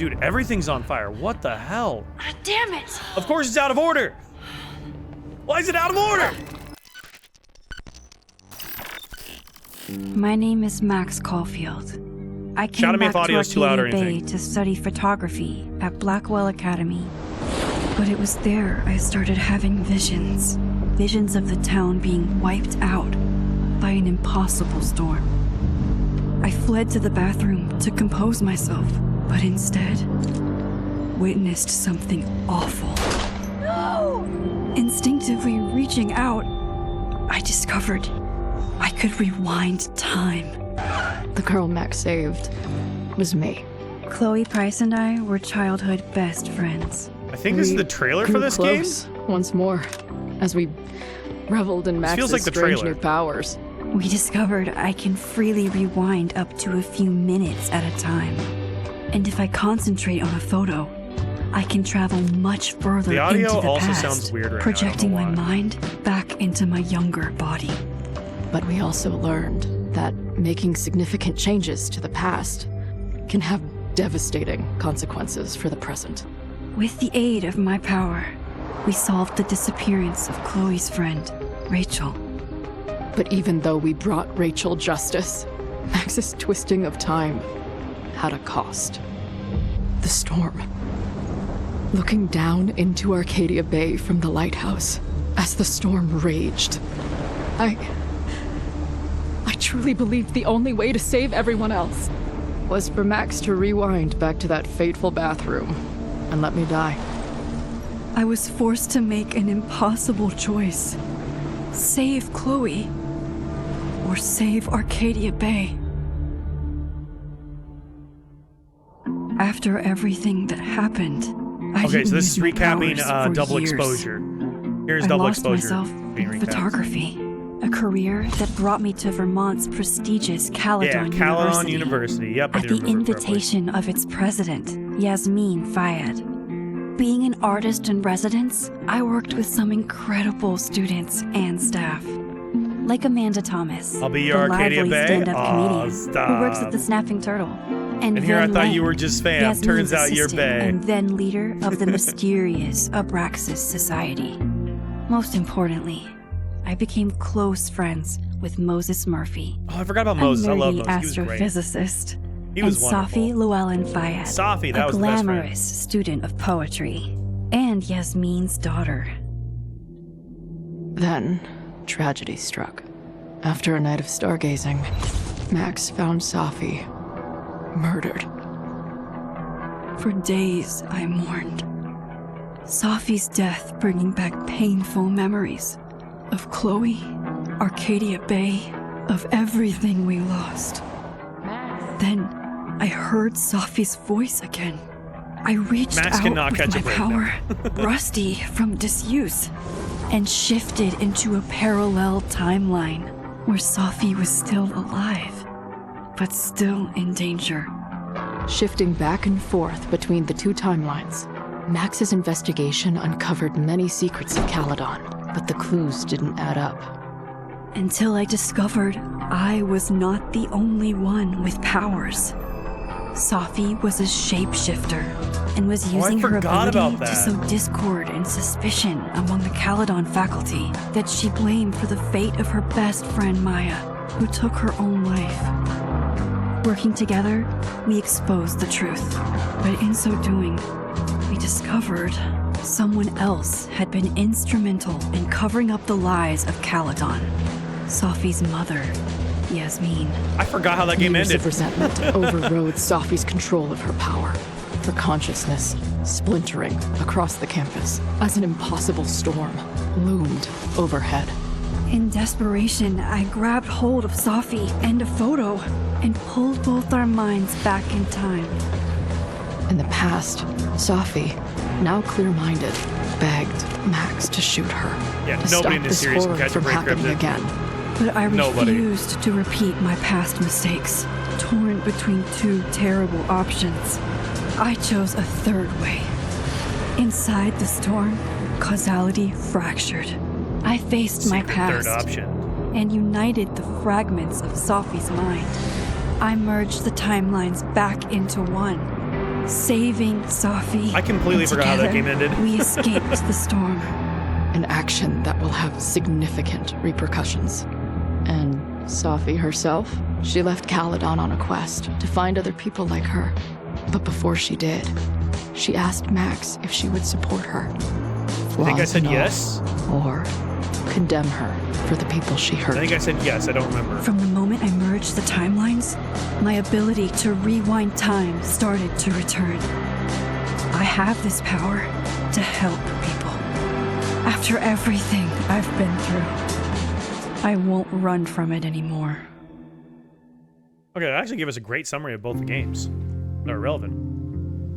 Dude, everything's on fire. What the hell? Ah, damn it! Of course it's out of order. Why is it out of order? My name is Max Caulfield. I Shout came at me if back to audio's too loud or Arcadia Bay anything. to study photography at Blackwell Academy. But it was there I started having visions. Visions of the town being wiped out by an impossible storm. I fled to the bathroom to compose myself, but instead witnessed something awful. No! Instinctively reaching out, I discovered I could rewind time. The girl Max saved was me. Chloe Price and I were childhood best friends. I think this is the trailer for grew this game. close once more, as we reveled in Max's feels like the strange trailer. new powers. We discovered I can freely rewind up to a few minutes at a time. And if I concentrate on a photo, I can travel much further The audio into the also past, sounds weird right now, I don't projecting know my why. mind back into my younger body. But we also learned that making significant changes to the past can have devastating consequences for the present. With the aid of my power, we solved the disappearance of Chloe's friend, Rachel. But even though we brought Rachel justice, Max's twisting of time had a cost. The storm. Looking down into Arcadia Bay from the lighthouse as the storm raged, I truly believed the only way to save everyone else was for Max to rewind back to that fateful bathroom and let me die. I was forced to make an impossible choice. Save Chloe, or save Arcadia Bay. After everything that happened, I Okay, didn't so this is use my recapping powers for double years. exposure. Here's I double lost exposure. myself being in recapped. photography, a career that brought me to Vermont's prestigious Caledon Yeah, Caledon University. University. Yep, I At do the remember correctly. invitation of its president, Yasmin Fayed. Being an artist in residence, I worked with some incredible students and staff. Like Amanda Thomas, I'll be your the Arcadia lively Bay? stand-up Aw, comedian stop. who works at the Snapping Turtle. And And here I then thought Lang, you were just fam. Yasmin's Turns out you're assistant bae. And then leader of the mysterious Abraxas Society. Most importantly, I became close friends with Moses Murphy, Oh, I forgot about a Moses. I love nerdy Moses. He was great. astrophysicist, He was and Safi wonderful. Llewellyn Fayed, Safi, that a was the best friend. glamorous student of poetry, and Yasmin's daughter. Then, tragedy struck. After a night of stargazing, Max found Safi murdered. For days, I mourned. Safi's death bringing back painful memories of Chloe, Arcadia Bay, of everything we lost. Then, I heard Safi's voice again. I reached Max out cannot with catch a my break power, rusty from disuse, and shifted into a parallel timeline where Safi was still alive, but still in danger. Shifting back and forth between the two timelines, Max's investigation uncovered many secrets of Caledon, but the clues didn't add up. Until I discovered I was not the only one with powers. Safi was a shapeshifter and was using her forgot ability about to that. sow discord and suspicion among the Caledon faculty that she blamed for the fate of her best friend Maya, who took her own life. Working together, we exposed the truth, but in so doing, we discovered someone else had been instrumental in covering up the lies of Caledon. Safi's mother, Yasmin. I forgot how that game Years ended. of resentment overrode Safi's control of her power. Her consciousness splintering across the campus as an impossible storm loomed overhead. In desperation, I grabbed hold of Safi and a photo and pulled both our minds back in time. In the past, Safi, now clear-minded, begged Max to shoot her. Yeah, to nobody stop in this this series can horror catch a from break, happening Cryptid. again. But I Nobody. refused to repeat my past mistakes, torn between two terrible options. I chose a third way. Inside the storm, causality fractured. I faced my past Third option. and united the fragments of Safi's mind. I merged the timelines back into one, saving Safi. I completely And forgot how that together, game ended. We escaped the storm. An action that will have significant repercussions. And Safi herself, she left Caledon on a quest to find other people like her. But before she did, she asked Max if she would support her. I think I said Flaws and all, yes. Or condemn her for the people she hurt. I think I said yes. I don't remember. From the moment I merged the timelines, my ability to rewind time started to return. I have this power to help people. After everything I've been through, I won't run from it anymore. Okay, that actually gave us a great summary of both the games. They're relevant.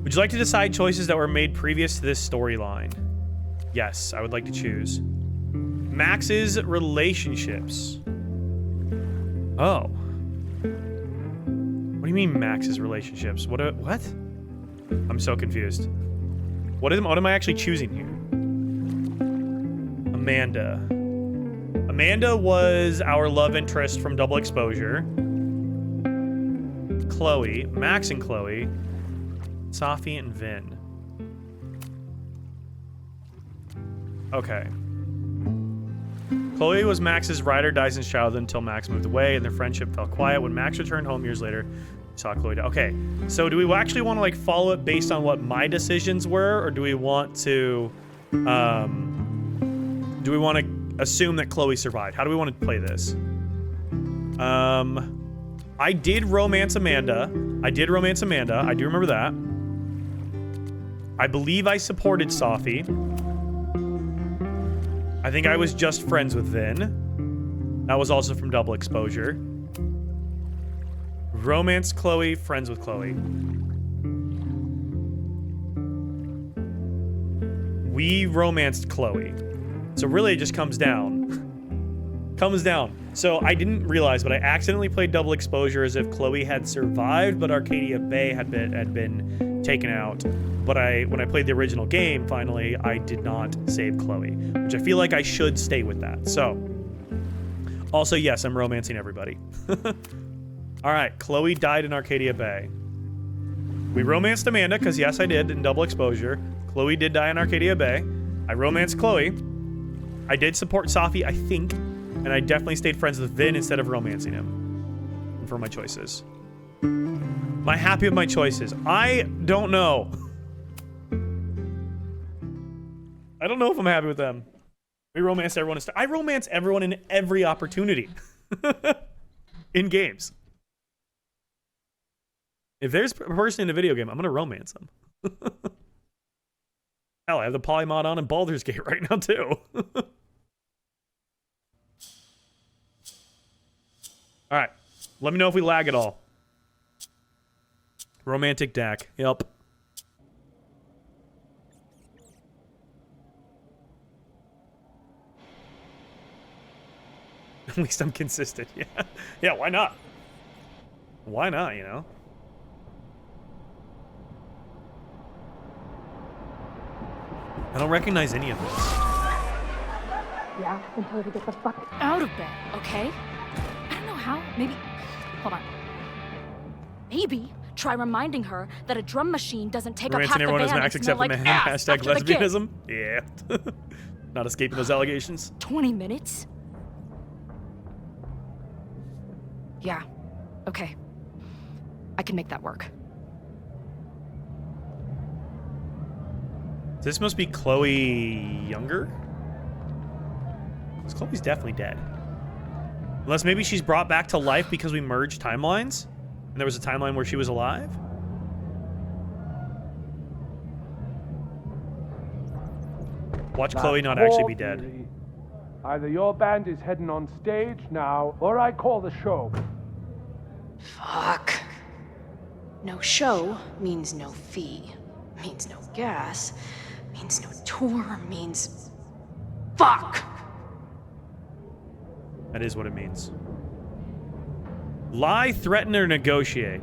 Would you like to decide choices that were made previous to this storyline? Yes, I would like to choose. Max's relationships. Oh. What do you mean Max's relationships? What? I'm so confused. What am I actually choosing here? Amanda. Amanda was our love interest from Double Exposure. Chloe, Max and Chloe, Safi and Vin. Okay. Chloe was Max's ride or dies in childhood until Max moved away and their friendship fell quiet. When Max returned home years later, he saw Chloe die. Okay, so do we actually want to like follow it based on what my decisions were, or do we want to assume that Chloe survived? How do we want to play this? I did romance Amanda. I do remember that. I believe I supported Safi. I think I was just friends with Vin. That was also from Double Exposure. Romance Chloe, friends with Chloe. We romanced Chloe. So really it just comes down. So I didn't realize, but I accidentally played Double Exposure as if Chloe had survived, but Arcadia Bay had been taken out. But when I played the original game, finally, I did not save Chloe, which I feel like I should stay with that. So, also, yes, I'm romancing everybody. All right, Chloe died in Arcadia Bay. We romanced Amanda, because yes, I did in Double Exposure. Chloe did die in Arcadia Bay. I romanced Chloe. I did support Safi, I think, and I definitely stayed friends with Vin instead of romancing him for my choices. Am I happy with my choices? I don't know. I don't know if I'm happy with them. We romance everyone. I romance everyone in every opportunity. In games. If there's a person in a video game, I'm going to romance them. Hell, I have the polymod on in Baldur's Gate right now, too. All right. Let me know if we lag at all. Romantic Dak. Yep. At least I'm consistent. Yeah. Yeah, why not? Why not, you know? I don't recognize any of this. Yeah, and tell her to get the fuck out of bed, okay? I don't know how. Maybe. Hold on. Maybe try reminding her that a drum machine doesn't take up half Romancing the everyone band as Max and except smell for like man. ass Hashtag after the gig. lesbianism. Yeah. Not escaping those allegations. 20 minutes? Yeah. Okay. I can make that work. This must be Chloe younger? Because Chloe's definitely dead. Unless maybe she's brought back to life because we merged timelines? And there was a timeline where she was alive? Watch Chloe not actually be dead. Theory. Either your band is heading on stage now, or I call the show. Fuck. No show means no fee. Means no gas. Means no tour. Means... Fuck! That is what it means. Lie, threaten, or negotiate.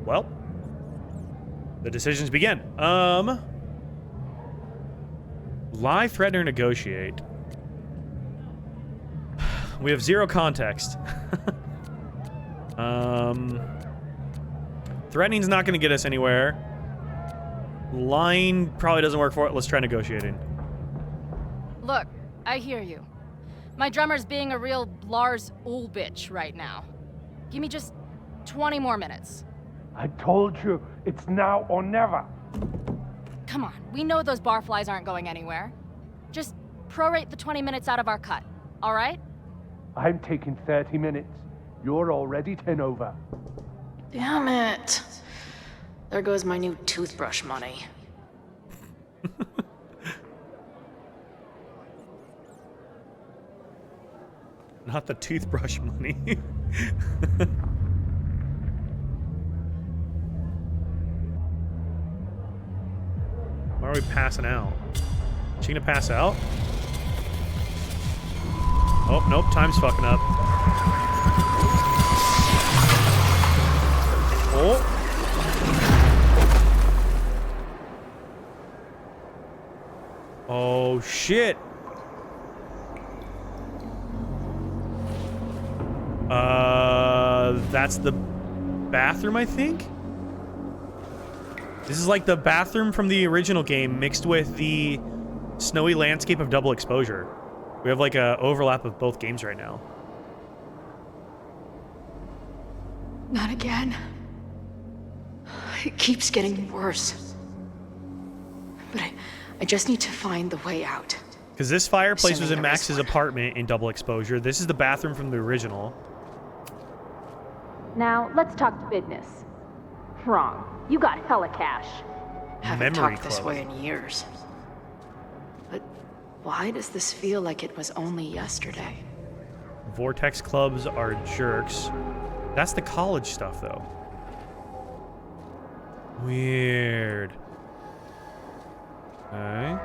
Well, the decisions begin. Lie, threaten, or negotiate. We have zero context. Threatening's not going to get us anywhere. Lying probably doesn't work for it. Let's try negotiating. Look, I hear you. My drummer's being a real Lars Ulrich right now. Give me just 20 more minutes. I told you, it's now or never. Come on, we know those barflies aren't going anywhere. Just prorate the 20 minutes out of our cut, all right? I'm taking 30 minutes. You're already 10 over. Damn it. There goes my new toothbrush money. Not the toothbrush money. Why are we passing out? Is she gonna pass out? Oh, nope, time's fucking up. Oh. Oh, shit. That's the bathroom, I think? This is like the bathroom from the original game mixed with the snowy landscape of Double Exposure. We have like a overlap of both games right now. Not again. It keeps getting worse. But I just need to find the way out. Because this fireplace was in Assuming there is Max's one. apartment in Double Exposure. This is the bathroom from the original. Now, let's talk business. Wrong. You got hella cash. Haven't Memory talked this clone. way in years. But why does this feel like it was only yesterday? Vortex clubs are jerks. That's the college stuff, though. Weird. Okay.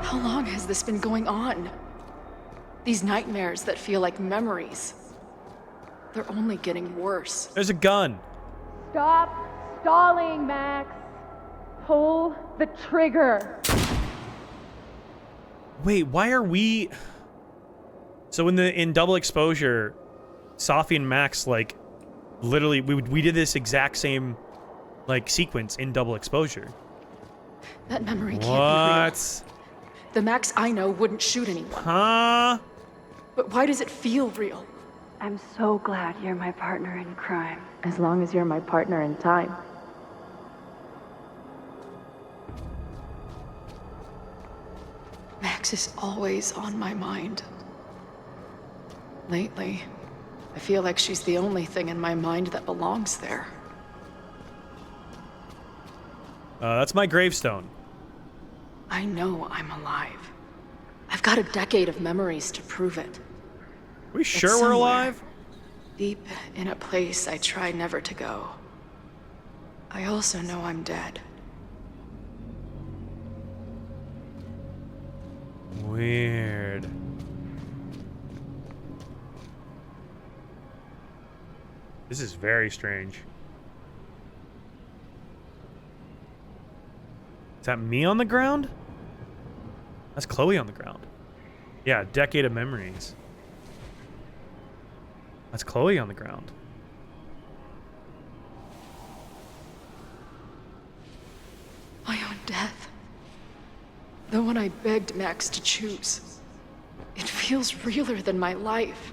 How long has this been going on? These nightmares that feel like memories. They're only getting worse. There's a gun. Stop stalling, Max. Pull the trigger. Wait, why are we... So in Double Exposure, Safi and Max, like, literally, we did this exact same, like, sequence in Double Exposure. That memory can't be real. What? The Max I know wouldn't shoot anyone. Huh? But why does it feel real? I'm so glad you're my partner in crime. As long as you're my partner in time. Max is always on my mind. Lately, I feel like she's the only thing in my mind that belongs there. That's my gravestone. I know I'm alive. I've got a decade of memories to prove it. Are we sure we're somewhere. alive? Deep in a place I try never to go. I also know I'm dead. Weird. This is very strange. Is that me on the ground? That's Chloe on the ground. Yeah, decade of memories. That's Chloe on the ground. My own death. The one I begged Max to choose. It feels realer than my life.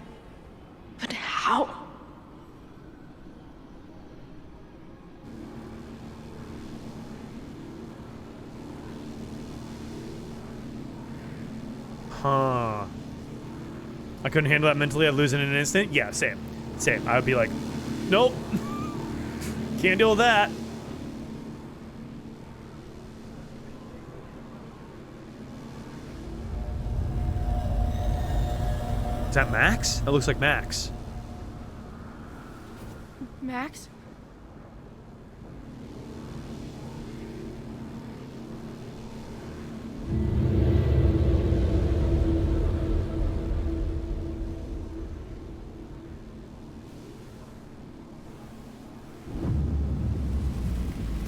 But how? Huh. I couldn't handle that mentally. I'd lose it in an instant. Yeah, same. Same. I would be like, nope. Can't deal with that. Is that Max? That looks like Max. Max?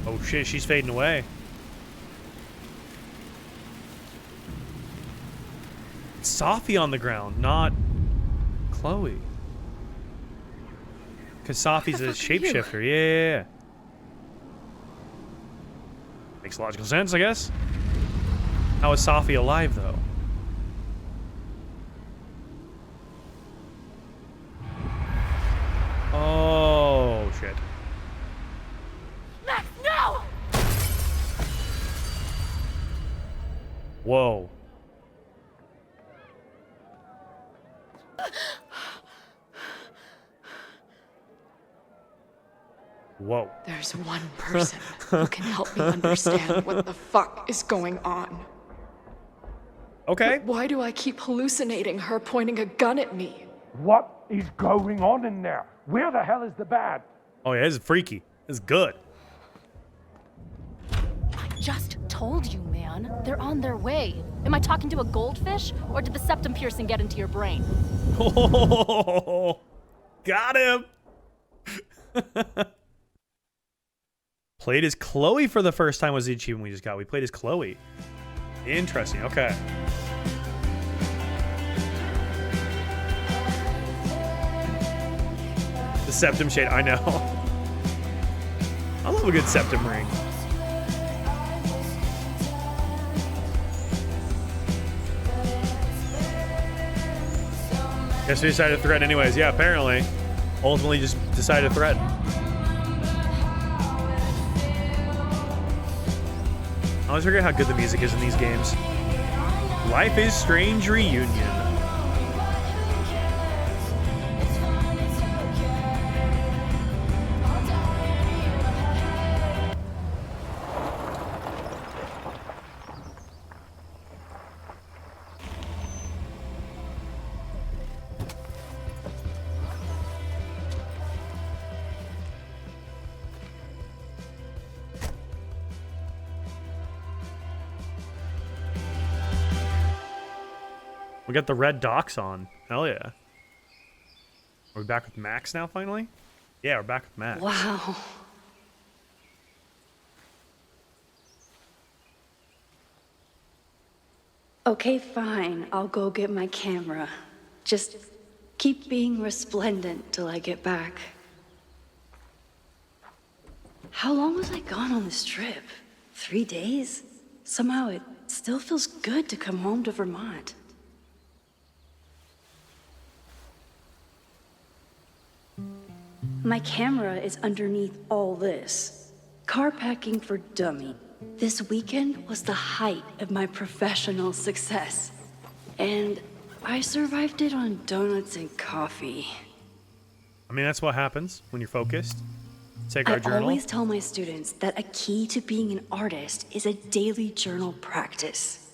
Oh shit, she's fading away. It's Safi on the ground, not Chloe. Because Safi's a What the fuck are you? shapeshifter. Yeah. Makes logical sense, I guess. How is Safi alive, though? Oh, shit. Max, no! Whoa. Whoa. There's one person who can help me understand what the fuck is going on. Okay. Why do I keep hallucinating her pointing a gun at me? What is going on in there? Where the hell is the bad? Oh, yeah, this is freaky. This is good. I just told you, man. They're on their way. Am I talking to a goldfish, or did the septum piercing get into your brain? Oh, got him. Played as Chloe for the first time was the achievement we just got. We played as Chloe. Interesting. Okay. The septum shade. I know. I love a good septum ring. Guess we decided to threaten anyways. Yeah, apparently. Ultimately just decided to threaten. I always forget how good the music is in these games. Life is Strange Reunion. We got the red docks on. Hell yeah. Are we back with Max now, finally? Yeah, we're back with Max. Wow. Okay, fine. I'll go get my camera. Just keep being resplendent till I get back. How long was I gone on this trip? 3 days? Somehow it still feels good to come home to Vermont. My camera is underneath all this. Car packing for dummy. This weekend was the height of my professional success. And I survived it on donuts and coffee. I mean, that's what happens when you're focused. Take our I journal. always tell my students that a key to being an artist is a daily journal practice.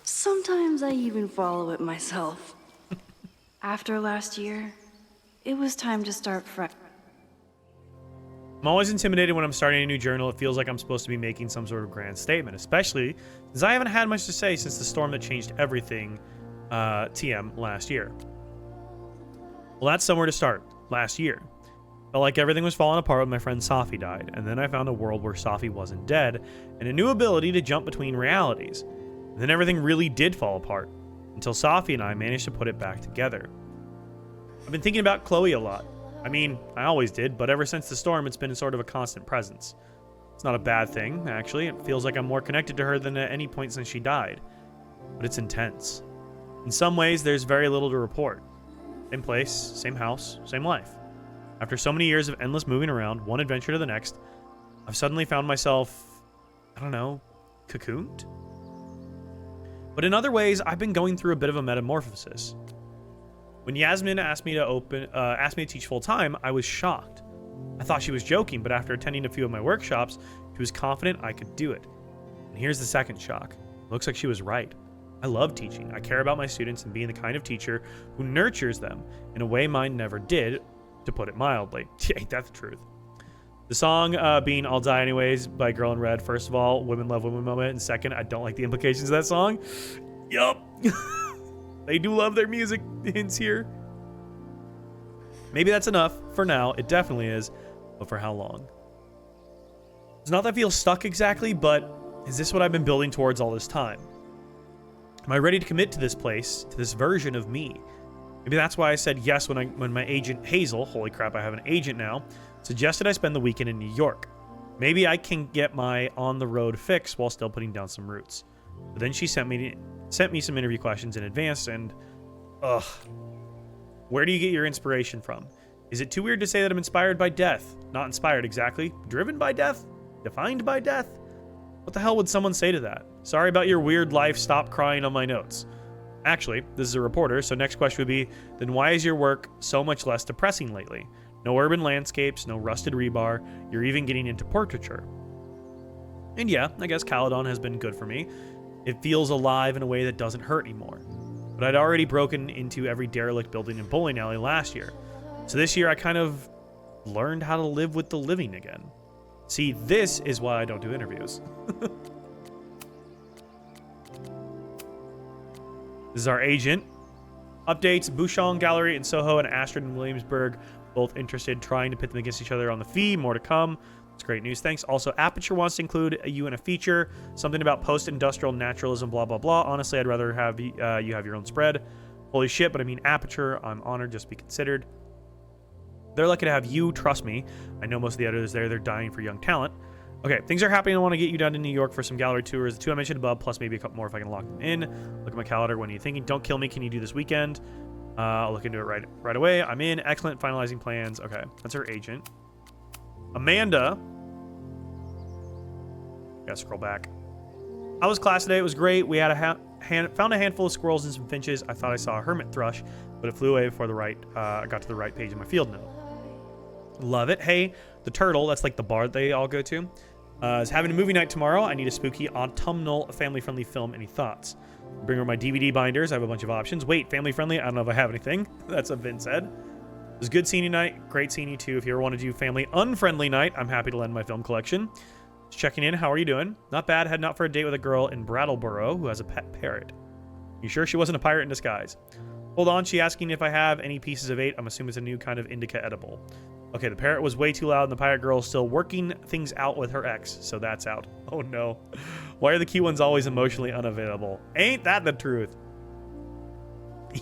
Sometimes I even follow it myself. After last year, it was time to start fresh. I'm always intimidated when I'm starting a new journal. It feels like I'm supposed to be making some sort of grand statement, especially since I haven't had much to say since the storm that changed everything, TM, last year. Well, that's somewhere to start. Last year. Felt like everything was falling apart when my friend Safi died, and then I found a world where Safi wasn't dead, and a new ability to jump between realities. And then everything really did fall apart, until Safi and I managed to put it back together. I've been thinking about Chloe a lot. I mean, I always did, but ever since the storm, it's been sort of a constant presence. It's not a bad thing, actually. It feels like I'm more connected to her than at any point since she died. But it's intense. In some ways, there's very little to report. Same place, same house, same life. After so many years of endless moving around, one adventure to the next, I've suddenly found myself, I don't know, cocooned? But in other ways, I've been going through a bit of a metamorphosis. When Yasmin asked me to teach full-time, I was shocked. I thought she was joking, but after attending a few of my workshops, she was confident I could do it. And here's the second shock. Looks like she was right. I love teaching. I care about my students and being the kind of teacher who nurtures them in a way mine never did, to put it mildly. Ain't that the truth? The song being I'll Die Anyways by Girl in Red, first of all, women love women moment, and second, I don't like the implications of that song. Yup. They do love their music hints here. Maybe that's enough for now. It definitely is. But for how long? It's not that I feel stuck exactly, but is this what I've been building towards all this time? Am I ready to commit to this place, to this version of me? Maybe that's why I said yes when my agent Hazel, holy crap, I have an agent now, suggested I spend the weekend in New York. Maybe I can get my on-the-road fix while still putting down some roots. But then she sent me some interview questions in advance, and ugh. Where do you get your inspiration from? Is it too weird to say that I'm inspired by death? Not inspired exactly. Driven by death? Defined by death? What the hell would someone say to that? Sorry about your weird life, stop crying on my notes. Actually, this is a reporter, so next question would be, then why is your work so much less depressing lately? No urban landscapes, no rusted rebar, you're even getting into portraiture. And yeah, I guess Caledon has been good for me. It feels alive in a way that doesn't hurt anymore. But I'd already broken into every derelict building and bowling alley last year. So this year I kind of learned how to live with the living again. See, this is why I don't do interviews. This is our agent. Updates, Bouchon Gallery in Soho and Astrid in Williamsburg. Both interested, trying to pit them against each other on the fee. More to come. It's great news. Thanks. Also, Aperture wants to include you in a feature. Something about post-industrial naturalism, blah, blah, blah. Honestly, I'd rather have you have your own spread. Holy shit, but I mean Aperture. I'm honored just to be considered. They're lucky to have you. Trust me. I know most of the editors there. They're dying for young talent. Okay, things are happening. I want to get you down to New York for some gallery tours. The two I mentioned above, plus maybe a couple more if I can lock them in. Look at my calendar. When are you thinking? Don't kill me. Can you do this weekend? I'll look into it right away. I'm in. Excellent. Finalizing plans. Okay, that's her agent. Amanda. Gotta scroll back. How was class today? It was great. We had found a handful of squirrels and some finches. I thought I saw a hermit thrush, but it flew away before I got to the right page of my field note. Love it. Hey, the turtle, that's like the bar they all go to, is having a movie night tomorrow. I need a spooky, autumnal, family-friendly film. Any thoughts? Bring over my DVD binders. I have a bunch of options. Wait, family-friendly? I don't know if I have anything. That's what Vin said. It was good seeing you night. Great seeing you too. If you ever want to do family-unfriendly night, I'm happy to lend my film collection. Just checking in. How are you doing? Not bad. Heading out for a date with a girl in Brattleboro who has a pet parrot. You sure she wasn't a pirate in disguise? Hold on. She asking if I have any pieces of 8. I'm assuming it's a new kind of indica edible. Okay, the parrot was way too loud and the pirate girl is still working things out with her ex, so that's out. Oh no. Why are the key ones always emotionally unavailable? Ain't that the truth?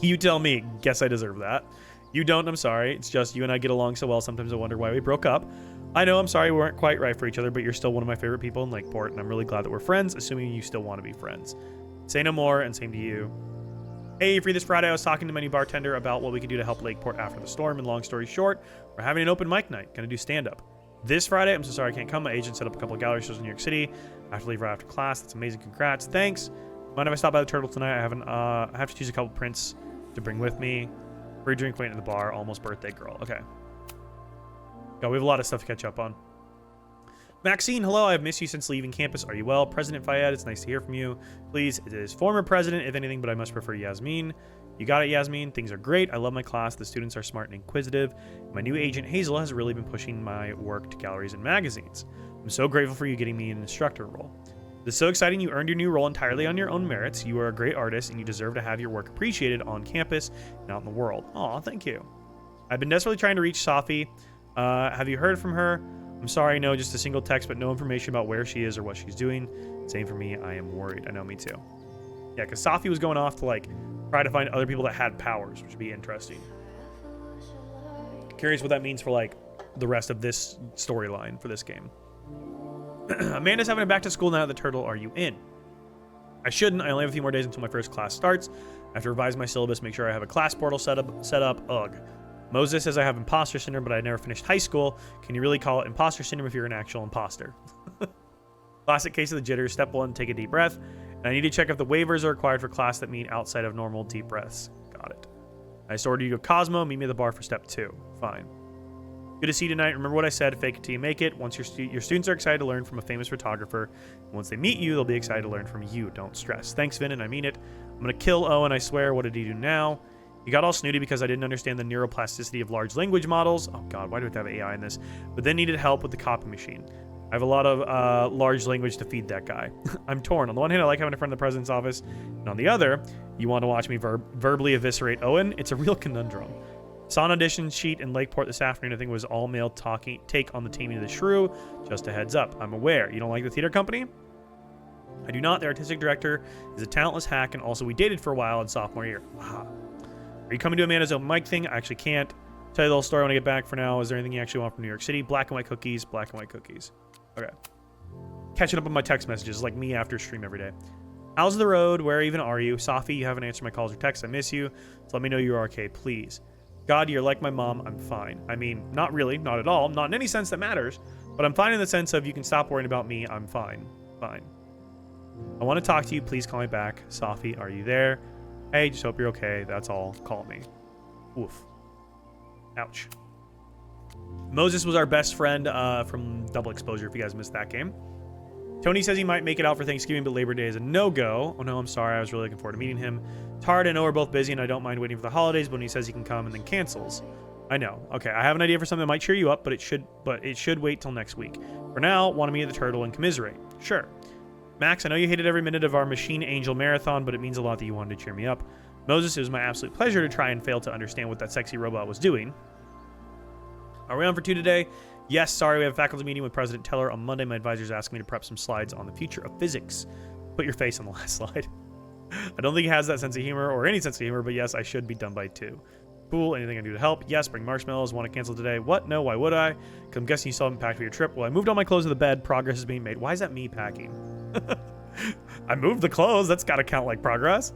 You tell me. Guess I deserve that. You don't, I'm sorry. It's just you and I get along so well, sometimes I wonder why we broke up. I know, I'm sorry we weren't quite right for each other, but you're still one of my favorite people in Lakeport, and I'm really glad that we're friends, assuming you still want to be friends. Say no more, and same to you. Hey, free this Friday. I was talking to my new bartender about what we could do to help Lakeport after the storm, and long story short, we're having an open mic night. Gonna do stand-up. This Friday, I'm so sorry I can't come. My agent set up a couple of gallery shows in New York City. I have to leave right after class. That's amazing. Congrats. Thanks. Mind if I stop by the Turtle tonight? I have to choose a couple prints to bring with me. Free drink waiting at the bar. Almost birthday girl. Okay. Yeah, we have a lot of stuff to catch up on. Maxine, hello. I've missed you since leaving campus. Are you well? President Fayed, it's nice to hear from you. Please, it is former president, if anything, but I must prefer Yasmin. You got it, Yasmin. Things are great. I love my class. The students are smart and inquisitive. My new agent, Hazel, has really been pushing my work to galleries and magazines. I'm so grateful for you getting me an instructor role. This is so exciting. You earned your new role entirely on your own merits. You are a great artist, and you deserve to have your work appreciated on campus and out in the world. Aw, thank you. I've been desperately trying to reach Safi. Have you heard from her? I'm sorry, no, just a single text, but no information about where she is or what she's doing. Same for me. I am worried. I know, me too. Yeah, because Safi was going off to, like, try to find other people that had powers, which would be interesting. Curious what that means for, like, the rest of this storyline for this game. Amanda's having a back to school now at the Turtle. Are you in? I shouldn't. I only have a few more days until my first class starts. I have to revise my syllabus, make sure I have a class portal set up. Ugh. Moses says I have imposter syndrome, but I never finished high school. Can you really call it imposter syndrome if you're an actual imposter? Classic case of the jitters. Step 1, take a deep breath. And I need to check if the waivers are required for class that mean outside of normal deep breaths. Got it. I ordered you to Cosmo. Meet me at the bar for step 2. Fine. Good to see you tonight. Remember what I said. Fake it till you make it. Once your students are excited to learn from a famous photographer, and once they meet you, they'll be excited to learn from you. Don't stress. Thanks, Vin, and I mean it. I'm going to kill Owen, I swear. What did he do now? He got all snooty because I didn't understand the neuroplasticity of large language models. Oh god, why do we have AI in this? But then needed help with the copy machine. I have a lot of large language to feed that guy. I'm torn. On the one hand, I like having a friend in the president's office. And on the other, you want to watch me verbally eviscerate Owen? It's a real conundrum. Saw an audition sheet in Lakeport this afternoon. I think it was all male take on the Taming of the Shrew. Just a heads up. I'm aware. You don't like the theater company? I do not. The artistic director is a talentless hack, and also we dated for a while in sophomore year. Wow. Are you coming to Amanda's open mic thing? I actually can't. Tell you the whole story when I get back. For now, is there anything you actually want from New York City? Black and white cookies. Black and white cookies. Okay. Catching up on my text messages, like me after stream every day. How's the road? Where even are you? Safi, you haven't answered my calls or texts. I miss you. So let me know you're okay, please. God, you're like my mom. I'm fine. I mean, not really. Not at all. Not in any sense that matters. But I'm fine in the sense of you can stop worrying about me. I'm fine. Fine. I want to talk to you. Please call me back. Safi, are you there? Hey, just hope you're okay. That's all. Call me. Oof. Ouch. Moses was our best friend from Double Exposure, if you guys missed that game. Tony says he might make it out for Thanksgiving, but Labor Day is a no-go. Oh no, I'm sorry. I was really looking forward to meeting him. It's hard. I know we're both busy, and I don't mind waiting for the holidays, but when he says he can come and then cancels. I know. Okay, I have an idea for something that might cheer you up, but it should wait till next week. For now, want to meet the turtle and commiserate. Sure. Max, I know you hated every minute of our Machine Angel marathon, but it means a lot that you wanted to cheer me up. Moses, it was my absolute pleasure to try and fail to understand what that sexy robot was doing. Are we on for 2 today? Yes, sorry, we have a faculty meeting with President Teller on Monday. My advisor's asking me to prep some slides on the future of physics. Put your face on the last slide. I don't think he has that sense of humor or any sense of humor, but yes, I should be done by 2. Cool, anything I do to help? Yes, bring marshmallows. Want to cancel today? What? No, why would I? Because I'm guessing you still haven't packed for your trip. Well, I moved all my clothes to the bed. Progress is being made. Why is that me packing? I moved the clothes. That's got to count like progress.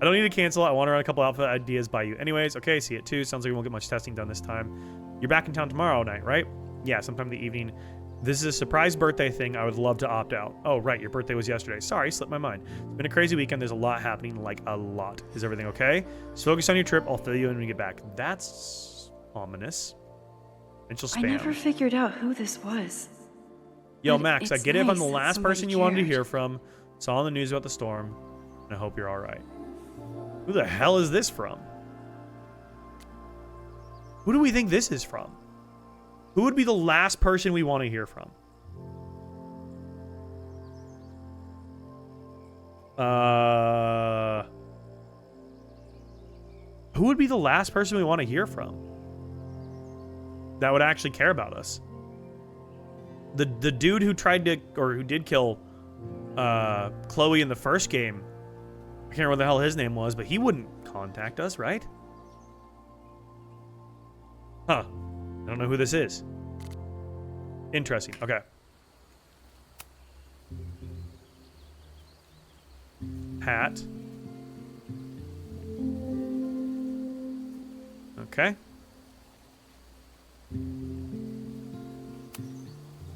I don't need to cancel. I want to run a couple outfit ideas by you. Anyways, okay, see it too. Sounds like we won't get much testing done this time. You're back in town tomorrow night, right? Yeah, sometime in the evening. This is a surprise birthday thing. I would love to opt out. Oh, right. Your birthday was yesterday. Sorry, slipped my mind. It's been a crazy weekend. There's a lot happening, like a lot. Is everything okay? Just focus on your trip. I'll fill you in when we get back. That's ominous. Potential spam. I never figured out who this was. Yo, But Max, I it's get it if I'm nice the that last somebody person you wanted to cared. hear from. Saw on the news about the storm. And I hope you're all right. Who the hell is this from? Who do we think this is from? Who would be the last person we want to hear from? Who would be the last person we want to hear from that would actually care about us? The dude who tried to, or who did kill Chloe in the first game. I can't remember what the hell his name was, but he wouldn't contact us, right? Huh. I don't know who this is. Interesting. Okay. Pat. Okay.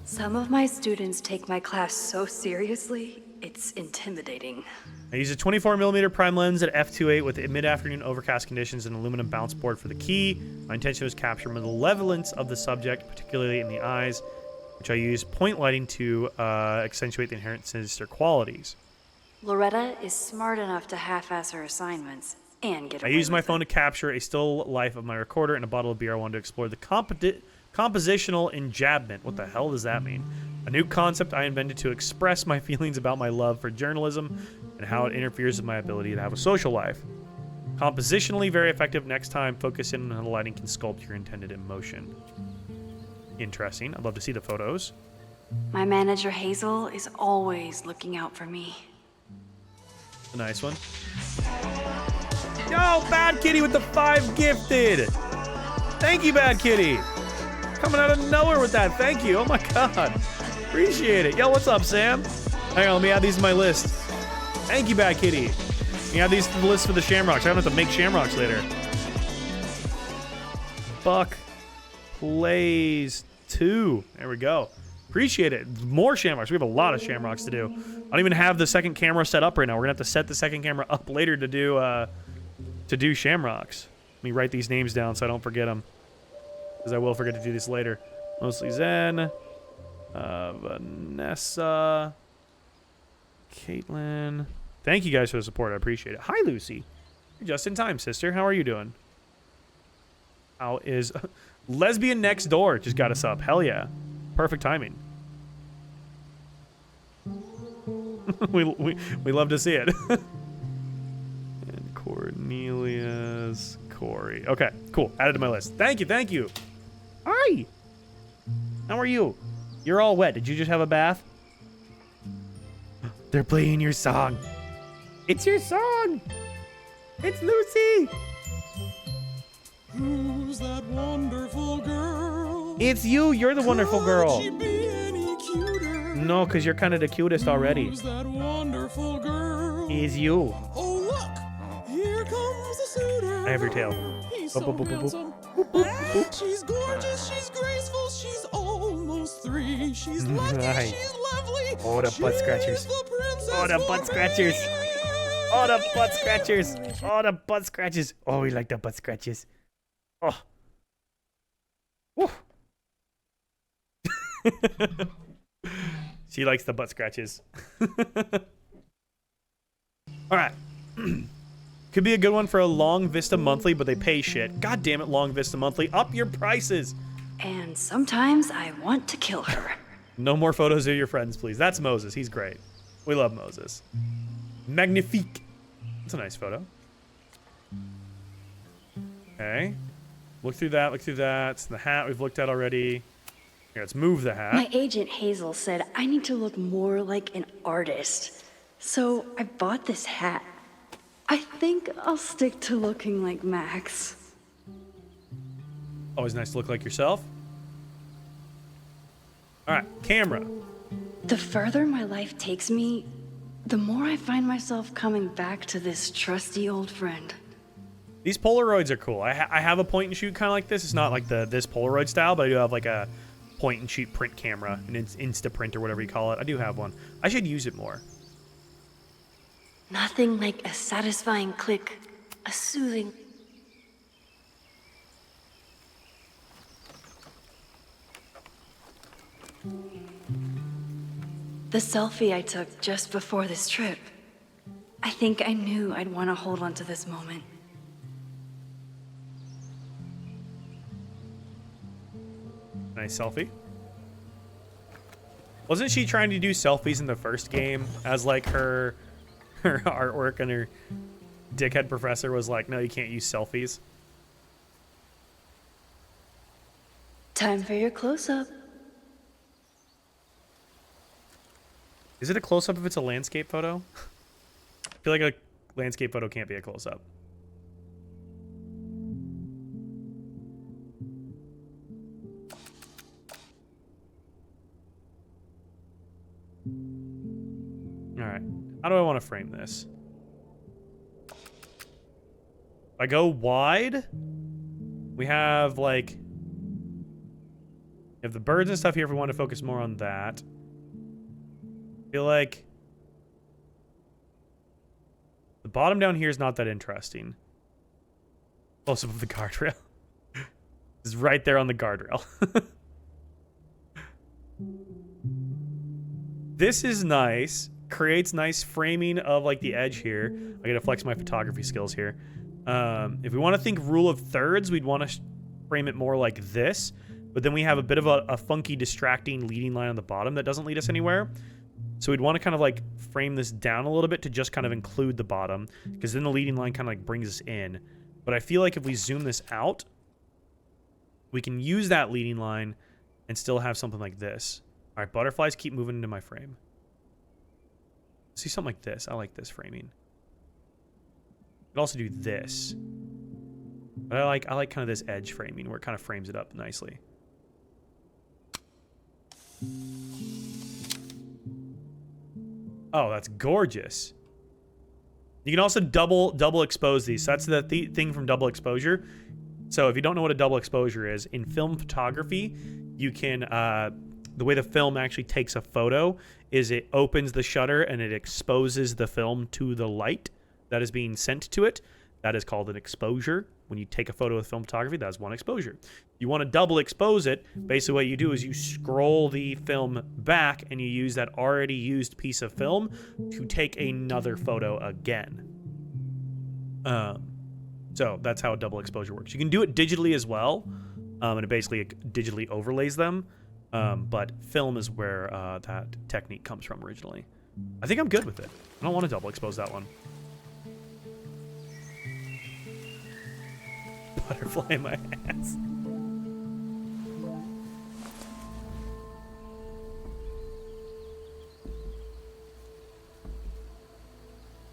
Some of my students take my class so seriously, it's intimidating. I use a 24mm prime lens at f2.8 with mid-afternoon overcast conditions and aluminum bounce board for the key. My intention was to capture malevolence of the subject, particularly in the eyes, which I use point lighting to accentuate the inherent sinister qualities. Loretta is smart enough to half-ass her assignments and get I away used my with phone it. to capture a still life of my recorder and a bottle of beer. I wanted to explore the compositional enjambment. What the hell does that mean? A new concept I invented to express my feelings about my love for journalism and how it interferes with my ability to have a social life. Compositionally very effective. Next time, focus in on how the lighting can sculpt your intended emotion. Interesting. I'd love to see the photos. My manager Hazel is always looking out for me. A nice one. Yo, Bad Kitty with the 5 gifted. Thank you, Bad Kitty. Coming out of nowhere with that. Thank you. Oh my god. Appreciate it. Yo, what's up, Sam? Hang on, let me add these to my list. Thank you, Bad Kitty. You add these to the list for the Shamrocks. I don't have to make Shamrocks later. Buck plays 2. There we go. Appreciate it. More Shamrocks. We have a lot of Shamrocks to do. I don't even have the second camera set up right now. We're gonna have to set the second camera up later to do Shamrocks. Let me write these names down so I don't forget them, because I will forget to do this later. Mostly Zen, Vanessa, Caitlin. Thank you guys for the support. I appreciate it. Hi, Lucy. You're just in time, sister. How are you doing? How is Lesbian Next Door just got us up? Hell yeah. Perfect timing. we love to see it. And Cornelius, Corey. Okay, cool. Added to my list. Thank you. Hi. How are you? You're all wet. Did you just have a bath? They're playing your song. It's your song. It's Lucy. Who's that wonderful girl? It's you. You're the wonderful girl. Could she be any cuter? No, because you're kind of the cutest already. Who's that wonderful girl? It's you. Oh, look! Here comes the suitor. I have your tail. He's Boop, so boop, boop, boop, handsome. boop. She's gorgeous, she's graceful, she's almost 3. She's lucky, Nice. she's lovely. Oh, the butt scratchers. She's the princess Oh, the for butt scratchers. me. Oh, the butt scratchers. Oh, the butt scratches. Oh, we like the butt scratches. Oh. Woo. She likes the butt scratches. All right. Could be a good one for a Long Vista Monthly, but they pay shit. God damn it, Long Vista Monthly. Up your prices. And sometimes I want to kill her. No more photos of your friends, please. That's Moses. He's great. We love Moses. Magnifique. That's a nice photo. Okay. Look through that. Look through that. The hat we've looked at already. Here, let's move the hat. My agent Hazel said I need to look more like an artist. So I bought this hat. I think I'll stick to looking like Max. Always nice to look like yourself. All right, camera. The further my life takes me, the more I find myself coming back to this trusty old friend. These Polaroids are cool. I have a point and shoot kind of like this. It's not like this Polaroid style, but I do have like a point and shoot print camera, an Instaprint or whatever you call it. I do have one. I should use it more. Nothing like a satisfying click, a soothing... The selfie I took just before this trip. I think I knew I'd want to hold on to this moment. Nice selfie. Wasn't she trying to do selfies in the first game as like her artwork, and her dickhead professor was like, no, you can't use selfies? Time for your close-up. Is it a close-up if it's a landscape photo? I feel like a landscape photo can't be a close-up. All right. How do I want to frame this? If I go wide, we have like... We have the birds and stuff here if we want to focus more on that. I feel like the bottom down here is not that interesting. Close up of the guardrail. It's right there on the guardrail. This is nice. Creates nice framing of like the edge here. I gotta flex my photography skills here. If we want to think rule of thirds, we'd want to frame it more like this. But then we have a bit of a funky, distracting leading line on the bottom that doesn't lead us anywhere. So we'd want to kind of like frame this down a little bit to just kind of include the bottom, because then the leading line kind of like brings us in. But I feel like if we zoom this out, we can use that leading line and still have something like this. All right, butterflies keep moving into my frame. See something like this. I like this framing. I'd also do this. But I like kind of this edge framing where it kind of frames it up nicely. Oh, that's gorgeous. You can also double expose these. So that's the thing from double exposure. So if you don't know what a double exposure is, in film photography, you can the way the film actually takes a photo is it opens the shutter and it exposes the film to the light that is being sent to it. That is called an exposure. When you take a photo with film photography, that's one exposure. You want to double expose it. Basically what you do is you scroll the film back and you use that already used piece of film to take another photo again. So that's how a double exposure works. You can do it digitally as well, and it basically digitally overlays them. But film is where that technique comes from originally. I think I'm good with it. I don't want to double expose that one. Butterfly in my ass.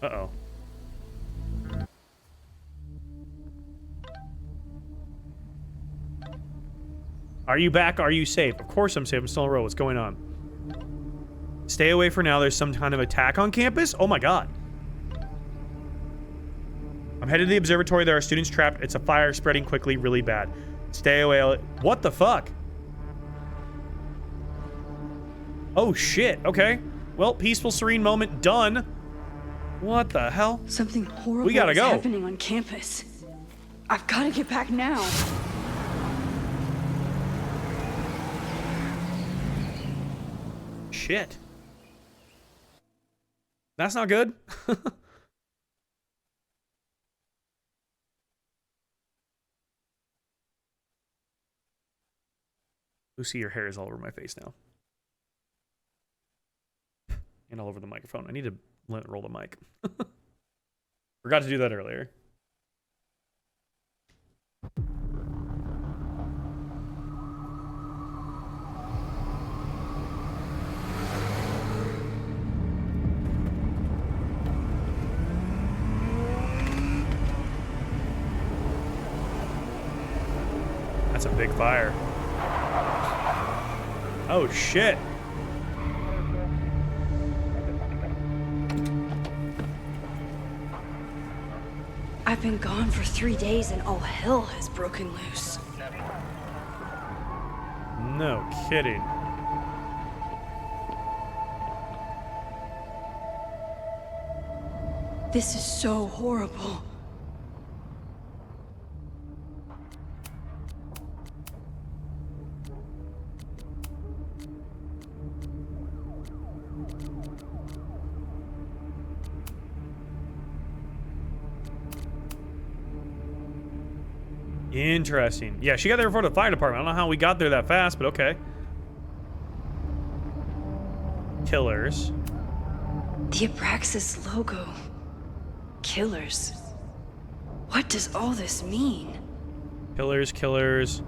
Uh-oh. Are you back? Are you safe? Of course I'm safe. I'm still on the road. What's going on? Stay away for now. There's some kind of attack on campus? Oh my god. I'm headed to the observatory. There are students trapped. It's a fire spreading quickly, really bad. Stay away. What the fuck? Oh shit. Okay. Well, peaceful, serene moment. Done. What the hell? Something horrible We gotta is go. happening on campus. I've got to get back now. Shit. That's not good. Lucy, your hair is all over my face now. And all over the microphone. I need to let it roll the mic. Forgot to do that earlier. That's a big fire. Oh shit. I've been gone for 3 days and all hell has broken loose. No kidding. This is so horrible. Interesting. Yeah, she got there before the fire department. I don't know how we got there that fast, but okay. Killers. The Abraxas logo. Killers. What does all this mean? Killers, killers.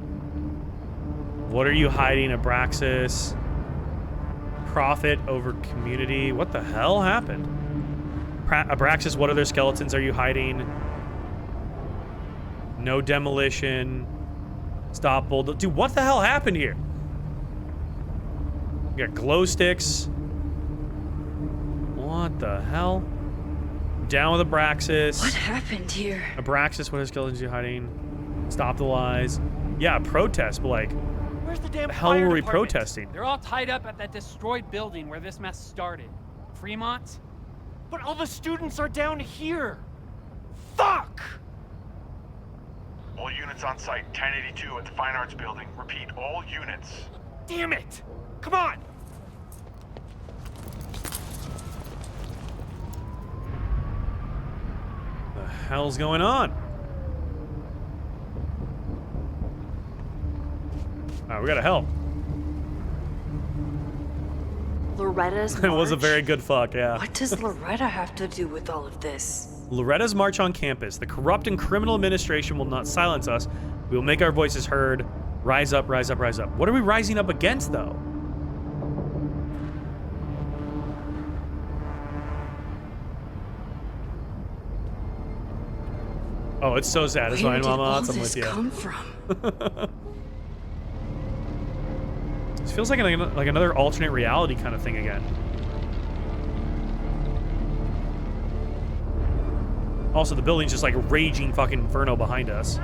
What are you hiding, Abraxas? Profit over community. What the hell happened? Abraxas, what other skeletons are you hiding? No demolition. Stop bulldozer. Dude, what the hell happened here? We got glow sticks. What the hell? Down with Abraxas. What happened here? Abraxas, what are skeletons you hiding? Stop the lies. Yeah, protest, but like, Where's the damn the hell fire were we department? protesting? They're all tied up at that destroyed building where this mess started. Fremont? But all the students are down here. Fuck! All units on site, 1082 at the Fine Arts Building. Repeat, all units. Damn it! Come on! The hell's going on? Alright, we gotta help. Loretta's It was a march? very good fuck, yeah. What does Loretta have to do with all of this? Loretta's march on campus. The corrupt and criminal administration will not silence us. We will make our voices heard. Rise up, rise up, rise up. What are we rising up against, though? Oh, it's so sad. It's Where fine, did Mama. all I'm with this you. come from? This feels like another alternate reality kind of thing again. Also, the building's just like raging fucking inferno behind us.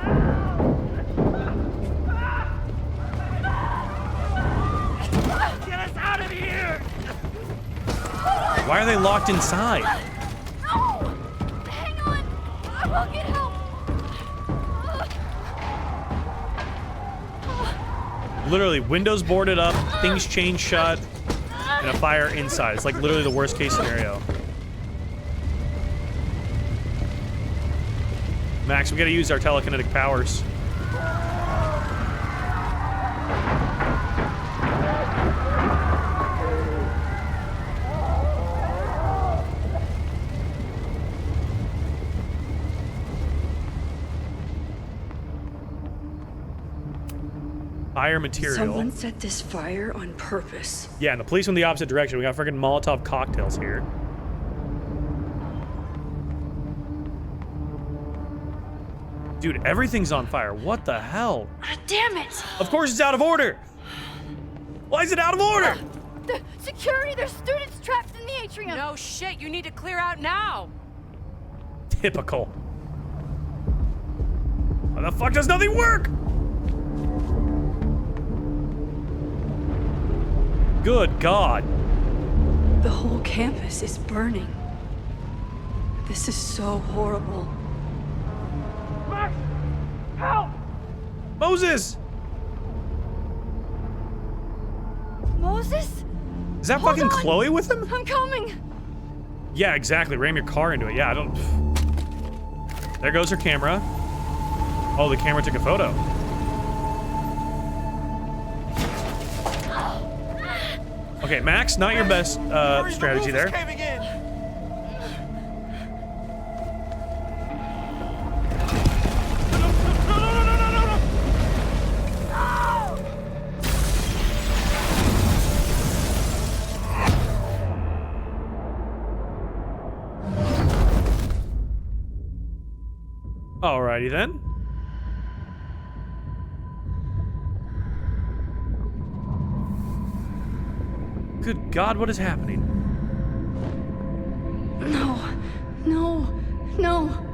Get us out of here! Why are they locked inside? No! Hang on! I will get help! Literally, windows boarded up, things chained shut, and a fire inside. It's like literally the worst case scenario. Max, we gotta use our telekinetic powers. Fire material. Someone set this fire on purpose. Yeah, and the police went the opposite direction. We got freaking Molotov cocktails here. Dude, everything's on fire. What the hell? Damn it! Of course it's out of order. Why is it out of order? The security, there's students trapped in the atrium. No shit, you need to clear out now. Typical. Why the fuck does nothing work? Good God. The whole campus is burning. This is so horrible. Max! Help! Moses! Moses? Is that Hold fucking on. Chloe with him? I'm coming. Yeah, exactly. Ram your car into it. Yeah, I don't... There goes her camera. Oh, the camera took a photo. Okay, Max, not your best strategy there. Caving in. Alrighty then. Good God, what is happening? No, no, no.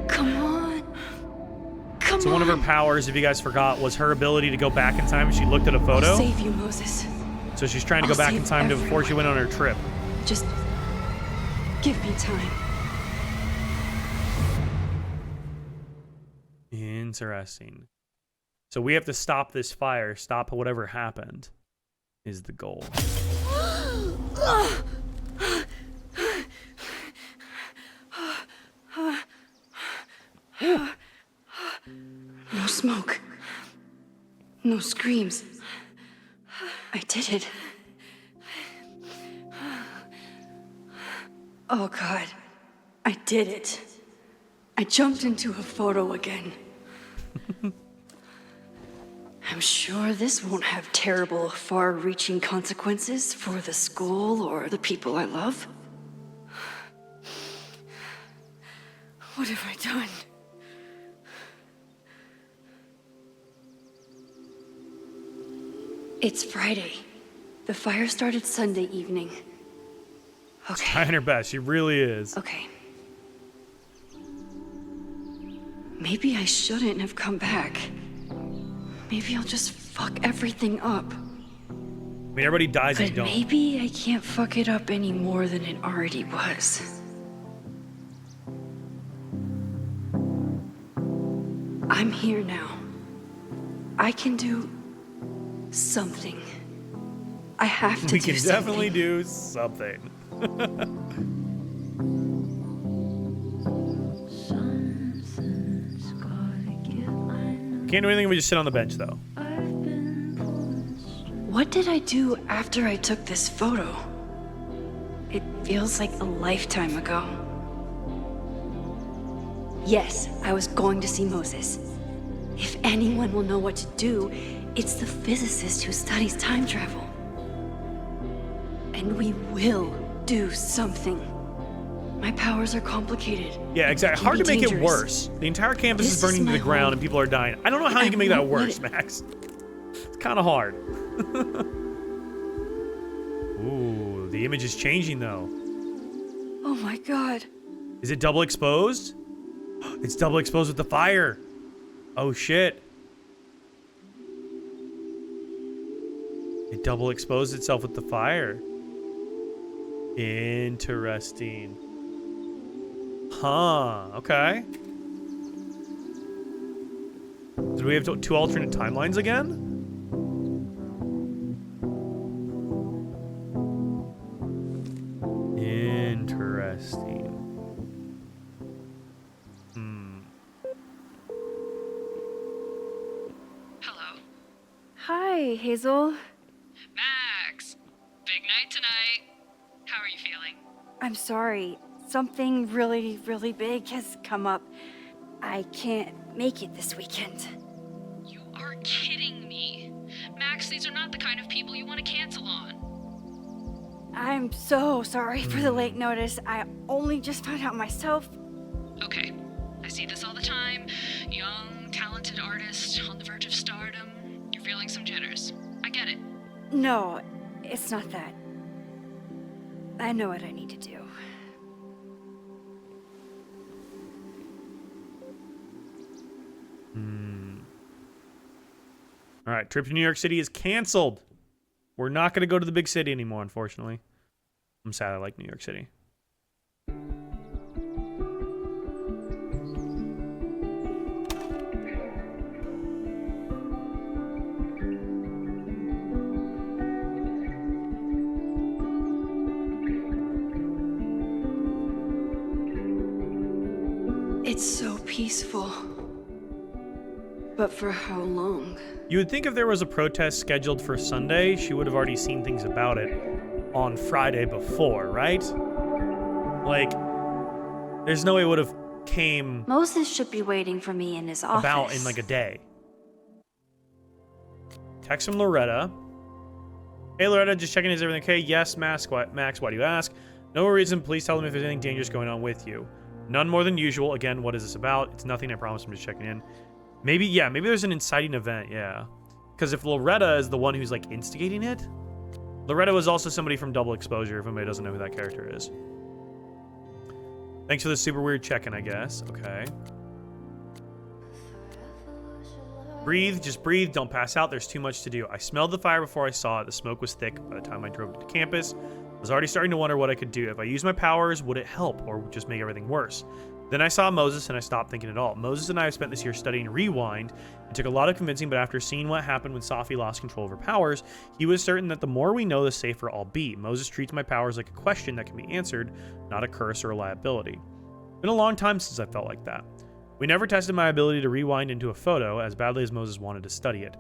Come on. Come So one of her powers, if you guys forgot, was her ability to go back in time. She looked at a photo. I'll save you, Moses. So she's trying to go I'll back in save time to before she went on her everyone. trip. Just give me time. Interesting. So we have to stop this fire, stop whatever happened, is the goal. No smoke. No screams. I did it. Oh God, I did it. I jumped into a photo again. I'm sure this won't have terrible, far-reaching consequences for the school or the people I love. What have I done? It's Friday. The fire started Sunday evening. Okay. Trying her best, she really is. Okay. Maybe I shouldn't have come back. Maybe I'll just fuck everything up. I mean, everybody dies and But you don't. maybe I can't fuck it up any more than it already was. I'm here now. I can do something. I have to We do can something. definitely do something. Can't do anything if we just sit on the bench, though. What did I do after I took this photo? It feels like a lifetime ago. Yes, I was going to see Moses. If anyone will know what to do, it's the physicist who studies time travel. And we will do something. My powers are complicated. Yeah, exactly. Can Hard be to make it dangerous. worse. The entire campus This is burning is to the my ground home. and people are dying. I don't know how And you can make I that won't let worse, it- Max. It's kind of hard. Ooh, the image is changing, though. Oh my God. Is it double exposed? It's double exposed with the fire. Oh, shit. It double exposed itself with the fire. Interesting. Huh, okay. Did we have two alternate timelines again? Interesting. Hello. Hi, Hazel. Max, big night tonight. How are you feeling? I'm sorry. Something really, really big has come up. I can't make it this weekend. You are kidding me. Max, these are not the kind of people you want to cancel on. I'm so sorry for the late notice. I only just found out myself. Okay, I see this all the time. Young, talented artist on the verge of stardom. You're feeling some jitters. I get it. No, it's not that. I know what I need to do. All right, trip to New York City is canceled. We're not going to go to the big city anymore, unfortunately. I'm sad I like New York City. It's so peaceful. But for how long? You would think if there was a protest scheduled for Sunday, she would have already seen things about it on Friday before, right? Like, there's no way it would have came Moses should be waiting for me in his office. about in like a day. Text from Loretta. Hey Loretta, just checking, is everything okay? Yes, Max, why do you ask? No reason, please tell them if there's anything dangerous going on with you. None more than usual. Again, what is this about? It's nothing, I promise, I'm just checking in. Maybe there's an inciting event, yeah. Because if Loretta is the one who's like instigating it, Loretta was also somebody from Double Exposure, if anybody doesn't know who that character is. Thanks for the super weird check-in, I guess. Okay. Breathe, just breathe, don't pass out, there's too much to do. I smelled the fire before I saw it, the smoke was thick by the time I drove to campus. I was already starting to wonder what I could do. If I used my powers, would it help, or just make everything worse? Then I saw Moses and I stopped thinking at all. Moses and I have spent this year studying Rewind. It took a lot of convincing, but after seeing what happened when Safi lost control of her powers, he was certain that the more we know, the safer I'll be. Moses treats my powers like a question that can be answered, not a curse or a liability. It's been a long time since I felt like that. We never tested my ability to rewind into a photo as badly as Moses wanted to study it.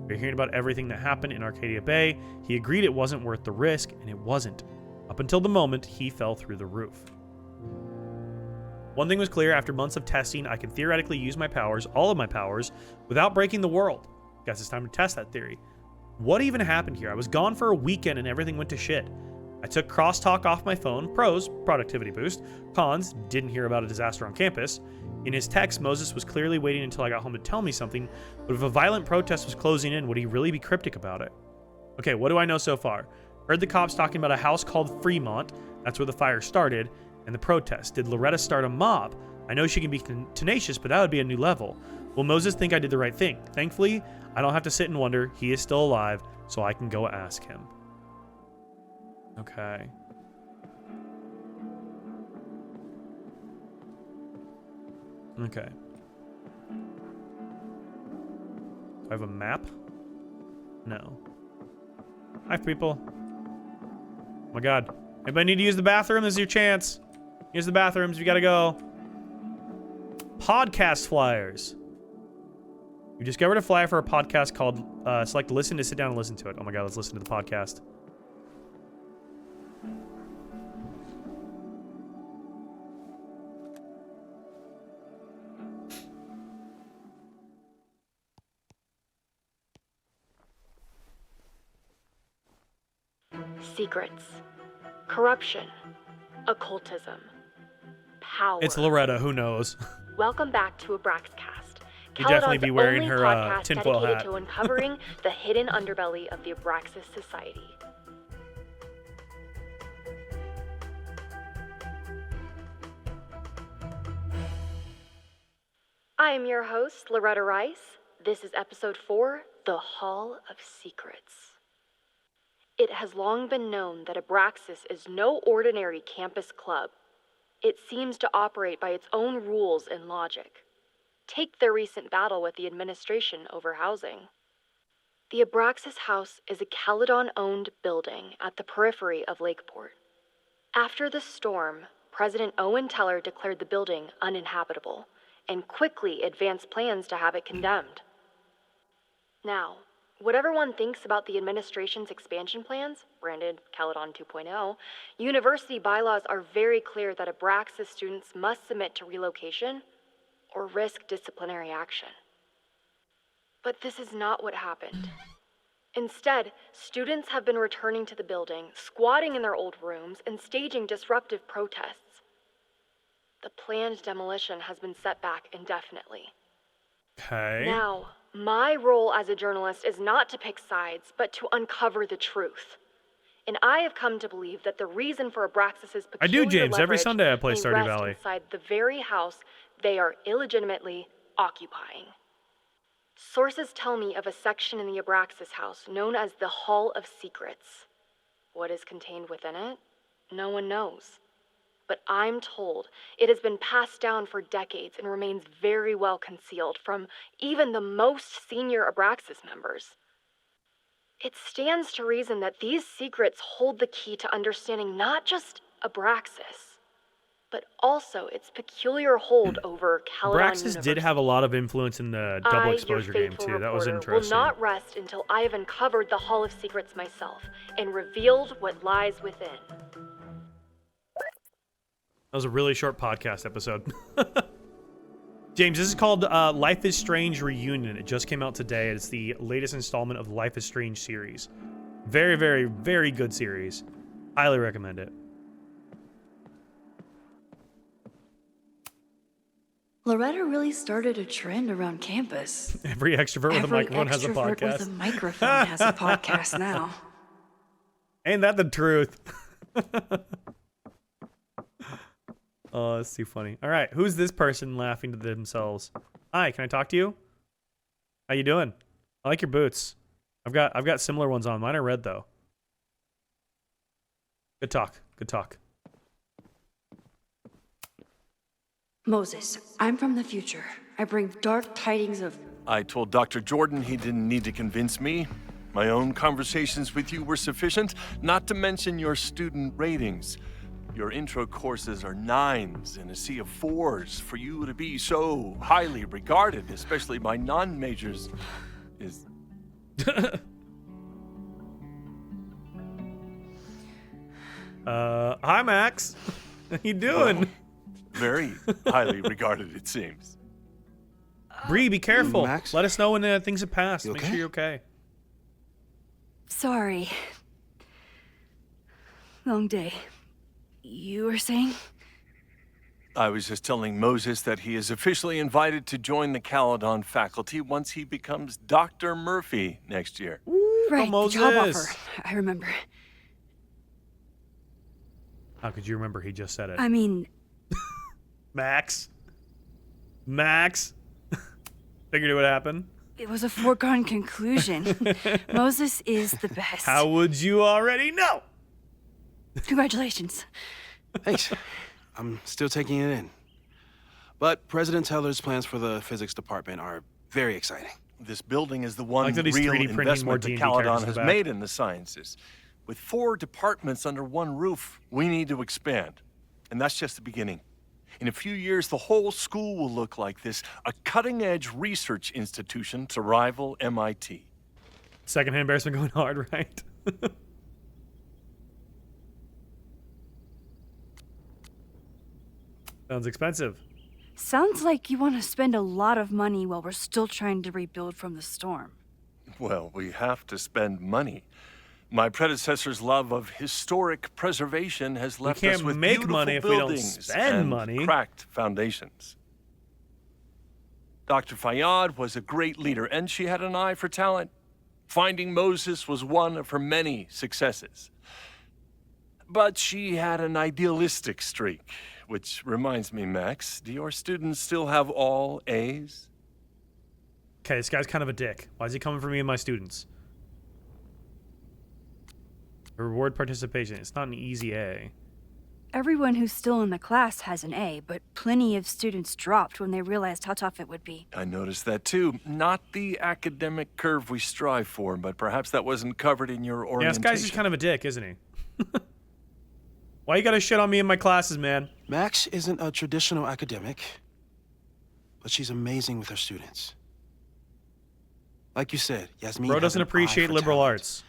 We're hearing about everything that happened in Arcadia Bay. He agreed it wasn't worth the risk, and it wasn't. Up until the moment he fell through the roof. One thing was clear, after months of testing, I could theoretically use my powers, all of my powers, without breaking the world. Guess it's time to test that theory. What even happened here? I was gone for a weekend and everything went to shit. I took crosstalk off my phone. Pros, productivity boost. Cons, didn't hear about a disaster on campus. In his text, Moses was clearly waiting until I got home to tell me something, but if a violent protest was closing in, would he really be cryptic about it? Okay, what do I know so far? Heard the cops talking about a house called Fremont. That's where the fire started. And the protest. Did Loretta start a mob? I know she can be tenacious, but that would be a new level. Will Moses think I did the right thing? Thankfully, I don't have to sit and wonder. He is still alive, so I can go ask him. Okay. Okay. Do I have a map? No. Hi, people. Oh my god. Anybody need to use the bathroom? This is your chance. Use the bathrooms. You gotta go. Podcast flyers. You discovered a flyer for a podcast called Select Listen to sit down and listen to it. Oh my god, let's listen to the podcast. Secrets. Corruption. Occultism. Power. It's Loretta, who knows? Welcome back to Abraxcast. You'd definitely be wearing her podcast tinfoil dedicated hat. to uncovering the hidden underbelly of the Abraxas Society. I am your host, Loretta Rice. This is episode 4, The Hall of Secrets. It has long been known that Abraxas is no ordinary campus club. It seems to operate by its own rules and logic. Take their recent battle with the administration over housing. The Abraxas House is a Caledon-owned building at the periphery of Lakeport. After the storm, President Owen Teller declared the building uninhabitable and quickly advanced plans to have it condemned. Now, whatever one thinks about the administration's expansion plans, branded Caledon 2.0, university bylaws are very clear that Abraxas students must submit to relocation or risk disciplinary action. But this is not what happened. Instead, students have been returning to the building, squatting in their old rooms, and staging disruptive protests. The planned demolition has been set back indefinitely. Okay. Now, my role as a journalist is not to pick sides, but to uncover the truth. And I have come to believe that the reason for Abraxas's peculiar I do, James. Every leverage Sunday I play may Stardew rest Valley. inside the very house they are illegitimately occupying. Sources tell me of a section in the Abraxas house known as the Hall of Secrets. What is contained within it? No one knows. But I'm told it has been passed down for decades and remains very well concealed from even the most senior Abraxas members. It stands to reason that these secrets hold the key to understanding not just Abraxas, but also its peculiar hold over Caledon Abraxas Universe. did have a lot of influence in the double exposure game too. That was interesting. Will not rest until I have uncovered the Hall of Secrets myself and revealed what lies within. That was a really short podcast episode. James, this is called Life is Strange Reunion. It just came out today. It's the latest installment of the Life is Strange series. Very, very, very good series. Highly recommend it. Loretta really started a trend around campus. Every extrovert with a microphone has a Extrovert podcast. with a microphone has a podcast now. Ain't that the truth? Oh, that's too funny. All right, who's this person laughing to themselves? Hi, can I talk to you? How you doing? I like your boots. I've got similar ones on. Mine are red though. Good talk. Good talk. Moses, I'm from the future. I bring dark tidings of... I told Dr. Jordan he didn't need to convince me. My own conversations with you were sufficient, not to mention your student ratings. Your intro courses are 9s in a sea of 4s. For you to be so highly regarded, especially by non-majors, is... Hi, Max. How you doing? Well, very highly regarded, it seems. Bree, be careful. Max? Let us know when things have passed. You Make okay? sure you're okay. Sorry. Long day. You were saying? I was just telling Moses that he is officially invited to join the Caledon faculty once he becomes Dr. Murphy next year. Right, the job offer. I remember. How could you remember he just said it? I mean... Max? Figured it would happen. It was a foregone conclusion. Moses is the best. How would you already know? Congratulations. Thanks. I'm still taking it in. But President Teller's plans for the physics department are very exciting. This building is the one like that he's real 3D printing more investment that D&D Caledon characters in has the back. made in the sciences. With 4 departments under one roof, we need to expand. And that's just the beginning. In a few years, the whole school will look like this, a cutting-edge research institution to rival MIT. Secondhand embarrassment going hard, right? Sounds expensive. Sounds like you want to spend a lot of money while we're still trying to rebuild from the storm. Well, we have to spend money. My predecessor's love of historic preservation has left us can't with make beautiful money if we don't buildings spend and money. cracked foundations. Dr. Fayyad was a great leader, and she had an eye for talent. Finding Moses was one of her many successes. But she had an idealistic streak, which reminds me, Max, do your students still have all A's? Okay, this guy's kind of a dick. Why is he coming for me and my students? Reward participation. It's not an easy A. Everyone who's still in the class has an A, but plenty of students dropped when they realized how tough it would be. I noticed that too. Not the academic curve we strive for, but perhaps that wasn't covered in your Yeah, orientation. this guy's just kind of a dick, isn't he? Why you gotta shit on me in my classes, man? Max isn't a traditional academic, but she's amazing with her students. Like you said, Yasmin Bro has doesn't an eye appreciate for liberal talent. arts.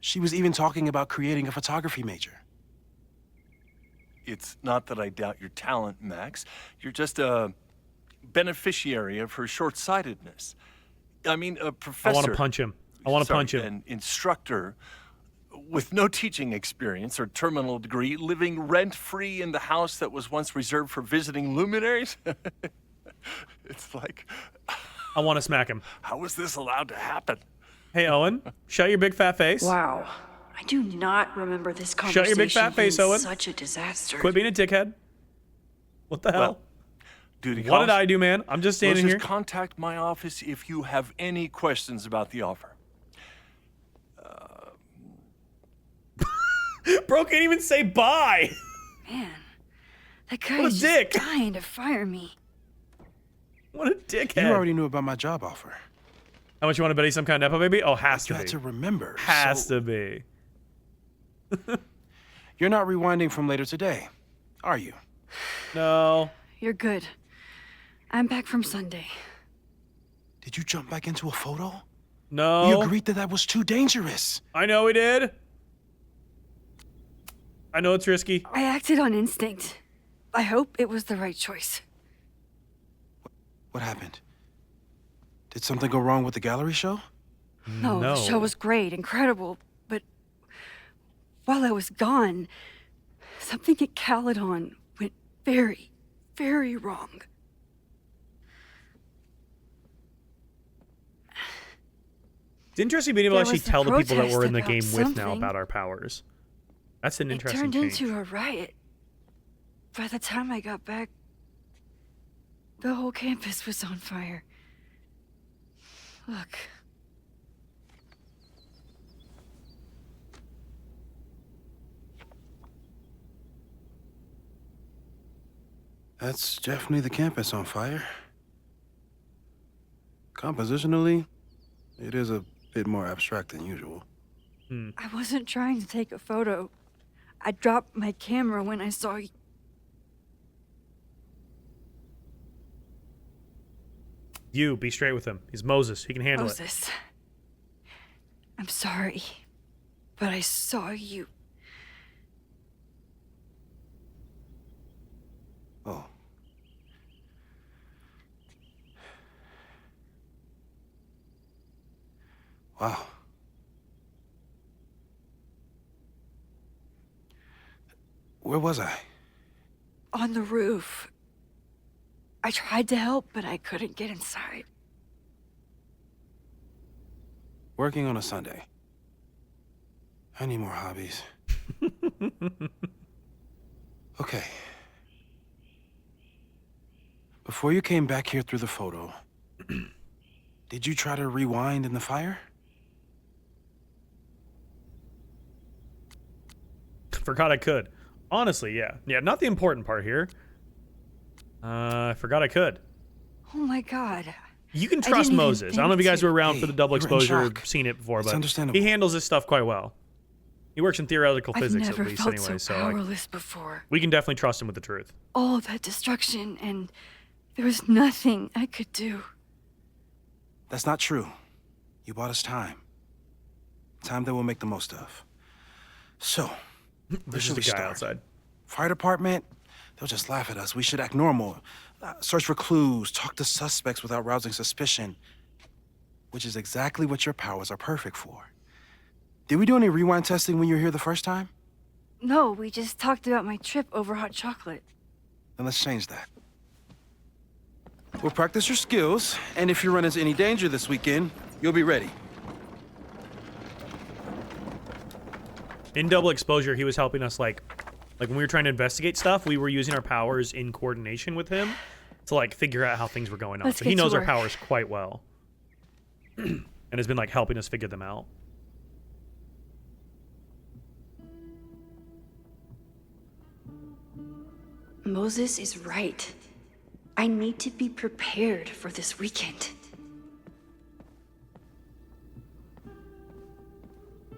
She was even talking about creating a photography major. It's not that I doubt your talent, Max. You're just a beneficiary of her short-sightedness. I mean, a professor. I want to punch him. I want to punch him. An instructor with no teaching experience or terminal degree, living rent-free in the house that was once reserved for visiting luminaries. It's like, I want to smack him. How was this allowed to happen? Hey, Owen, shut your big fat face. Wow. I do not remember this Shut conversation your big fat face, being Owen. such a disaster. Quit being a dickhead. What the hell? Well, duty what did calls. I do, man? I'm just standing Well, here. just contact my office if you have any questions about the offer. Bro can't even say bye. Man, that guy What a is dick. just dying to fire me. What a dickhead. You already knew about my job offer. How much you want to bet he's some kind of Nepo baby? Oh, has to You be. had to remember. Has so to be. You're not rewinding from later today, are you? No. You're good. I'm back from Sunday. Did you jump back into a photo? No. We agreed that was too dangerous. I know we did. I know it's risky. I acted on instinct. I hope it was the right choice. What happened? Did something go wrong with the gallery show? No, the show was great, incredible, but while I was gone, something at Caledon went very, very wrong. It's interesting being able to There actually was a tell the people that we're in the protest game about with now something. about our powers. That's an It interesting turned change. into a riot. By the time I got back, the whole campus was on fire. Look. That's definitely the campus on fire. Compositionally, it is a bit more abstract than usual. I wasn't trying to take a photo. I dropped my camera when I saw you. You, be straight with him. He's Moses. He can handle it. Moses. I'm sorry, but I saw you. Oh. Wow. Where was I? On the roof. I tried to help, but I couldn't get inside. Working on a Sunday. I need more hobbies. Okay. Before you came back here through the photo, did you try to rewind in the fire? Forgot I could. Honestly, yeah. Yeah, not the important part here. I forgot I could. Oh my god. You can I trust didn't even Moses. I don't know if you think guys to. were around for the double you were in exposure, shock. seen it before, It's but understandable. he handles this stuff quite well. He works in theoretical I've physics never at least felt anyway, so so like, powerless before. we can definitely trust him with the truth. All that destruction, and there was nothing I could do. That's not true. You bought us time. Time that we'll make the most of. So, where There's should we just a guy start? outside. Fire department? They'll just laugh at us. We should act normal. Search for clues, talk to suspects without rousing suspicion. Which is exactly what your powers are perfect for. Did we do any rewind testing when you were here the first time? No, we just talked about my trip over hot chocolate. Then let's change that. We'll practice your skills, and if you run into any danger this weekend, you'll be ready. In double exposure, he was helping us like when we were trying to investigate stuff, we were using our powers in coordination with him to like figure out how things were going on. Let's So he get to knows our work. powers quite well. And has been like helping us figure them out. Moses is right. I need to be prepared for this weekend.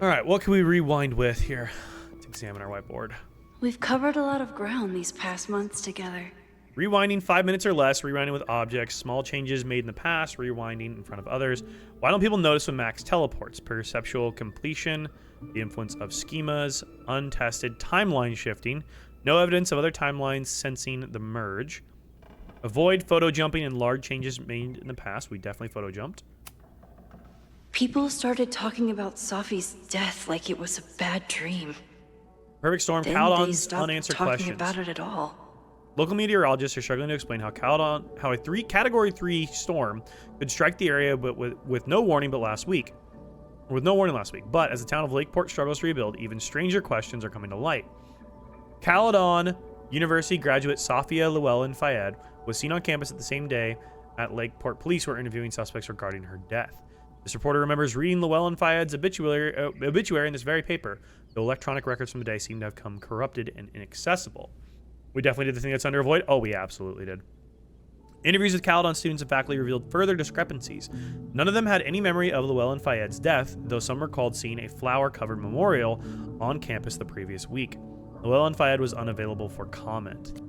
All right, what can we rewind with here? Let's examine our whiteboard. We've covered a lot of ground these past months together. Rewinding 5 minutes or less, rewinding with objects, small changes made in the past, rewinding in front of others. Why don't people notice when Max teleports? Perceptual completion, the influence of schemas, untested timeline shifting, no evidence of other timelines sensing the merge. Avoid photo jumping and large changes made in the past. We definitely photo jumped. People started talking about Safi's death like it was a bad dream. Perfect Storm, Then Caledon's they stopped unanswered talking questions. about it at all. Local meteorologists are struggling to explain how a Category 3 storm could strike the area but with no warning last week. But as the town of Lakeport struggles to rebuild, even stranger questions are coming to light. Caledon University graduate Safia Llewellyn-Fayed was seen on campus at the same day at Lakeport. Police were interviewing suspects regarding her death. This reporter remembers reading Llewellyn-Fayed's obituary in this very paper. The electronic records from the day seem to have come corrupted and inaccessible. We definitely did the thing that's under avoid. Oh, we absolutely did. Interviews with Caledon students and faculty revealed further discrepancies. None of them had any memory of Llewellyn-Fayed's death, though some recalled seeing a flower-covered memorial on campus the previous week. Llewellyn-Fayed was unavailable for comment.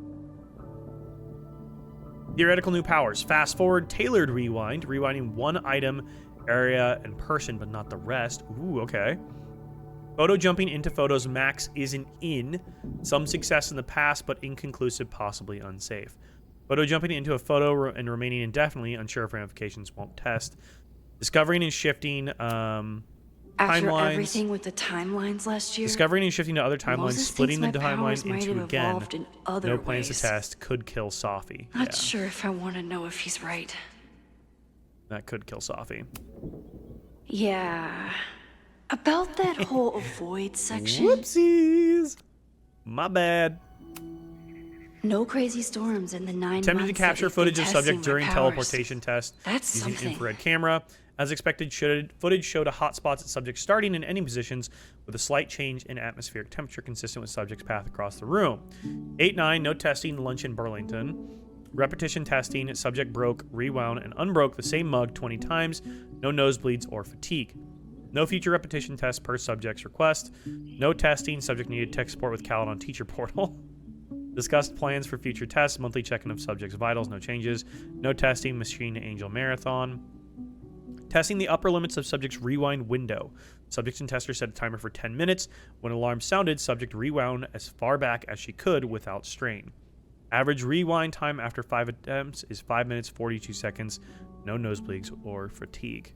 Theoretical new powers. Fast forward, tailored rewind. Rewinding one item, area, and person, but not the rest. Ooh, okay. Photo jumping into photos max isn't in. Some success in the past, but inconclusive, possibly unsafe. Photo jumping into a photo and remaining indefinitely, unsure if ramifications, won't test. Discovering and shifting After timelines. everything with the timelines last year, Discovering and shifting to other timelines, Moses splitting the thinks my powers timeline might into have again. evolved in other No plans ways. to test. Could kill Safi. Not sure if I want to know if he's right. That could kill Safi. Yeah. About that whole avoid section. Whoopsies. My bad. No crazy storms in the 9 Attempted to months capture that we've footage been of subject testing my during powers. teleportation test That's using something. infrared camera. As expected, footage showed a hot spots at subjects starting in ending positions with a slight change in atmospheric temperature consistent with subject's path across the room. 8-9, no testing, lunch in Burlington. Repetition testing, subject broke, rewound, and unbroke the same mug 20 times. No nosebleeds or fatigue. No future repetition tests per subject's request. No testing, subject needed tech support with Caledon Teacher Portal. Discussed plans for future tests, monthly check-in of subjects' vitals, no changes. No testing, Machine Angel Marathon. Testing the upper limits of subject's rewind window. Subjects and testers set a timer for 10 minutes. When alarm sounded, subject rewound as far back as she could without strain. Average rewind time after 5 attempts is 5 minutes 42 seconds. No nosebleeds or fatigue.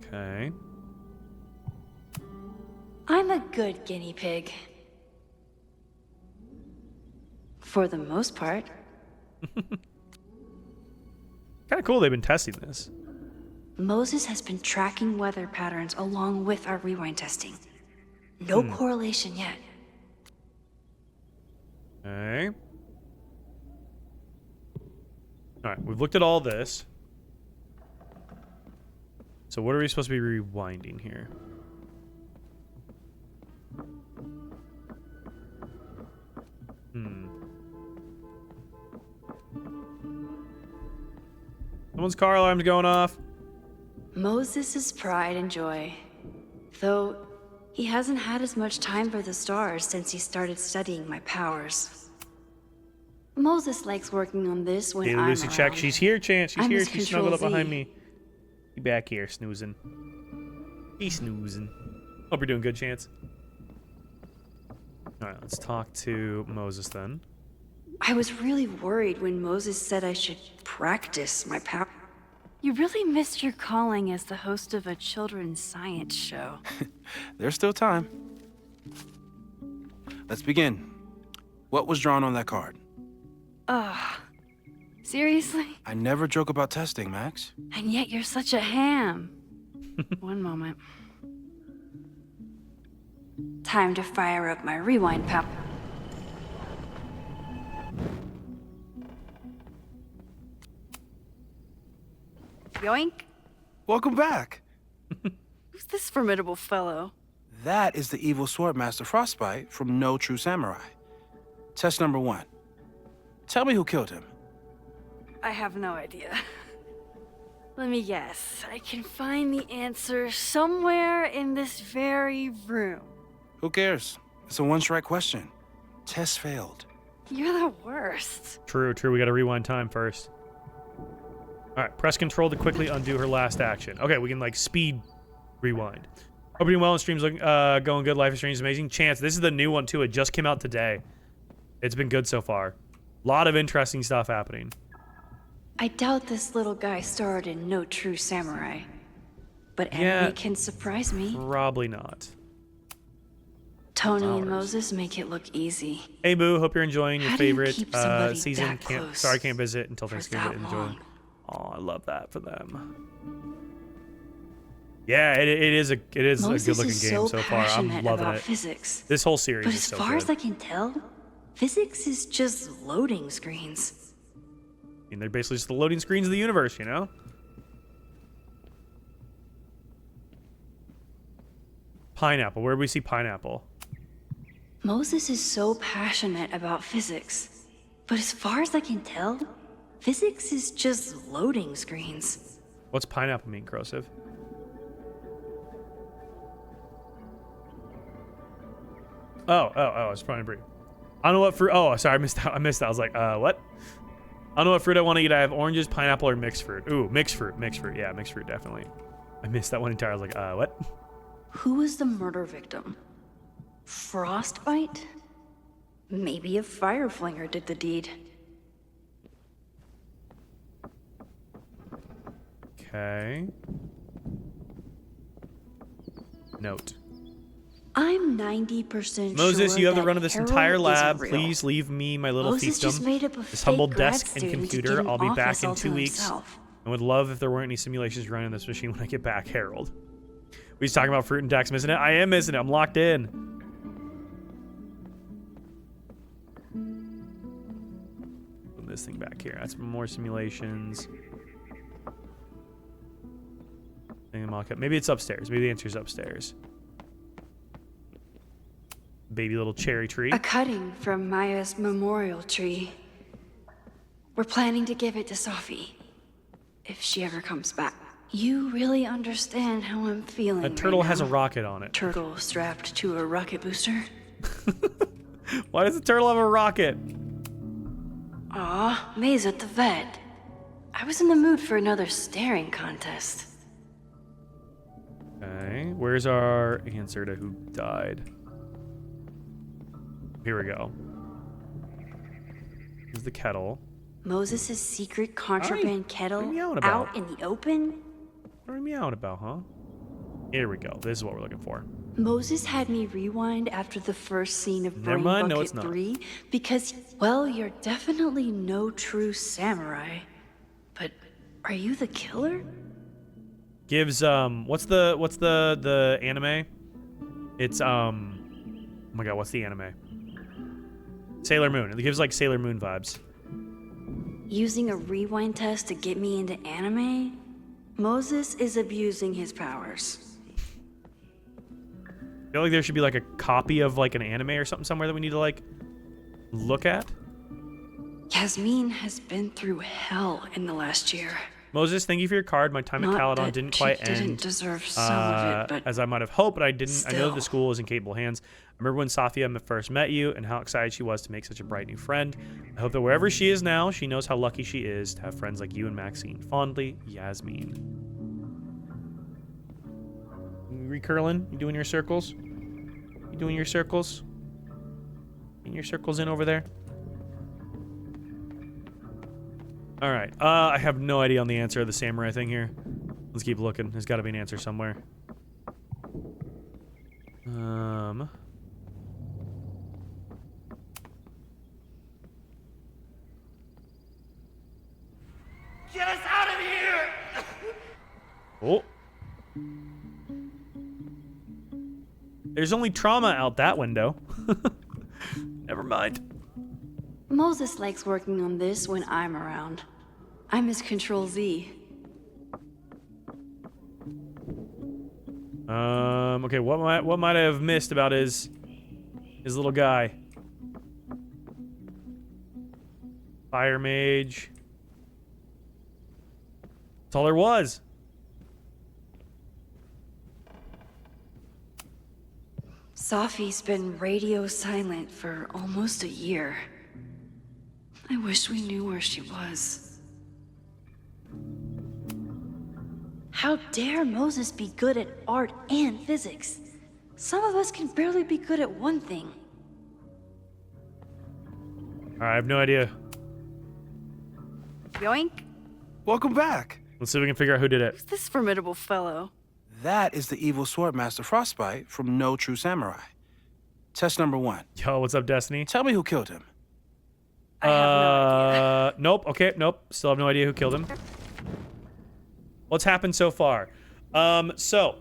Okay. I'm a good guinea pig. For the most part. Kind of cool they've been testing this. Moses has been tracking weather patterns along with our rewind testing. No correlation yet. Okay. Alright, we've looked at all this. So what are we supposed to be rewinding here? Someone's car alarm's going off. Moses' pride and joy. Though he hasn't had as much time for the stars since he started studying my powers. Moses likes working on this when Hey, I'm Lucy, around. check. She's here, Chance. She's I'm here. his She's snuggled up Control behind Z. me. Be back here, snoozing. He's snoozing. Hope you're doing good, Chance. All right, let's talk to Moses then. I was really worried when Moses said I should practice my power. You really missed your calling as the host of a children's science show. There's still time. Let's begin. What was drawn on that card? Seriously? I never joke about testing, Max. And yet you're such a ham. One moment. Time to fire up my rewind power. Yoink. Welcome back. Who's this formidable fellow? That is the evil Swordmaster Frostbite from No True Samurai. Test number 1. Tell me who killed him. I have no idea. Let me guess. I can find the answer somewhere in this very room. Who cares? It's a one-strike question. Test failed. You're the worst. True. We got to rewind time first. All right, press control to quickly undo her last action. Okay, we can like speed rewind. Hope you're doing well. And streams looking going good. Life is Strange is amazing. Chance, this is the new one too. It just came out today. It's been good so far. lot of interesting stuff happening. I doubt this little guy starred in No True Samurai. But Emily can surprise me. Probably not. Tony and Moses make it look easy. Hey Boo, hope you're enjoying your favorite season. Can't visit until Thanksgiving. Enjoy. Oh, I love that for them. Yeah, it is a good looking game so far. I'm loving it. Physics. This whole series but is so good. But as far as I can tell, physics is just loading screens. I mean, they're basically just the loading screens of the universe, you know? Pineapple. Where do we see pineapple? Moses is so passionate about physics. But as far as I can tell, physics is just loading screens. What's pineapple mean, Corrosive? Oh, it's trying to breathe. I don't know what fruit. Oh, sorry, I missed that. I was like, what? I don't know what fruit I want to eat. I have oranges, pineapple, or mixed fruit. Ooh, mixed fruit. Yeah, mixed fruit, definitely. I missed that one entirely. I was like, what? Who was the murder victim? Frostbite? Maybe a fire flinger did the deed. Okay. Note. I'm 90% Moses, sure you have the that run of this Harold entire isn't lab. real. Please leave me my little Moses just fiefdom. made up a This fake humble grad desk and student to computer. get an I'll be back office in all 2 to weeks. himself. I would love if there weren't any simulations running on this machine when I get back, Harold. We was talking about fruit and Dex missing it. I am missing it. I'm locked in. Put this thing back here. That's more simulations. Maybe it's upstairs. Maybe the answer is upstairs. Baby little cherry tree. A cutting from Maya's memorial tree. We're planning to give it to Sophie. If she ever comes back. You really understand how I'm feeling. A turtle right has a now. rocket on it. Turtle strapped to a rocket booster. Why does the turtle have a rocket? Aw, May's at the vet. I was in the mood for another staring contest. Okay, where's our answer to who died? Here we go. Here's the kettle. Moses' secret contraband kettle about? out in the open? What are you meowing about, huh? Here we go. This is what we're looking for. Moses had me rewind after the first scene of Never Brain mind, Bucket no, it's not. 3 because, well, you're definitely no true samurai. But are you the killer? Gives what's the anime? It's oh my god, what's the anime? Sailor Moon. It gives like Sailor Moon vibes. Using a rewind test to get me into anime? Moses is abusing his powers. I feel like there should be like a copy of like an anime or something somewhere that we need to like look at. Yasmin has been through hell in the last year. Moses, thank you for your card. My time at Not Caledon that didn't she quite didn't end deserve some of it, but as I might have hoped, but I didn't. I know still. the school is in capable hands. I remember when Safia first met you and how excited she was to make such a bright new friend. I hope that wherever she is now, she knows how lucky she is to have friends like you and Maxine. Fondly, Yasmin. Recurling? You doing your circles? You doing your circles? Getting your circles in over there? All right. I have no idea on the answer of the samurai thing here. Let's keep looking. There's got to be an answer somewhere. Get us out of here! Oh. There's only trauma out that window. Never mind. Moses likes working on this when I'm around. I'm his Control Z. Okay, what might I have missed about his little guy? Fire mage. That's all there was. Sophie's been radio silent for almost a year. I wish we knew where she was. How dare Moses be good at art and physics? Some of us can barely be good at one thing. I have no idea Yoink. Welcome back. Let's see if we can figure out who did it. Who's this formidable fellow? That is the evil Swordmaster Frostbite from No True Samurai. Test number 1. Yo, what's up, Destiny? Tell me who killed him. I have no idea. Nope. Okay, nope. Still have no idea who killed him. What's happened so far? So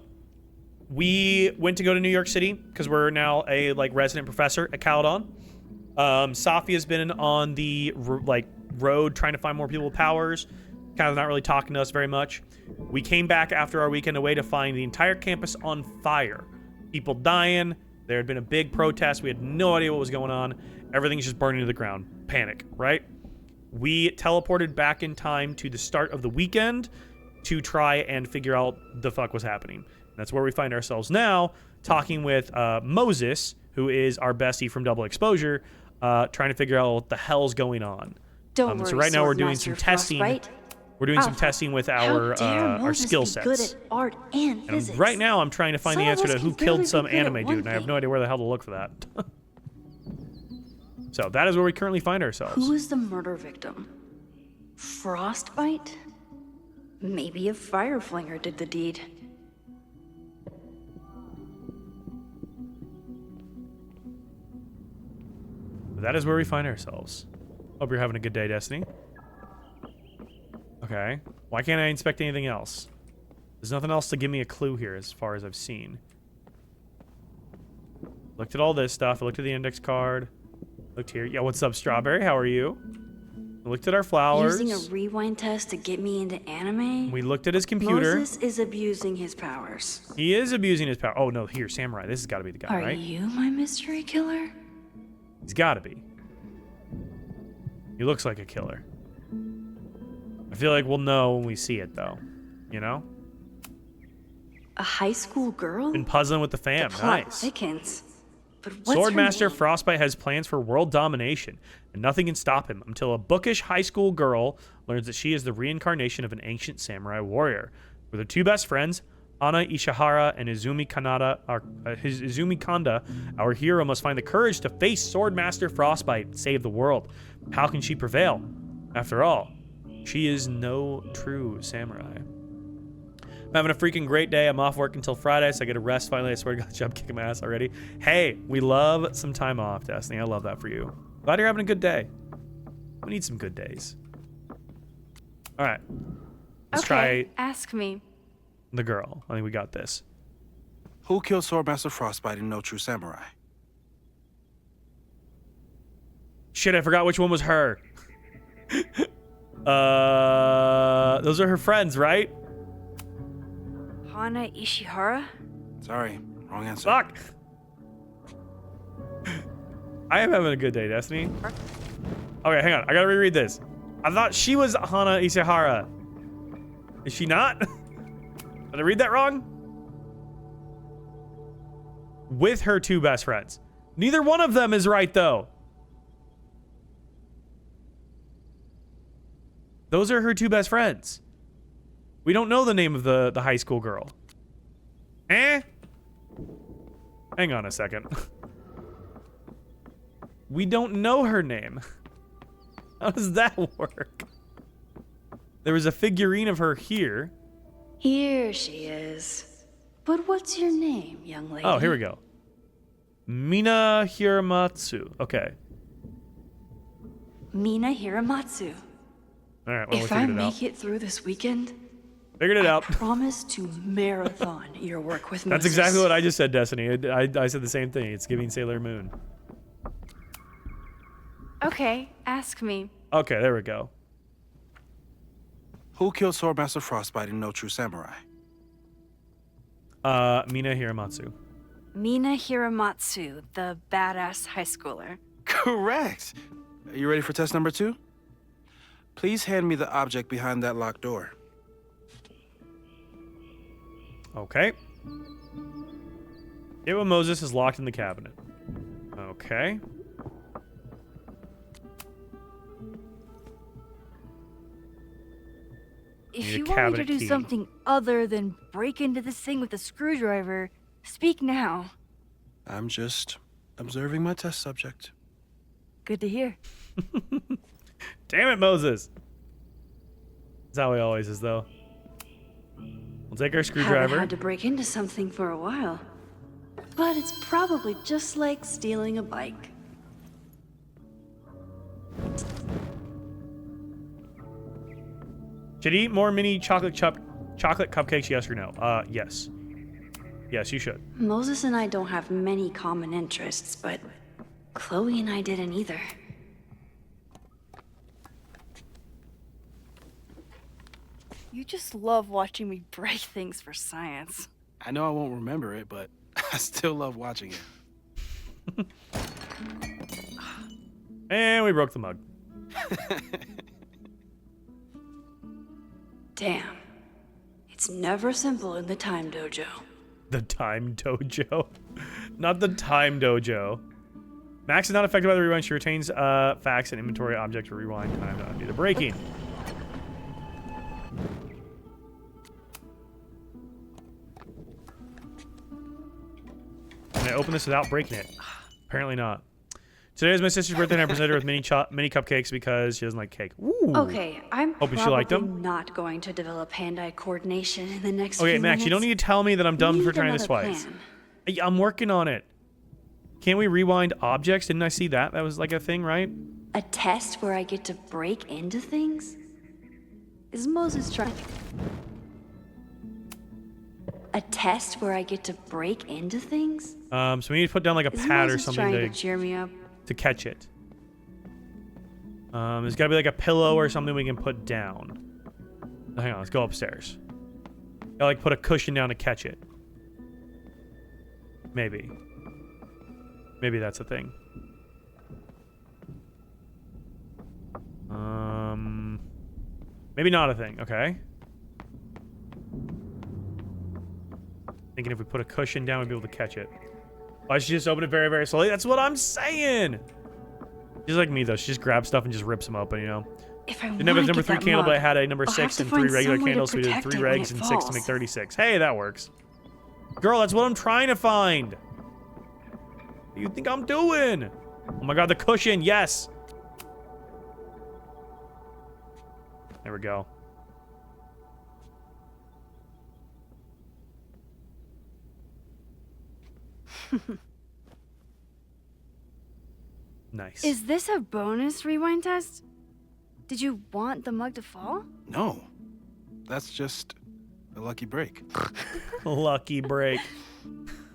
we went to go to New York City because we're now a resident professor at Caledon. Safia's been on the road trying to find more people with powers. Kind of not really talking to us very much. We came back after our weekend away to find the entire campus on fire. People dying. There had been a big protest. We had no idea what was going on. Everything's just burning to the ground. Panic, right? We teleported back in time to the start of the weekend to try and figure out the fuck was happening. And that's where we find ourselves now, talking with Moses, who is our bestie from Double Exposure, trying to figure out what the hell's going on. Don't worry, so right now we're doing Swordmaster some testing. Frostbite. We're doing some Alpha, testing with how our dare Moses skill be sets. good at art and And physics? right now I'm trying to find Some the of answer us to can who killed barely some be good at anime one dude, and I have thing. no idea where the hell to look for that. So that is where we currently find ourselves. Who is the murder victim? Frostbite? Maybe a fireflinger did the deed. That is where we find ourselves. Hope you're having a good day, Destiny. Okay. Why can't I inspect anything else? There's nothing else to give me a clue here as far as I've seen. Looked at all this stuff. I looked at the index card. Looked here. Yeah, what's up, Strawberry? How are you? I looked at our flowers. Using a rewind test to get me into anime? We looked at his computer. Moses is abusing his powers. He is abusing his power. Oh, no, here, Samurai. This has got to be the guy, Are right? you my mystery killer? He's got to be. He looks like a killer. I feel like we'll know when we see it, though. You know? A high school girl? Been puzzling with the fam. The plot Nice. thickens. But what's her Swordmaster name? Frostbite has plans for world domination, and nothing can stop him until a bookish high school girl learns that she is the reincarnation of an ancient samurai warrior. With her two best friends, Ana Ishihara and Izumi Kanda, our hero must find the courage to face Swordmaster Frostbite and save the world. How can she prevail? After all, she is no true samurai. I'm having a freaking great day. I'm off work until Friday, so I get a rest finally. I swear to God, I'm kicking my ass already. Hey, we love some time off, Destiny. I love that for you. Glad you're having a good day. We need some good days. All right. Let's try Ask me. the girl. I think we got this. Who killed Swordmaster Frostbite in No True Samurai? Shit, I forgot which one was her. Those are her friends, right? Hana Ishihara? Sorry, wrong answer. Fuck. I am having a good day, Destiny. Okay, hang on. I gotta reread this. I thought she was Hana Ishihara. Is she not? Did I read that wrong? With her two best friends. Neither one of them is right, though. Those are her two best friends. We don't know the name of the high school girl. Hang on a second. We don't know her name. How does that work? There was a figurine of her here. Here she is. But what's your name, young lady? Oh, here we go. Mina Hiramatsu. Okay. Mina Hiramatsu. All right, well, we If I figured it out. make it through this weekend, Figured it out. promise to marathon your work with That's Moses. exactly what I just said, Destiny. I said the same thing. It's giving Sailor Moon. Okay, ask me. Okay, there we go. Who killed Swordmaster Frostbite in No True Samurai? Mina Hiramatsu. Mina Hiramatsu, the badass high schooler. Correct. Are you ready for test number 2? Please hand me the object behind that locked door. Okay. Get what Moses is locked in the cabinet. Okay. If Need a you want me to cabinet do key. something other than break into this thing with a screwdriver, speak now. I'm just observing my test subject. Good to hear. Damn it, Moses. That's how he always is, though. We'll take our Haven't screwdriver. had to break into something for a while. But it's probably just like stealing a bike. Should he eat more mini chocolate cupcakes, yes or no? Yes. Yes, you should. Moses and I don't have many common interests, but Chloe and I didn't either. You just love watching me break things for science. I know I won't remember it, but I still love watching it. And we broke the mug. Damn. It's never simple in the Time Dojo. The Time Dojo. Not the Time Dojo. Max is not affected by the rewind. She retains facts and inventory objects for rewind time to undo the breaking. Can I open this without breaking it? Apparently not. Today is my sister's birthday and I presented her with mini cupcakes because she doesn't like cake. Ooh. Okay, I'm Hoping she liked probably them. not going to develop hand-eye coordination in the next Okay, few Max, minutes. you don't need to tell me that I'm dumb We for need trying this another twice. plan. I'm working on it. Can't we rewind objects? Didn't I see that? That was like a thing, right? A test where I get to break into things? Is Moses trying... A test where I get to break into things? So we need to put down like a Is pad or Moses something trying to cheer me up? to catch it. There's gotta be like a pillow or something we can put down. Hang on, let's go upstairs. Gotta like put a cushion down to catch it. Maybe. Maybe that's a thing. Maybe not a thing. Okay. Thinking if we put a cushion down, we'd be able to catch it. Why should she just open it very, very slowly? That's what I'm saying. She's like me though. She just grabs stuff and just rips them open. You know. If I Didn't have a wanna number get 3 that candle, but I mug, had a number I'll 6 have and to 3 find regular some way to candles. So we did protect 3 it when regs it and 6 to falls. make 36. Hey, that works. Girl, that's what I'm trying to find. What do you think I'm doing? Oh my god, the cushion. Yes. There we go. Nice. Is this a bonus rewind test? Did you want the mug to fall? No. That's just a lucky break. Lucky break.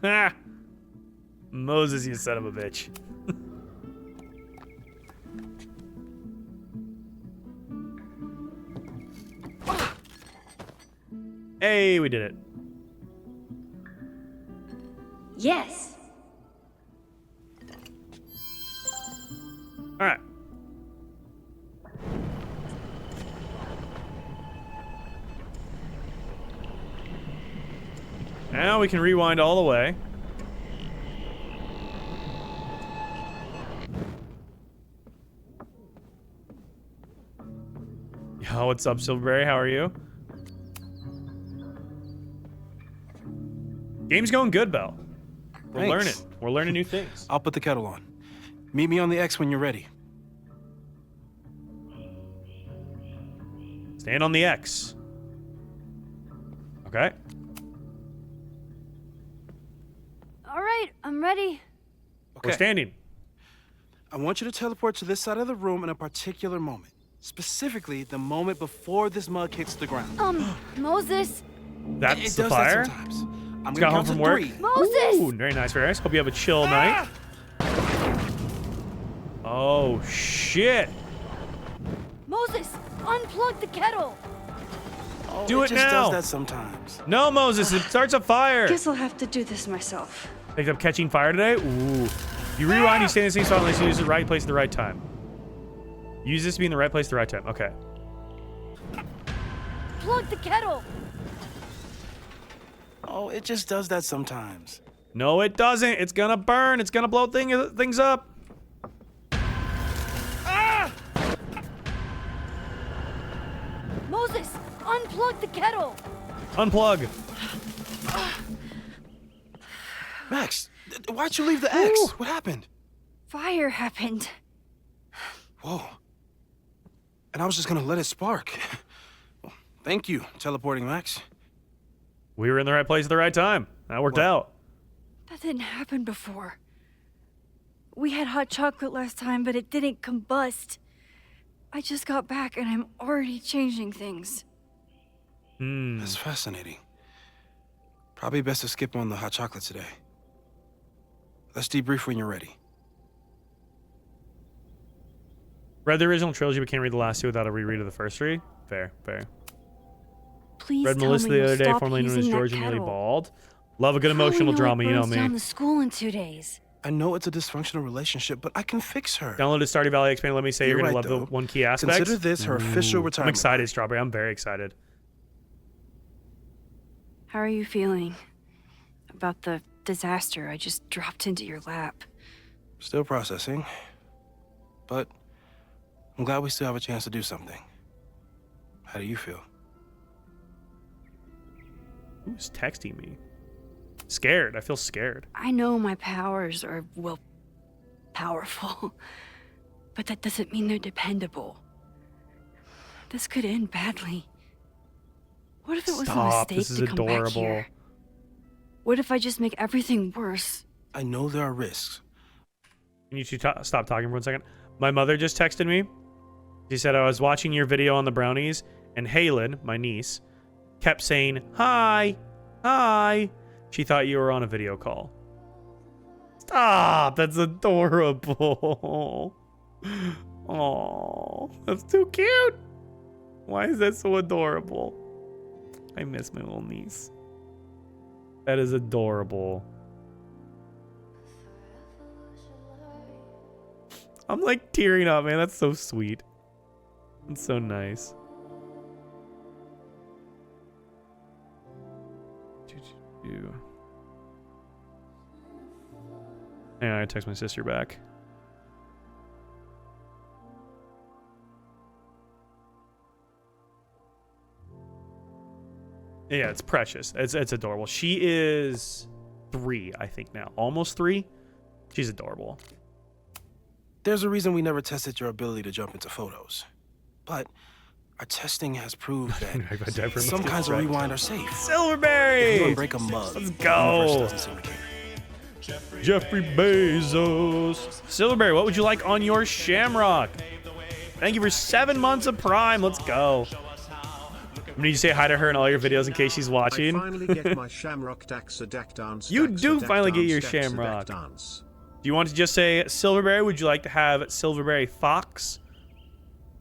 Ha! Moses, you son of a bitch. Hey, we did it. Yes. All right. Now we can rewind all the way. Yo, what's up, Silverberry? How are you? Game's going good, Belle. We're Thanks. learning. We're learning new things. I'll put the kettle on. Meet me on the X when you're ready. Stand on the X. Okay. All right, I'm ready. We're standing. I want you to teleport to this side of the room in a particular moment. Specifically, the moment before this mug hits the ground. Moses. That's It the does fire. that sometimes. I'm Just gonna got home count to from work. 3. Moses! Ooh, very nice, very nice. Hope you have a chill night. Oh, shit. Moses, unplug the kettle. Oh, Do it just now. does that sometimes. No, Moses, it starts a fire. Guess I'll have to do this myself. Picked up catching fire today? Ooh. You rewind, you stay in the same spot unless you use the right place at the right time. Use this to be in the right place at the right time. Okay. Plug the kettle. Oh, it just does that sometimes. No, it doesn't. It's gonna burn. It's gonna blow things up. Moses, unplug the kettle. Unplug. Max, why'd you leave the X? What happened? Fire happened. Whoa. And I was just gonna let it spark. Thank you, teleporting Max. We were in the right place at the right time. That worked out. That didn't happen before. We had hot chocolate last time, but it didn't combust. I just got back and I'm already changing things. That's fascinating. Probably best to skip on the hot chocolate today. Let's debrief when you're ready. Read the original trilogy, but can't read the last two without a reread of the first three. Fair. Please Read tell Melissa me the you'll other day, stop formerly known as using that George and Nearly kettle. Bald. Love a good emotional How drama, will it you know burns me. down the school in 2 days. I know it's a dysfunctional relationship, but I can fix her. Downloaded Stardew Valley Expanded. Let me say you're You're gonna right, love though. the one key aspect. Consider this her official I'm retirement. excited, Strawberry. I'm very excited. How are you feeling about the disaster I just dropped into your lap? Still processing, but I'm glad we still have a chance to do something. How do you feel? Who's texting me? Scared. I feel scared. I know my powers are, well, powerful, but that doesn't mean they're dependable. This could end badly. What if it was a Stop. mistake This is to come back adorable. here? What if I just make everything worse? I know there are risks. Can you two stop talking for 1 second? My mother just texted me. She said, I was watching your video on the brownies, and Halen, my niece, kept saying, hi, hi. She thought you were on a video call. Stop. That's adorable. Oh, that's too cute. Why is that so adorable? I miss my little niece. That is adorable. I'm like tearing up, man. That's so sweet. It's so nice. Yeah, I text my sister back. Yeah, it's precious. It's adorable. She is 3, I think now. Almost 3. She's adorable. There's a reason we never tested your ability to jump into photos. But our testing has proved that some kinds of rewind are safe. Silverberry! If you unbreak a mug, Let's the go! universe doesn't seem to care. Jeffrey Bezos. Silverberry, what would you like on your Shamrock? Thank you for 7 months of Prime. Let's go. I'm gonna need you to say hi to her in all your videos in case she's watching. I finally get my Shamrock Daxadak dance. You do finally get your Shamrock. Do you want to just say Silverberry? Would you like to have Silverberry Fox?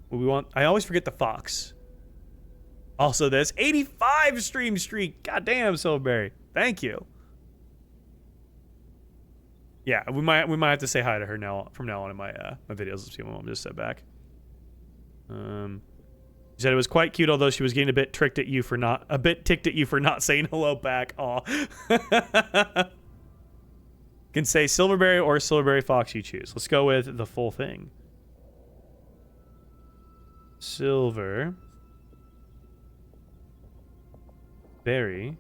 What we want? I always forget the Fox. Also, this 85 stream streak. God damn, Silverberry. Thank you. Yeah, we might have to say hi to her now from now on in my my videos. Let's see what my mom just said back. She said it was quite cute, although she was getting a bit ticked at you for not saying hello back. Aw. Can say Silverberry or Silverberry Fox, you choose. Let's go with the full thing. Silver Berry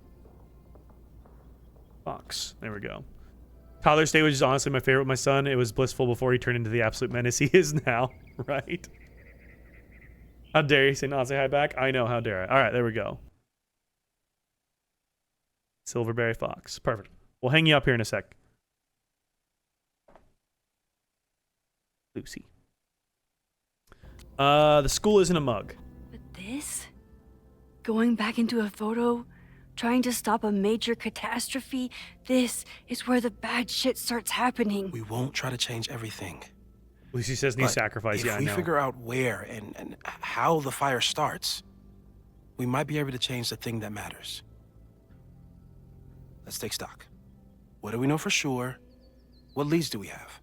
Fox. There we go. Toddler's Day was just honestly my favorite with my son. It was blissful before he turned into the absolute menace he is now, right? How dare you not say hi back? I know, how dare I. All right, there we go. Silverberry Fox. Perfect. We'll hang you up here in a sec. Lucy. The school isn't a mug. But this? Going back into a photo? Trying to stop a major catastrophe? This is where the bad shit starts happening. We won't try to change everything. Lucy says new sacrifice. If Yeah, I we know. figure out where and how the fire starts, we might be able to change the thing that matters. Let's take stock. What do we know for sure? What leads do we have?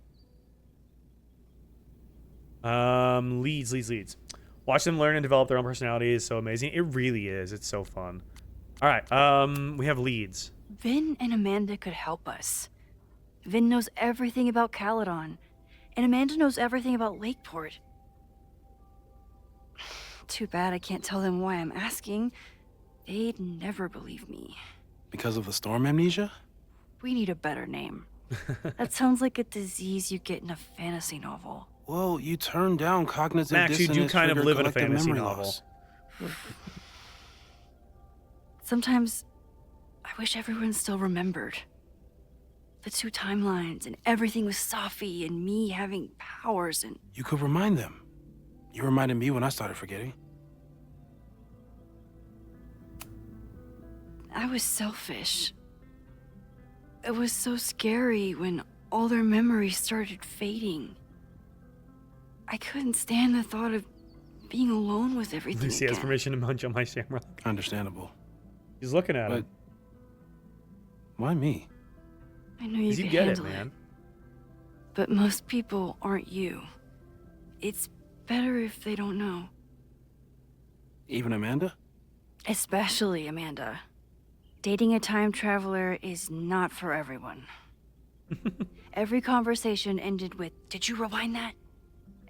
Leads. Watch them learn and develop their own personality is so amazing. It really is. It's so fun. All right. We have leads. Vin and Amanda could help us. Vin knows everything about Caledon, and Amanda knows everything about Lakeport. Too bad I can't tell them why I'm asking. They'd never believe me. Because of the storm amnesia? We need a better name. That sounds like a disease you get in a fantasy novel. Well, you turn down cognitive Max, you dissonance do kind of trigger live in a collective fantasy memory novel. loss. Sometimes I wish everyone still remembered. The 2 timelines and everything with Safi and me having powers and... You could remind them. You reminded me when I started forgetting. I was selfish. It was so scary when all their memories started fading. I couldn't stand the thought of being alone with everything Lucy has permission to munch on my shamrock. Understandable. He's looking at him. Why me? I know you You can get it, handle man. But most people aren't you. It's better if they don't know. Even Amanda? Especially Amanda. Dating a time traveler is not for everyone. Every conversation ended with, "Did you rewind that?"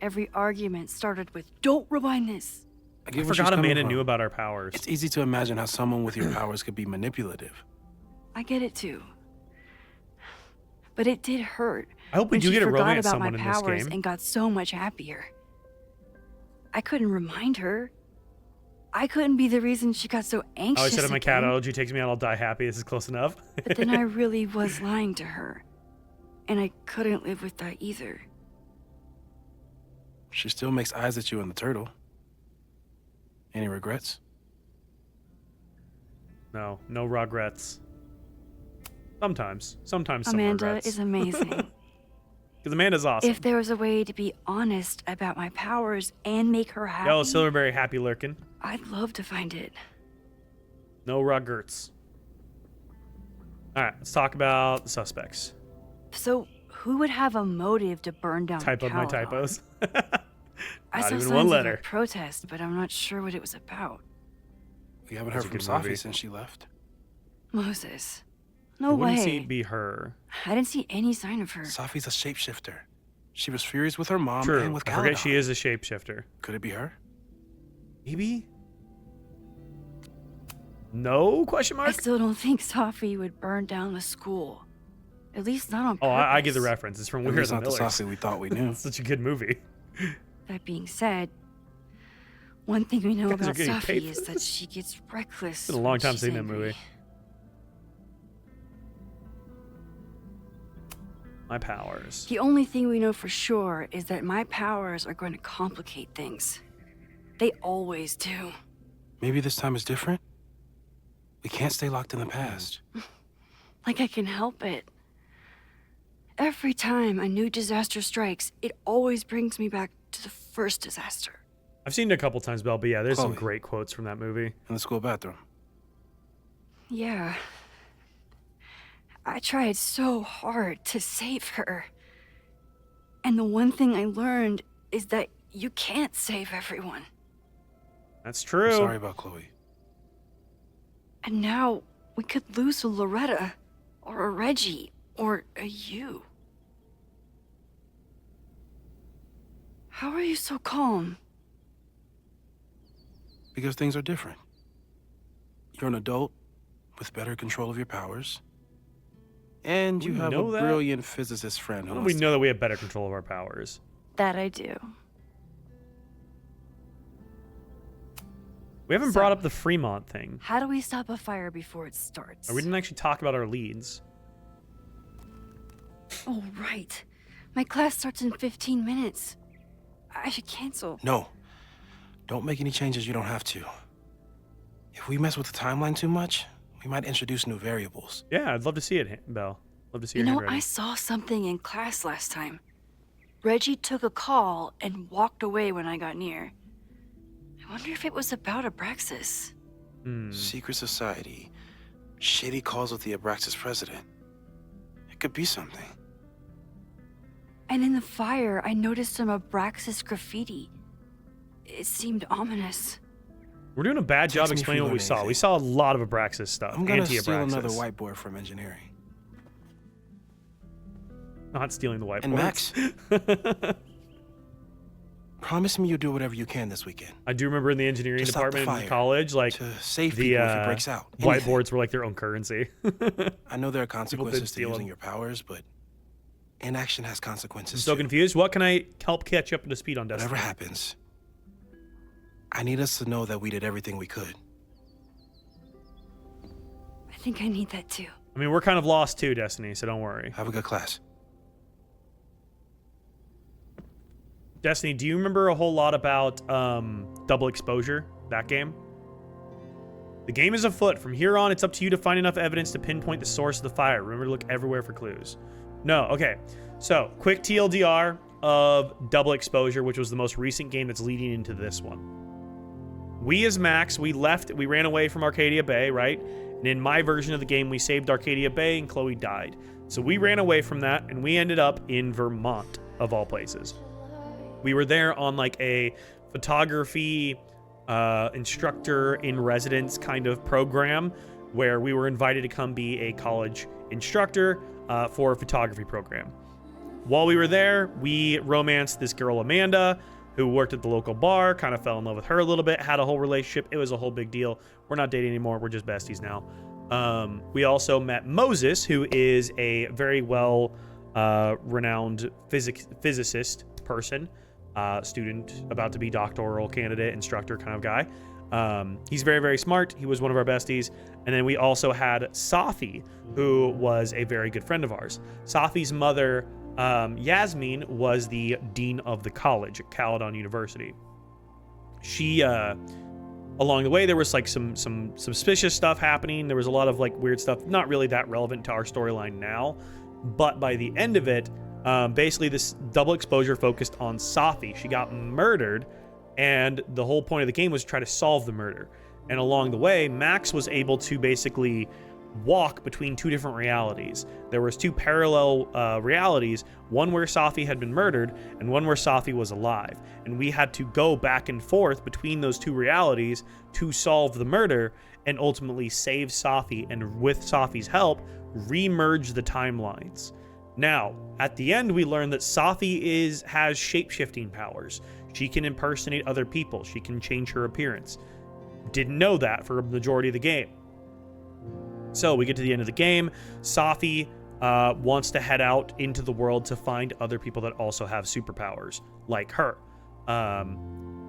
Every argument started with, "Don't rewind this." I forgot Amanda knew about our powers. It's easy to imagine how someone with your powers could be manipulative. I get it too. But it did hurt. I hope we when do she get to forgot romance about someone my in this powers game. and got so much happier. I couldn't remind her. I couldn't be the reason she got so anxious. Oh, I said if my cat again. allergy takes me out, I'll die happy. This is close enough. But then I really was lying to her. And I couldn't live with that either. She still makes eyes at you and the turtle. Any regrets? No regrets. Sometimes some Amanda regrets. is amazing. Because Amanda's awesome. If there was a way to be honest about my powers and make her happy, Yo, Silverberry happy lurking. I'd love to find it. No regrets. All right, let's talk about the suspects. So, who would have a motive to burn down Type of my Caladon? typos. I Not saw even signs one of letter. a protest, but I'm not sure what it was about. We haven't That's heard a from good movie. Safi since she left. Moses. I No wouldn't way. see it be her. I didn't see any sign of her. Safi's a shapeshifter. She was furious with her mom True. and with I Caladon. forget she is a shapeshifter. Could it be her? Maybe. No question I mark. still don't think Safi would burn down the school. At least not on Oh, purpose. I get the reference. It's from At We're least the not the Millers. Safi we thought we knew. It's such a good movie. That being said, one thing we know You guys are about getting paid Safi for is that she gets reckless. It's been a long when time she's seeing that angry. movie. My powers. The only thing we know for sure is that my powers are going to complicate things. They always do. Maybe this time is different? We can't stay locked in the past. Like I can help it. Every time a new disaster strikes, it always brings me back to the first disaster. I've seen it a couple times, Belle, but yeah, there's some Chloe. great quotes from that movie. In the school bathroom. Yeah. I tried so hard to save her. And the one thing I learned is that you can't save everyone. That's true. I'm sorry about Chloe. And now we could lose a Loretta, or a Reggie, or a you. How are you so calm? Because things are different. You're an adult with better control of your powers. And you We have a know that? brilliant physicist friend who How do we wants to- know that we have better control of our powers? That I do. We haven't brought up the Fremont thing. How do we stop a fire before it starts? We didn't actually talk about our leads. Oh, right. My class starts in 15 minutes. I should cancel. No. Don't make any changes you don't have to. If we mess with the timeline too much, we might introduce new variables. Yeah, I'd love to see it, Belle. Love to see You your know, handwriting. I saw something in class last time. Reggie took a call and walked away when I got near. I wonder if it was about Abraxas. Secret society. Shady calls with the Abraxas president. It could be something. And in the fire, I noticed some Abraxas graffiti. It seemed ominous. We're doing a bad job Text me if explaining you what we learn saw. We anything. saw a lot of Abraxas stuff. I'm gonna steal Anti-Abraxas. another whiteboard from engineering. Not stealing the whiteboards. And Max, promise me you'll do whatever you can this weekend. I do remember in the engineering To stop the department in fire, college, like to save the people if it breaks out. Anything. whiteboards were like their own currency. I know there are consequences to steal using them. your powers, but inaction has consequences I'm so too. confused. What can I help catch up to speed on Destiny? Whatever happens, I need us to know that we did everything we could. think I need that too. I mean, we're kind of lost too, Destiny, so don't worry. Have a good class. Destiny, do you remember a whole lot about Double Exposure, that game? The game is afoot. From here on, it's up to you to find enough evidence to pinpoint the source of the fire. Remember to look everywhere for clues. No, okay. So, quick TLDR of Double Exposure, which was the most recent game that's leading into this one. We as Max, we ran away from Arcadia Bay, right? And in my version of the game, we saved Arcadia Bay and Chloe died. So we ran away from that and we ended up in Vermont, of all places. We were there on like a photography instructor in residence kind of program where we were invited to come be a college instructor for a photography program. While we were there, we romanced this girl, Amanda, who worked at the local bar, kind of fell in love with her a little bit, had a whole relationship. It was a whole big deal. We're not dating anymore. We're just besties now. We also met Moses, who is a very well renowned physicist person, student, about to be doctoral candidate, instructor kind of guy. He's very, very smart. He was one of our besties. And then we also had Safi, who was a very good friend of ours. Safi's mother, Yasmin, was the dean of the college at Caledon University. She, along the way, there was like some suspicious stuff happening. There was a lot of like weird stuff, not really that relevant to our storyline now. But by the end of it, basically this Double Exposure focused on Safi. She got murdered, and the whole point of the game was to try to solve the murder. And along the way, Max was able to basically walk between two different realities. There was two parallel realities, one where Safi had been murdered and one where Safi was alive. And we had to go back and forth between those two realities to solve the murder and ultimately save Safi, and with Safi's help, re-merge the timelines. Now, at the end, we learned that Safi has shape-shifting powers. She can impersonate other people. She can change her appearance. Didn't know that for a majority of the game. So we get to the end of the game. Safi wants to head out into the world to find other people that also have superpowers, like her.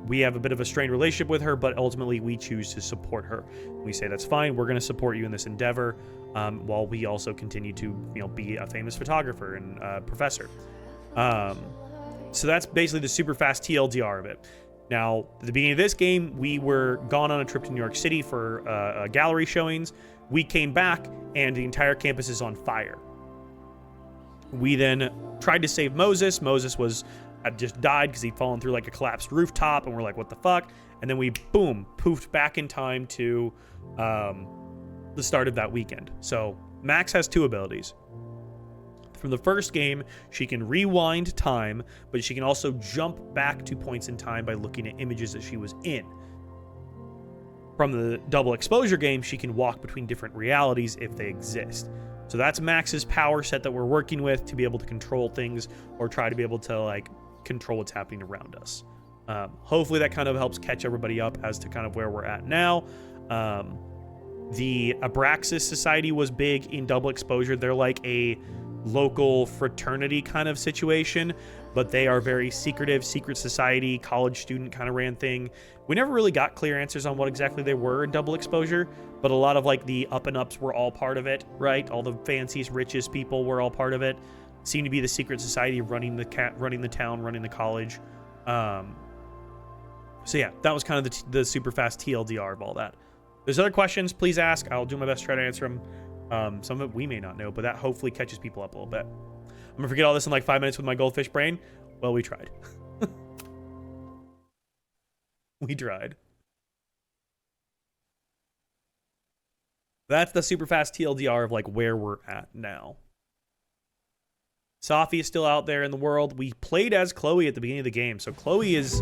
We have a bit of a strained relationship with her, but ultimately we choose to support her. We say, that's fine. We're going to support you in this endeavor, while we also continue to, be a famous photographer and professor. So that's basically the super fast TLDR of it. Now, at the beginning of this game, we were gone on a trip to New York City for gallery showings. We came back, and the entire campus is on fire. We then tried to save Moses. Moses had just died because he'd fallen through like a collapsed rooftop, and we're like, what the fuck? And then we, boom, poofed back in time to the start of that weekend. So Max has two abilities. From the first game, she can rewind time, but she can also jump back to points in time by looking at images that she was in. From the Double Exposure game, she can walk between different realities if they exist. So that's Max's power set that we're working with to be able to control things, or try to be able to like control what's happening around us. Hopefully that kind of helps catch everybody up as to kind of where we're at now. The Abraxas Society was big in Double Exposure. They're like a local fraternity kind of situation, but they are very secretive, secret society, college student kind of ran thing. We never really got clear answers on what exactly they were in Double Exposure, but a lot of like the up and ups were all part of it, right? All the fanciest, richest people were all part of it. Seemed to be the secret society running the town, running the college. So yeah, that was kind of the super fast TLDR of all that. If there's other questions, please ask. I'll do my best to try to answer them. Some of it we may not know, but that hopefully catches people up a little bit. I'm gonna forget all this in like 5 minutes with my goldfish brain. Well, we tried. We tried. That's the super fast TLDR of like where we're at now. Safi is still out there in the world. We played as Chloe at the beginning of the game, so Chloe is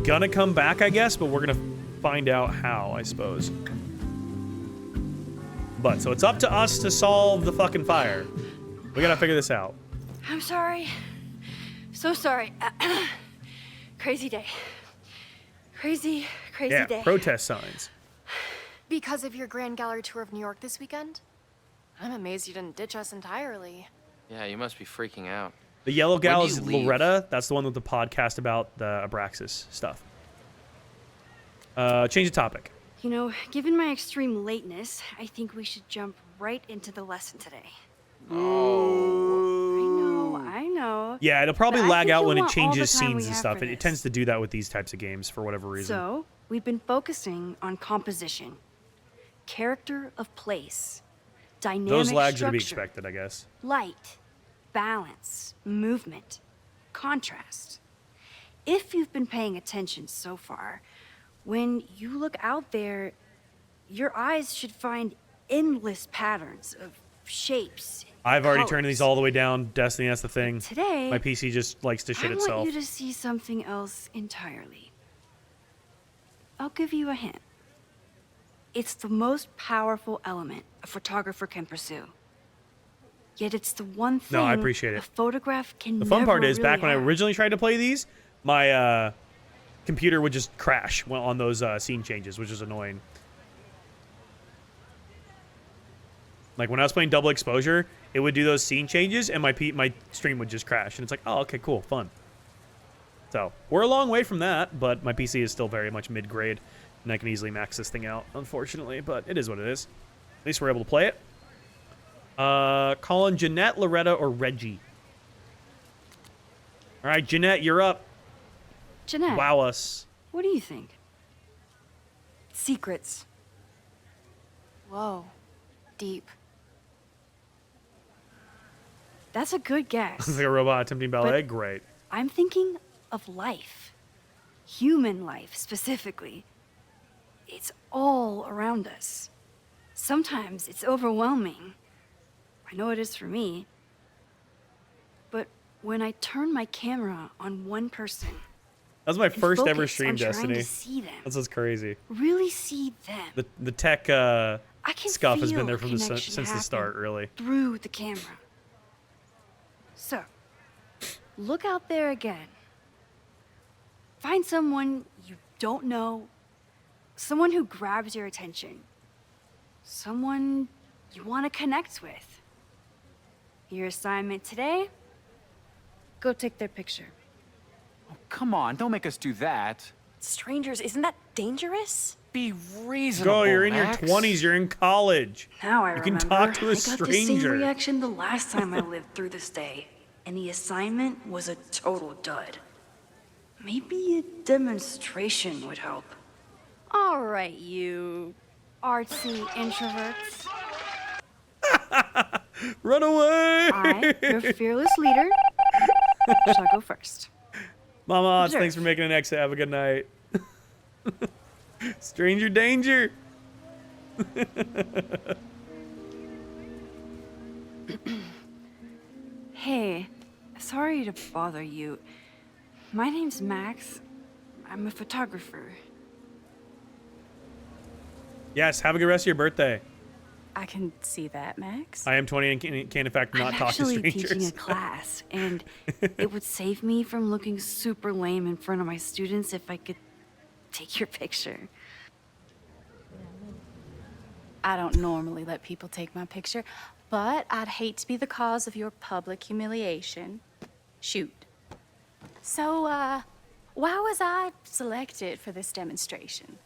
gonna come back, I guess, but we're gonna find out how, I suppose. But so it's up to us to solve the fucking fire. We gotta figure this out. I'm sorry. So sorry. Crazy day. Crazy Yeah, day. protest signs. Because of your Grand Gallery tour of New York this weekend? I'm amazed you didn't ditch us entirely. Yeah, you must be freaking out. The yellow gal When do is you leave? Loretta. That's the one with the podcast about the Abraxas stuff. Change the topic. You know, given my extreme lateness, I think we should jump right into the lesson today. Oh. I know. Yeah, it'll probably But I lag think out you'll when it want all the changes time we scenes and have stuff. for It this. tends to do that with these types of games for whatever reason. So, we've been focusing on composition, character of place, dynamic Those lags are to be structure, expected, I guess. light, balance, movement, contrast. If you've been paying attention so far, when you look out there, your eyes should find endless patterns of shapes. I've already colors. turned these all the way down. Destiny, that's the thing. Today, My PC just likes to shit I itself. want you to see something else entirely. I'll give you a hint. It's the most powerful element a photographer can pursue. Yet it's the one thing No, I appreciate it. a photograph can The fun part never is, back when I really have. originally tried to play these, my computer would just crash on those scene changes, which is annoying. Like when I was playing double exposure, it would do those scene changes, and my stream would just crash. And it's like, oh, okay, cool, fun. So we're a long way from that, but my PC is still very much mid-grade, and I can easily max this thing out, unfortunately. But it is what it is. At least we're able to play it. Calling Jeanette, Loretta, or Reggie. All right, Jeanette, you're up. Jeanette, Wow us. what do you think? Secrets. Whoa, deep. That's a good guess. Like a robot attempting ballet? But- Great. I'm thinking of life. Human life, specifically. It's all around us. Sometimes it's overwhelming. I know it is for me. But when I turn my camera on one person, That was my and first ever focus stream, on trying Destiny. to see them, That's what's crazy. really see them The tech I can scuff has been feel there a from since connection the happen start, really. through the camera. So, look out there again. Find someone you don't know, someone who grabs your attention, someone you want to connect with. Your assignment today? Go take their picture. Come on, don't make us do that. Strangers, isn't that dangerous? Be reasonable, Go, you're in your Max. 20s, you're in college. Now I You can remember. talk to a I got the same stranger. reaction the last time I lived through this day, and the assignment was a total dud. Maybe a demonstration would help. All right, you artsy introverts. Run away! I, your fearless leader, shall go first. Mama Oz, Observe. thanks for making an exit. Have a good night. Stranger danger. Hey, sorry to bother you. My name's Max. I'm a photographer. Yes, have a good rest of your birthday. I can see that, Max. I am 20 and can in fact not I'm talk to actually strangers. teaching a class, and it would save me from looking super lame in front of my students if I could take your picture. I don't normally let people take my picture, but I'd hate to be the cause of your public humiliation. Shoot. So, why was I selected for this demonstration?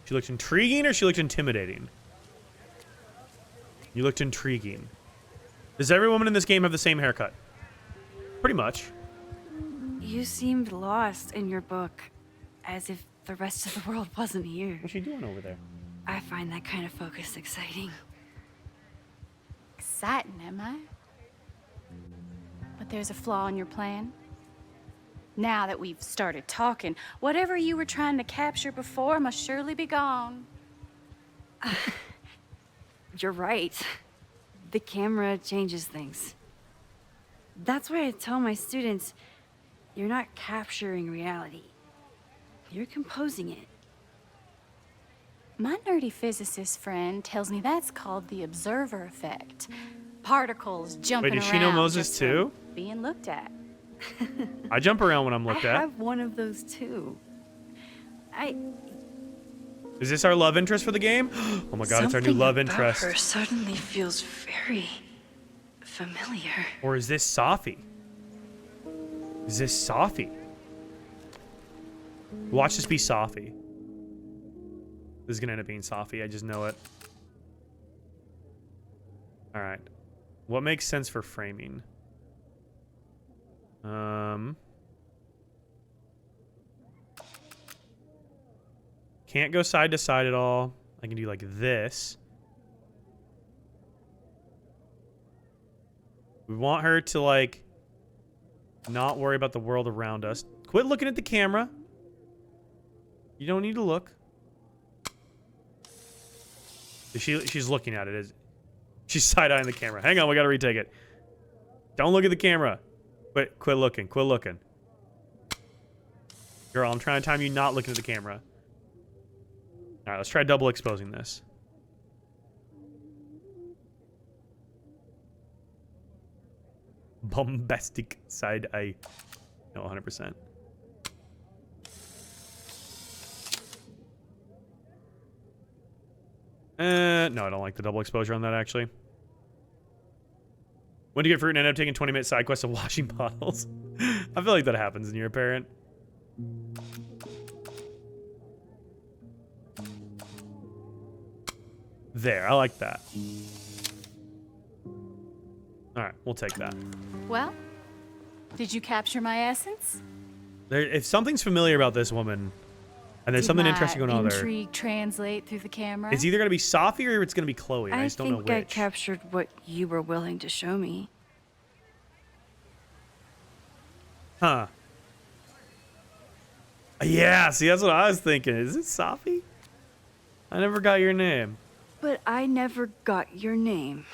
She looked intriguing or she looked intimidating? You looked intriguing. Does every woman in this game have the same haircut? Pretty much. You seemed lost in your book, as if the rest of the world wasn't here. What's she doing over there? I find that kind of focus exciting. Exciting, am I? But there's a flaw in your plan. Now that we've started talking, whatever you were trying to capture before must surely be gone. You're right. The camera changes things. That's why I tell my students, you're not capturing reality. You're composing it. My nerdy physicist friend tells me that's called the observer effect. Particles jumping Wait, around. does she know Moses just from too? Being looked at. I jump around when I'm looked I at. have one of those too. Is this our love interest for the game? Oh my god, it's our new love interest. Her suddenly feels very familiar. Or is this Safi? Is this Safi? Watch this be Safi. This is gonna end up being Safi. I just know it. All right. What makes sense for framing? Can't go side to side at all. I can do like this. We want her to like not worry about the world around us. Quit looking at the camera. You don't need to look. She's looking at it. She's side-eyeing the camera. Hang on, we gotta retake it. Don't look at the camera. Quit looking. Quit looking. Girl, I'm trying to time you not looking at the camera. All right, let's try double exposing this. Bombastic side eye. No, 100%. No, I don't like the double exposure on that, actually. When to get fruit and end up taking 20-minute side quests of washing bottles. I feel like that happens when you're a parent. There, I like that. Alright, we'll take that. Well, did you capture my essence? If something's familiar about this woman, and there's something interesting going on there, intrigue translate through the camera? it's either going to be Safi or it's going to be Chloe. I just don't know which. I think I captured what you were willing to show me. Huh. Yeah, see, that's what I was thinking. Is it Safi? I never got your name. But I never got your name.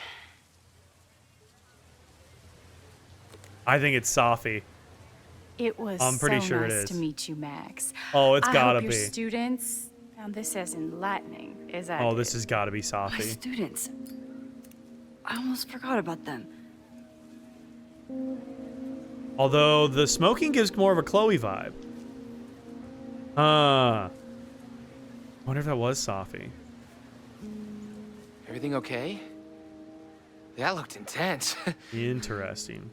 I think it's Safi. It was I'm pretty so sure nice it is. to meet you, Max. Oh, it's gotta I hope be. your students found this as enlightening as I Oh, did. this has got to be My Safi. students. I almost forgot about them. Although the smoking gives more of a Chloe vibe. I wonder if that was Safi. Everything okay? That looked intense. Interesting.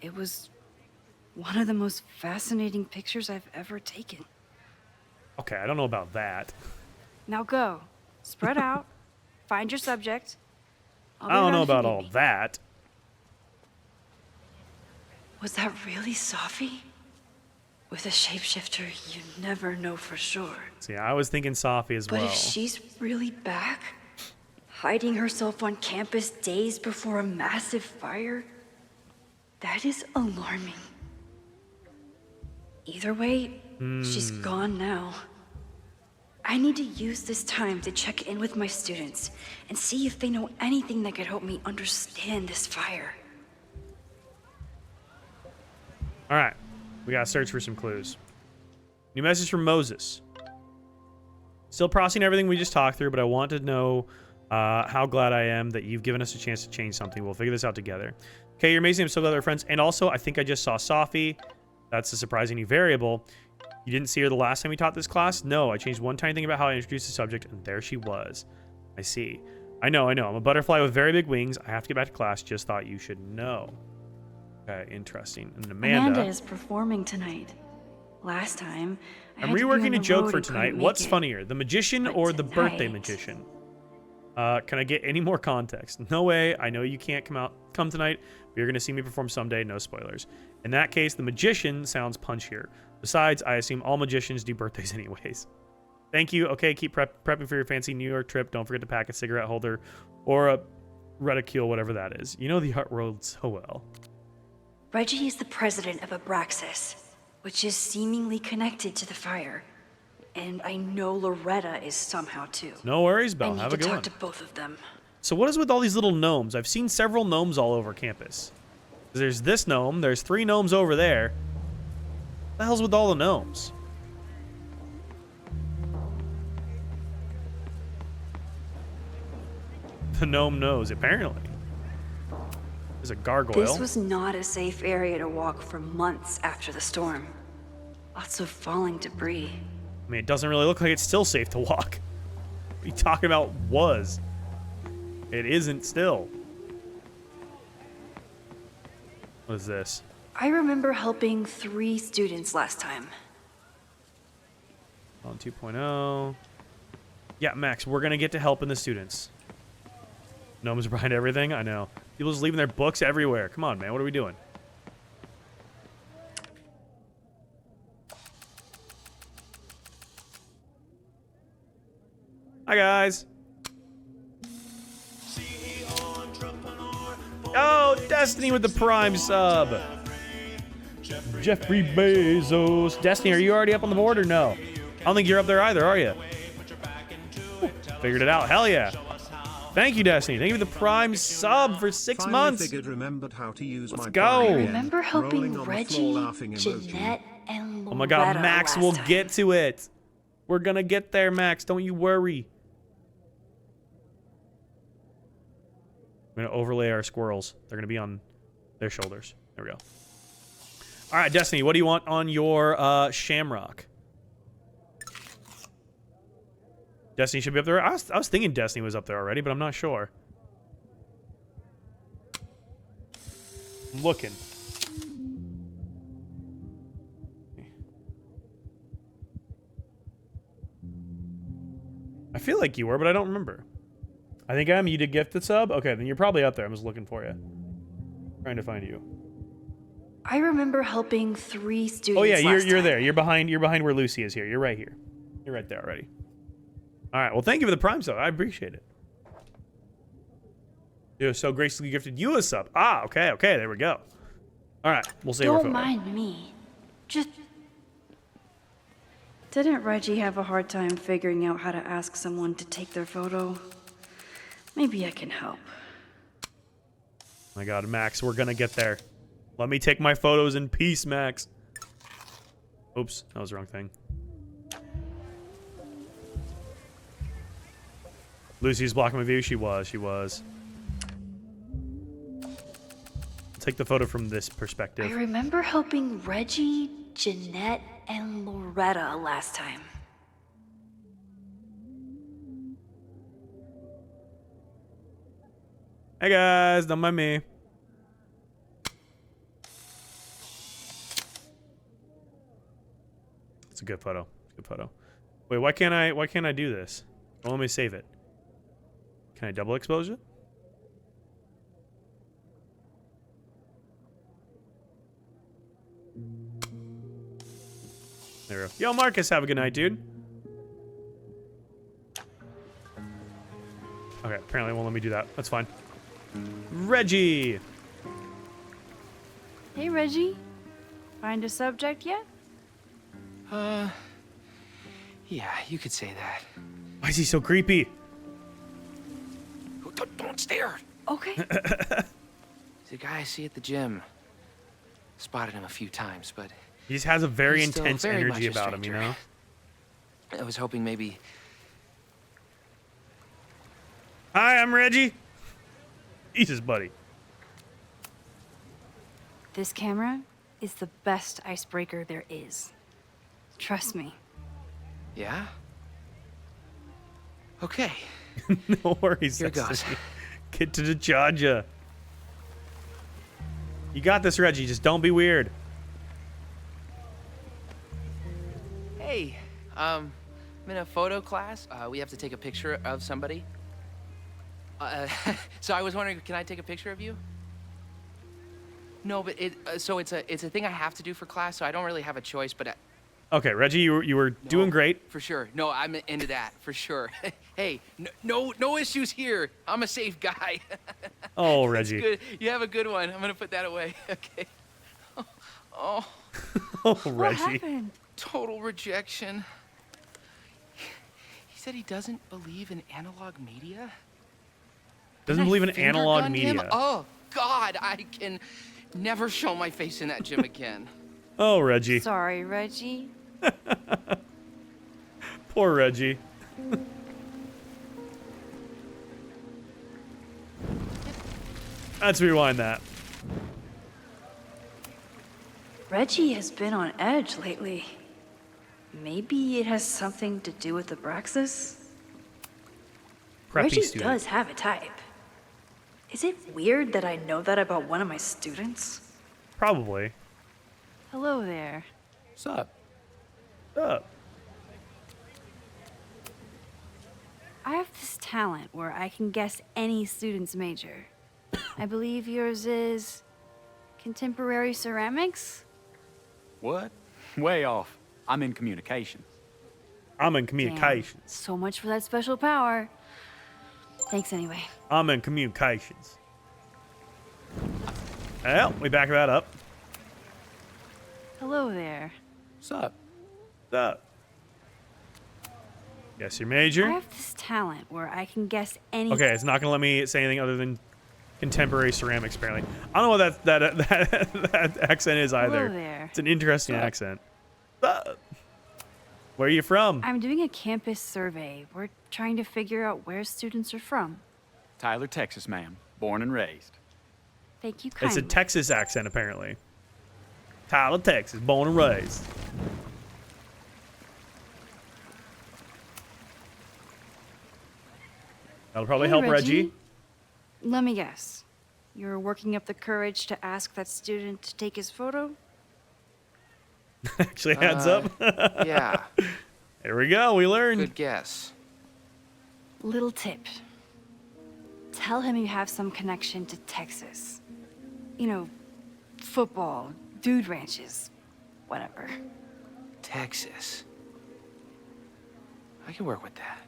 It was one of the most fascinating pictures I've ever taken. Okay, I don't know about that. Now go. Spread out. Find your subject. I'll be I don't around know if you about need all me. that. Was that really Safi? With a shapeshifter, you never know for sure. See, I was thinking Safi as But well. if she's really back, hiding herself on campus days before a massive fire, that is alarming. Either way, she's gone now. I need to use this time to check in with my students and see if they know anything that could help me understand this fire. All right, we gotta search for some clues. New message from Moses. Still processing everything we just talked through, but I want to know how glad I am that you've given us a chance to change something. We'll figure this out together. Okay, you're amazing. I'm so glad we're friends. And also, I think I just saw Safi. That's a surprising new variable. You didn't see her the last time we taught this class? No, I changed one tiny thing about how I introduced the subject, and there she was. I see. I know. I'm a butterfly with very big wings. I have to get back to class. Just thought you should know. Okay, interesting. And Amanda is performing tonight. Last time, I'm reworking a joke for tonight. What's funnier, the magician or the birthday magician? Can I get any more context? No way. I know you can't come tonight, but you're going to see me perform someday. No spoilers. In that case, the magician sounds punchier. Besides, I assume all magicians do birthdays anyways. Thank you. Okay, keep prepping for your fancy New York trip. Don't forget to pack a cigarette holder or a reticule, whatever that is. You know the art world so well. Reggie is the president of Abraxas, which is seemingly connected to the fire. And I know Loretta is somehow too. No worries, Belle. I need Have a to good talk one. to both of them. So what is with all these little gnomes? I've seen several gnomes all over campus. There's this gnome. There's 3 gnomes over there. What the hell's with all the gnomes? The gnome knows, apparently. There's a gargoyle. This was not a safe area to walk for months after the storm. Lots of falling debris. I mean, it doesn't really look like it's still safe to walk. What are you talking about was? It isn't still. What is this? I remember helping 3 students last time. On 2.0. Yeah, Max, we're gonna get to helping the students. Gnomes behind everything? I know. People just leaving their books everywhere. Come on, man. What are we doing? Hi, guys. Oh, Destiny with the Prime sub. Jeffrey Bezos. Destiny, are you already up on the board or no? I don't think you're up there either, are you? Figured it out. Hell yeah. Thank you, Destiny. Thank you for the Prime sub for 6 months. Remembered how to use Let's my go. I remember helping Reggie, Jeanette, and Loretta Oh my god, Max, we'll last time. get to it. We're gonna get there, Max. Don't you worry. I'm gonna overlay our squirrels. They're gonna be on their shoulders. There we go. All right, Destiny, what do you want on your Shamrock? Destiny should be up there. I was thinking Destiny was up there already, but I'm not sure. I'm looking. I feel like you were, but I don't remember. I think I'm. You did gift the sub? Okay, then you're probably up there. I'm just looking for you. Trying to find you. I remember helping 3 students. Oh yeah, you're last time. there. You're behind where Lucy is here. You're right here. You're right there already. All right. Well, thank you for the Prime sub. I appreciate it. You so graciously gifted you a sub. Ah, okay, okay. There we go. All right. We'll save our Don't photo. mind me. Just. Didn't Reggie have a hard time figuring out how to ask someone to take their photo? Maybe I can help. My God, Max, we're gonna get there. Let me take my photos in peace, Max. Oops, that was the wrong thing. Lucy's blocking my view. She was. Take the photo from this perspective. I remember helping Reggie, Jeanette, and Loretta last time. Hey guys, don't mind me. It's a good photo. It's a good photo. Wait, why can't I do this? Well, let me save it. Can I double expose it? There we go. Yo, Marcus, have a good night, dude. Okay, apparently it won't let me do that. That's fine. Reggie! Hey, Reggie. Find a subject yet? Yeah, you could say that. Why is he so creepy? Don't stare. Okay. He's a guy I see at the gym. Spotted him a few times, but He just has a very he's still intense very energy much a about him, you stranger. know? I was hoping maybe. Hi, I'm Reggie. Jesus, buddy. This camera is the best icebreaker there is. Trust me. Yeah? Okay. No worries. Here goes. Destiny. Get to the charger. You got this, Reggie. Just don't be weird. Hey, I'm in a photo class. We have to take a picture of somebody. So I was wondering, can I take a picture of you? No, but so it's a thing I have to do for class, so I don't really have a choice, but Okay, Reggie, you were doing great. for sure. No, I'm into that, for sure. Hey, no issues here. I'm a safe guy. Oh, That's Reggie. good. You have a good one. I'm gonna put that away. Okay. Oh. Oh, Reggie. Total rejection. He said he doesn't believe in analog media. Doesn't Didn't I believe in finger analog gun him? media. Oh, God, I can never show my face in that gym again. Oh, Reggie. Sorry, Reggie. Poor Reggie. Let's rewind that. Reggie has been on edge lately. Maybe it has something to do with the Abraxas? Preppy Reggie student. does have a type. Is it weird that I know that about one of my students? Probably. Hello there. What's up? What's up? I have this talent where I can guess any student's major. I believe yours is contemporary ceramics? What? Way off. I'm in communications. I'm in communications. Damn. So much for that special power. Thanks anyway. I'm in communications. Well, we back that up. Hello there. What's up? What's up? Guess your I major? have this talent where I can guess any. Okay, it's not gonna let me say anything other than contemporary ceramics. Apparently, I don't know what that accent is either. Hello there. It's an interesting accent. Where are you from? I'm doing a campus survey. We're trying to figure out where students are from. Tyler, Texas, ma'am. Born and raised. Thank you It's kindly. a Texas accent, apparently. Tyler, Texas, born and raised. That'll probably Hey, help Reggie. Let me guess. You're working up the courage to ask that student to take his photo? Actually adds up. Yeah. There we go. We learned. Good guess. Little tip. Tell him you have some connection to Texas. You know, football, dude ranches, whatever. Texas. I can work with that.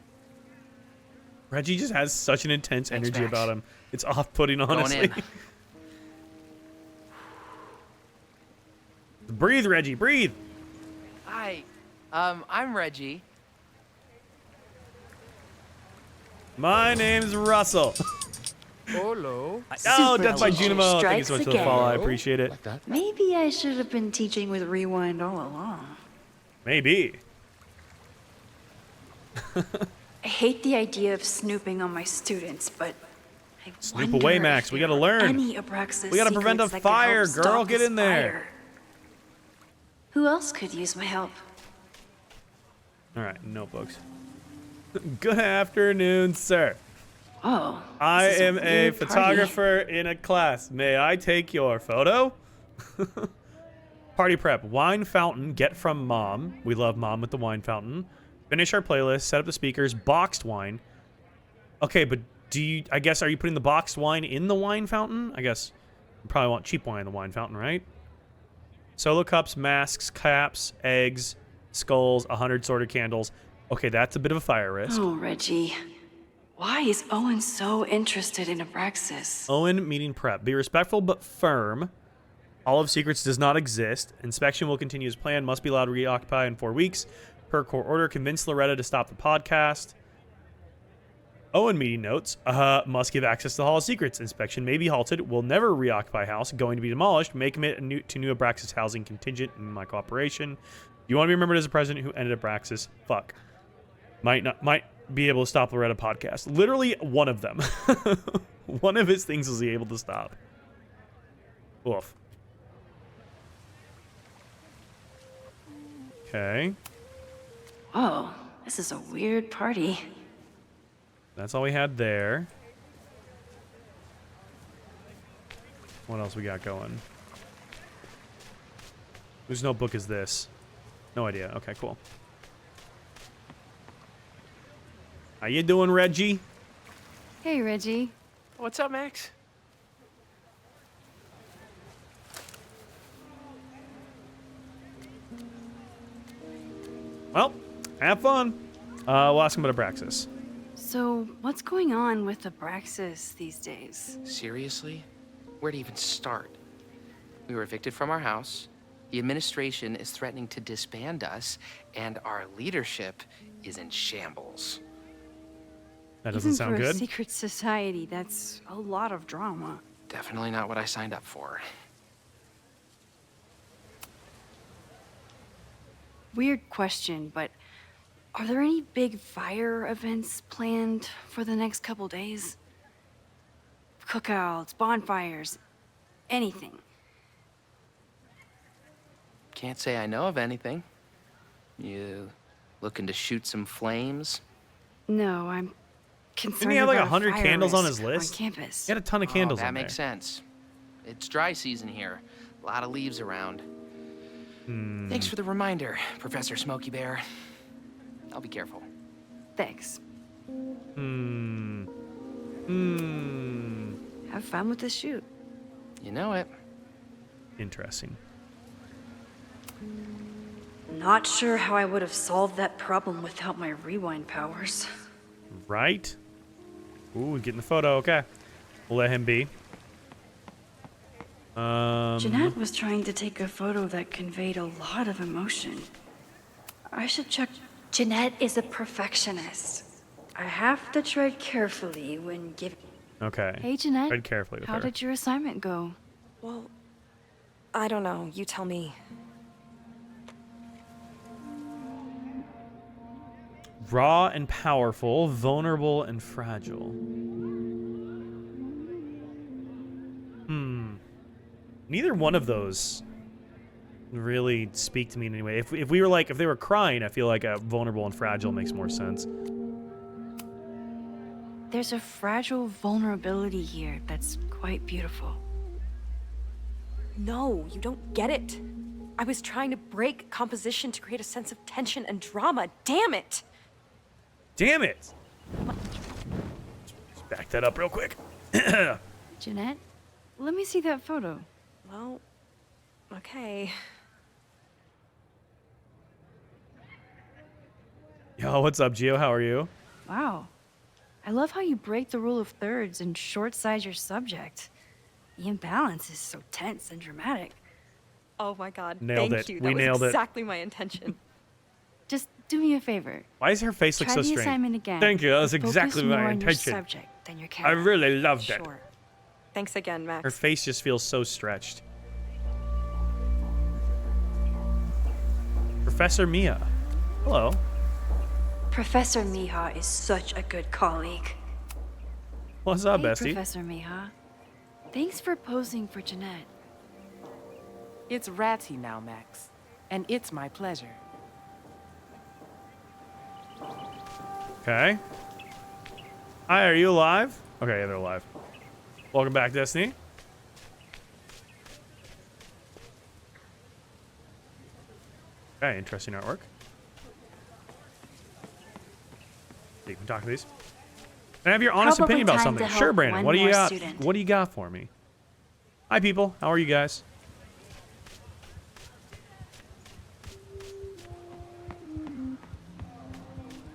Reggie just has such an intense Thanks, energy Max. about him. It's off-putting, honestly. in. Breathe, Reggie, breathe. Hi. I'm Reggie. My name's Russell. Hello. Oh, Death by Teacher Junimo. Thank you so much for the strikes follow. I again. appreciate it. Maybe I should have been teaching with Rewind all along. Maybe. I hate the idea of snooping on my students, but I Snoop wonder away, if Max. We there gotta are learn. Any Abraxas We gotta prevent a secrets that could help fire, stop girl. Get this in there. fire. Who else could use my help? All right, notebooks. Good afternoon, sir. Oh, I this is am a weird photographer in a class. May I take your photo? Party prep. Wine fountain. Get from mom. We love mom with the wine fountain. Finish our playlist. Set up the speakers. Boxed wine. Okay, but do you? I guess are you putting the boxed wine in the wine fountain? I guess you probably want cheap wine in the wine fountain, right? Solo cups, masks, caps, eggs, skulls, 100 sorted candles. Okay, that's a bit of a fire risk. Oh, Reggie. Why is Owen so interested in Abraxas? Owen meeting prep. Be respectful but firm. Hall of Secrets does not exist. Inspection will continue as planned. Must be allowed to reoccupy in 4 weeks. Per court order, convince Loretta to stop the podcast. Owen meeting notes. Must give access to the Hall of Secrets. Inspection may be halted. Will never reoccupy house. Going to be demolished. May commit to new Abraxas housing contingent in my cooperation. You want to be remembered as a president who ended Abraxas? Fuck. Might be able to stop Loretta podcast. Literally one of them. One of his things was he able to stop. Oof. Okay. Whoa, this is a weird party. That's all we had there. What else we got going? Whose notebook is this? No idea. Okay, cool. How you doing, Reggie? Hey, Reggie. What's up, Max? Well, have fun. We'll ask him about Abraxas. So, what's going on with Abraxas these days? Seriously? Where to even start? We were evicted from our house. The administration is threatening to disband us, and our leadership is in shambles. That doesn't Even sound for a good. secret society, that's a lot of drama. Definitely not what I signed up for. Weird question, but are there any big fire events planned for the next couple days? Cookouts, bonfires, anything? Can't say I know of anything. You looking to shoot some flames? No, I'm concerned Didn't he have like about 100 fire candles on risk his list? on campus. He had a ton of candles that on there. makes sense. It's dry season here. A lot of leaves around. Thanks for the reminder, Professor Smokey Bear. I'll be careful. Thanks. Have fun with the shoot. You know it. Interesting. Not sure how I would have solved that problem without my rewind powers. Right? Ooh, getting the photo. Okay. We'll let him be. Jeanette was trying to take a photo that conveyed a lot of emotion. I should check. Jeanette is a perfectionist. I have to tread carefully when giving. Okay. Hey, Jeanette. Tread carefully with How her. did your assignment go? Well, I don't know. You tell me. Raw and powerful, vulnerable and fragile. Neither one of those really speak to me in any way. If we were like, if they were crying, I feel like a vulnerable and fragile makes more sense. There's a fragile vulnerability here that's quite beautiful. No, you don't get it. I was trying to break composition to create a sense of tension and drama. Damn it! Damn it! Just back that up real quick. Jeanette, let me see that photo. Well, okay. Yo, what's up, Gio? How are you? Wow. I love how you break the rule of thirds and short-size your subject. The imbalance is so tense and dramatic. Oh my god, Nailed thank it. you. We That nailed was it. exactly my intention. Just do me a favor. Why does her face look Try so the strange? assignment again. Thank you. That was Focus exactly more my on intention. Your subject than your I camera. really loved it. Sure. Thanks again, Max. Her face just feels so stretched. Professor Mia. Hello. Professor Miha is such a good colleague. What's up, Hey, bestie? Professor Miha. Thanks for posing for Jeanette. It's Ratty now, Max. And it's my pleasure. Okay. Hi, are you alive? Okay, yeah, they're alive. Welcome back, Destiny. Okay, interesting artwork. You can talk to these. Can I have your honest Probably opinion about time something? to Sure, help Brandon. one What do you more got? student. What do you got for me? Hi, people. How are you guys?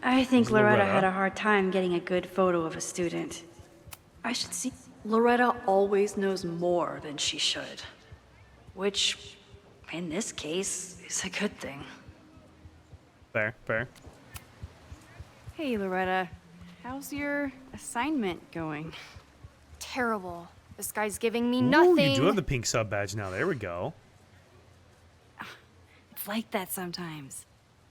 I think This is Loretta Loretta. had a hard time getting a good photo of a student. I should see. Loretta always knows more than she should. Which, in this case, is a good thing. Fair, fair. Hey, Loretta. How's your assignment going? Terrible. This guy's giving me Ooh, nothing. you do have the pink sub badge now. There we go. It's like that sometimes.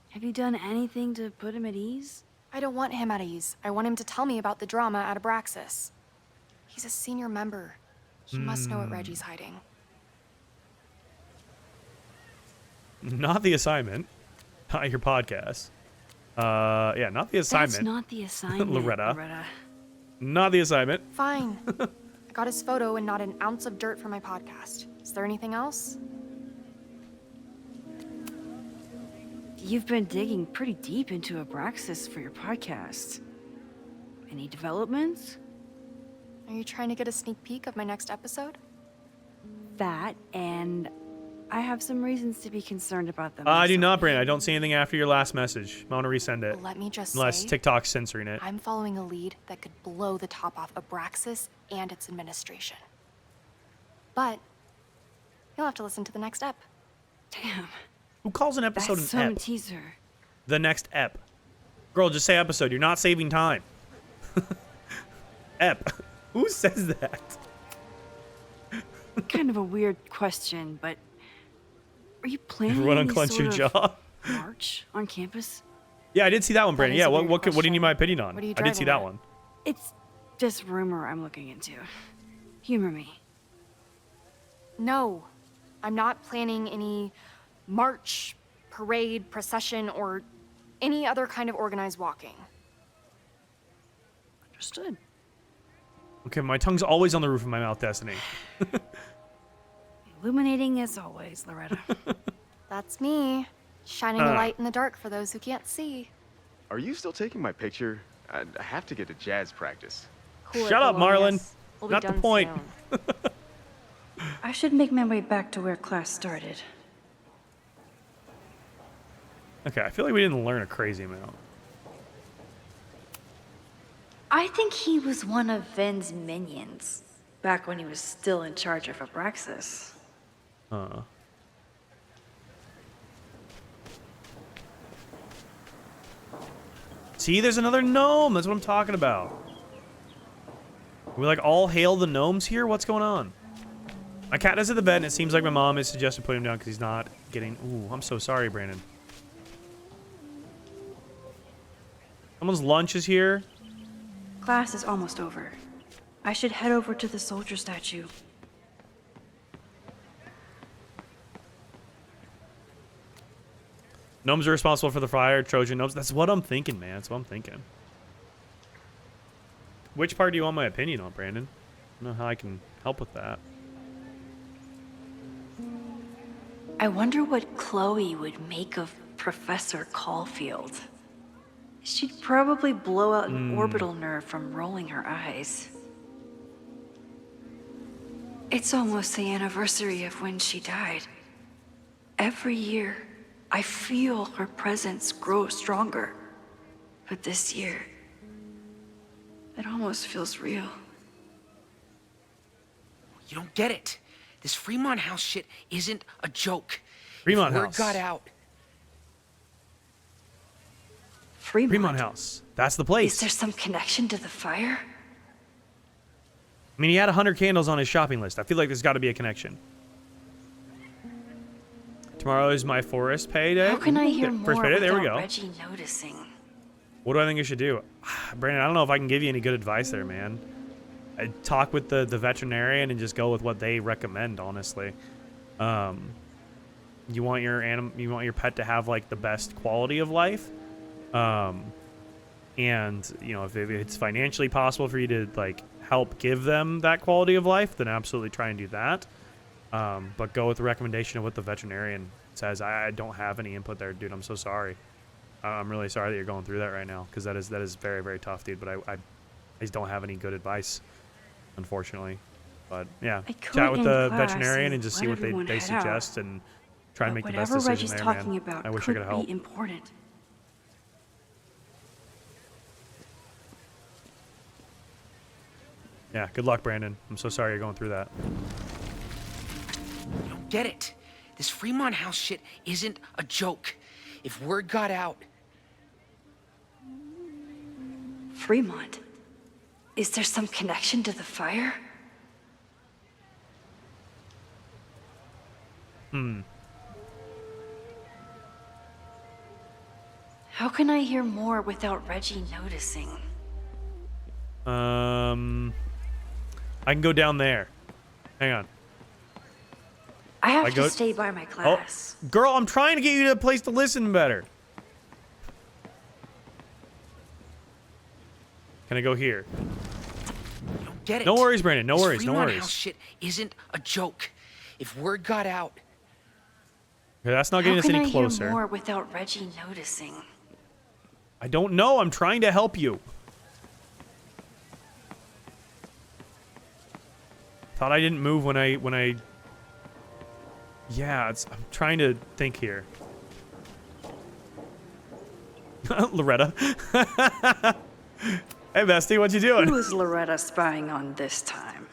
Have you done anything to put him at ease? I don't want him at ease. I want him to tell me about the drama at Abraxas. He's a senior member. He must know what Reggie's hiding. Not the assignment. Not your podcast. Yeah, not the assignment. That's not the assignment, Loretta. Loretta. Not the assignment. Fine. I got his photo and not an ounce of dirt for my podcast. Is there anything else? You've been digging pretty deep into Abraxas for your podcast. Any developments? Are you trying to get a sneak peek of my next episode? That, and I have some reasons to be concerned about them. I do not, Brandon. I don't see anything after your last message. I want to resend it. Let me just Unless say, TikTok's censoring it. I'm following a lead that could blow the top off Abraxas and its administration. But you'll have to listen to the next ep. Damn. Who calls an episode That's an some ep? teaser. The next ep. Girl, just say episode. You're not saving time. Ep. Who says that? Kind of a weird question, but are you planning Everyone any unclench your sort jaw. of march on campus? Yeah, I did see that one, Brandon. is Yeah, a what weird what do you need question. my opinion on? What are you I did see driving that at? one. It's just rumor I'm looking into. Humor me. No, I'm not planning any march, parade, procession, or any other kind of organized walking. Understood. Okay, my tongue's always on the roof of my mouth, Destiny. Illuminating as always, Loretta. That's me, shining a light in the dark for those who can't see. Are you still taking my picture? I have to get to jazz practice. Cool. Shut up, Marlon. We'll be Not the done point. soon. I should make my way back to where class started. Okay, I feel like we didn't learn a crazy amount. I think he was one of Ven's minions, back when he was still in charge of Abraxas. See, there's another gnome. That's what I'm talking about. We like all hail the gnomes here? What's going on? My cat is at the bed, and it seems like my mom has suggested putting him down because he's not getting... Ooh, I'm so sorry, Brandon. Someone's lunch is here. Class is almost over. I should head over to the soldier statue. Gnomes are responsible for the fire, Trojan gnomes. That's what I'm thinking, man. That's what I'm thinking. Which part do you want my opinion on, Brandon? I don't know how I can help with that. I wonder what Chloe would make of Professor Caulfield. She'd probably blow out an orbital nerve from rolling her eyes. It's almost the anniversary of when she died. Every year, I feel her presence grow stronger. But this year, it almost feels real. You don't get it. This Fremont House shit isn't a joke. Fremont If word House. got out. Fremont House. That's the place. Is there some connection to the fire? I mean, he had 100 candles on his shopping list. I feel like there's got to be a connection. Tomorrow is my forest payday. How can I hear Ooh, more first payday. There we without go. Reggie noticing? What do I think I should do? Brandon, I don't know if I can give you any good advice there, man. I'd talk with the veterinarian and just go with what they recommend, honestly. You want your pet to have like the best quality of life. And you know, if it's financially possible for you to like help give them that quality of life, then absolutely try and do that. But go with the recommendation of what the veterinarian says. I don't have any input there, dude. I'm so sorry. I'm really sorry that you're going through that right now, because that is very, very tough, dude. But I just don't have any good advice, unfortunately. But yeah, chat with the veterinarian and just see what they suggest and try and make the best decision there, talking man. about I wish I could help. Be important. Yeah, good luck, Brandon. I'm so sorry you're going through that. You don't get it. This Fremont House shit isn't a joke. If word got out. Fremont? Is there some connection to the fire? How can I hear more without Reggie noticing? I can go down there. Hang on. I have to stay by my class. Oh, girl, I'm trying to get you to a place to listen better. Can I go here? You don't get it. No worries, Brandon. No This worries. No Fremont worries. House shit isn't a joke. If word got out. Okay, that's not getting us any How can I closer. hear more without Reggie noticing? I don't know. I'm trying to help you. Thought I didn't move when I. Yeah, I'm trying to think here. Loretta. Hey, bestie, what you doing? Who is Loretta spying on this time?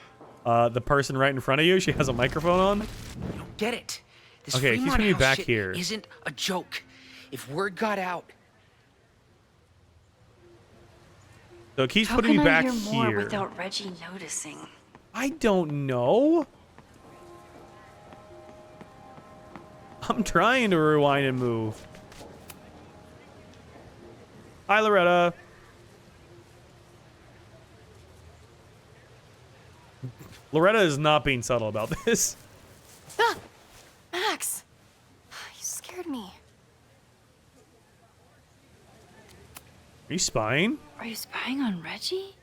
The person right in front of you. She has a microphone on. You don't get it. This Okay, keep Fremont me House back shit here. Isn't a joke. If word got out. So it keeps How putting can me back I hear more here. without Reggie noticing? I don't know. I'm trying to rewind and move. Hi, Loretta. Loretta is not being subtle about this. Ah! Max! You scared me. Are you spying? Are you spying on Reggie?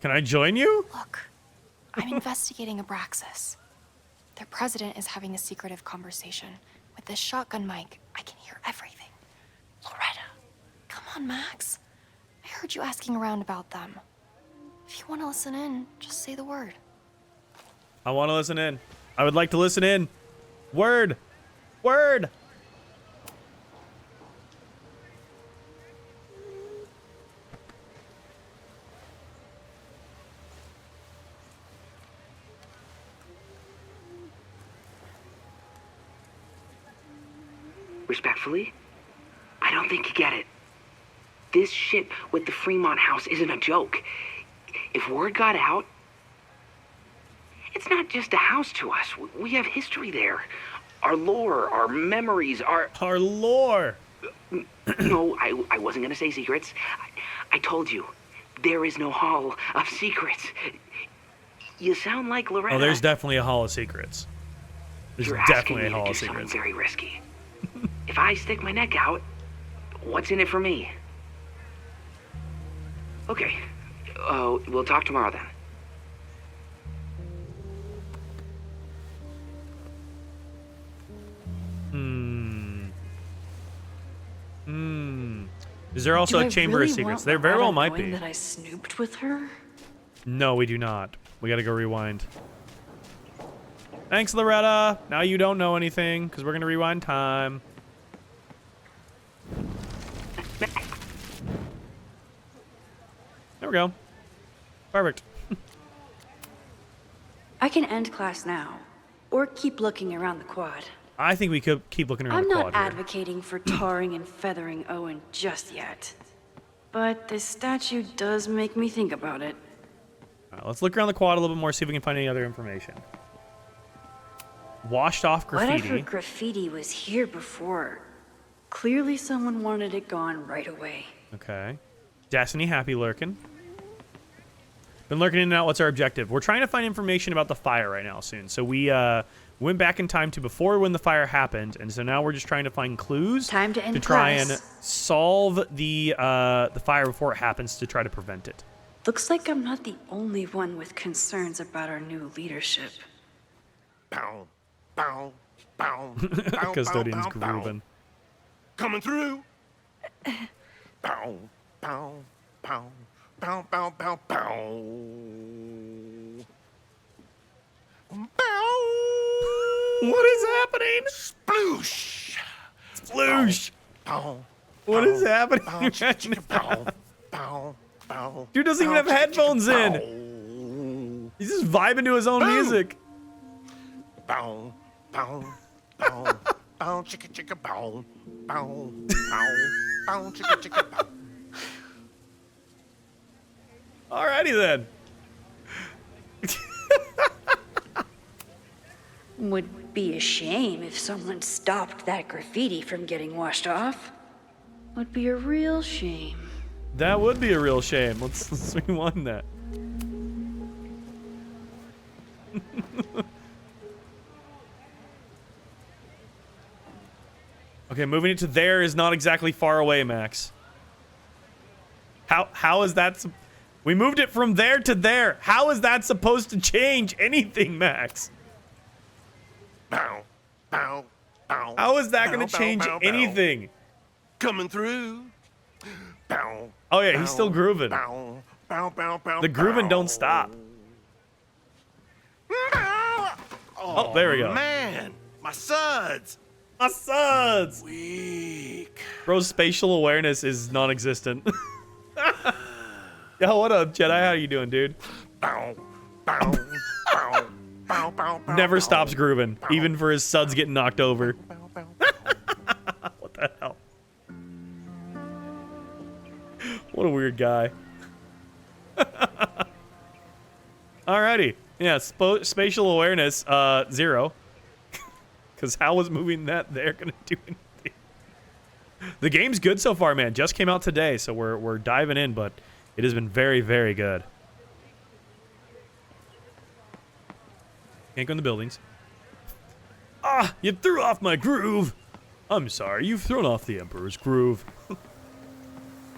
Can I join you? Look, I'm investigating Abraxas. Their president is having a secretive conversation, With this shotgun mic, I can hear everything. Loretta, come on, Max. I heard you asking around about them. If you want to listen in, just say the word. I want to listen in. I would like to listen in. Word. Word. Respectfully, I don't think you get it. This shit with the Fremont house isn't a joke. If word got out, it's not just a house to us. We have history there. Our lore, our memories, our lore. No, I wasn't gonna say secrets. I told you, there is no Hall of Secrets. You sound like Loretta. Oh, there's definitely a Hall of Secrets. There's You're definitely asking a me Hall to of do something Secrets. very risky. If I stick my neck out, what's in it for me? Okay. We'll talk tomorrow then. Is there also a Chamber of Secrets? There very well might be. That I snooped with her? No, we do not. We gotta go rewind. Thanks, Loretta. Now you don't know anything, because we're gonna rewind time. There we go. Perfect. I can end class now, or keep looking around the quad. I think we could keep looking around I'm the not quad here. advocating for tarring and feathering Owen just yet. But this statue does make me think about it. All right, let's look around the quad a little bit more, see if we can find any other information. Washed off graffiti. Whatever graffiti was here before. Clearly someone wanted it gone right away. Okay. Destiny Happy lurking. Been lurking in and out. What's our objective? We're trying to find information about the fire right now soon. So we went back in time to before when the fire happened, and so now we're just trying to find clues Time to end try class. and solve the fire before it happens to try to prevent it. Looks like I'm not the only one with concerns about our new leadership. Bow, bow, bow, bow, Custodian's bow, bow, grooving. Coming through. Bow, bow, bow, bow, bow, bow, bow. What is happening? Sploosh. Sploosh. Bow. What is happening? Bow, bow, bow. Dude doesn't even have headphones in. He's just vibing to his own music. Bow, bow, bow, bow, chicka, chicka, bow, bow, bow, bow, chicka, chicka, bow. Alrighty then. Would be a shame if someone stopped that graffiti from getting washed off. Would be a real shame. That would be a real shame. Let's rewind that. Okay, moving it to there is not exactly far away, Max. How is that? We moved it from there to there. How is that supposed to change anything, Max? Bow, bow, bow. How is that going Bow, to change bow, bow, bow. anything? Coming through. Bow. Oh yeah, he's still grooving. Bow, bow, bow, bow. The grooving don't stop. Oh, there we go. Man, my suds. My suds. Weak. Bro's spatial awareness is non-existent. Yo, what up, Jedi? How you doing, dude? Bow, bow, bow, bow, bow, bow. Never stops grooving, even for his suds getting knocked over. What the hell? What a weird guy. Alrighty. Yeah, spatial awareness, 0. Because how was moving that there gonna do anything? The game's good so far, man. Just came out today, so we're diving in, but it has been very, very good. Can't go in the buildings. Ah, you threw off my groove. I'm sorry, you've thrown off the Emperor's groove.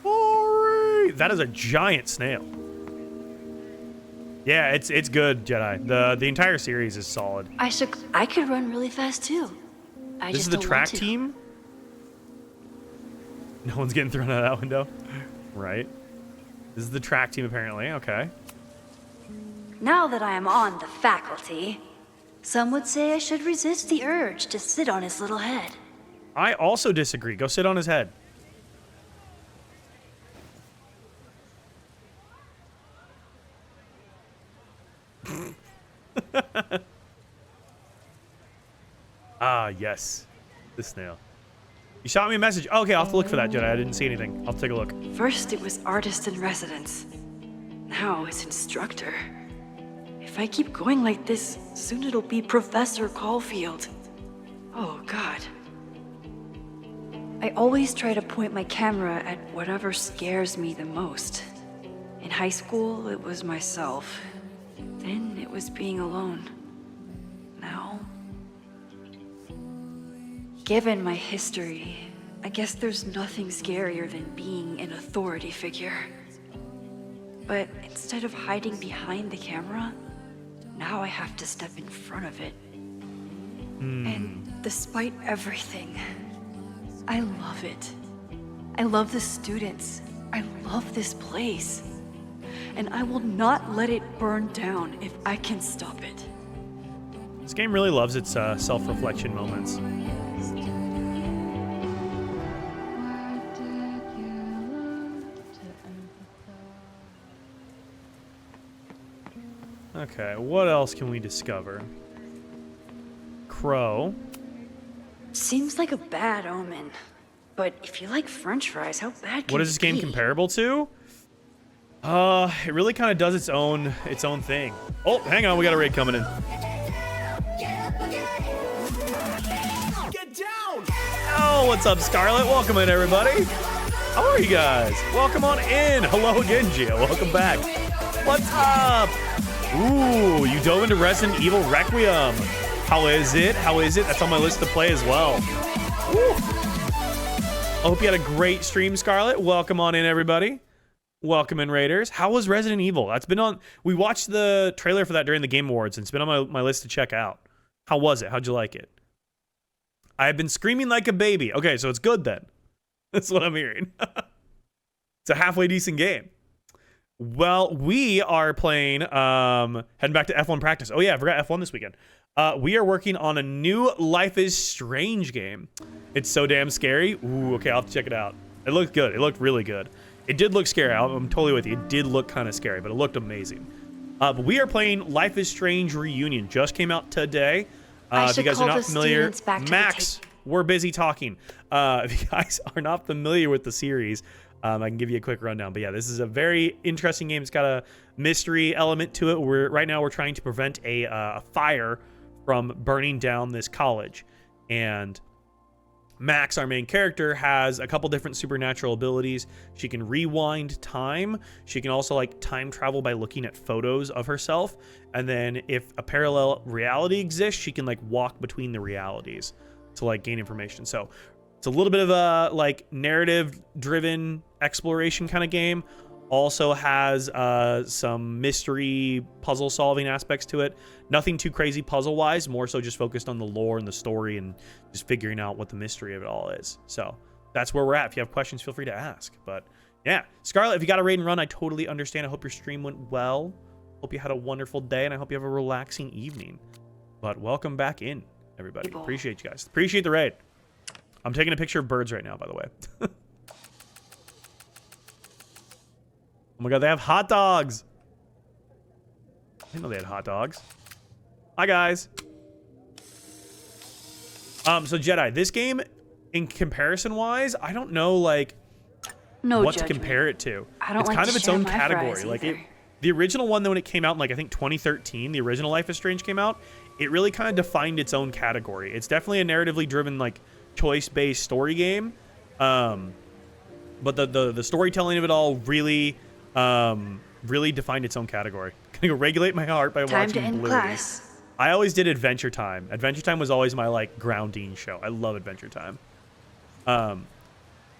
Sorry. That is a giant snail. Yeah, it's good, Jedi. The entire series is solid. I could run really fast too. I This is just the don't track want to. team? No one's getting thrown out of that window. Right. This is the track team, apparently. Okay. Now that I am on the faculty, some would say I should resist the urge to sit on his little head. I also disagree. Go sit on his head. Ah, yes. The snail. You shot me a message. Okay, I'll have to look for that, Jedi. I didn't see anything. I'll take a look. First it was artist in residence. Now it's instructor. If I keep going like this, soon it'll be Professor Caulfield. Oh, God. I always try to point my camera at whatever scares me the most. In high school, it was myself. Then it was being alone. Now, given my history, I guess there's nothing scarier than being an authority figure. But instead of hiding behind the camera, now I have to step in front of it. And despite everything, I love it. I love the students. I love this place. And I will not let it burn down if I can stop it. This game really loves its self-reflection moments. Okay, what else can we discover? Crow. Seems like a bad omen. But if you like French fries, how bad can What is it this game be? comparable to? It really kind of does its own thing. Oh, hang on, we got a raid coming in. Get down! Oh, what's up, Scarlet? Welcome in, everybody. How are you guys? Welcome on in. Hello again, Gia. Welcome back. What's up? Ooh, you dove into Resident Evil Requiem. How is it? How is it? That's on my list to play as well. Woo. I hope you had a great stream, Scarlet. Welcome on in, everybody. Welcome in, Raiders. How was Resident Evil? That's been on. We watched the trailer for that during the Game Awards, and it's been on my list to check out. How was it? How'd you like it? I've been screaming like a baby. Okay, so it's good then. That's what I'm hearing. It's a halfway decent game. Well, we are playing, heading back to F1 practice. Oh yeah, I forgot F1 this weekend. We are working on a new Life is Strange game. It's so damn scary. Ooh, okay, I'll have to check it out. It looked good. It looked really good. It did look scary. I'm totally with you. It did look kind of scary, but it looked amazing. But we are playing Life is Strange Reunion. Just came out today. If you guys are not familiar, Max, we're busy talking. If you guys are not familiar with the series, I can give you a quick rundown. But yeah, this is a very interesting game. It's got a mystery element to it. Right now we're trying to prevent a fire from burning down this college. And Max, our main character, has a couple different supernatural abilities. She can rewind time. She can also like time travel by looking at photos of herself. And then if a parallel reality exists, she can like walk between the realities to like gain information. So it's a little bit of a like narrative driven exploration kind of game. Also has some mystery puzzle solving aspects to it. Nothing too crazy puzzle wise, more so just focused on the lore and the story and just figuring out what the mystery of it all is. So that's where we're at. If you have questions, feel free to ask. But yeah, Scarlet, if you got a raid and run, I totally understand. I hope your stream went well. Hope you had a wonderful day, and I hope you have a relaxing evening. But welcome back in, everybody. Appreciate you guys. Appreciate the raid. I'm taking a picture of birds right now, by the way. Oh my god, they have hot dogs. I didn't know they had hot dogs. Hi, guys. So Jedi, this game, in comparison-wise, I don't know, like, what to compare it to. I don't it's like kind to of its share own my category. fries Like, either. the original one, when it came out in, like, I think 2013, the original Life is Strange came out, it really kind of defined its own category. It's definitely a narratively driven, like, choice-based story game. But the storytelling of it all really really defined its own category. Gonna go regulate my heart by Time to watching end Bluey. class. I always did Adventure Time. Adventure Time was always my like grounding show. I love Adventure Time. But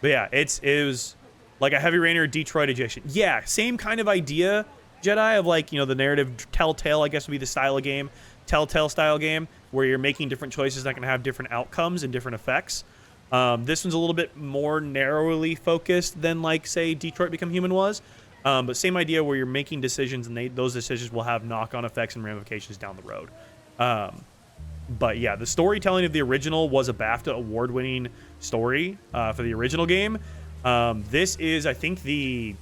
yeah, it was like a Heavy Rainer Detroit edition. Yeah, same kind of idea Jedi of like, you know, the narrative Telltale, I guess would be the style of game, Telltale style game, where you're making different choices that can have different outcomes and different effects. This one's a little bit more narrowly focused than like, say, Detroit Become Human was. But same idea where you're making decisions and those decisions will have knock-on effects and ramifications down the road. But yeah, the storytelling of the original was a BAFTA award-winning story for the original game. This is, I think, the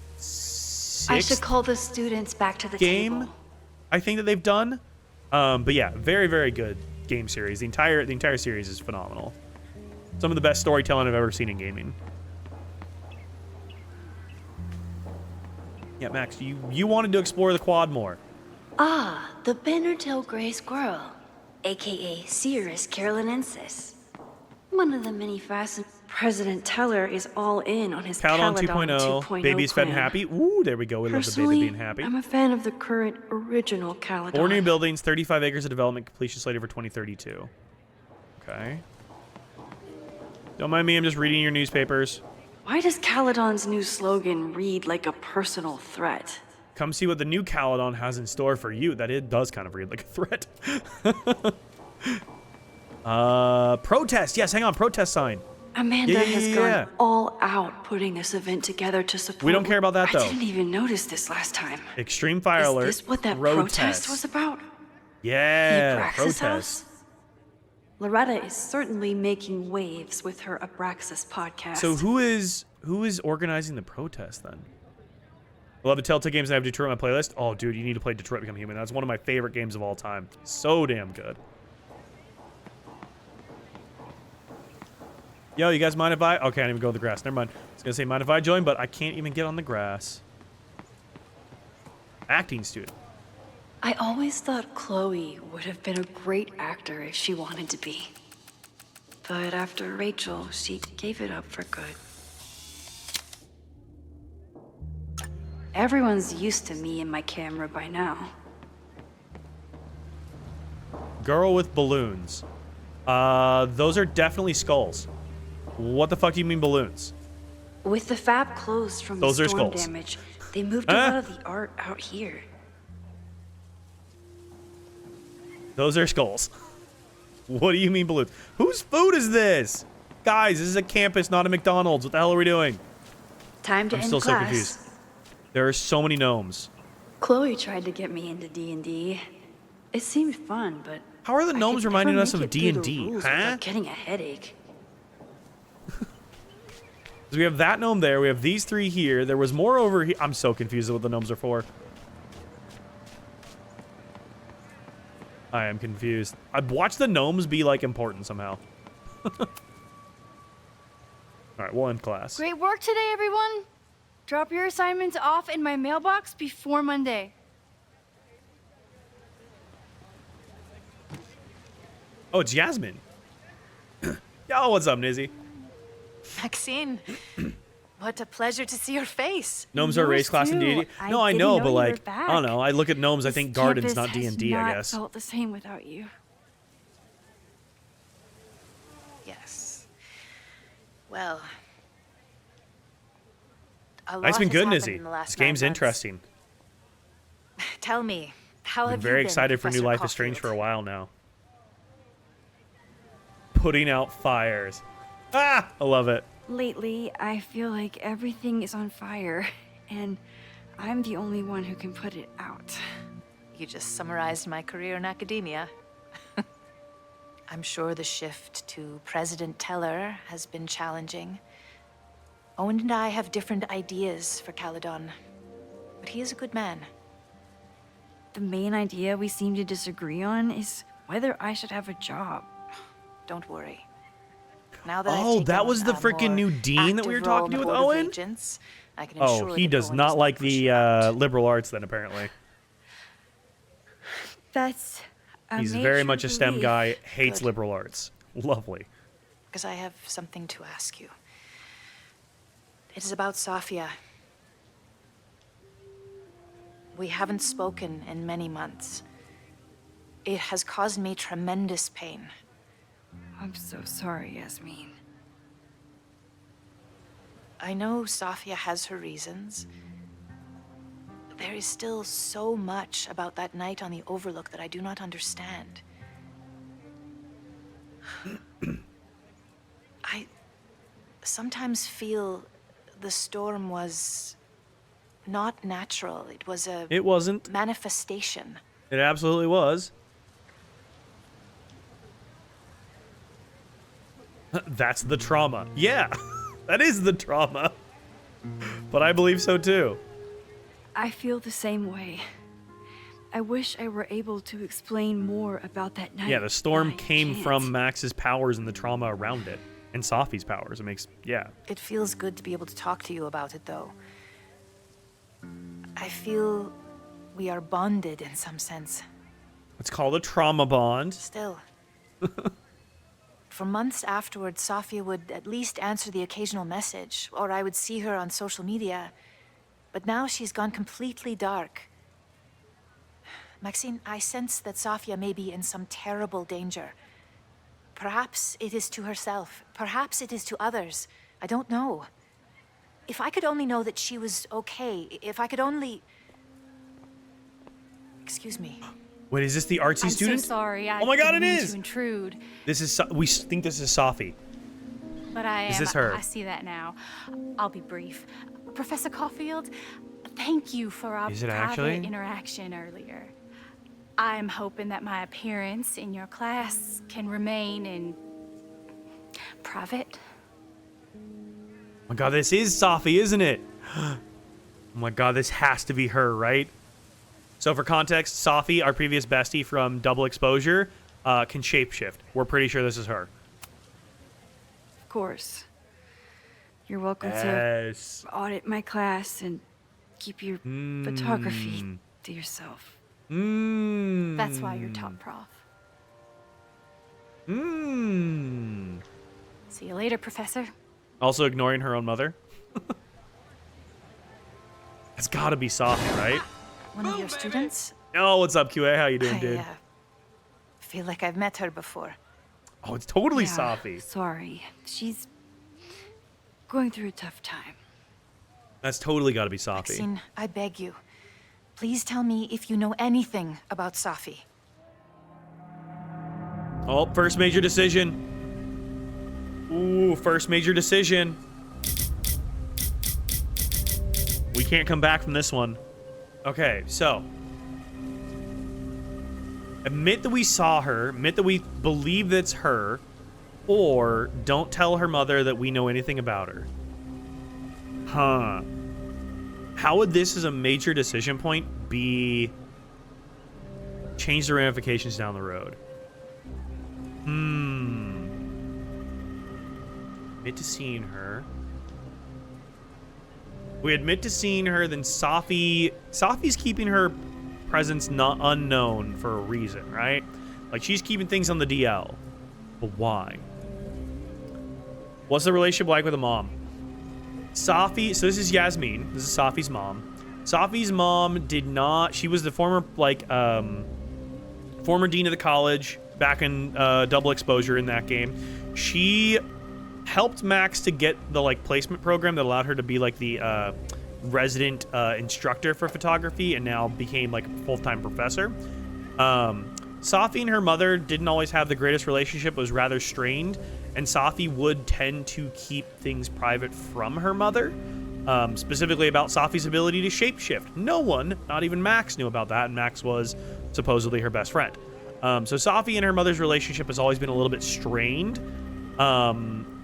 I should sixth call the students back to the game table. I think that they've done. But yeah, very, very good game series. The entire series is phenomenal. Some of the best storytelling I've ever seen in gaming. Yeah, Max, you wanted to explore the quad more. Ah, the banner-tailed gray squirrel, aka Cirrus carolinensis. One of the many facets. President Teller is all in on his Caladon Caladon 2.0, baby's fed and plan. happy. Ooh, there we go. We love the baby Personally, being happy. I'm a fan of the current original Caladon. 4 new buildings, 35 acres of development, completion slated for 2032. Okay. Don't mind me, I'm just reading your newspapers. Why does Caladon's new slogan read like a personal threat? Come see what the new Caladon has in store for you. That it does kind of read like a threat. Protest. Yes, hang on. Protest sign. Amanda has gone all out putting this event together to support. We don't care about that, though. I didn't even notice this last time. Extreme fire alert. Is this what that protest was about? Yeah, The Abraxas protest. House? Loretta is certainly making waves with her Abraxas podcast. So who is organizing the protest then? I love the Telltale games that have Detroit on my playlist. Oh, dude, you need to play Detroit Become Human. That's one of my favorite games of all time. So damn good. Yo, you guys mind if I... Okay, I didn't even go in the grass. Never mind. I was going to say mind if I join, but I can't even get on the grass. Acting student. I always thought Chloe would have been a great actor if she wanted to be. But after Rachel, she gave it up for good. Everyone's used to me and my camera by now. Girl with balloons. Those are definitely skulls. What the fuck do you mean balloons? With the fab closed from Those the are storm skulls. damage, they moved a lot of the art out here. Those are skulls. What do you mean balloons? Whose food is this? Guys, this is a campus, not a McDonald's. What the hell are we doing? Time to I'm end still so class. confused. There are so many gnomes. Chloe tried to get me into D&D. It seemed fun, but how are the gnomes reminding us of D&D, D&D, huh? Getting a headache. So we have that gnome there. We have these three here. There was more over here. I'm so confused with what the gnomes are for. I am confused. I'd watch the gnomes be like important somehow. All right, we'll end class. Great work today, everyone. Drop your assignments off in my mailbox before Monday. Oh, it's Yasmin. Yo, what's up, Nizzy? Maxine, what a pleasure to see your face. Gnomes are race class in too. D&D. I No, I didn't know, know but you were like, I don't back. know. I look at gnomes, I think gardens, Campus not has D&D, I not guess. felt the same without you. Yes. Well, a Nice lot been has good, happened Nizzy. in the last This game's 9 months. interesting. Tell me, how I've have been you very been, excited for New Professor Life is Strange for a while now. Putting out fires. Ah, I love it. Lately, I feel like everything is on fire, and I'm the only one who can put it out. You just summarized my career in academia. I'm sure the shift to President Teller has been challenging. Owen and I have different ideas for Caladon, but he is a good man. The main idea we seem to disagree on is whether I should have a job. Don't worry. Now that I've Oh, taken that was the a freaking more new dean that we were active role talking on to the with Board of Owen? Regents, I can Oh, ensure he that does Owen not does like push the you out. liberal arts then, apparently. That's a He's very major much a STEM relief. guy, hates Good. liberal arts. Lovely. Because I have something to ask you. It is about Safia. We haven't spoken in many months. It has caused me tremendous pain. I'm so sorry, Yasmin. I know Safia has her reasons, There is still so much about that night on the Overlook that I do not understand. I sometimes feel the storm was not natural. It was a It wasn't. manifestation. It absolutely was. That's the trauma. Yeah, that is the trauma. But I believe so too. I feel the same way. I wish I were able to explain more about that night. Yeah, the storm but I came can't. from Max's powers and the trauma around it. And Safi's powers. It makes, yeah. It feels good to be able to talk to you about it, though. I feel we are bonded in some sense. It's called a trauma bond. Still. For months afterwards, Safia would at least answer the occasional message, or I would see her on social media. But now she's gone completely dark. Maxine, I sense that Safia may be in some terrible danger. Perhaps it is to herself. Perhaps it is to others. I don't know. If I could only know that she was okay, if I could only... Excuse me. Wait, is this the artsy student? I'm so sorry. Oh my God, it didn't mean is! to intrude, This is, we think this is Safi. but I Is am. this her? I see that now. I'll be brief. Professor Caulfield, thank you for our Is it private actually? interaction earlier. I'm hoping that my appearance in your class can remain in private. Oh my God, this is Safi, isn't it? Oh my God, this has to be her, right? So for context, Safi, our previous bestie from Double Exposure, can shapeshift. We're pretty sure this is her. Of course. You're welcome Yes. to audit my class and keep your photography to yourself. That's why you're top prof. See you later, Professor. Also ignoring her own mother. It's gotta be Safi, right? One of your students? Oh, what's up, QA? How you doing, dude? I feel like I've met her before. Oh, it's totally Yeah, Safi. Sorry. She's going through a tough time. That's totally gotta be Safi. Maxine, I beg you. Please tell me if you know anything about Safi. Oh, first major decision. Ooh, first major decision. We can't come back from this one. Okay, so. Admit that we saw her, admit that we believe that's her, or don't tell her mother that we know anything about her. Huh. How would this as a major decision point be change the ramifications down the road? Admit to seeing her. We admit to seeing her, then Safi's keeping her presence not unknown for a reason, right? Like she's keeping things on the DL. But why? What's the relationship like with the mom? Safi, so this is Yasmin. This is Safi's mom. Safi's mom did not, she was the former, former dean of the college back in Double Exposure in that game. She helped Max to get the, placement program that allowed her to be, the resident instructor for photography and now became, a full-time professor. Safi and her mother didn't always have the greatest relationship, was rather strained, and Safi would tend to keep things private from her mother, specifically about Safi's ability to shapeshift. No one, not even Max, knew about that, and Max was supposedly her best friend. So Safi and her mother's relationship has always been a little bit strained.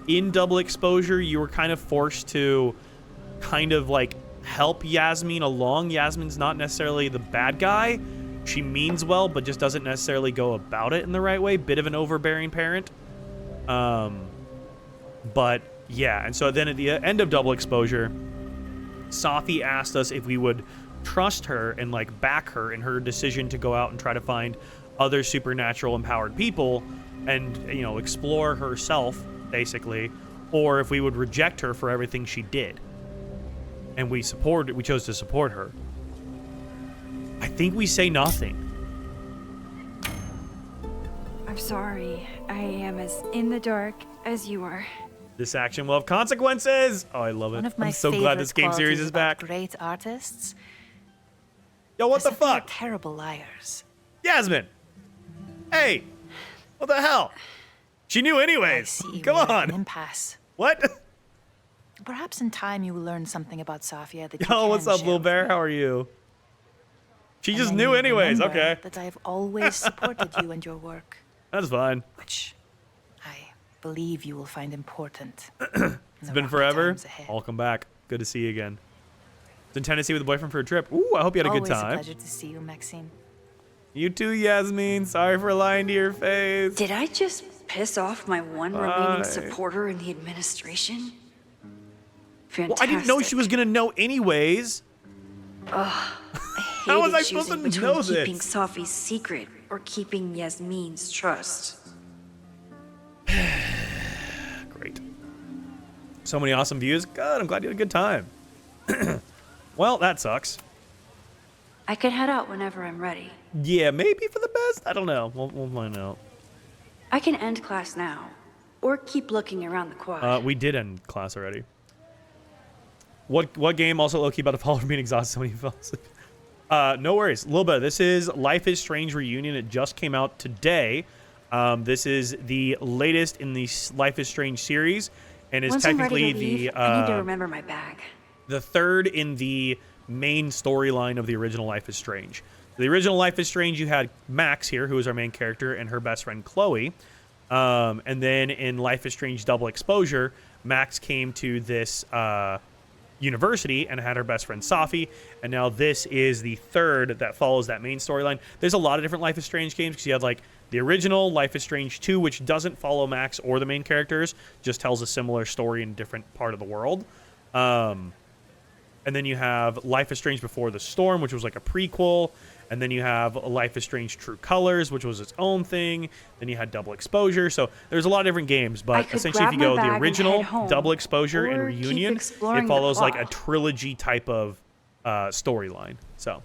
In Double Exposure, you were kind of forced to help Yasmin along. Yasmin's not necessarily the bad guy. She means well, but just doesn't necessarily go about it in the right way. Bit of an overbearing parent. But yeah, and so then at the end of Double Exposure, Safi asked us if we would trust her and back her in her decision to go out and try to find other supernatural empowered people and, explore herself, basically, or if we would reject her for everything she did. And we chose to support her. I think we say nothing. I'm sorry. I am as in the dark as you are. This action will have consequences. Oh, I love it. One of my I'm so glad favorite this game series qualities is about back. Great artists Yo, what As the if they are fuck? terrible liars. Yasmin! Hey! What the hell? She knew anyways. Come We're at on. An impasse. What? Perhaps in time you will learn something about Safia that you Yo, can what's up, share little with bear? me. How are you? She And just then knew you anyways. remember Okay. That I have always supported you and your work, That's fine. which I believe you will find important. It's been forever. I'll come back. Good to see you again. Was in Tennessee with a boyfriend for a trip. Ooh, I hope you had a good Always time. a pleasure to see you, Maxine. You too, Yasmin. Sorry for lying to your face. Did I just piss off my one Bye. remaining supporter in the administration? Well, I didn't know she was gonna know anyways. Ugh, How was hated I supposed to choosing between know keeping this? Safi's secret or keeping Yasmin's trust. Great. So many awesome views. Good. I'm glad you had a good time. Well, that sucks. I could head out whenever I'm ready. Yeah, maybe for the best. I don't know. We'll find out. I can end class now, or keep looking around the quad. We did end class already. What game also low-key about to follow from being exhausted when he fell asleep? No worries. A little bit. This is Life is Strange Reunion. It just came out today. This is the latest in the Life is Strange series, and is Once I'm technically ready to leave, the I need to remember my bag. the third in the main storyline of the original Life is Strange. The original Life is Strange, you had Max here, who is our main character, and her best friend Chloe. And then in Life is Strange Double Exposure, Max came to this university and had her best friend Safi. And now this is the third that follows that main storyline. There's a lot of different Life is Strange games because you had like the original Life is Strange 2, which doesn't follow Max or the main characters, just tells a similar story in a different part of the world. And then you have Life is Strange Before the Storm, which was like a prequel. And then you have Life is Strange True Colors, which was its own thing. Then you had Double Exposure. So there's a lot of different games, but essentially if you go the original, Double Exposure, and Reunion, it follows like a trilogy type of storyline. So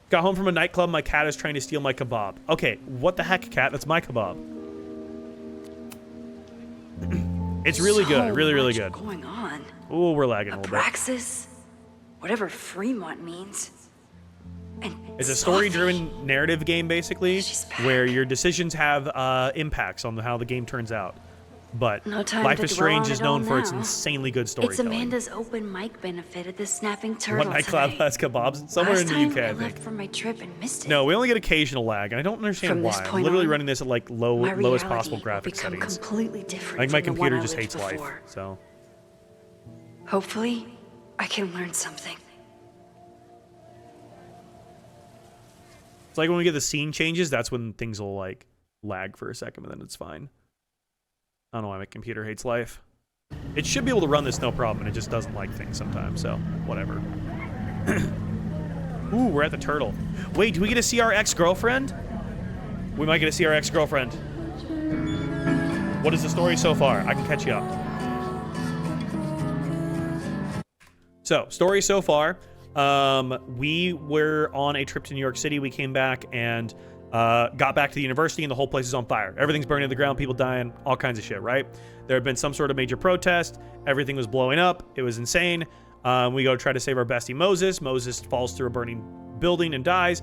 got home from a nightclub. My cat is trying to steal my kebab. Okay, what the heck, cat? That's my kebab. It's really good. Really, really good. Going on? Ooh, we're lagging a little bit. Praxis? Whatever Fremont means. It's a story-driven narrative game, basically, where your decisions have impacts on how the game turns out. But No time Life to is dwell Strange on is it all known for its now. insanely good It's storytelling. Amanda's open mic benefit at the Snapping Turtle What nightclub tonight. has kebabs? Somewhere Last in the time UK, I I think. left from my trip and missed it. No, we only get occasional lag, and I don't understand From this why. I'm point literally on, running this at like my lowest reality possible will graphics become settings. completely different I think my from the one computer I just lived hates life, before. so. Hopefully, I can learn something. It's like when we get the scene changes, that's when things will like lag for a second, but then it's fine. I don't know why my computer hates life. It should be able to run this no problem, and it just doesn't like things sometimes, so whatever. Ooh, we're at the turtle. Wait, do we get to see our ex-girlfriend? We might get to see our ex-girlfriend. What is the story so far? I can catch you up. So, story so far. We were on a trip to New York City. We came back and got back to the university, and the whole place is on fire. Everything's burning to the ground, people dying, all kinds of shit, right? There had been some sort of major protest. Everything was blowing up. It was insane. We go try to save our bestie Moses. Moses falls through a burning building and dies.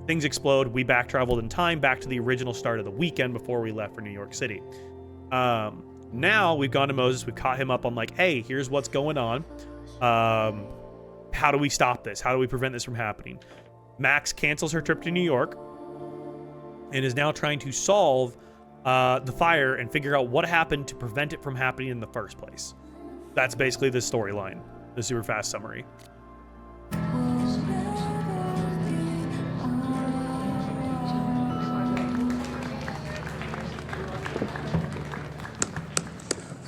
Things explode. We back traveled in time back to the original start of the weekend before we left for New York City. Now we've gone to Moses. We've caught him up on like, hey, here's what's going on. How do we stop this? How do we prevent this from happening? Max cancels her trip to New York and is now trying to solve the fire and figure out what happened to prevent it from happening in the first place. That's basically the storyline, the super fast summary.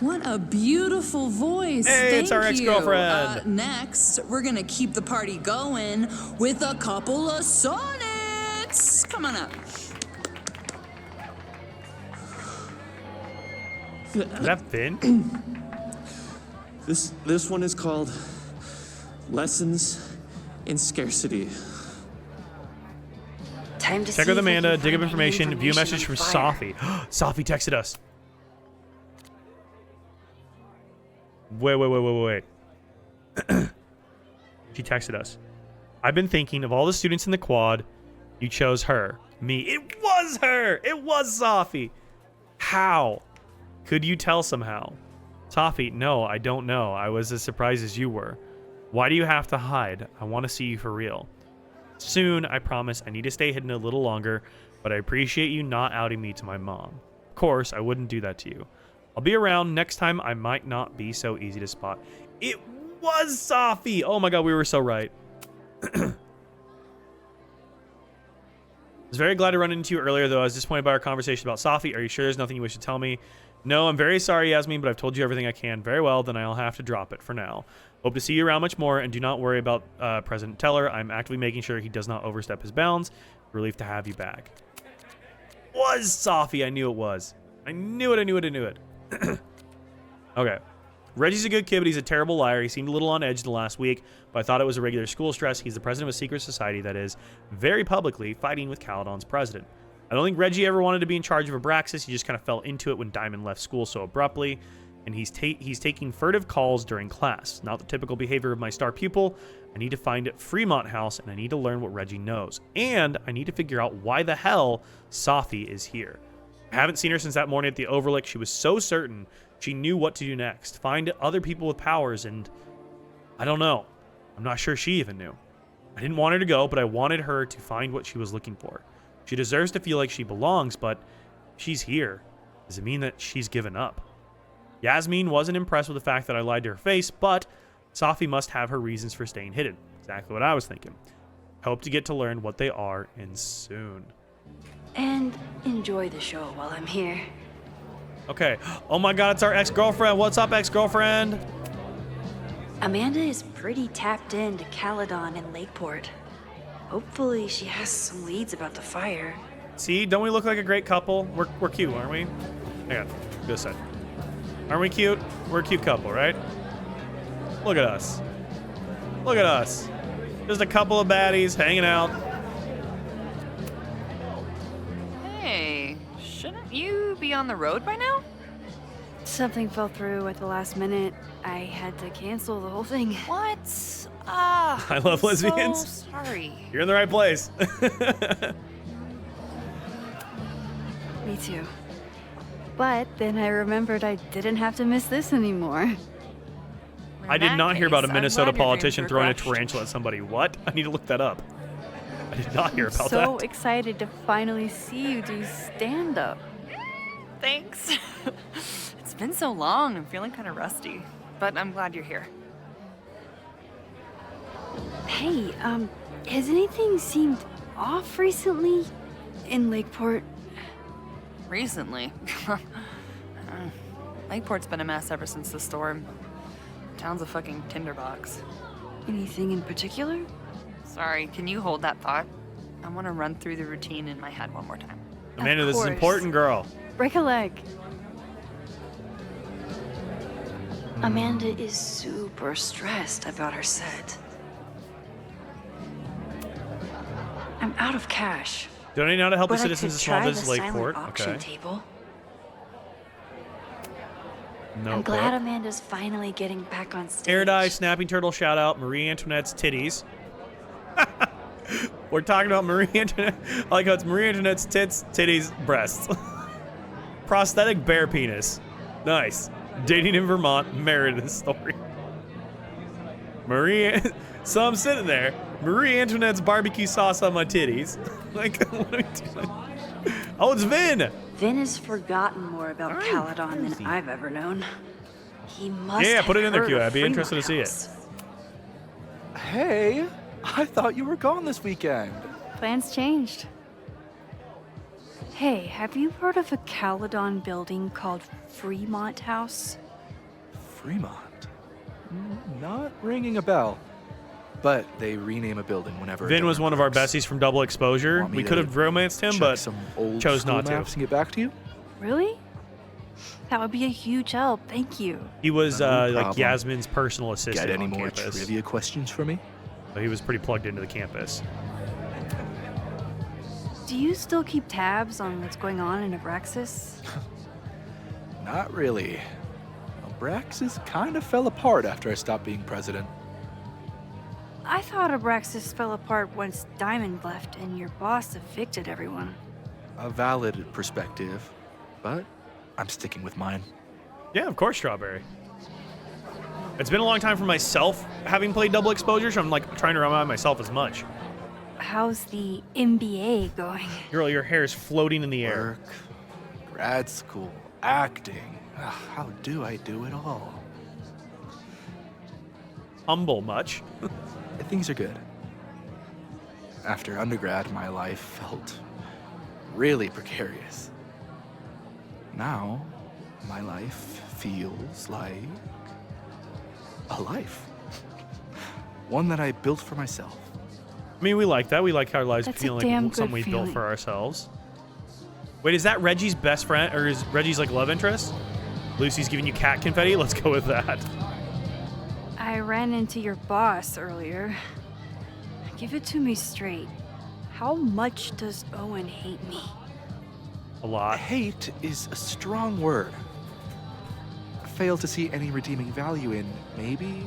What a beautiful voice. Hey, Thank it's our ex-girlfriend. you. Next, we're going to keep the party going with a couple of sonnets. Come on up. Is that Finn? This one is called Lessons in Scarcity. Time to Check see with if I Amanda, can dig up find any information, view a message from on fire. Safi. Safi texted us. Wait. She texted us. I've been thinking of all the students in the quad, you chose her. Me. It was her! It was Safi! How? Could you tell somehow? Safi, no, I don't know. I was as surprised as you were. Why do you have to hide? I want to see you for real. Soon, I promise. I need to stay hidden a little longer, but I appreciate you not outing me to my mom. Of course, I wouldn't do that to you. I'll be around. Next time, I might not be so easy to spot. It was Safi! Oh my god, we were so right. I was very glad to run into you earlier, though. I was disappointed by our conversation about Safi. Are you sure there's nothing you wish to tell me? No, I'm very sorry, Yasmin, but I've told you everything I can. Very well, then I'll have to drop it for now. Hope to see you around much more, and do not worry about President Teller. I'm actively making sure he does not overstep his bounds. Relief to have you back. Was Safi. I knew it was. I knew it. Okay. Reggie's a good kid, but he's a terrible liar. He seemed a little on edge the last week, but I thought it was a regular school stress. He's the president of a secret society that is, very publicly, fighting with Caledon's president. I don't think Reggie ever wanted to be in charge of Abraxas. He just kind of fell into it when Diamond left school so abruptly, and he's taking furtive calls during class. Not the typical behavior of my star pupil. I need to find Fremont House, and I need to learn what Reggie knows. And I need to figure out why the hell Safi is here. I haven't seen her since that morning at the Overlook. She was so certain she knew what to do next. Find other people with powers, and I don't know. I'm not sure she even knew. I didn't want her to go, but I wanted her to find what she was looking for. She deserves to feel like she belongs, but if she's here, does it mean that she's given up? Yasmin wasn't impressed with the fact that I lied to her face, but Safi must have her reasons for staying hidden. Exactly what I was thinking. Hope to get to learn what they are, and soon. And enjoy the show while I'm here. Okay. Oh my god, it's our ex-girlfriend. What's up, ex-girlfriend? Amanda is pretty tapped into Caledon and Lakeport. Hopefully she has some leads about the fire. See, don't we look like a great couple? We're cute, aren't we? Hang on, go this side. Aren't we cute? We're a cute couple, right? Look at us. Look at us. Just a couple of baddies hanging out. Hey, shouldn't you be on the road by now? Something fell through at the last minute. I had to cancel the whole thing. What? Ah, I love lesbians. So sorry. You're in the right place. Me too. But then I remembered I didn't have to miss this anymore. I did not hear about a Minnesota politician throwing a tarantula at somebody. What? I need to look that up. I did not hear about that. So excited to finally see you do stand-up. Thanks. It's been so long. I'm feeling kind of rusty, but I'm glad you're here. Hey, has anything seemed off recently in Lakeport? Recently? Lakeport's been a mess ever since the storm. Town's a fucking tinderbox. Anything in particular? Sorry, can you hold that thought? I want to run through the routine in my head one more time. Amanda, this is important, girl. Break a leg. Amanda is super stressed about her set. I'm out of cash. Donate now to help the But citizens I of could small try business the silent Lakeport. auction Okay. table. No. I'm glad Amanda's finally getting back on stage. Air Snapping Turtle shout out, Marie Antoinette's titties. We're talking about Marie Antoinette. I like how it's Marie Antoinette's tits, titties, breasts. Prosthetic bear penis. Nice. Dating in Vermont, married in the story. So I'm sitting there, Marie Antoinette's barbecue sauce on my titties. Like, what are we doing? Oh, it's Vin. Vin has forgotten more about Caledon than I've ever known. He must Yeah, put it have in there, heard Q. of I'd be Fremont interested to see House. it. Hey, I thought you were gone this weekend. Plans changed. Hey, have you heard of a Caledon building called Fremont House? Fremont? Not ringing a bell. But they rename a building whenever. Vin was one of our besties from Double Exposure. Want me We to could have romanced him, check but some old chose school not to. maps and get back to you? Really? That would be a huge help. Thank you. He was No like problem. Yasmin's personal assistant Get any on more campus. trivia questions for me? So he was pretty plugged into the campus. Do you still keep tabs on what's going on in Abraxas? Not really. Abraxas kind of fell apart after I stopped being president. I thought Abraxas fell apart once Diamond left and your boss evicted everyone. A valid perspective, but I'm sticking with mine. Yeah, of course, Strawberry. It's been a long time for myself having played double exposure, so I'm like trying to remind myself as much. How's the MBA going? Girl, your hair is floating in the air. Work, grad school, acting. How do I do it all? Humble much. Things are good. After undergrad, my life felt really precarious. Now, my life feels like a life. One that I built for myself. I mean, we like that. We like our lives That's a feeling damn like good something we built feeling. for ourselves. Wait, is that Reggie's best friend, or is Reggie's like love interest? Lucy's giving you cat confetti? Let's go with that. I ran into your boss earlier. Give it to me straight. How much does Owen hate me? A lot. Hate is a strong word. Fail to see any redeeming value in maybe?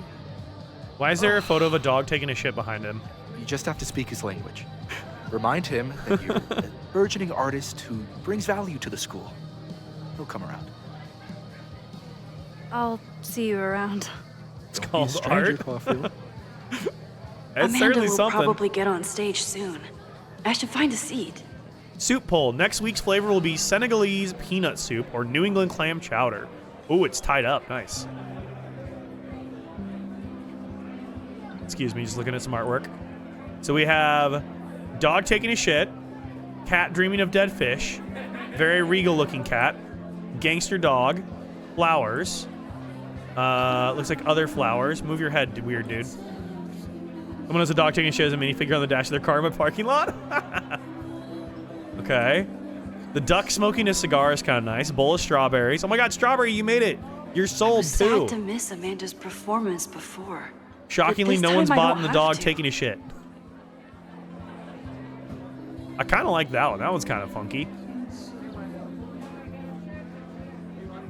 Why is there a photo of a dog taking a shit behind him? You just have to speak his language. Remind him that you're a burgeoning artist who brings value to the school. He'll come around. I'll see you around. It's Don't be a called stranger, art. Caulfield. It's Amanda certainly will something. probably get on stage soon. I should find a seat. Soup poll. Next week's flavor will be Senegalese peanut soup or New England clam chowder. Ooh, it's tied up. Nice. Excuse me, just looking at some artwork. So we have dog taking a shit, cat dreaming of dead fish, very regal looking cat, gangster dog, flowers. Looks like other flowers. Move your head, weird dude. Someone has a dog taking a shit as a minifigure on the dash of their car in a parking lot. Okay. The duck smoking a cigar is kind of nice. Bowl of strawberries. Oh my god, Strawberry, you made it. You're I sold was too. sad to miss Amanda's performance before. Shockingly, But no this one's time I bought don't the have dog to. taking a shit. I kind of like that one. That one's kind of funky.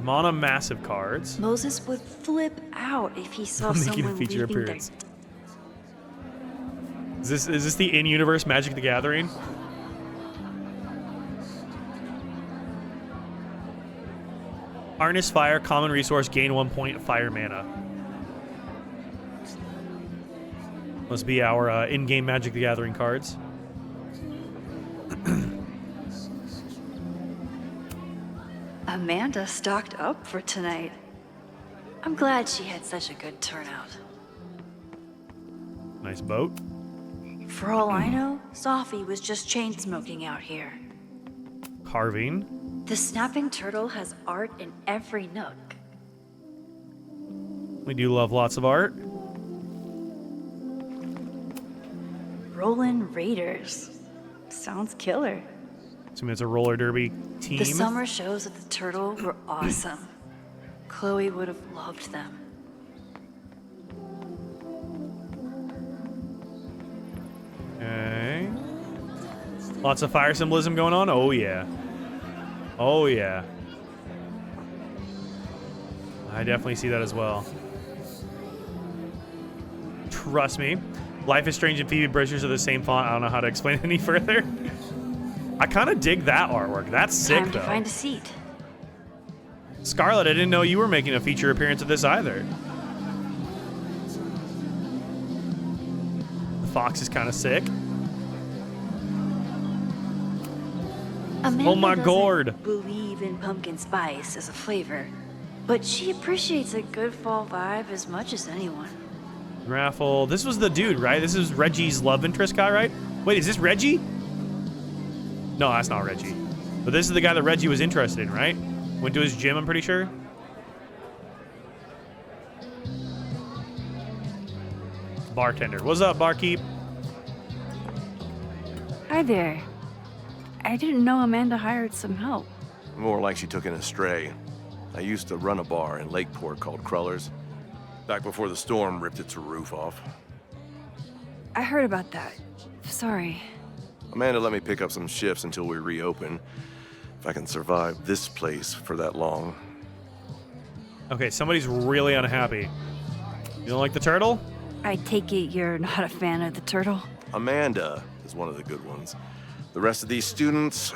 Mana massive cards. Moses would flip out if he saw Making a someone feature leaving their appearance. Is this the in-universe Magic the Gathering? Harness fire, common resource, gain 1 point of fire mana. Must be our in-game Magic the Gathering cards. Amanda stocked up for tonight. I'm glad she had such a good turnout. Nice boat. For all I know, Sophie was just chain smoking out here. Carving. The snapping turtle has art in every nook. We do love lots of art. Rollin' Raiders. Sounds killer. Assuming it's a roller derby team. The summer shows at the Turtle were awesome. Chloe would have loved them. Okay. Lots of fire symbolism going on. Oh yeah. Oh yeah. I definitely see that as well. Trust me. Life is Strange and Phoebe Bridgers are the same font. I don't know how to explain it any further. I kind of dig that artwork. That's sick, Time to though. find a seat. Scarlett, I didn't know you were making a feature appearance of this either. The fox is kind of sick. Amanda Oh my doesn't gourd. believe in pumpkin spice as a flavor, but she appreciates a good fall vibe as much as anyone. Raffle. This was the dude, right? This is Reggie's love interest guy, right? Wait, is this Reggie? No, that's not Reggie. But this is the guy that Reggie was interested in, right? Went to his gym, I'm pretty sure. Bartender. What's up, barkeep? Hi there. I didn't know Amanda hired some help. More like she took in a stray. I used to run a bar in Lakeport called Crullers, back before the storm ripped its roof off. I heard about that. Sorry. Amanda let me pick up some shifts until we reopen. If I can survive this place for that long. Okay, somebody's really unhappy. You don't like the turtle? I take it you're not a fan of the turtle? Amanda is one of the good ones. The rest of these students,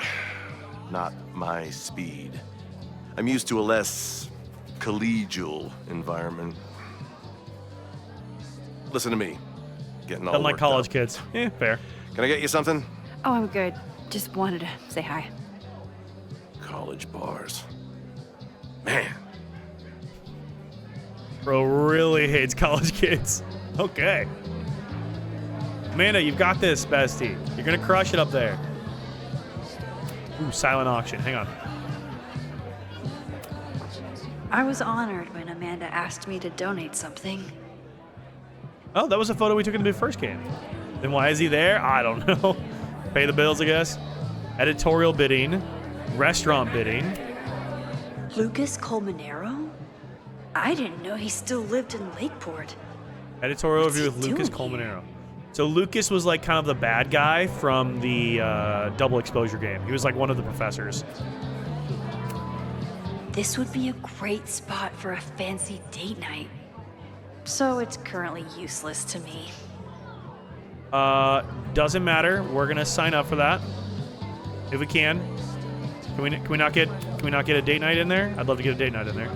not my speed. I'm used to a less collegial environment. Listen to me. Getting all Unlike worked college up. kids. Yeah, fair. Can I get you something? Oh, I'm good. Just wanted to say hi. College bars. Man. Bro really hates college kids. Okay. Amanda, you've got this, bestie. You're gonna crush it up there. Ooh, silent auction. Hang on. I was honored when Amanda asked me to donate something. Oh, that was a photo we took in the first game. Then why is he there? I don't know. Pay the bills, I guess. Editorial bidding. Restaurant bidding. Lucas Colmenero? I didn't know he still lived in Lakeport. Editorial What's review he with Lucas doing Colmenero. So Lucas was like kind of the bad guy from the double exposure game. He was like one of the professors. This would be a great spot for a fancy date night. So it's currently useless to me. Doesn't matter. We're gonna sign up for that if we can. Can we not get a date night in there? I'd love to get a date night in there.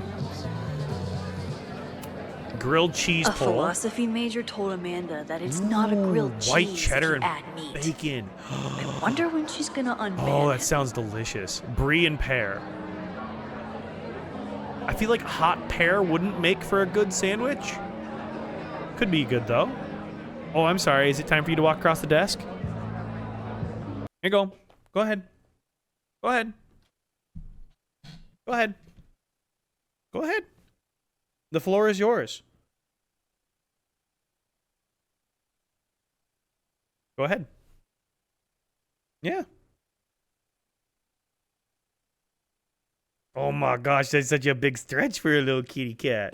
Grilled cheese A pole. philosophy major told Amanda that it's not a grilled cheese White if cheddar you and add meat. bacon. I wonder when she's gonna unban Oh, that it. sounds delicious. Brie and pear. I feel like hot pear wouldn't make for a good sandwich. Could be good though. Oh, I'm sorry. Is it time for you to walk across the desk? Here you go. Go ahead. Go ahead. Go ahead. Go ahead. The floor is yours. Go ahead. Yeah. Oh my gosh, that's such a big stretch for a little kitty cat.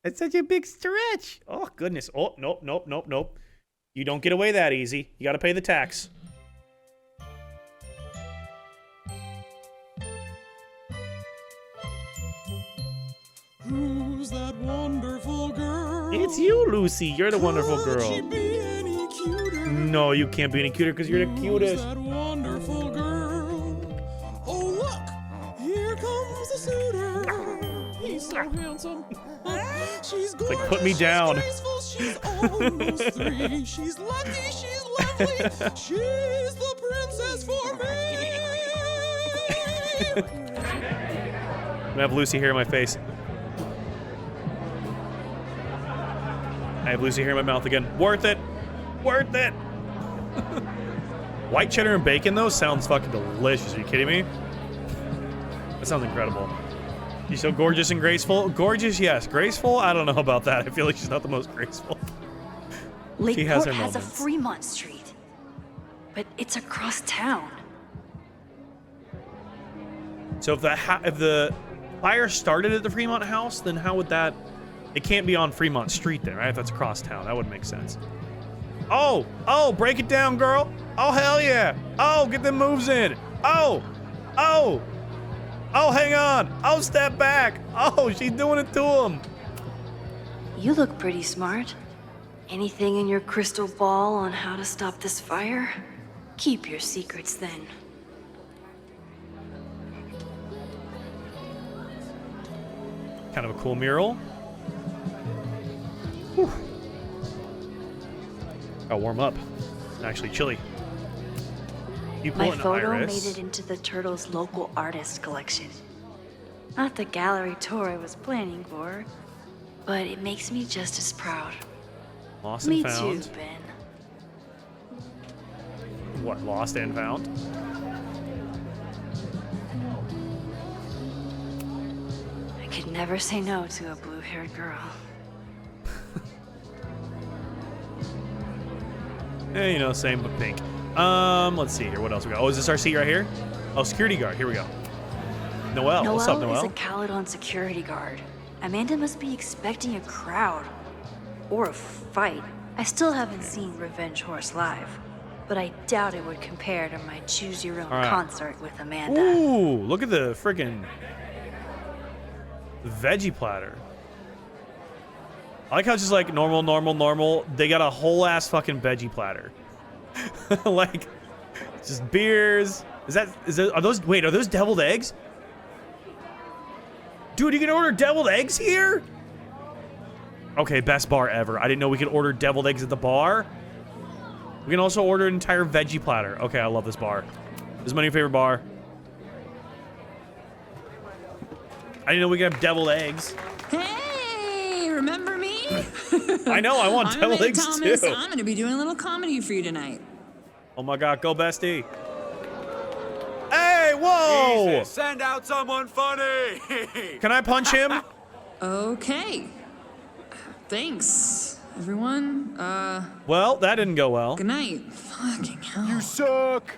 That's such a big stretch. Oh goodness. Oh, nope, nope, nope, nope. You don't get away that easy. You gotta pay the tax. Who's that wonderful girl? It's you, Lucy. You're the wonderful girl. No, you can't be any cuter because you're the cutest. That wonderful girl. Oh look, here comes the suitor. He's so handsome. She's gorgeous. Like, put me down. She's graceful. She's almost 3. She's lucky. She's lovely. She's the princess for me. I'm gonna have Lucy hair in my face. I have Lucy hair in my mouth again. Worth it. Worth it. White cheddar and bacon, though, sounds fucking delicious. Are you kidding me? That sounds incredible. She's so gorgeous and graceful. Gorgeous, yes. Graceful, I don't know about that. I feel like she's not the most graceful. She has Lakeport her has a moments. Fremont Street, but it's across town. So if the fire started at the Fremont house, then how would that... It can't be on Fremont Street then, right? If that's across town, that wouldn't make sense. Oh, break it down, girl. Oh, hell yeah. Oh, get them moves in. Oh, hang on. Oh, step back. Oh, she's doing it to him. You look pretty smart. Anything in your crystal ball on how to stop this fire? Keep your secrets then. Kind of a cool mural. Whew. Gotta warm up. It's actually chilly. You pull My an photo iris. made it into the Turtles' local artist collection. Not the gallery tour I was planning for, but it makes me just as proud. Lost and Me found. too, Ben. What, lost and found? I could never say no to a blue-haired girl. Eh, you know, same but pink. Let's see here. What else we got? Oh, is this our seat right here? Oh, security guard. Here we go. Noelle. What's up, Noelle is Noelle? a Caledon security guard. Amanda must be expecting a crowd. Or a fight. I still haven't seen Revenge Horse live, but I doubt it would compare to my Choose Your Own All right. concert with Amanda. Ooh, look at the freaking veggie platter. I like how it's just like normal, normal, normal. They got a whole ass fucking veggie platter. Like, just beers. Are those deviled eggs? Dude, you can order deviled eggs here? Okay, best bar ever. I didn't know we could order deviled eggs at the bar. We can also order an entire veggie platter. Okay, I love this bar. This is my new favorite bar. I didn't know we could have deviled eggs. Hey, remember me? I know, I want I'm deviled Amanda eggs Thomas. too. I'm gonna be doing a little comedy for you tonight. Oh my god, go bestie. Hey, whoa! Jesus, send out someone funny! Can I punch him? Okay. Thanks, everyone. Well, that didn't go well. Good night. Fucking hell. You suck!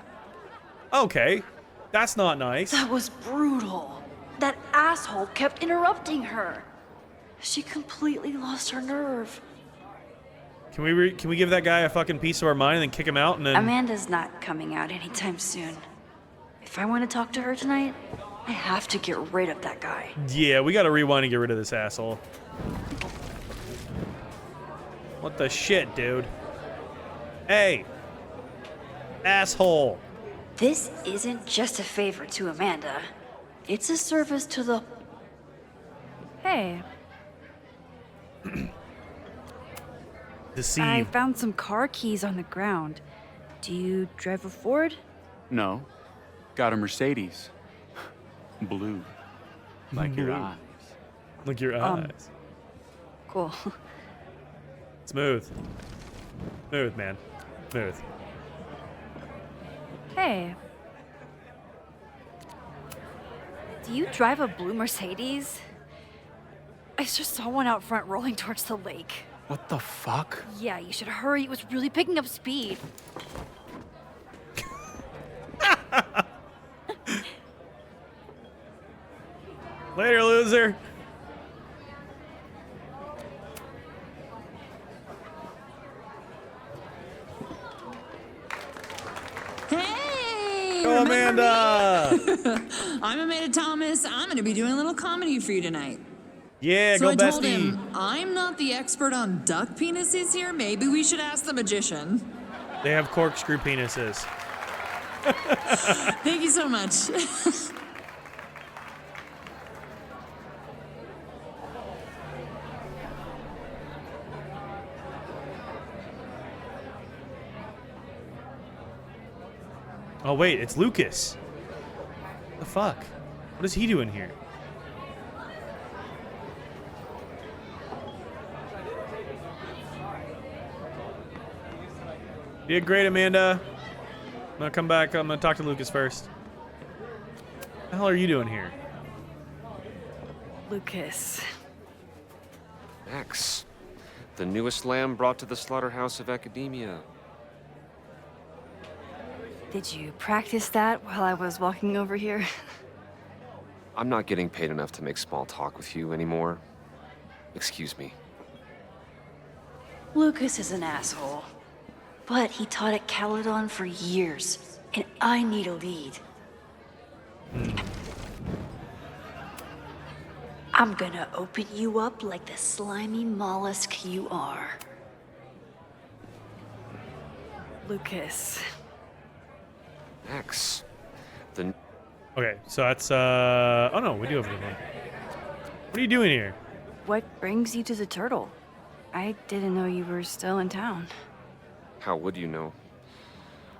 Okay, that's not nice. That was brutal. That asshole kept interrupting her. She completely lost her nerve. Can we give that guy a fucking piece of our mind and then kick him out and then... Amanda's not coming out anytime soon. If I want to talk to her tonight, I have to get rid of that guy. Yeah, we gotta rewind and get rid of this asshole. What the shit, dude? Hey! Asshole! This isn't just a favor to Amanda. It's a service to the... Hey, Deceive. I found some car keys on the ground. Do you drive a Ford? No. Got a Mercedes. Blue. Like your Blue. eyes. Like your eyes. Cool. Smooth. Smooth, man. Smooth. Hey. Do you drive a blue Mercedes? I just saw one out front rolling towards the lake. What the fuck? Yeah, you should hurry. It was really picking up speed. Later, loser. Hey! Go, remember Amanda! me? I'm Amanda Thomas. I'm gonna be doing a little comedy for you tonight. Yeah, So go I told bestie. him, I'm not the expert on duck penises here. Maybe we should ask the magician. They have corkscrew penises. Thank you so much. Oh wait, it's Lucas. The fuck? What is he doing here? You did great, Amanda. I'm gonna come back. I'm gonna talk to Lucas first. What the hell are you doing here? Lucas. Max, the newest lamb brought to the slaughterhouse of academia. Did you practice that while I was walking over here? I'm not getting paid enough to make small talk with you anymore. Excuse me. Lucas is an asshole. But he taught at Caledon for years, and I need a lead. I'm gonna open you up like the slimy mollusk you are. Lucas. Max, the... Okay, so that's oh no, we do have one. What are you doing here? What brings you to the Turtle? I didn't know you were still in town. How would you know?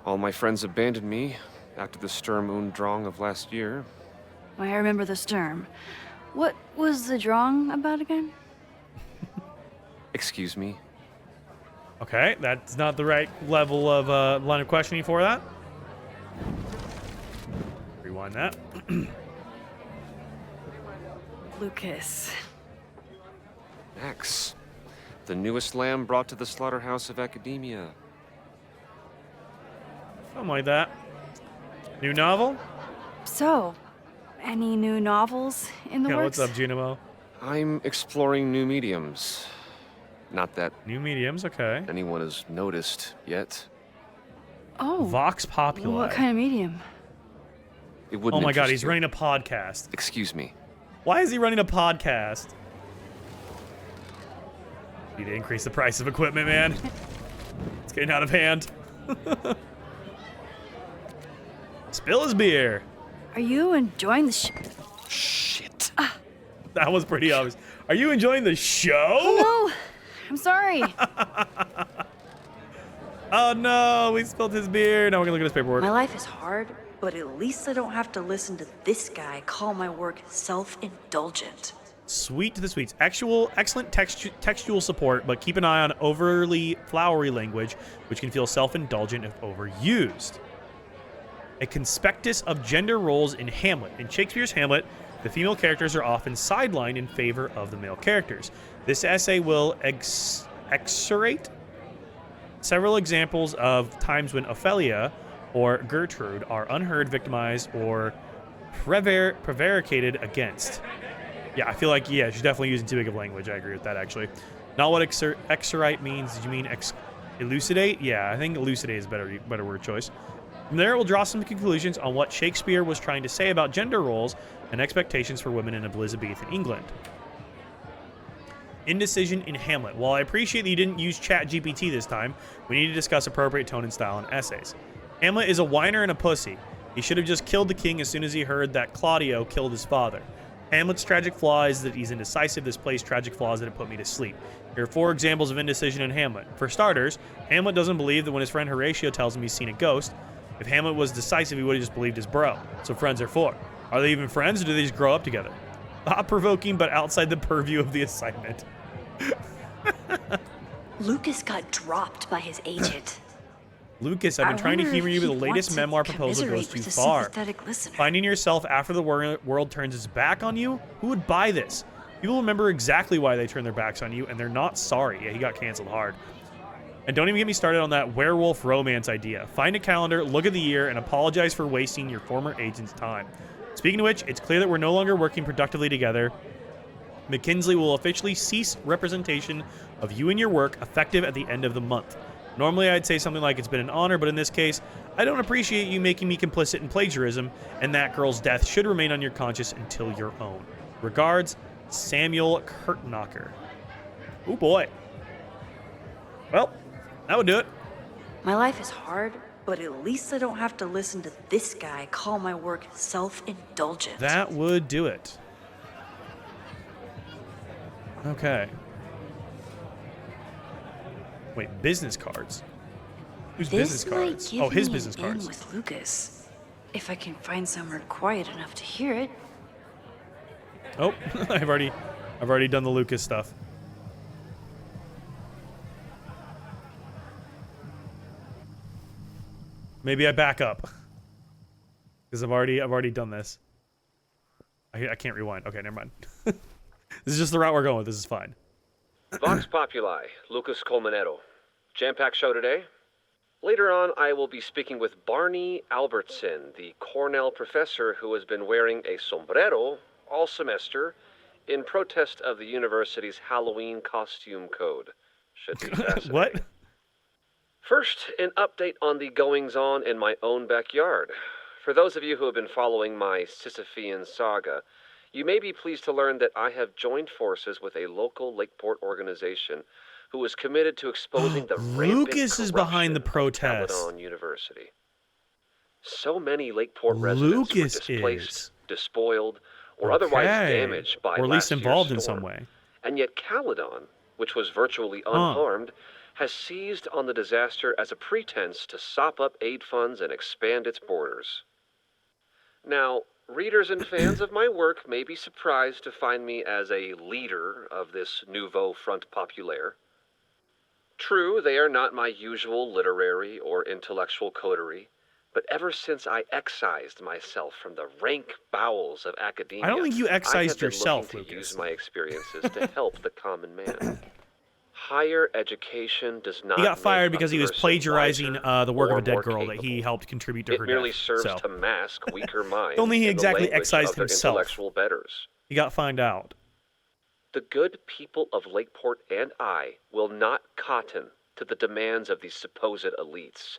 All my friends abandoned me after the Sturm und Drang of last year. I remember the Sturm. What was the Drang about again? Excuse me? Okay, that's not the right level of line of questioning for that. Rewind that. Lucas. Max, the newest lamb brought to the slaughterhouse of academia. Something like that. New novel? So, any new novels in the Yeah, works? what's up, Junimo? I'm exploring new mediums. Not that new mediums, okay. Anyone has noticed yet. Oh. Vox Populi. What kind of medium? It wouldn't Oh my god, interest he's you. running a podcast. Excuse me. Why is he running a podcast? Need to increase the price of equipment, man. It's getting out of hand. Spill his beer. Are you enjoying the Shit. That was pretty obvious. Are you enjoying the show? Oh, no. I'm sorry. Oh no, we spilled his beer. Now we're gonna look at his paperwork. My life is hard, but at least I don't have to listen to this guy call my work self-indulgent. Sweet to the sweets. Excellent textual support, but keep an eye on overly flowery language, which can feel self-indulgent if overused. A conspectus of gender roles in Hamlet. In Shakespeare's Hamlet, the female characters are often sidelined in favor of the male characters. This essay will excerate several examples of times when Ophelia or Gertrude are unheard, victimized, or prevaricated against. Yeah, I feel like, yeah, she's definitely using too big of language. I agree with that, actually. Not what excerate means. Did you mean elucidate? Yeah, I think elucidate is a better word choice. From there, we'll draw some conclusions on what Shakespeare was trying to say about gender roles and expectations for women in Elizabethan England. Indecision in Hamlet. While I appreciate that you didn't use ChatGPT this time, we need to discuss appropriate tone and style in essays. Hamlet is a whiner and a pussy. He should have just killed the king as soon as he heard that Claudio killed his father. Hamlet's tragic flaw is that he's indecisive. This plays tragic flaws that have put me to sleep. Here are 4 examples of indecision in Hamlet. For starters, Hamlet doesn't believe that when his friend Horatio tells him he's seen a ghost. If Hamlet was decisive, he would have just believed his bro. So friends are 4. Are they even friends, or do they just grow up together? Thought-provoking, but outside the purview of the assignment. Lucas got dropped by his agent. Lucas, I've been trying to humor you, but the latest memoir proposal goes too far. Finding yourself after the world turns its back on you? Who would buy this? People remember exactly why they turned their backs on you, and they're not sorry. Yeah, he got canceled hard. And don't even get me started on that werewolf romance idea. Find a calendar, look at the year, and apologize for wasting your former agent's time. Speaking of which, it's clear that we're no longer working productively together. McKinsey will officially cease representation of you and your work effective at the end of the month. Normally, I'd say something like it's been an honor, but in this case, I don't appreciate you making me complicit in plagiarism, and that girl's death should remain on your conscience until your own. Regards, Samuel Kurtnacher. Oh boy. Well, that would do it. My life is hard, but at least I don't have to listen to this guy call my work self-indulgent. That would do it. Okay. Wait, business cards? Whose business cards? Oh, his business cards. With Lucas, if I can find somewhere quiet enough to hear it. Oh, I've already done the Lucas stuff. Maybe I back up because I've already done this. I can't rewind. Okay, never mind. This is just the route we're going with. This is fine. Vox Populi, Lucas Colmenero. Jam-packed show today. Later on, I will be speaking with Barney Albertson, the Cornell professor who has been wearing a sombrero all semester in protest of the university's Halloween costume code. Should be fascinating. What? First, an update on the goings-on in my own backyard. For those of you who have been following my Sisyphean saga, you may be pleased to learn that I have joined forces with a local Lakeport organization who is committed to exposing the rampant Lucas is behind the protest. Caledon University. So many Lakeport residents were displaced, is. despoiled, or otherwise damaged by or at least last involved year's in storm. some way. And yet Caledon, which was virtually unharmed, has seized on the disaster as a pretense to sop up aid funds and expand its borders. Now, readers and fans of my work may be surprised to find me as a leader of this nouveau front populaire. True, they are not my usual literary or intellectual coterie, but ever since I excised myself from the rank bowels of academia, I don't think you excised yourself, I have been looking to Lucas. use my experiences to help the common man. Higher education does not. He got fired because he was person plagiarizing wiser the work of or a dead more girl that capable. he helped contribute to It her merely death. serves So to mask weaker minds. don't think he in the exactly language excised of their himself. Intellectual betters. he got found out. The good people of Lakeport and I will not cotton to the demands of these supposed elites.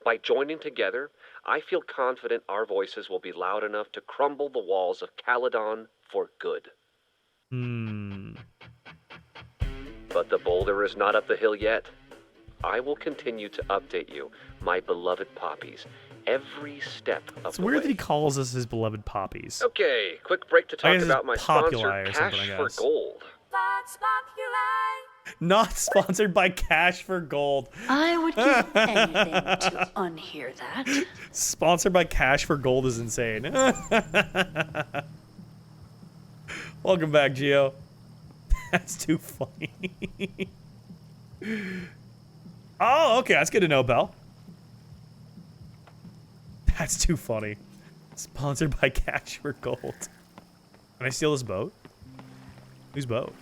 By joining together, I feel confident our voices will be loud enough to crumble the walls of Caledon for good. But the boulder is not up the hill yet. I will continue to update you, my beloved poppies, every step of It's the weird way. that he calls us his beloved poppies. Okay, quick break to I talk guess it's about my Populi sponsor, or something, Cash I for guess. Gold. Not sponsored by Cash for Gold. I would give anything to unhear that. Sponsored by Cash for Gold is insane. Welcome back, Gio. That's too funny. Oh, okay, that's good to know, Belle. That's too funny. Sponsored by Cash for Gold. Can I steal this boat? Whose boat?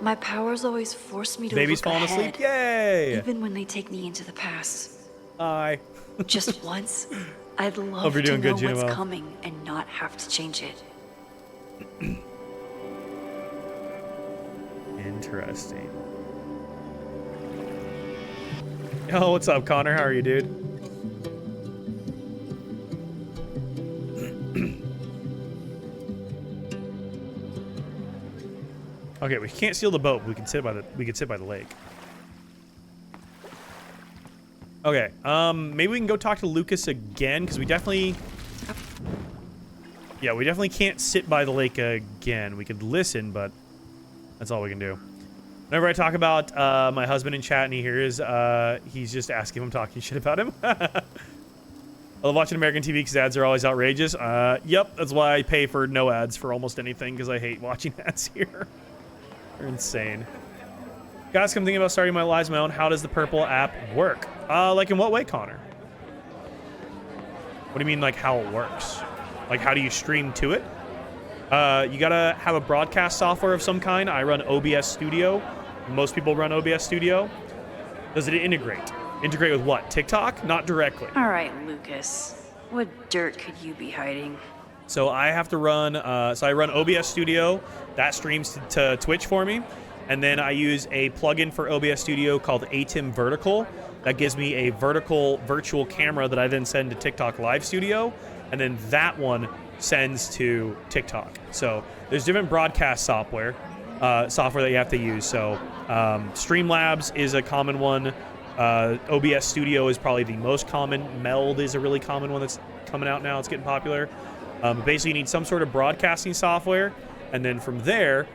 My powers always force me to Baby's look falling ahead, asleep. Yay! even when they take me into the past. Hi. Just once, I'd Hope love you're to doing know good, what's Junimo. coming and not have to change it. Interesting. Oh, what's up, Connor? How are you, dude? Okay, we can't steal the boat. But we can sit by the lake. Okay, maybe we can go talk to Lucas again because we definitely can't sit by the lake again. We could listen, but that's all we can do. Whenever I talk about my husband in chat and he hears, he's just asking if I'm talking shit about him. I love watching American TV because ads are always outrageous. Yep, that's why I pay for no ads for almost anything because I hate watching ads here. They're insane. Guys, I'm thinking about starting my lives of my own. How does the Purple app work? Like in what way, Connor? What do you mean, like how it works? Like how do you stream to it? You gotta have a broadcast software of some kind. I run OBS Studio. Most people run OBS Studio. Does it integrate? Integrate with what? TikTok? Not directly. All right, Lucas. What dirt could you be hiding? So I have to run, so I run OBS Studio. That streams to Twitch for me. And then I use a plugin for OBS Studio called ATEM Vertical. That gives me a vertical virtual camera that I then send to TikTok Live Studio. And then that one sends to TikTok. So there's different broadcast software that you have to use. So Streamlabs is a common one. OBS Studio is probably the most common. Meld is a really common one that's coming out now. It's getting popular. Basically, you need some sort of broadcasting software. And then from there,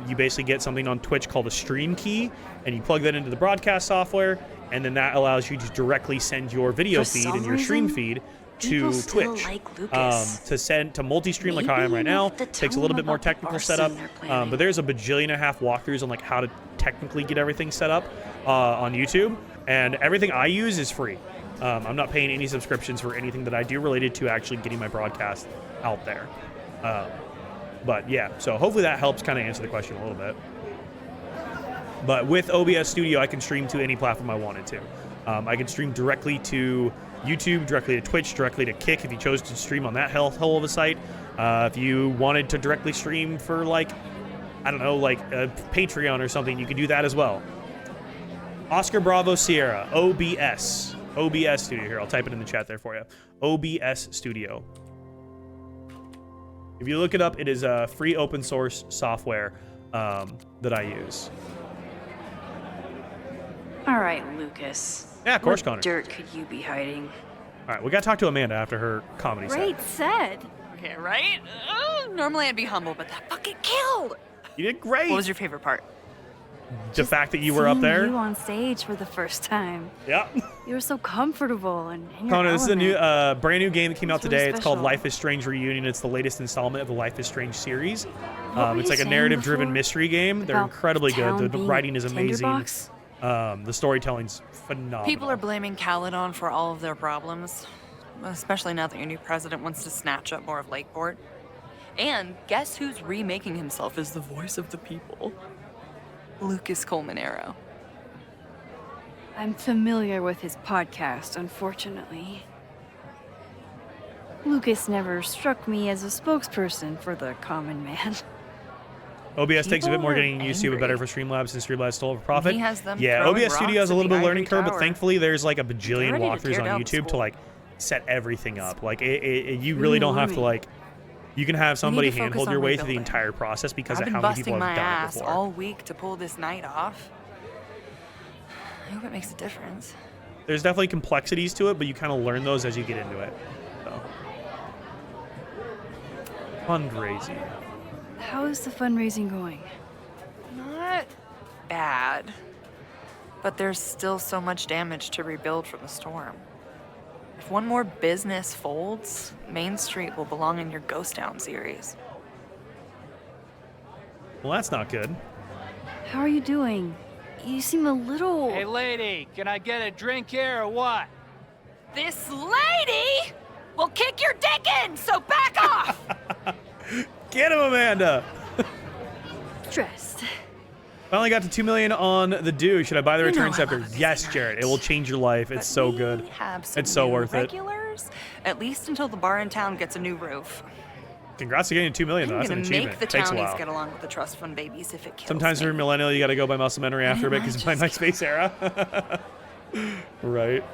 you basically get something on Twitch called a stream key. And you plug that into the broadcast software. And then that allows you to directly send your video feed and your stream feed to Twitch. To send to multi-stream like how I am right now. Takes a little bit more technical setup. But there's a bajillion and a half walkthroughs on like how to technically get everything set up on YouTube. And everything I use is free. I'm not paying any subscriptions for anything that I do related to actually getting my broadcast out there. But yeah, so hopefully that helps kind of answer the question a little bit. But with OBS Studio, I can stream to any platform I wanted to. I can stream directly to YouTube, directly to Twitch, directly to Kick if you chose to stream on that hell of a site. If you wanted to directly stream for like, I don't know, like a Patreon or something, you could do that as well. Oscar Bravo Sierra, OBS Studio. Here, I'll type it in the chat there for you. OBS Studio. If you look it up, it is a free open source software that I use. All right, Lucas. Yeah, of course, what Connor. dirt could you be hiding? All right, we got to talk to Amanda after her comedy set. Great set. Okay, right? Normally I'd be humble, but that fucking killed. You did great. What was your favorite part? The fact that you were up Seeing there. you on stage for the first time. Yeah. You were so comfortable and in your Connor, this is a new, element. brand new game that came out really today. It's called special. Life is Strange Reunion. It's the latest installment of the Life is Strange series. What were It's you like a saying narrative-driven before? mystery game. They're About incredibly the good. town The being writing is amazing. Tinderbox? The storytelling's phenomenal. People are blaming Caledon for all of their problems, especially now that your new president wants to snatch up more of Lakeport. And guess who's remaking himself as the voice of the people? Lucas Colmanero. I'm familiar with his podcast, unfortunately. Lucas never struck me as a spokesperson for the common man. OBS takes a bit People more are getting used to, but better for Streamlabs since Streamlabs stole over profit. He has them Yeah, throwing OBS Studio rocks has a at little the bit of a learning ivory curve, but tower. thankfully there's like a bajillion ready to walkthroughs tear on down the YouTube to school. like set everything up. Like you really don't have to like. You can have We need somebody to focus handhold on your way through the rebuilding. entire process because I've of been how many people busting my have done it ass before. all week to pull this night off. I hope it makes a difference. There's definitely complexities to it, but you kind of learn those as you get into it. So. Fundraising. How is the fundraising going? Not bad. But there's still so much damage to rebuild from the storm. If one more business folds, Main Street will belong in your Ghost Town series. Well, that's not good. How are you doing? You seem a little... Hey, lady, can I get a drink here or what? This lady will kick your dick in, so back off! Get him, Amanda! Stressed. Finally got to 2 million on the due. Should I buy the You know return I scepter? love Yes, Jared. It will change your life. It's so good. Have some It's so new worth it. regulars, at least until the bar in town gets a new roof. Congrats to getting 2 million, though. I'm That's an gonna achievement. make the It takes a townies while. get along with the trust fund babies if it kills Sometimes me. for a millennial, you got to go by muscle memory after a bit because it's my MySpace era. Right.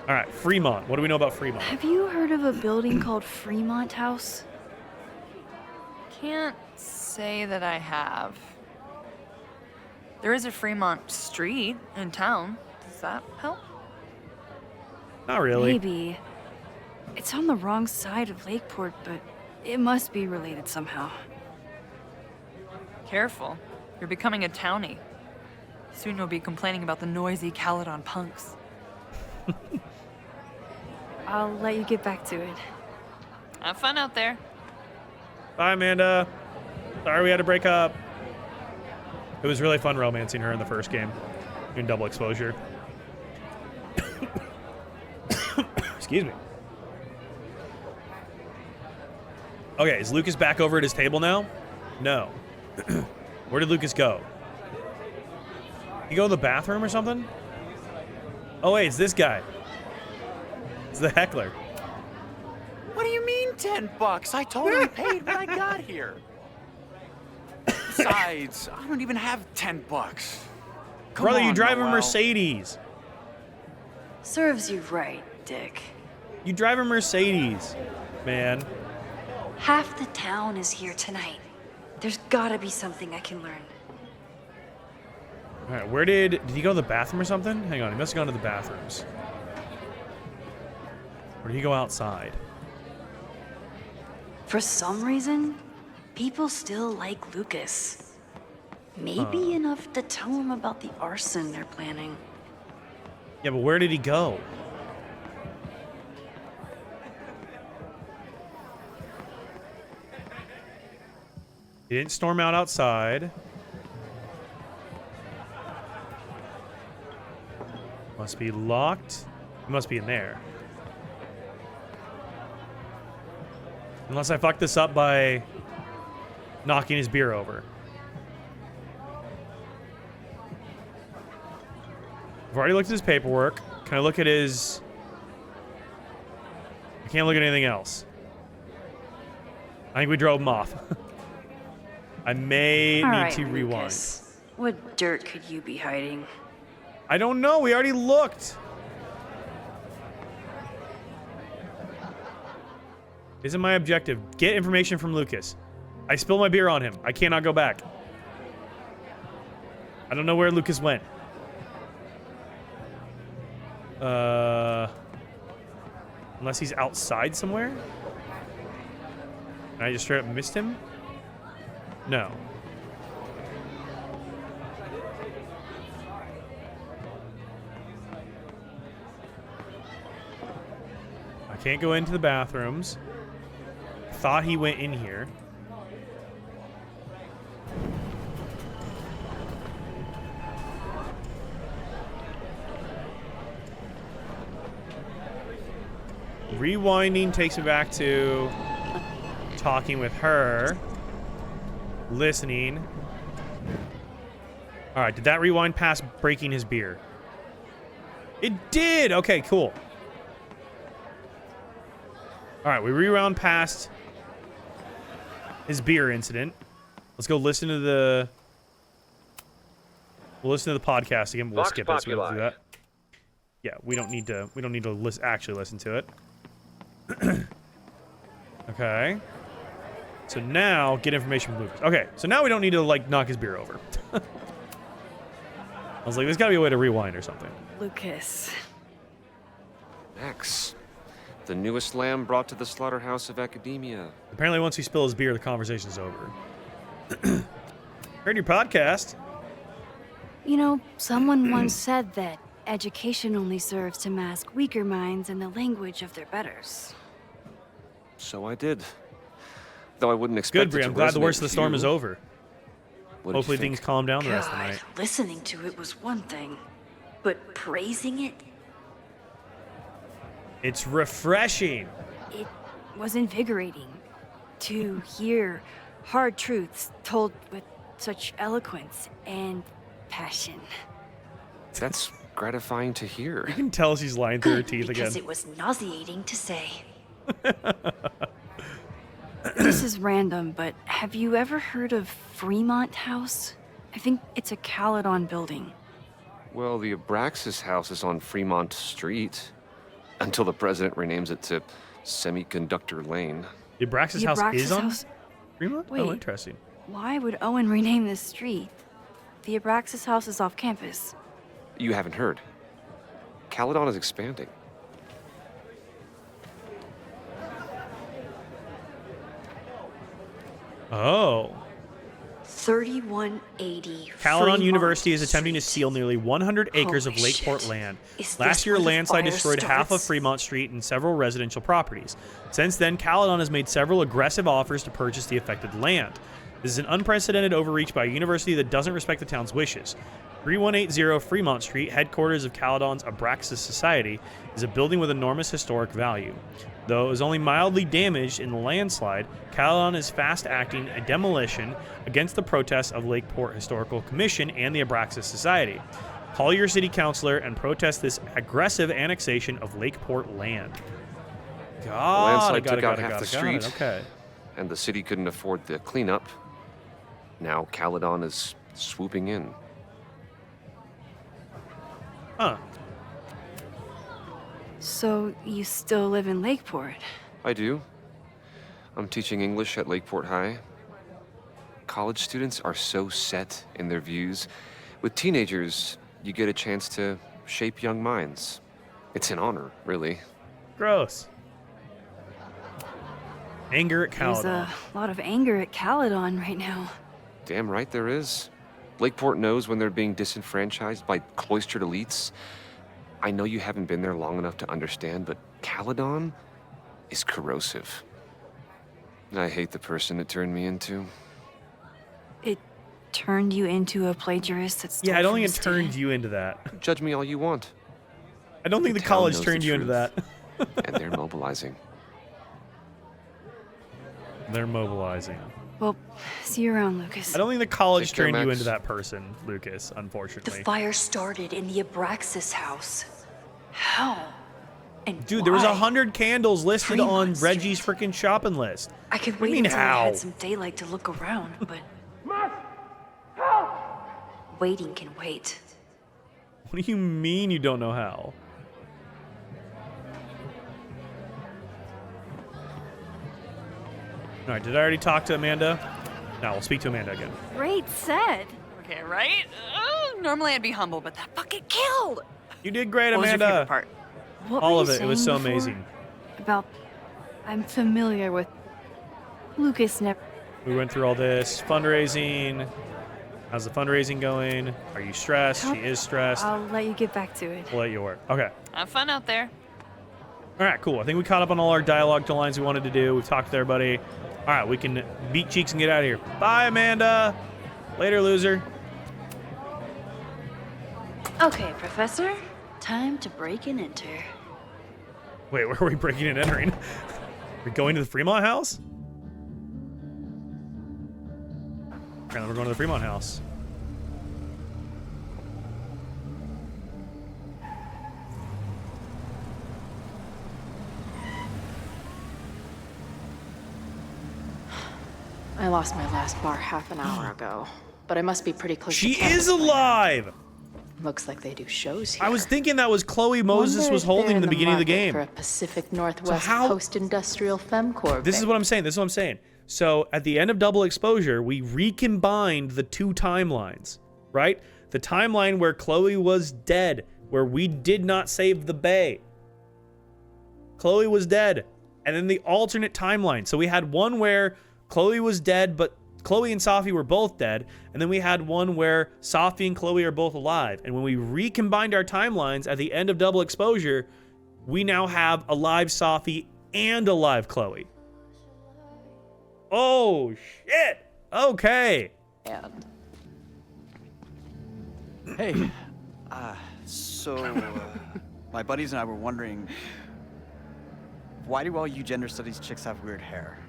All right, Fremont. What do we know about Fremont? Have you heard of a building called Fremont House? Can't say that I have. There is a Fremont Street in town. Does that help? Not really. Maybe. It's on the wrong side of Lakeport, but it must be related somehow. Careful. You're becoming a townie. Soon you'll be complaining about the noisy Caledon punks. I'll let you get back to it. Have fun out there. Bye, Amanda. Sorry we had to break up. It was really fun romancing her in the first game. Doing double exposure. Excuse me. Okay, is Lucas back over at his table now? No. Where did Lucas go? He go to the bathroom or something? Oh wait, it's this guy. It's the heckler. What do you mean $10? I totally paid when I got here. Besides, I don't even have $10. Come Brother, you on, drive a Noel. Mercedes. Serves you right, Dick. You drive a Mercedes, man. Half the town is here tonight. There's gotta be something I can learn. All right, where did he go to the bathroom or something? Hang on, he must have gone to the bathrooms. Or did he go outside? For some reason, people still like Lucas. Maybe enough to tell him about the arson they're planning. Yeah, but where did he go? He didn't storm out outside. Must be locked. He must be in there. Unless I fucked this up by knocking his beer over. I've already looked at his paperwork. Can I look at his... I can't look at anything else. I think we drove him off. I may All need right, to rewind. Lucas. What dirt could you be hiding? I don't know. We already looked. Isn't my objective. Get information from Lucas. I spilled my beer on him. I cannot go back. I don't know where Lucas went. Unless he's outside somewhere? And I just straight up missed him? No. I can't go into the bathrooms. Thought he went in here. Rewinding takes me back to talking with her. Listening. All right, did that rewind past breaking his beer? It did! Okay, cool. All right, we rewound past his beer incident. Let's go listen to the. We'll listen to the podcast again. We'll Vox skip it. So we don't do Populi. that. Yeah, we don't need to. We don't need to actually listen to it. Okay. So now get information from Lucas. Okay, so now we don't need to like knock his beer over. I was like, there's got to be a way to rewind or something. Lucas. Max, the newest lamb brought to the slaughterhouse of academia. Apparently, once he spills his beer, the conversation's over. Heard your podcast. You know, someone once said that education only serves to mask weaker minds in the language of their betters. So I did. Though I wouldn't expect Good, Brie. it to I'm glad the worst of the resonate storm with is you. over. What did Hopefully you think? things calm down the rest of the God, night. listening to it was one thing, but praising it, It's refreshing. it was invigorating. To hear hard truths told with such eloquence and passion. That's gratifying to hear. You can tell she's lying through her teeth Because again. it was nauseating to say. This is random, but have you ever heard of Fremont House? I think it's a Caledon building. Well, the Abraxas house is on Fremont Street. Until the president renames it to Semiconductor Lane. The Abraxas The house Abraxas is on house- Fremont? Wait. Oh, interesting. Why would Owen rename this street? The Abraxas house is off campus. You haven't heard. Caledon is expanding. Oh. 3180 Caledon Fremont University is attempting to steal nearly 100 acres of Holy Lakeport shit. land. Is Last this year, a where the landslide fire destroyed half of starts? Fremont Street and several residential properties. Since then, Caledon has made several aggressive offers to purchase the affected land. This is an unprecedented overreach by a university that doesn't respect the town's wishes. 3180 Fremont Street, headquarters of Caledon's Abraxas Society, is a building with enormous historic value. Though it was only mildly damaged in the landslide, Caledon is fast-acting a demolition against the protests of Lakeport Historical Commission and the Abraxas Society. Call your city councilor and protest this aggressive annexation of Lakeport land. The God, landslide took out half the street, Okay. and the city couldn't afford the cleanup. Now Caledon is swooping in. Huh. So you still live in Lakeport? I do. I'm teaching English at Lakeport High. College students are so set in their views. With teenagers, you get a chance to shape young minds. It's an honor, really. Gross. Anger at There's Caledon. a lot of anger at Caledon right now. Damn right there is. Lakeport knows when they're being disenfranchised by cloistered elites. I know you haven't been there long enough to understand, but Caledon is corrosive. I hate the person it turned me into. It turned you into a plagiarist that's Yeah, I don't think it turned you into that. Judge me all you want. I don't think the town college knows turned the you into that. And they're mobilizing. They're mobilizing. Well, see you around, Lucas. I don't think the college Take care, turned you Max. into that person, Lucas, The unfortunately. fire started in the Abraxas house. How? And Dude, there was why? 100 candles listed on Fremont Reggie's freaking shopping list. I could What do you wait mean, until I how? had some daylight to look around, but waiting can wait. What do you mean you don't know how? All right, did I already talk to Amanda? No, we'll speak to Amanda again. Great set. Okay, right? Normally I'd be humble, but that fucking killed. You did great, What was your Amanda. favorite part? What All were of you it. It was saying so before? amazing. About, I'm familiar with Lucas never. We went through all this fundraising. How's the fundraising going? Are you stressed? She is stressed. I'll let you get back to it. We'll let you work. Okay. Have fun out there. All right, cool. I think we caught up on all our dialogue lines we wanted to do. We've talked to everybody. All right, we can beat cheeks and get out of here. Bye, Amanda. Later, loser. Okay, Professor. Time to break and enter. Wait, where are we breaking and entering? We're going to the Fremont house? Apparently we're going to the Fremont house. I lost my last bar half an hour ago, but I must be pretty close She to campus is alive! Looks like they do shows here. I was thinking that was Chloe Moses Wonder was if they're holding in the beginning of the market game. For a Pacific Northwest how- post-industrial femcorp. This is what I'm saying. So at the end of Double Exposure, we recombined the two timelines, right? The timeline where Chloe was dead, where we did not save the Bay. Chloe was dead. And then the alternate timeline. So we had one where Chloe was dead, but Chloe and Safi were both dead. And then we had one where Safi and Chloe are both alive. And when we recombined our timelines at the end of Double Exposure, we now have alive Safi and alive Chloe. Oh, shit. Okay. And Hey, my buddies and I were wondering, why do all you gender studies chicks have weird hair?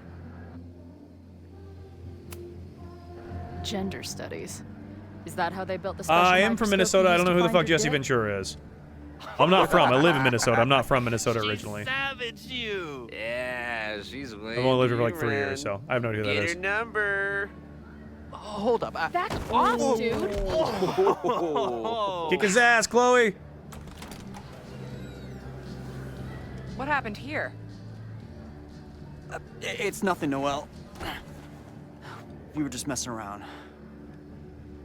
gender studies. Is that how they built the special I am from microscope Minnesota. you I don't know used who to the find fuck your Jesse dick? Ventura is. I'm not from. I live in Minnesota. I'm not from Minnesota originally. Savage you. Yeah, she's way. I've only lived here for like 3 years, so I have no idea who that Get is. her number. Hold up. Back off, dude. Kick his ass, Chloe. What happened here? It's nothing, Noelle. We were just messing around.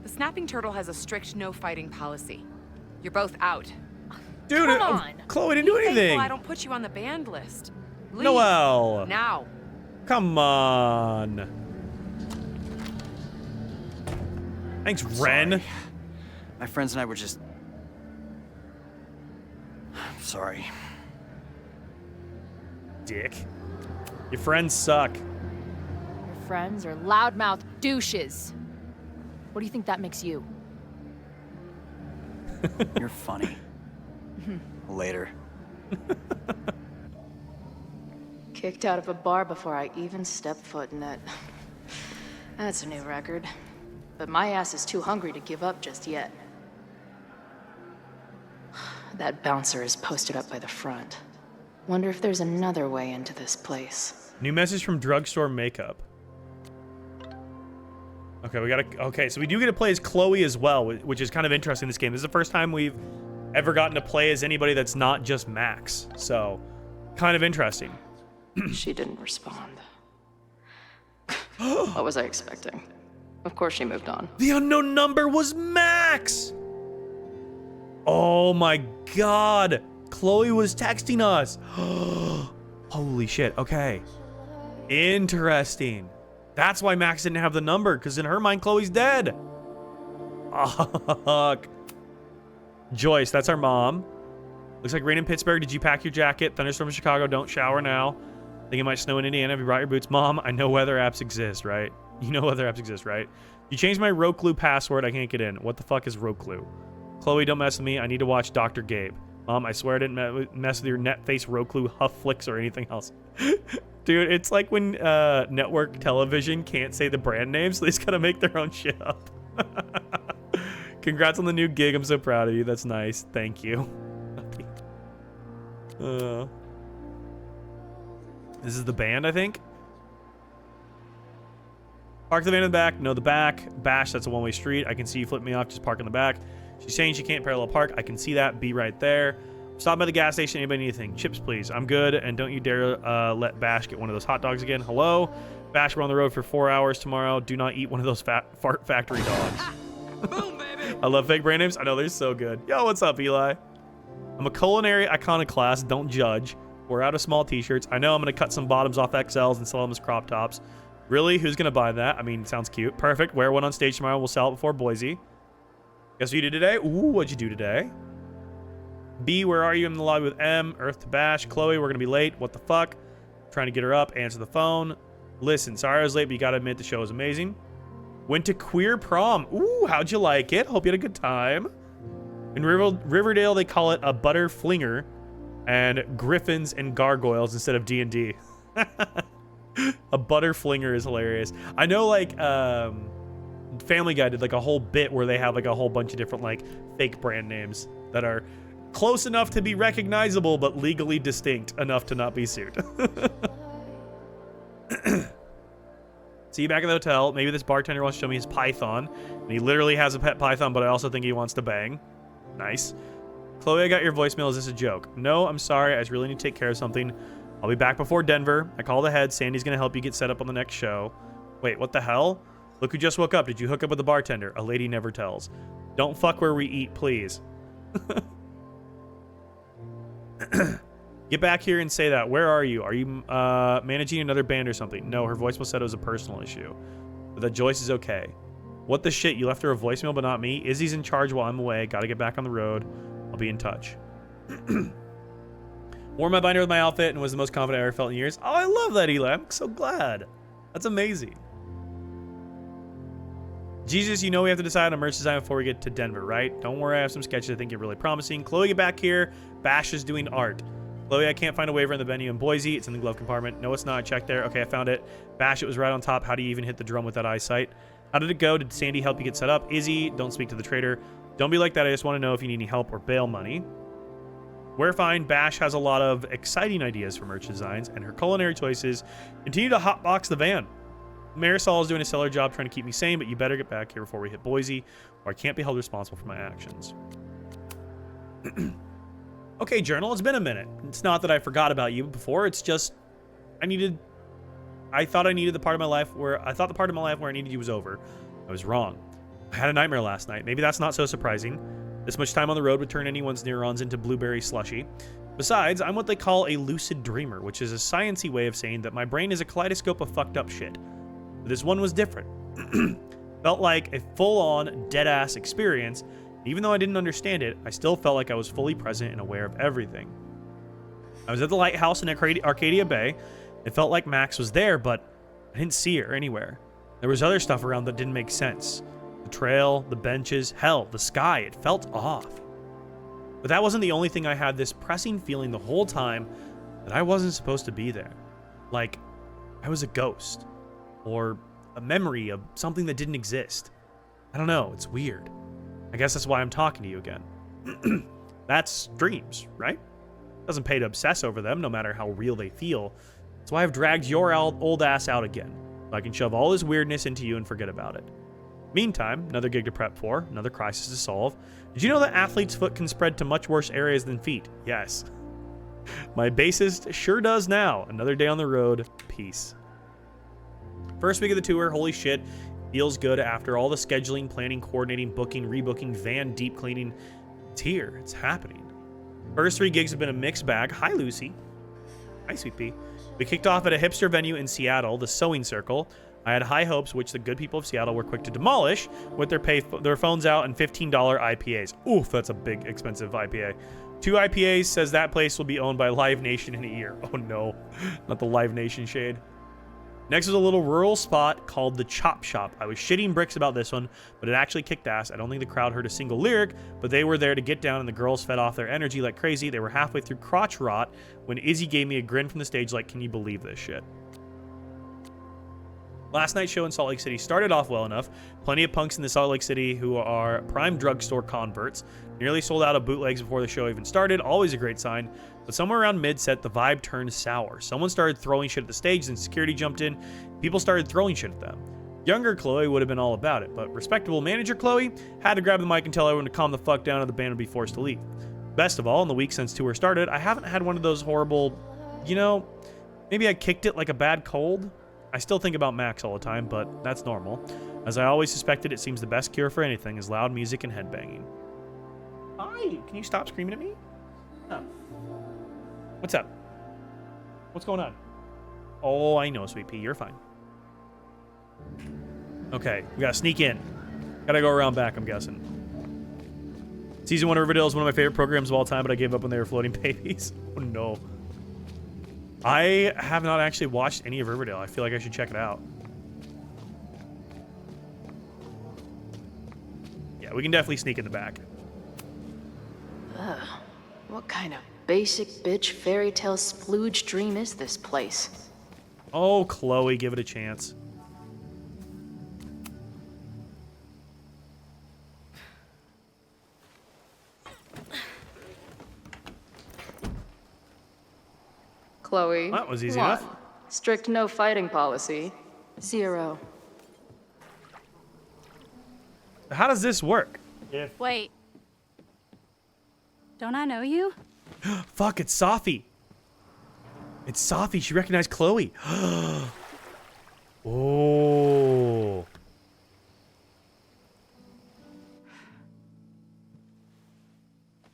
The Snapping Turtle has a strict no fighting policy. You're both out. Dude, Come on. Chloe didn't do Be thankful anything. I don't put you on the banned list. Leave. Noelle. Now. Come on. Thanks, Ren. Sorry. My friends and I were just... I'm sorry. Dick. Your friends suck. Your friends are loudmouth douches. What do you think that makes you? You're funny. Later. Kicked out of a bar before I even stepped foot in it. That's a new record. But my ass is too hungry to give up just yet. That bouncer is posted up by the front. Wonder if there's another way into this place. New message from Drugstore Makeup. Okay, okay, so we do get to play as Chloe as well, which is kind of interesting in this game. This is the first time we've ever gotten to play as anybody that's not just Max. So, kind of interesting. She didn't respond. What was I expecting? Of course she moved on. The unknown number was Max! Oh my god! Chloe was texting us! Holy shit, okay. Interesting. That's why Max didn't have the number, because in her mind, Chloe's dead. Fuck. Joyce, that's our mom. Looks like rain in Pittsburgh. Did you pack your jacket? Thunderstorm in Chicago. Don't shower now. Think it might snow in Indiana. Have you brought your boots? Mom, I know weather apps exist, right? You know weather apps exist, right? You changed my Roku password. I can't get in. What the fuck is Roku? Chloe, don't mess with me. I need to watch Dr. Gabe. Mom, I swear I didn't mess with your Netface, Roku, Huff Flicks, or anything else. Dude, it's like when network television can't say the brand names, so they just gotta make their own shit up. Congrats on the new gig. I'm so proud of you. That's nice. Thank you. This is the band, I think. Park the van in the back. No, the back. Bash, that's a one-way street. I can see you flip me off. Just park in the back. She's saying she can't parallel park. I can see that. Be right there. Stop by the gas station. Anybody need anything? Chips, please. I'm good. And don't you dare let Bash get one of those hot dogs again. Hello? Bash, we're on the road for 4 hours tomorrow. Do not eat one of those fart factory dogs. Boom, baby. I love fake brand names. I know they're so good. Yo, what's up, Eli? I'm a culinary iconoclast. Don't judge. We're out of small t-shirts. I know I'm going to cut some bottoms off XLs and sell them as crop tops. Really? Who's going to buy that? I mean, sounds cute. Perfect. Wear one on stage tomorrow. We'll sell it before Boise. Guess what you did today? Ooh, what'd you do today? B, where are you? In the lobby with M. Earth to Bash. Chloe, we're going to be late. What the fuck? Trying to get her up. Answer the phone. Listen, sorry I was late, but you got to admit the show was amazing. Went to queer prom. Ooh, how'd you like it? Hope you had a good time. In Riverdale, they call it a butter flinger and griffins and gargoyles instead of D&D. A butter flinger is hilarious. I know, like, Family Guy did like a whole bit where they have like a whole bunch of different like fake brand names that are close enough to be recognizable but legally distinct enough to not be sued. See you back at the hotel. Maybe this bartender wants to show me his python. And he literally has a pet python, but I also think he wants to bang. Nice. Chloe, I got your voicemail. Is this a joke? No, I'm sorry. I just really need to take care of something. I'll be back before Denver. I called ahead. Sandy's going to help you get set up on the next show. Wait, what the hell? Look who just woke up. Did you hook up with the bartender? A lady never tells. Don't fuck where we eat, please. Get back here and say that. Where are you? Are you managing another band or something? No, her voicemail said it was a personal issue. But that Joyce is okay. What the shit? You left her a voicemail but not me? Izzy's in charge while I'm away. Gotta get back on the road. I'll be in touch. Wore my binder with my outfit and was the most confident I ever felt in years. Oh, I love that, Eli. I'm so glad. That's amazing. Jesus, you know we have to decide on merch design before we get to Denver, right? Don't worry, I have some sketches I think are really promising. Chloe, get back here. Bash is doing art. Chloe, I can't find a waiver in the venue in Boise. It's in the glove compartment. No, it's not. I checked there. Okay, I found it. Bash, it was right on top. How do you even hit the drum with that eyesight? How did it go? Did Sandy help you get set up? Izzy, don't speak to the trader. Don't be like that. I just want to know if you need any help or bail money. We're fine. Bash has a lot of exciting ideas for merch designs, and her culinary choices continue to hotbox the van. Marisol is doing a stellar job trying to keep me sane, but you better get back here before we hit Boise, or I can't be held responsible for my actions. Okay, Journal, it's been a minute. It's not that I forgot about you before, it's just I thought I needed the part of my life where I needed you was over. I was wrong. I had a nightmare last night. Maybe that's not so surprising. This much time on the road would turn anyone's neurons into blueberry slushy. Besides, I'm what they call a lucid dreamer, which is a sciencey way of saying that my brain is a kaleidoscope of fucked up shit. But this one was different. Felt like a full-on, dead-ass experience. Even though I didn't understand it, I still felt like I was fully present and aware of everything. I was at the lighthouse in Arcadia Bay. It felt like Max was there, but I didn't see her anywhere. There was other stuff around that didn't make sense. The trail, the benches, hell, the sky, it felt off. But that wasn't the only thing. I had this pressing feeling the whole time that I wasn't supposed to be there. Like I was a ghost. Or a memory of something that didn't exist. I don't know, it's weird. I guess that's why I'm talking to you again. That's dreams, right? Doesn't pay to obsess over them, no matter how real they feel. That's why I've dragged your old ass out again, so I can shove all this weirdness into you and forget about it. Meantime, another gig to prep for, another crisis to solve. Did you know that athlete's foot can spread to much worse areas than feet? Yes. My bassist sure does now. Another day on the road. Peace. First week of the tour, holy shit, feels good after all the scheduling, planning, coordinating, booking, rebooking, van deep cleaning. It's here, it's happening. First 3 gigs have been a mixed bag. Hi, Lucy. Hi, Sweet Pea. We kicked off at a hipster venue in Seattle, the Sewing Circle. I had high hopes, which the good people of Seattle were quick to demolish with their phones out and $15 IPAs. Oof, that's a big, expensive IPA. 2 IPAs says that place will be owned by Live Nation in a year. Oh no, not the Live Nation shade. Next was a little rural spot called the Chop Shop. I was shitting bricks about this one, but it actually kicked ass. I don't think the crowd heard a single lyric, but they were there to get down and the girls fed off their energy like crazy. They were halfway through Crotch Rot when Izzy gave me a grin from the stage like, can you believe this shit? Last night's show in Salt Lake City started off well enough. Plenty of punks in the Salt Lake City who are prime drugstore converts. Nearly sold out of bootlegs before the show even started. Always a great sign. But somewhere around mid-set, the vibe turned sour. Someone started throwing shit at the stage, and security jumped in. People started throwing shit at them. Younger Chloe would have been all about it, but respectable manager Chloe had to grab the mic and tell everyone to calm the fuck down or the band would be forced to leave. Best of all, in the week since tour started, I haven't had one of those horrible, maybe I kicked it like a bad cold. I still think about Max all the time, but that's normal. As I always suspected, it seems the best cure for anything is loud music and headbanging. Hi, can you stop screaming at me? Oh. What's up? What's going on? Oh, I know, Sweet Pea, you're fine. Okay, we gotta sneak in. Gotta go around back, I'm guessing. Season 1 of Riverdale is one of my favorite programs of all time, but I gave up when they were floating babies. Oh no. I have not actually watched any of Riverdale. I feel like I should check it out. Yeah, we can definitely sneak in the back. Ugh, what kind of basic bitch fairy tale splooge dream is this place? Oh, Chloe, give it a chance. Chloe. That was easy 1. enough. Strict no fighting policy. Zero. How does this work? Wait. Don't I know you? Fuck, it's Safi. It's Safi. She recognized Chloe. Oh.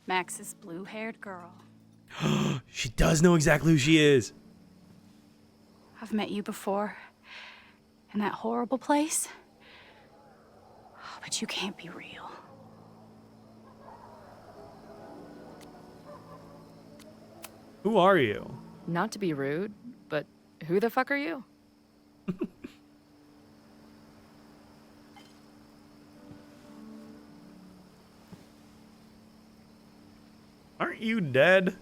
Max's blue-haired girl. She does know exactly who she is. I've met you before. In that horrible place. Oh, but you can't be real. Who are you? Not to be rude, but who the fuck are you? Aren't you dead?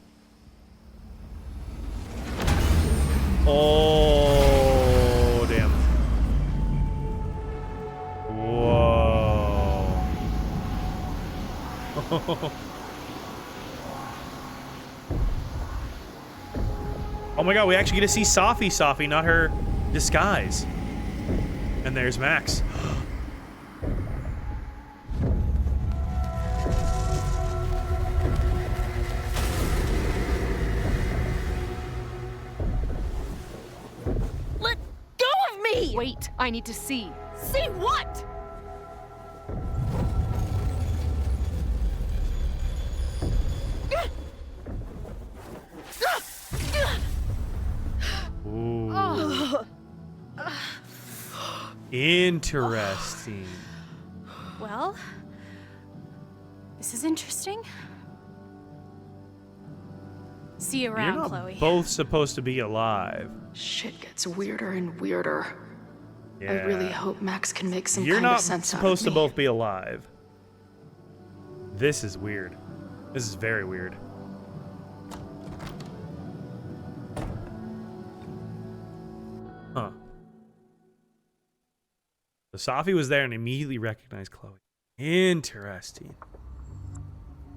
Oh, damn. Whoa. Oh my god, we actually get to see Safi, not her disguise. And there's Max. Let go of me! Wait, I need to see. See what? Ooh. Interesting. Well, this is interesting. See you You're around, not Chloe. both supposed to be alive. Shit gets weirder and weirder. Yeah. I really hope Max can make some You're kind not of sense out supposed of to me. both be alive. This is weird. This is very weird. Huh. So Safi was there and immediately recognized Chloe. Interesting.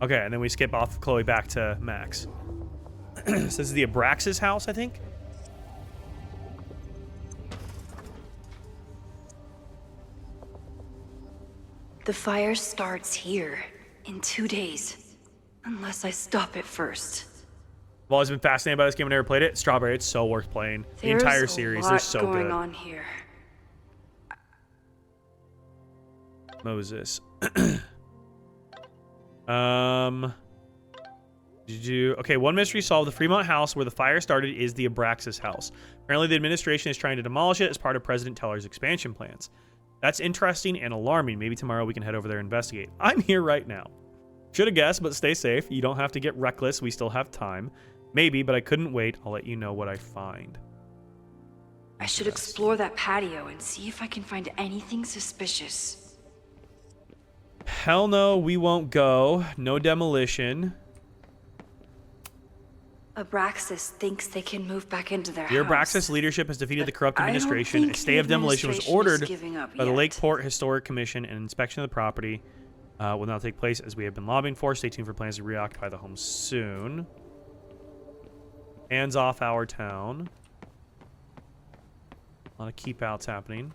Okay, and then we skip off Chloe back to Max. So this is the Abraxas house, I think. The fire starts here in 2 days, unless I stop it first. I've always been fascinated by this game. I've never played it. Strawberry, it's so worth playing. The entire series, they're so going good. on here. Moses. Okay, one mystery solved. The Fremont house where the fire started is the Abraxas house. Apparently the administration is trying to demolish it as part of President Teller's expansion plans. That's interesting and alarming. Maybe tomorrow we can head over there and investigate. I'm here right now. Should have guessed, but stay safe. You don't have to get reckless. We still have time. Maybe, but I couldn't wait. I'll let you know what I find. I should explore that patio and see if I can find anything suspicious. Hell no, we won't go. No demolition. Abraxas thinks they can move back into their The house. Abraxas leadership has defeated the corrupt I don't administration. A think stay the of demolition was administration is ordered giving up by the yet. Lakeport Historic Commission, and inspection of the property will now take place as we have been lobbying for. Stay tuned for plans to reoccupy the home soon. Hands off our town. A lot of keep outs happening.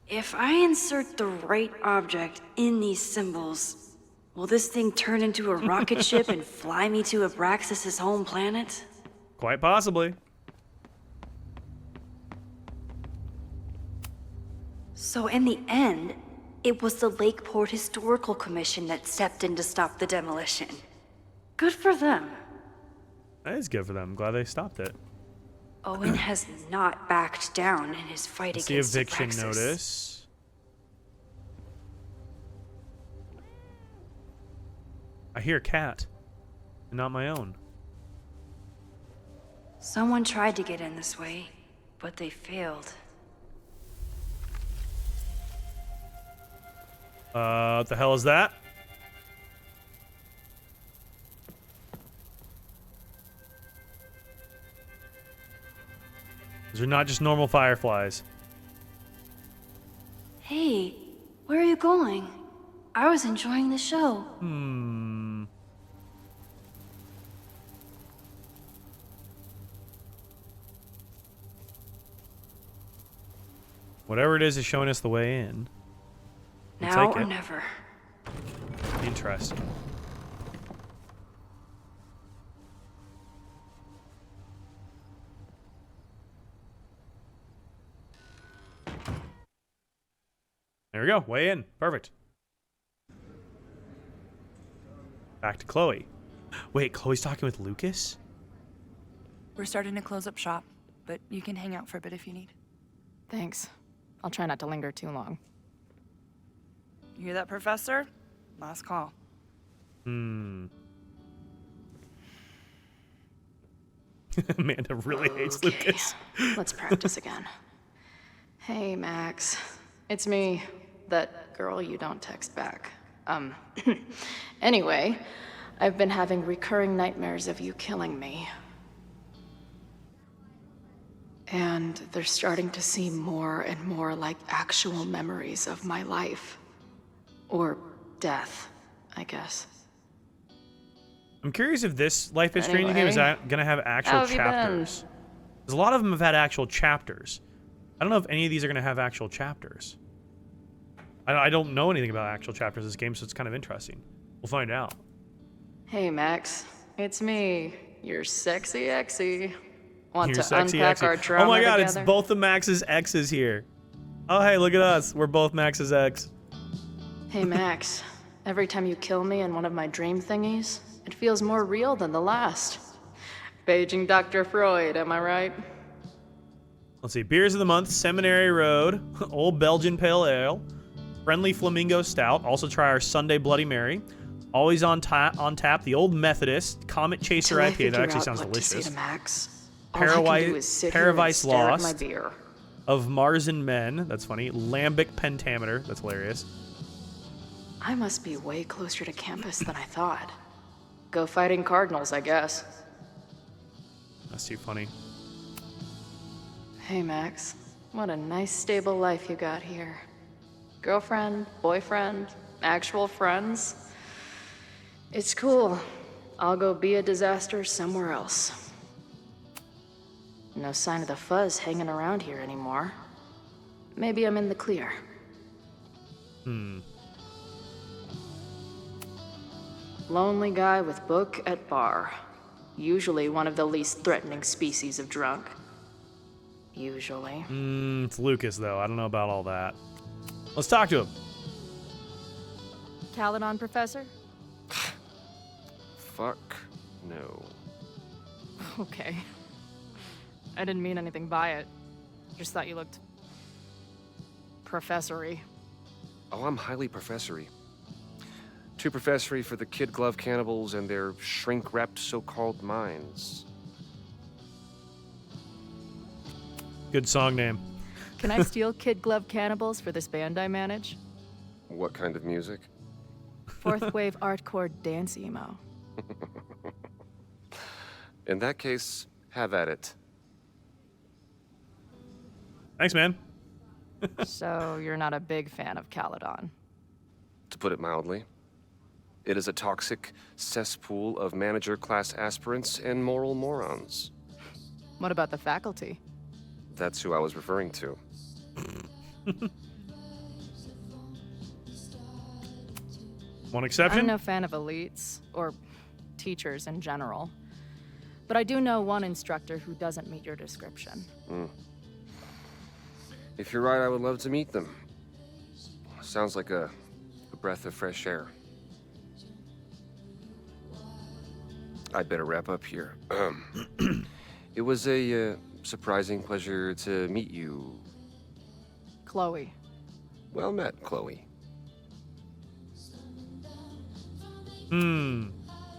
If I insert the right object in these symbols, will this thing turn into a rocket ship and fly me to Abraxas' home planet? Quite possibly. So in the end, it was the Lakeport Historical Commission that stepped in to stop the demolition. Good for them. That is good for them. I'm glad they stopped it. Owen has not backed down in his fight Let's see against eviction Abraxas. notice. I hear cat, and not my own. Someone tried to get in this way, but they failed. What the hell is that? These are not just normal fireflies. Hey, where are you going? I was enjoying the show. Whatever it is showing us the way in. We'll Now take or it. never. Interesting. There we go. Way in. Perfect. Back to Chloe. Wait, Chloe's talking with Lucas? We're starting to close up shop, but you can hang out for a bit if you need. Thanks. I'll try not to linger too long. You hear that, Professor? Last call. Amanda really hates Lucas. Let's practice again. Hey, Max. It's me, that girl you don't text back. Anyway, I've been having recurring nightmares of you killing me. And they're starting to seem more and more like actual memories of my life. Or death, I guess. I'm curious if this Life is Strange game is going to have actual chapters. Because a lot of them have had actual chapters. I don't know if any of these are going to have actual chapters. I don't know anything about actual chapters of this game, so it's kind of interesting. We'll find out. Hey, Max. It's me, your sexy exy. Want Your to sexy unpack exy. our drama Oh my god, together? it's both of Max's exes here. Oh hey, look at us. We're both Max's ex. Hey, Max. Every time you kill me in one of my dream thingies, it feels more real than the last. Paging Dr. Freud, am I right? Let's see. Beers of the month: Seminary Road, Old Belgian Pale Ale, Friendly Flamingo Stout. Also try our Sunday Bloody Mary. Always on tap. The Old Methodist Comet Chaser Till I IPA. That figure actually out sounds what to say delicious. to Max, all I can do is sit here and Paradise stare at my Lost. beer. Of Mars and Men. That's funny. Lambic Pentameter. That's hilarious. I must be way closer to campus than I thought. Go Fighting Cardinals, I guess. That's too funny. Hey, Max. What a nice, stable life you got here. Girlfriend, boyfriend, actual friends. It's cool. I'll go be a disaster somewhere else. No sign of the fuzz hanging around here anymore. Maybe I'm in the clear. Lonely guy with book at bar. Usually one of the least threatening species of drunk. Usually. It's Lucas, though. I don't know about all that. Let's talk to him. Caledon, Professor? Fuck no. Okay. I didn't mean anything by it. Just thought you looked... professory. Oh, I'm highly professory. Too professory for the kid glove cannibals and their shrink-wrapped so-called minds. Good song name. Can I steal Kid Glove Cannibals for this band I manage? What kind of music? Fourth wave artcore dance emo. In that case, have at it. Thanks, man. So you're not a big fan of Caledon? To put it mildly. It is a toxic cesspool of manager-class aspirants and moral morons. What about the faculty? That's who I was referring to. One exception? I'm no fan of elites, or teachers in general. But I do know one instructor who doesn't meet your description. If you're right, I would love to meet them. Sounds like a breath of fresh air. I'd better wrap up here. It was a surprising pleasure to meet you. Chloe. Well met, Chloe.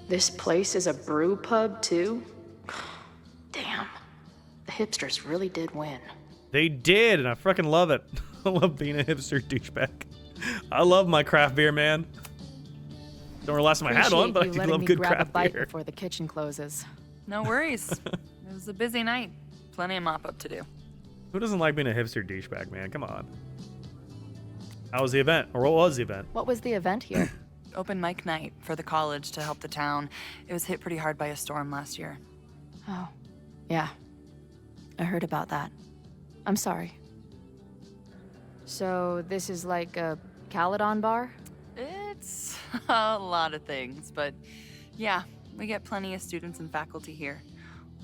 This place is a brew pub, too? Damn. The hipsters really did win. They did, and I freaking love it. I love being a hipster douchebag. I love my craft beer, man. Don't wear the last time I had one, but I do love good craft bite beer. before the kitchen closes. No worries. It was a busy night. Plenty of mop-up to do. Who doesn't like being a hipster douchebag, man? Come on. How was the event? Or what was the event? What was the event here? Open mic night for the college to help the town. It was hit pretty hard by a storm last year. Oh, yeah. I heard about that. I'm sorry. So this is like a Caledon bar? It's a lot of things, but yeah, we get plenty of students and faculty here.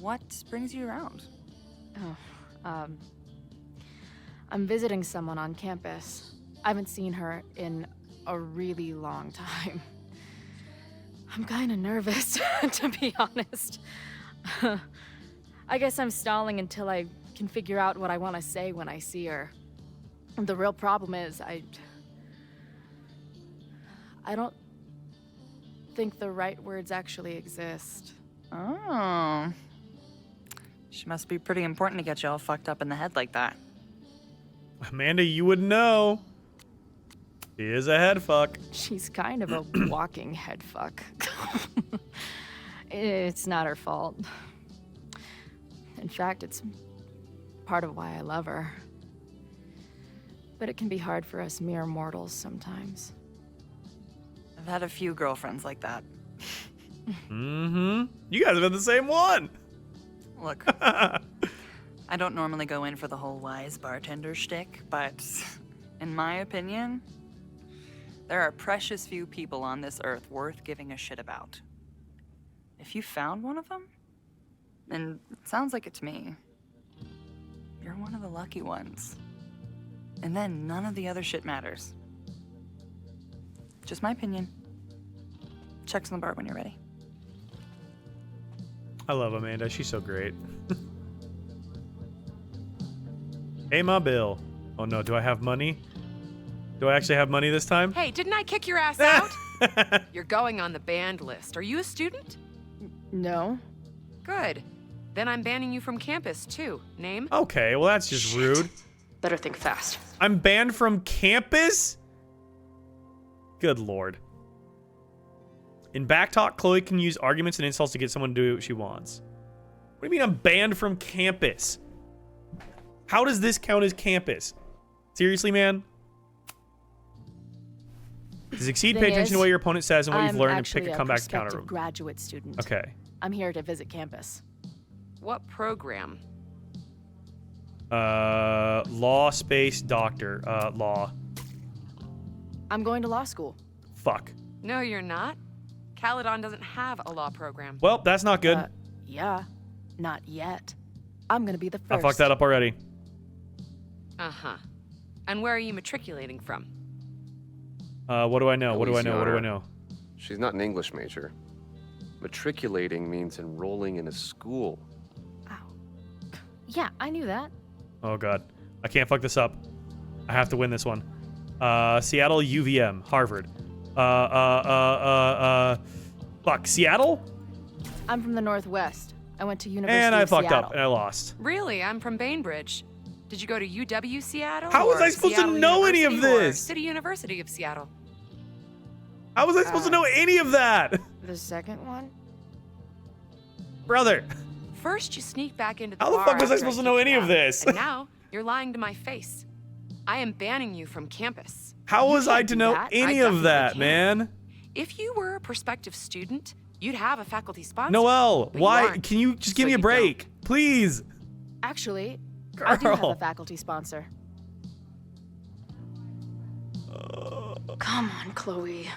What brings you around? Oh, I'm visiting someone on campus. I haven't seen her in a really long time. I'm kind of nervous, to be honest. I guess I'm stalling until I can figure out what I want to say when I see her. The real problem is, I don't think the right words actually exist. Oh. She must be pretty important to get you all fucked up in the head like that. Amanda, you would know. She is a head fuck. She's kind of a walking head fuck. It's not her fault. In fact, it's part of why I love her. But it can be hard for us mere mortals sometimes. I've had a few girlfriends like that. Mm-hmm. You guys have been the same one. Look, I don't normally go in for the whole wise bartender shtick, but in my opinion, there are precious few people on this earth worth giving a shit about. If you found one of them, and it sounds like it to me, you're one of the lucky ones. And then none of the other shit matters. Just my opinion. Check's on the bar when you're ready. I love Amanda. She's so great. Hey, my bill. Oh no, do I have money? Do I actually have money this time? Hey, didn't I kick your ass out? You're going on the banned list. Are you a student? No. Good. Then I'm banning you from campus, too. Name? Okay, well that's just rude. Better think fast. I'm banned from campus? Good lord. In backtalk, Chloe can use arguments and insults to get someone to do what she wants. What do you mean I'm banned from campus? How does this count as campus? Seriously, man? To succeed, pay attention to what your opponent says and what you've learned and pick a comeback to counter. Graduate student. Okay. I'm here to visit campus. What program? Law space doctor. Law. I'm going to law school. Fuck. No, you're not. Caledon doesn't have a law program. Well, that's not good. Yeah. Not yet. I'm gonna be the first. I fucked that up already. Uh-huh. And where are you matriculating from? What do I know? What do I know? What do I know? She's not an English major. Matriculating means enrolling in a school. Yeah, I knew that. Oh god. I can't fuck this up. I have to win this one. Seattle UVM, Harvard. Fuck, Seattle? I'm from the Northwest. I went to University And I of fucked Seattle. up and I lost. Really? I'm from Bainbridge. Did you go to UW Seattle? How was or I supposed Seattle to know any of University or this? City University of Seattle. How was I supposed to know any of that? The second one? Brother. First, you sneak back into the How the bar fuck was I after supposed to kick know you any of out. this? And now, you're lying to my face. I am banning you from campus. How You was I can't to do know that. any I of that, definitely man? can. If you were a prospective student, you'd have a faculty sponsor. Noelle, but you why? aren't, Can you just give so me a you break? Please. Actually, I do have Girl. a faculty sponsor. Come on, Chloe.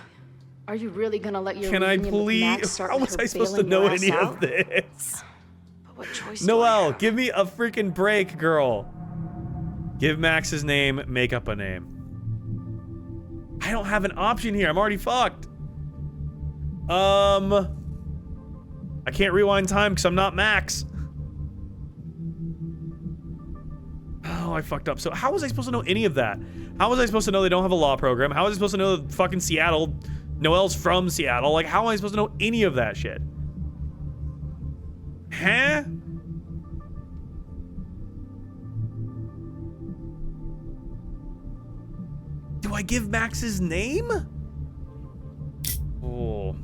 Are you really gonna let your Can I reunion with Max please? start How with was her I supposed to bailing know your ass any out? of this? But what choice do I Noelle, have? give me a freaking break, girl. Give Max his name, make up a name. I don't have an option here. I'm already fucked. I can't rewind time because I'm not Max. Oh, I fucked up. So how was I supposed to know any of that? How was I supposed to know they don't have a law program? How was I supposed to know that fucking Seattle, Noelle's from Seattle? Like, how am I supposed to know any of that shit? Huh? Do I give Max his name? Oh. If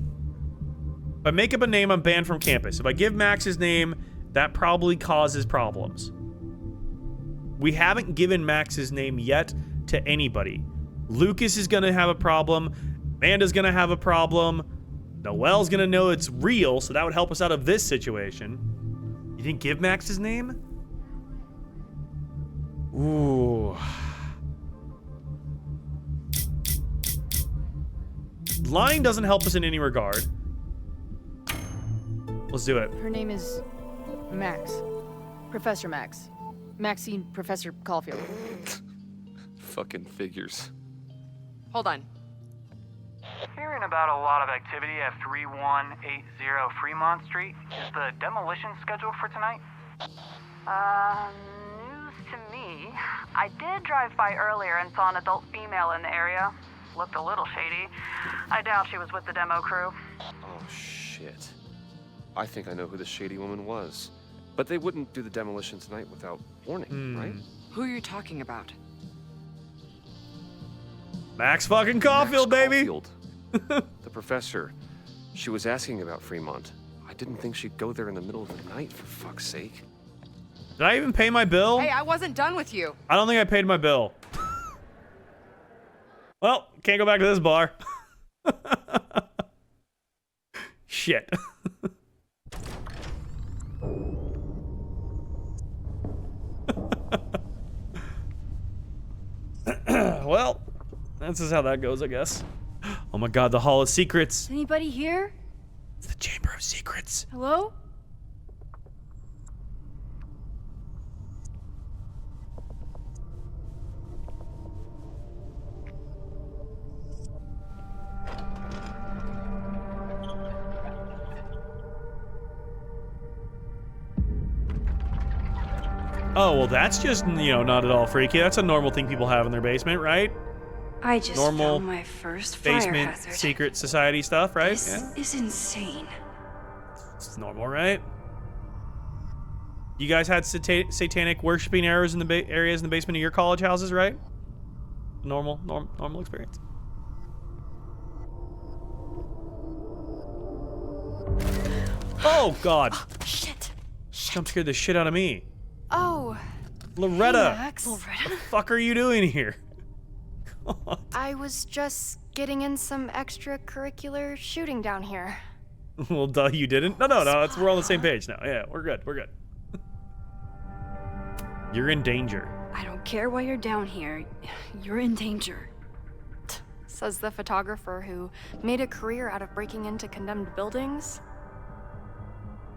I make up a name, I'm banned from campus. If I give Max his name, that probably causes problems. We haven't given Max his name yet to anybody. Lucas is gonna have a problem. Amanda's gonna have a problem. Noelle's gonna know it's real, so that would help us out of this situation. You didn't give Max his name? Ooh. Lying doesn't help us in any regard. Let's do it. Her name is Max. Professor Max. Maxine Professor Caulfield. Fucking figures. Hold on. Hearing about a lot of activity at 3180 Fremont Street. Is the demolition scheduled for tonight? News to me. I did drive by earlier and saw an adult female in the area. Looked a little shady. I doubt she was with the demo crew. Oh, shit. I think I know who the shady woman was. But they wouldn't do the demolition tonight without warning, right? Who are you talking about? Max fucking Caulfield, baby. Caulfield. The professor. She was asking about Fremont. I didn't think she'd go there in the middle of the night, for fuck's sake. Did I even pay my bill? Hey, I wasn't done with you. I don't think I paid my bill. Well, can't go back to this bar. Shit. Well, this is how that goes, I guess. Oh my god, the Hall of Secrets. Anybody here? It's the Chamber of Secrets. Hello? Oh, well, that's just, you know, not at all freaky. That's a normal thing people have in their basement, right? I just Normal found my first fire basement hazard. secret society stuff, right? This is insane. It's normal, right? You guys had satanic worshiping areas in the areas in the basement of your college houses, right? Normal experience. Oh God! Oh, shit! Jump scared the shit out of me. Oh. Loretta. Hey, Max. What the fuck are you doing here? I was just getting in some extracurricular shooting down here. Well, duh, you didn't. No, we're on the same page now. Yeah, we're good. We're good. You're in danger. I don't care why you're down here. You're in danger. Says the photographer who made a career out of breaking into condemned buildings.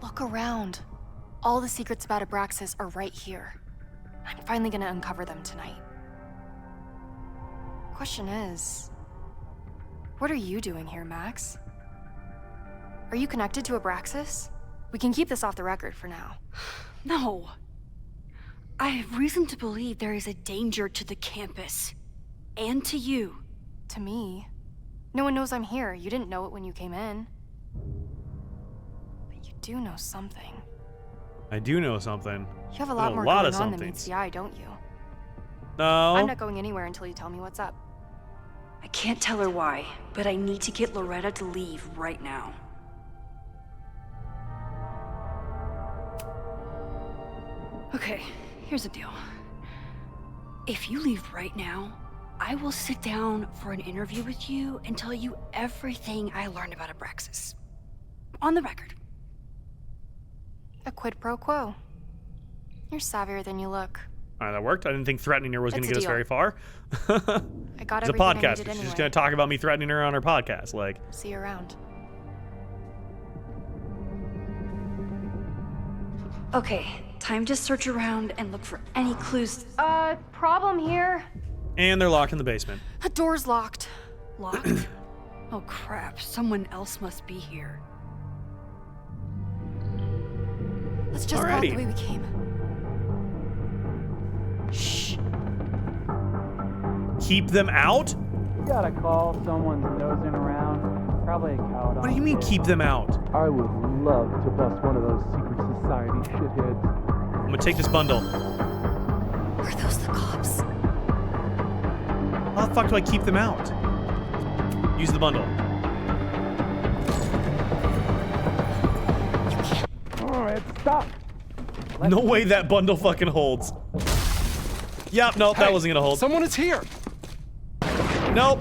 Look around. All the secrets about Abraxas are right here. I'm finally gonna uncover them tonight. Question is, what are you doing here, Max? Are you connected to Abraxas? We can keep this off the record for now. No. I have reason to believe there is a danger to the campus. And to you. To me? No one knows I'm here. You didn't know it when you came in. But you do know something. I do know something. You have a lot more going on than meets the eye, don't you? No. I'm not going anywhere until you tell me what's up. I can't tell her why, but I need to get Loretta to leave right now. Okay, here's the deal. If you leave right now, I will sit down for an interview with you and tell you everything I learned about Abraxas. On the record. A quid pro quo. You're savvier than you look. Alright, that worked. I didn't think threatening her was going to get us very far. I got it's a everything I podcast. needed She's anyway. just going to talk about me threatening her on her podcast. Like, See you around. Okay, time to search around and look for any clues. Problem here. and they're locked in the basement. The door's locked. Locked? Oh crap, someone else must be here. Let's just go out Alrighty. the way we came. Shh. Keep them out? Gotta call. Someone's nosing around. Probably a cow. What do you mean keep them out? I would love to bust one of those secret society shitheads. I'm gonna take this bundle. Are those the cops? How the fuck do I keep them out? Use the bundle. Alright, stop. No way that bundle fucking holds. Yep, nope, that wasn't gonna hold. Someone is here. Nope.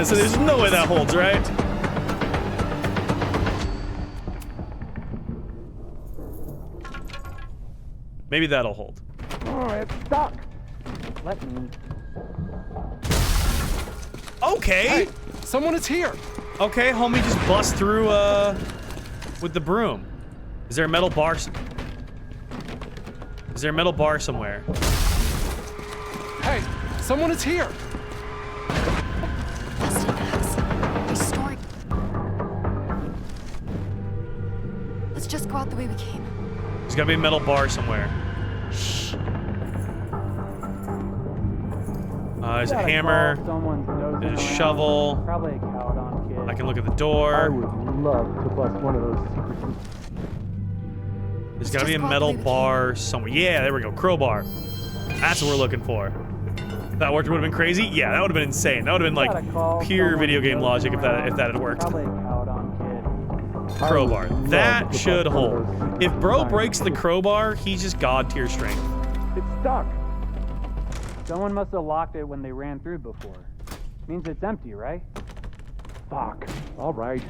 So there's no way that holds, right? Maybe that'll hold. Alright, stop. Let me. Okay. Hey, someone is here. Okay, homie, just bust through with the broom. Is there a metal bar? Is there a metal bar somewhere? Hey, someone is here. Restoring. Let's just go out the way we came. There's gotta be a metal bar somewhere. Shh. There's a hammer. There's a shovel. Probably a Caledon kid. I can look at the door. I would love to bust one of those secret. There's gotta be a metal bar somewhere. Yeah, there we go. Crowbar. That's what we're looking for. If that worked, it would have been crazy. Yeah, that would have been insane. That would have been like pure video game logic if that had worked. Probably a Caledon kid. Crowbar. That should hold. If bro breaks the crowbar, he's just god tier strength. It's stuck. Someone must have locked it when they ran through before. Means it's empty, right? Fuck. All right.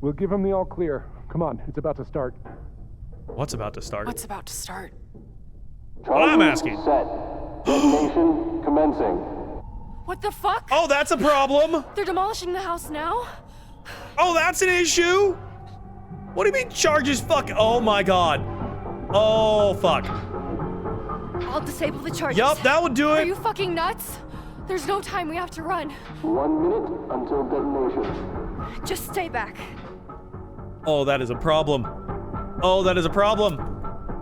We'll give him the all clear. Come on, it's about to start. What's about to start? What's about to start? What I'm asking. Set. Detonation commencing. What the fuck? Oh, that's a problem. They're demolishing the house now? Oh, that's an issue? What do you mean charges fuck? Oh my god. Oh, fuck. I'll disable the charges. Yup, that would do it. Are you fucking nuts? There's no time, we have to run. 1 minute until detonation. Just stay back. Oh, that is a problem. Oh, that is a problem.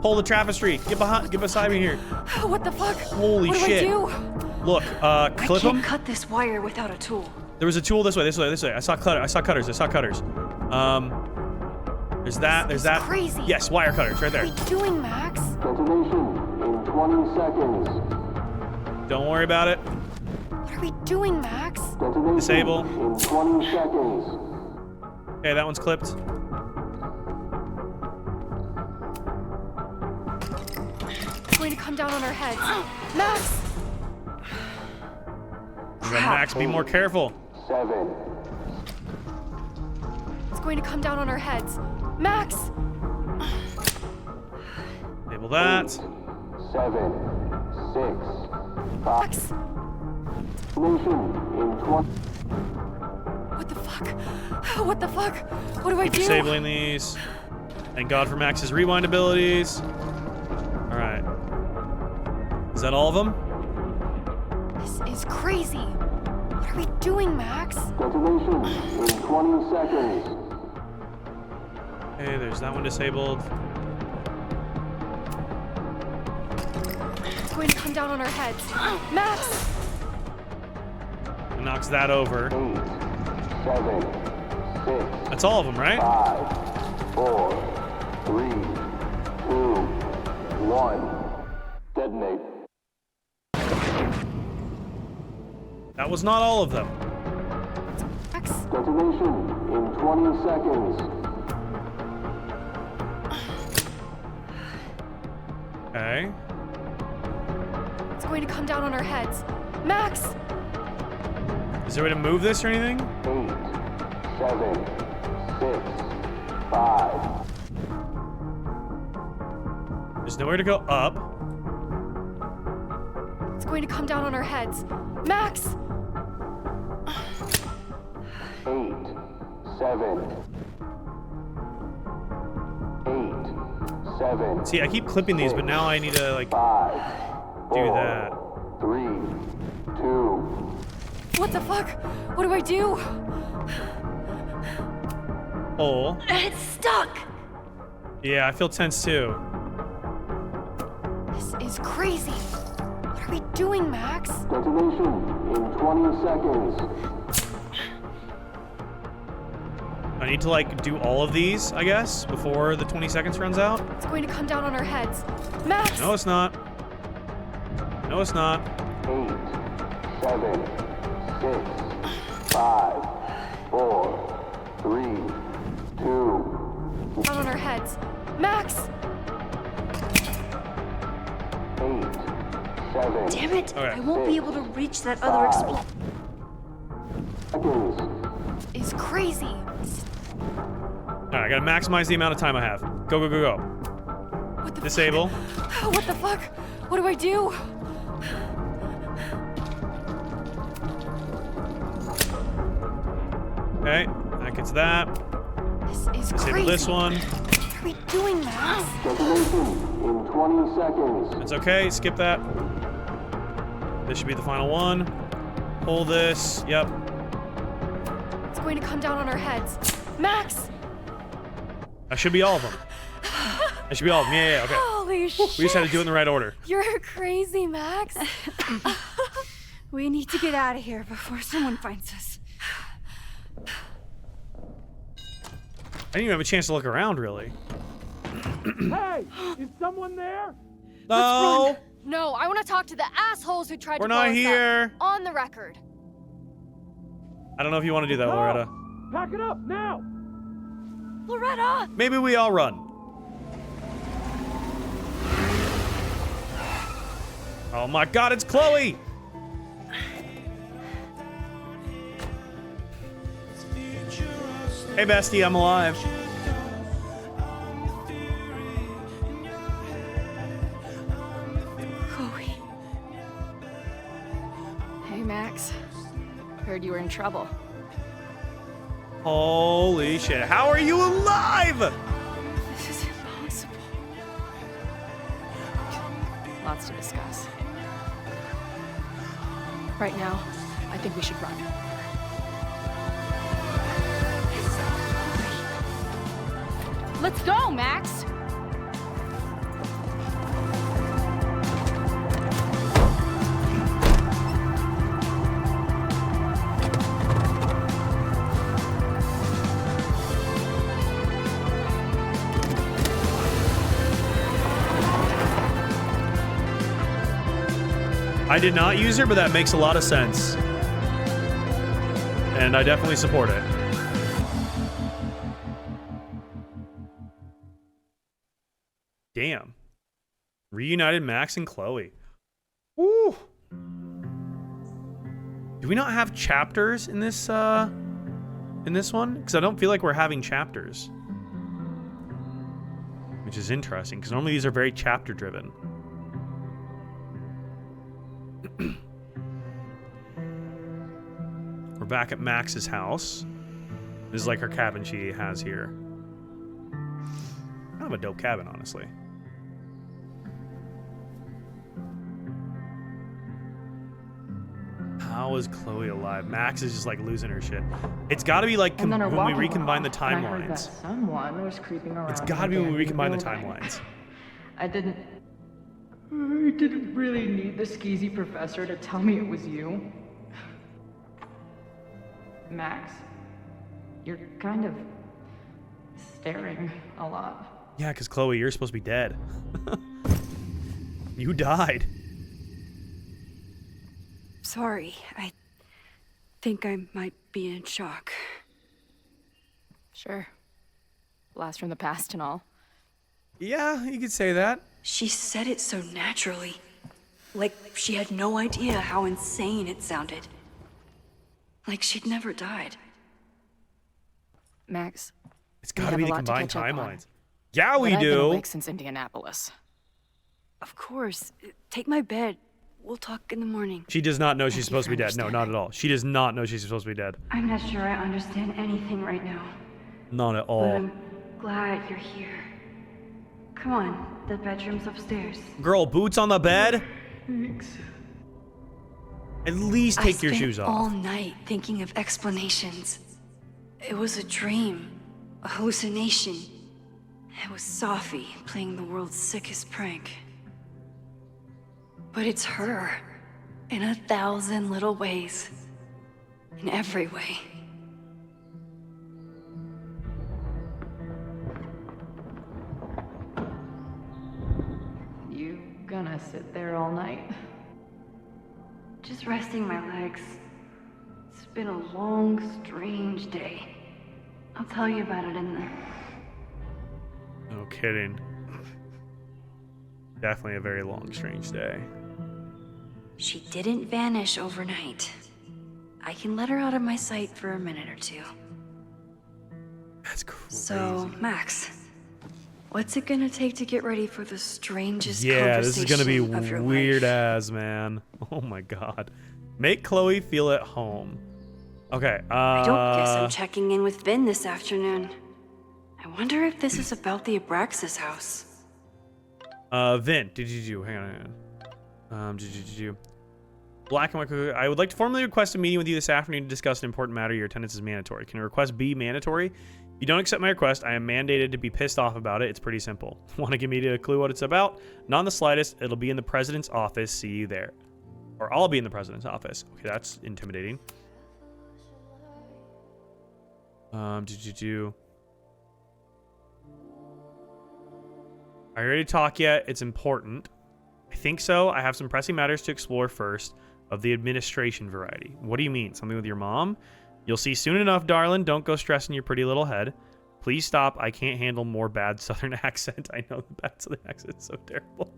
Hold the tapestry. Get behind, get beside me here. What the fuck? Holy what shit. do I do? Look, clip I him. can't cut this wire without a tool. There was a tool this way, this way, this way. I saw cutters. There's that. Crazy. Yes, wire cutters right there. What are we doing, Max? Detonation in 20 seconds. Don't worry about it. What are we doing, Max? Detonation Disable. in 20 seconds. Okay, that one's clipped. It's going to come down on our heads. Max! Max, be more careful. 7. It's going to come down on our heads. Max! Disable that. 7, 6, 5. Max! Detonation in 20. What the fuck? What the fuck? What do I do? Disabling these. Thank God for Max's rewind abilities. Alright. Is that all of them? This is crazy. What are we doing, Max? Detonation in 20 seconds. Okay, there's that one disabled. It's going to come down on our heads. Max! It knocks that over. 8, 7, 6. That's all of them, right? 5, 4, 3, 2, 1. Detonate. That was not all of them. Max? Detonation in 20 seconds. Okay. It's going to come down on our heads. Max! Is there a way to move this or anything? 8, 7, 6, 5. There's nowhere to go up. It's going to come down on our heads. Max! 8, 7, 8, 7. See, I keep clipping these, but now I need to, like, 5, do 4, that. 3, 2. What the fuck? What do I do? Oh. It's stuck! Yeah, I feel tense too. This is crazy. What are we doing, Max? Detonation in 20 seconds. I need to, like, do all of these, I guess, before the 20 seconds runs out. It's going to come down on our heads. Max! No, it's not. No, it's not. 8, 7, 6, 5, 4, 3, 2. Down on our heads. Max! 8, 7. Damn it! Okay. I won't be able to reach that other explosion. Seconds. Is crazy. Alright, I gotta maximize the amount of time I have. Go, go, go, go. What the Disable. fuck? What the fuck? What do I do? Okay, that gets that. This is Disable crazy. this one. What are we doing, Max? In 20 seconds. It's okay, skip that. This should be the final one. Pull this, yep. It's going to come down on our heads. Max! That should be all of them. That should be all of them, yeah, okay. Holy shit. We just had to do it in the right order. You're crazy, Max. We need to get out of here before someone finds us. I didn't even have a chance to look around, really. Hey, is someone there? No! No, I want to talk to the assholes who tried We're to blow not us here. up. On the record. I don't know if you want to do that, Loretta. Pack it up now! Loretta! Maybe we all run. Oh my god, it's Chloe! Hey bestie, I'm alive. Chloe. Hey, Max. Heard you were in trouble. Holy shit, how are you alive? This is impossible. Lots to discuss. Right now, I think we should run. Let's go, Max! I did not use her, but that makes a lot of sense. And I definitely support it. Damn. Reunited Max and Chloe. Woo! Do we not have chapters in this one? Because I don't feel like we're having chapters. Which is interesting, because normally these are very chapter driven. We're back at Max's house. This is like her cabin she has here. Kind of a dope cabin, honestly. How is Chloe alive? Max is just like losing her shit. It's got to be like when we recombine the timelines. Someone was creeping around. It's got to be when we recombine the timelines. I didn't really need the skeezy professor to tell me it was you. Max, you're kind of staring a lot. Yeah, because Chloe, you're supposed to be dead. You died. Sorry, I think I might be in shock. Sure. Blast from the past and all. Yeah, you could say that. She said it so naturally. Like she had no idea how insane it sounded. Like she'd never died. Max. It's gotta be the combined timelines. Yeah, But we I've been do. awake since Indianapolis. Of course. Take my bed. We'll talk in the morning. She does not know she's supposed to be dead. No, not at all. She does not know she's supposed to be dead. I'm not sure I understand anything right now. Not at But all. I'm glad you're here. Come on, the bedroom's upstairs. Girl, boots on the bed? Thanks. At least take your shoes I spent all off. night thinking of explanations. It was a dream, a hallucination. It was Sophie playing the world's sickest prank. But it's her, in 1,000 little ways. In every way. You gonna sit there all night? Just resting my legs. It's been a long, strange day. I'll tell you about it in the... No kidding. Definitely a very long, strange day. She didn't vanish overnight. I can let her out of my sight for a minute or two. That's crazy. So, Max, what's it gonna take to get ready for the strangest Yeah, this is gonna be conversation of your weird life? as, man. Oh my god. Make Chloe feel at home. Okay. I don't guess I'm checking in with Vin this afternoon. I wonder if this is about the Abraxas house. Vin, hang on. Black and white. I would like to formally request a meeting with you this afternoon to discuss an important matter. Your attendance is mandatory. Can a request be mandatory? If you don't accept my request, I am mandated to be pissed off about it. It's pretty simple. Want to give me a clue what it's about? Not in the slightest. It'll be in the president's office. See you there. Or I'll be in the president's office. Okay, that's intimidating. Are you ready to talk yet? It's important. I think so. I have some pressing matters to explore first, of the administration variety. What do you mean? Something with your mom? You'll see soon enough, darling. Don't go stressing your pretty little head. Please stop. I can't handle more bad Southern accent. I know the bad Southern accent is so terrible.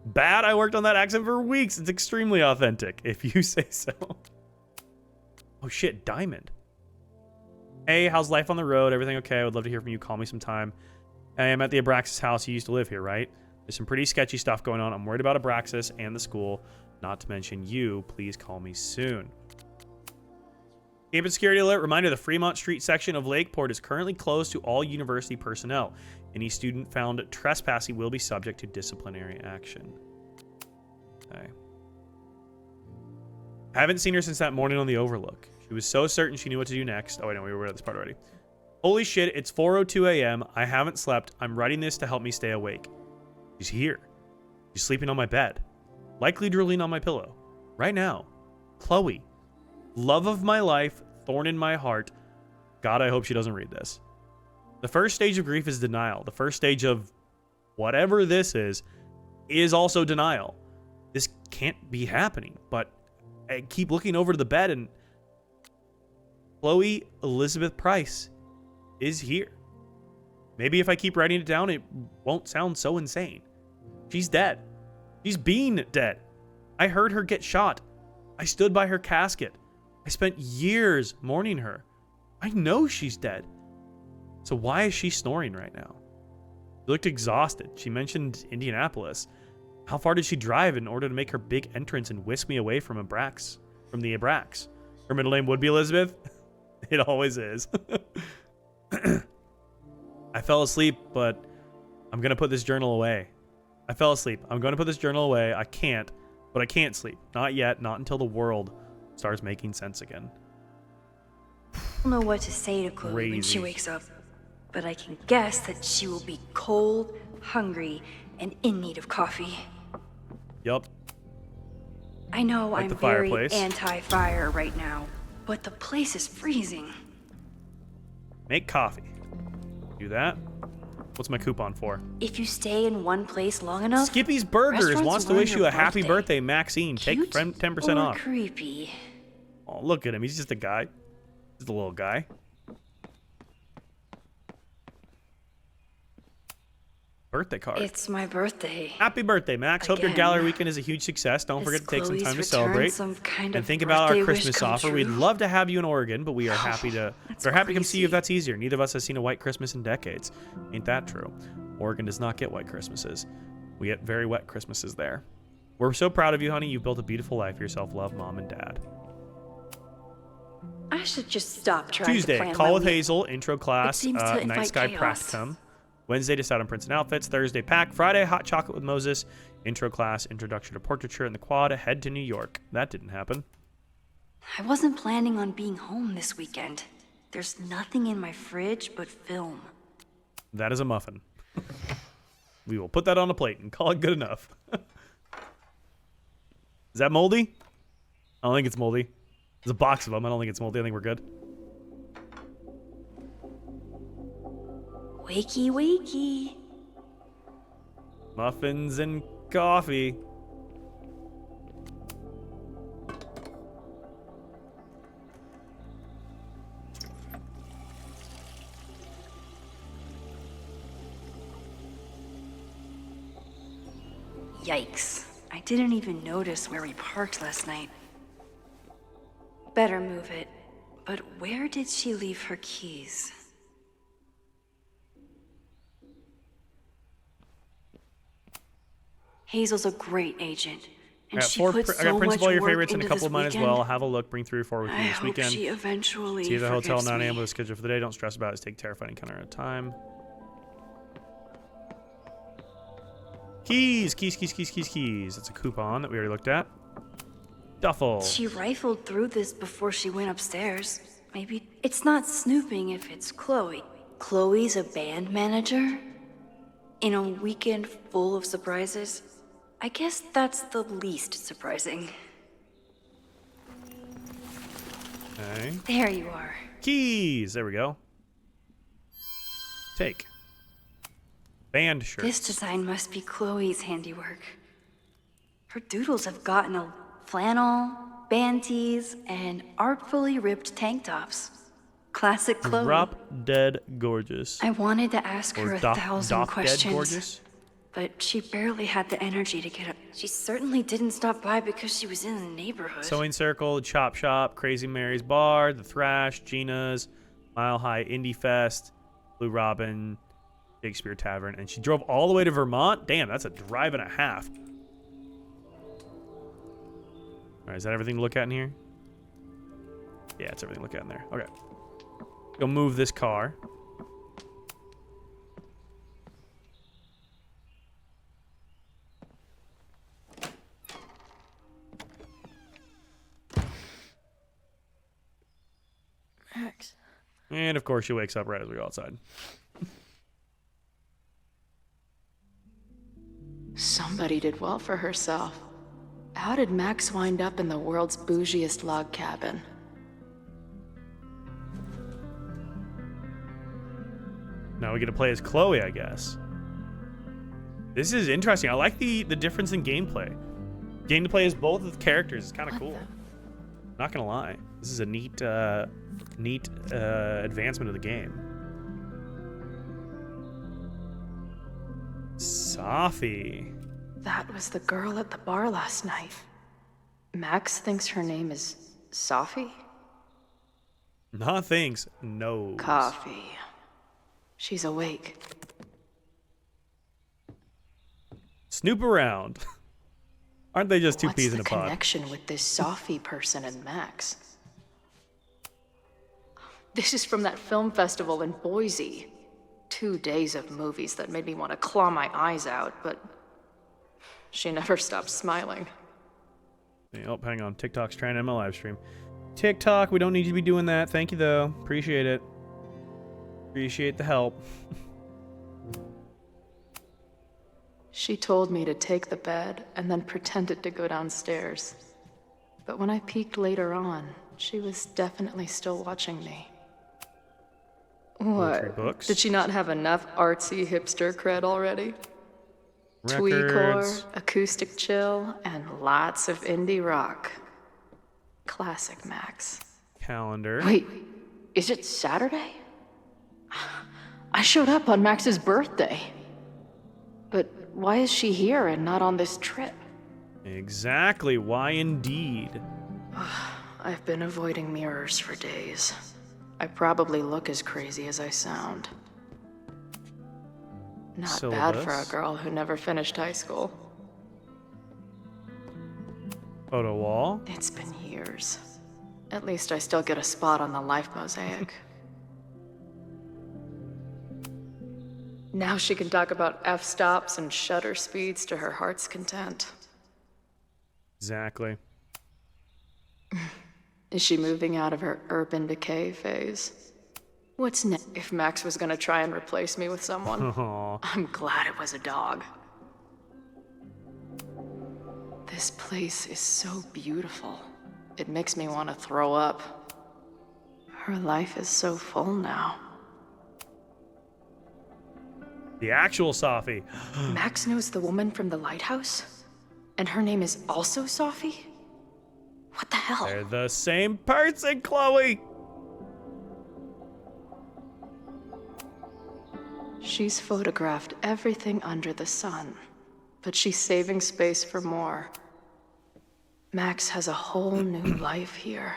Bad? I worked on that accent for weeks. It's extremely authentic, if you say so. Oh shit, Diamond. Hey, how's life on the road? Everything okay? I would love to hear from you. Call me sometime. Hey, I'm at the Abraxas house. You used to live here, right? There's some pretty sketchy stuff going on. I'm worried about Abraxas and the school. Not to mention you. Please call me soon. Campus security alert. Reminder, the Fremont Street section of Lakeport is currently closed to all university personnel. Any student found trespassing will be subject to disciplinary action. Okay. I haven't seen her since that morning on the Overlook. She was so certain she knew what to do next. Oh, wait, no, we were at this part already. Holy shit, it's 4:02 a.m. I haven't slept. I'm writing this to help me stay awake. She's here. She's sleeping on my bed. Likely drooling on my pillow. Right now. Chloe. Love of my life. Thorn in my heart. God, I hope she doesn't read this. The first stage of grief is denial. The first stage of whatever this is also denial. This can't be happening. But I keep looking over to the bed and Chloe Elizabeth Price is here. Maybe if I keep writing it down, it won't sound so insane. She's dead. She's been dead. I heard her get shot. I stood by her casket. I spent years mourning her. I know she's dead. So why is she snoring right now? She looked exhausted. She mentioned Indianapolis. How far did she drive in order to make her big entrance and whisk me away from the Abrax? Her middle name would be Elizabeth? It always is. I fell asleep, but I'm going to put this journal away. I fell asleep. I'm going to put this journal away. I can't, but I can't sleep. Not yet. Not until the world starts making sense again. I don't know what to say to Chloe when she wakes up, but I can guess that she will be cold, hungry, and in need of coffee. Yup. I know like I'm the very fireplace. anti-fire right now, but the place is freezing. Make coffee. Do that. What's my coupon for? If you stay in one place long enough, Skippy's Burgers restaurants wants to learn wish your you a happy birthday. birthday, Maxine. Cute Take 10% or off. creepy? Oh, look at him. He's just a guy. Just a little guy. Birthday card. It's my birthday. Happy birthday, Max. Hope your Again. gallery weekend is a huge success. Don't Is forget to take some Chloe's time to return celebrate. some kind And of think about our birthday wish Christmas come offer. We'd true? love to have you in Oregon, but we are happy to we're happy to come see you if crazy. that's easier. Neither of us has seen a white Christmas in decades. Ain't that true? Oregon does not get white Christmases. We get very wet Christmases there. We're so proud of you, honey. You've built a beautiful life for yourself. Love, Mom and Dad. I should just stop trying to Tuesday, plan Call my with week. Hazel, intro class, seems to Night invite Sky chaos. Practicum. Wednesday, decide on prints and outfits. Thursday, pack. Friday, hot chocolate with Moses. Intro class, introduction to portraiture in the quad. Head to New York. That didn't happen. I wasn't planning on being home this weekend. There's nothing in my fridge but film. That is a muffin. We will put that on a plate and call it good enough. Is that moldy? I don't think it's moldy. There's a box of them. I don't think it's moldy. I think we're good. Wakey, wakey. Muffins and coffee. Yikes. I didn't even notice where we parked last night. Better move it. But where did she leave her keys? Hazel's a great agent. And she I put got so Principal much your work favorites and a into couple of this mine as weekend. well. Have a look. Bring 3 or 4 with I me this hope weekend. she eventually See you at the hotel, forgives 9 me. a.m. with the schedule for the day. Don't stress about it. Just take terrifying encounter at a time. Keys. It's a coupon that we already looked at. Duffel. She rifled through this before she went upstairs. Maybe it's not snooping if it's Chloe. Chloe's a band manager? In a weekend full of surprises? I guess that's the least surprising. Okay. There you are. Keys. There we go. Take. Band shirt. This design must be Chloe's handiwork. Her doodles have gotten a flannel, band tees, and artfully ripped tank tops. Classic Chloe. Drop dead gorgeous. I wanted to ask her Or 1,000 doc questions. dead gorgeous. But she barely had the energy to get up. She certainly didn't stop by because she was in the neighborhood. Sewing Circle, the Chop Shop, Crazy Mary's Bar, the Thrash, Gina's, Mile High Indie Fest, Blue Robin, Shakespeare Tavern, and she drove all the way to Vermont? Damn, that's a drive and a half. Alright, is that everything to look at in here? Yeah, it's everything to look at in there. Okay. Go move this car. Max. And of course she wakes up right as we go outside. Somebody did well for herself. How did Max wind up in the world's bougiest log cabin? Now we get to play as Chloe, I guess. This is interesting. I like the difference in gameplay. Getting to play as both of the characters is kind of cool. Not gonna lie, this is a neat advancement of the game. Safi. That was the girl at the bar last night. Max thinks her name is Safi? Not things. No. Coffee. She's awake. Snoop around. Aren't they just two peas in a What's pod? the connection with this Safi person and Max? This is from that film festival in Boise. 2 days of movies that made me want to claw my eyes out, but she never stopped smiling. Oh, hang on. TikTok's trying to end my live stream. TikTok, we don't need you to be doing that. Thank you, though. Appreciate it. Appreciate the help. She told me to take the bed and then pretended to go downstairs. But when I peeked later on, she was definitely still watching me. Poetry What? books. Did she not have enough artsy hipster cred already? Tweecore, Records. acoustic chill, and lots of indie rock. Classic Max. Calendar. Wait, is it Saturday? I showed up on Max's birthday. But why is she here and not on this trip? Exactly. Why indeed? I've been avoiding mirrors for days. I probably look as crazy as I sound. Not bad for a Syllabus. girl who never finished high school. Photo wall. It's been years. At least I still get a spot on the life mosaic. Now she can talk about f-stops and shutter speeds to her heart's content. Exactly. Is she moving out of her urban decay phase? What's next? If Max was gonna try and replace me with someone, Aw. I'm glad it was a dog. This place is so beautiful. It makes me want to throw up. Her life is so full now. The actual Safi. Max knows the woman from the lighthouse? And her name is also Safi? What the hell? They're the same person, Chloe. She's photographed everything under the sun, but she's saving space for more. Max has a whole new life here.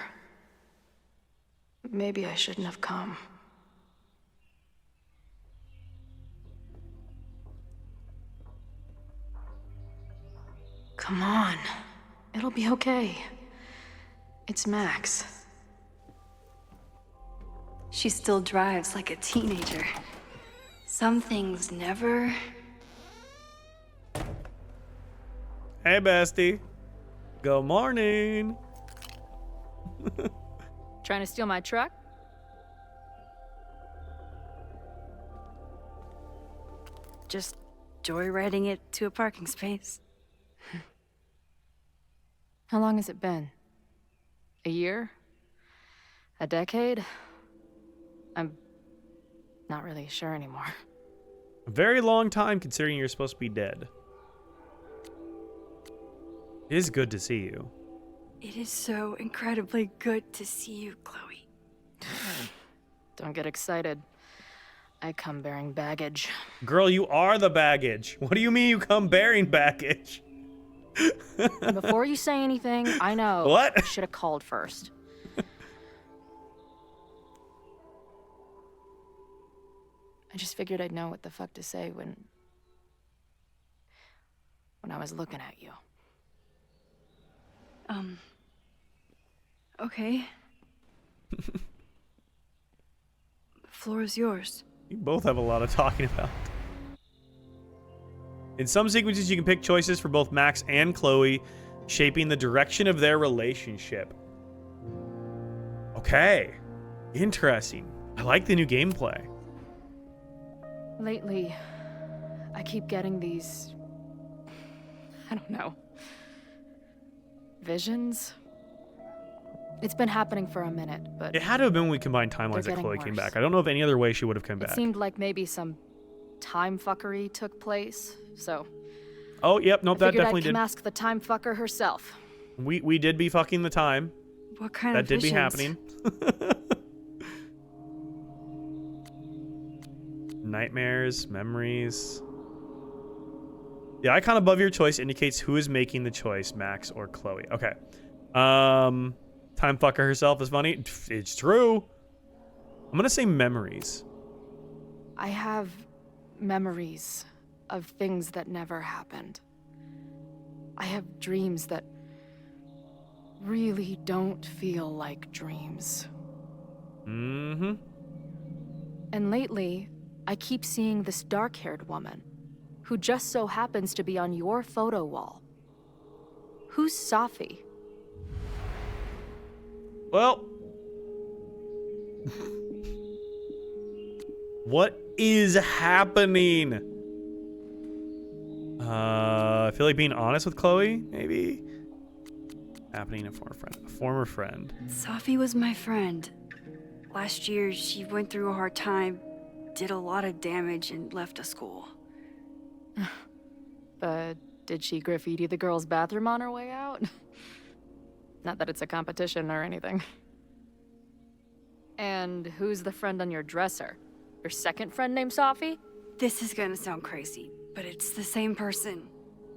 Maybe I shouldn't have come. Come on. It'll be okay. It's Max. She still drives like a teenager. Some things never. Hey, bestie. Good morning. Trying to steal my truck? Just joyriding it to a parking space. How long has it been? A year? A decade? I'm not really sure anymore. A very long time considering you're supposed to be dead. It is good to see you. It is so incredibly good to see you, Chloe. Don't get excited. I come bearing baggage. Girl, you are the baggage. What do you mean you come bearing baggage? Before you say anything, I know. What? I should have called first. I just figured I'd know what the fuck to say when I was looking at you. Okay. The floor is yours. You both have a lot of talking about. In some sequences, you can pick choices for both Max and Chloe, shaping the direction of their relationship. Okay. Interesting. I like the new gameplay. Lately, I keep getting these... I don't know. Visions? It's been happening for a minute, but... It had to have been when we combined timelines that Chloe came back. I don't know of any other way she would have come It back. seemed like maybe some time fuckery took place, so... Oh, yep. Nope, I that figured definitely I'd come did. ask the time fucker herself. We did be fucking the time. What kind that of did be visions? happening. Nightmares, memories. The icon above your choice indicates who is making the choice, Max or Chloe. Okay. Time fucker herself is funny. It's true. I'm gonna say memories. I have memories of things that never happened. I have dreams that really don't feel like dreams. Mm-hmm. And lately, I keep seeing this dark-haired woman who just so happens to be on your photo wall. Who's Safi? Well, what is happening? I feel like being honest with Chloe, maybe. Happening a former friend. Safi was my friend. Last year, she went through a hard time, did a lot of damage, and left the school. Did she graffiti the girls' bathroom on her way out? Not that it's a competition or anything. And who's the friend on your dresser? Your second friend named Safi? This is gonna sound crazy, but it's the same person.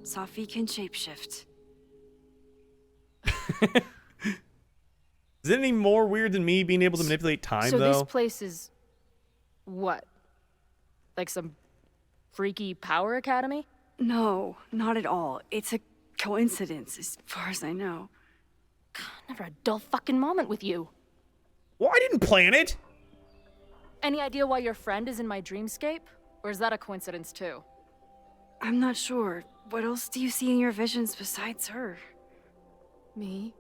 Safi can shapeshift. Is it any more weird than me being able to manipulate time, so though? this place is... what? Like some freaky power academy? No, not at all. It's a coincidence, as far as I know. Never a dull fucking moment with you. Well, I didn't plan it. Any idea why your friend is in my dreamscape? Or is that a coincidence too? I'm not sure. What else do you see in your visions besides her? Me?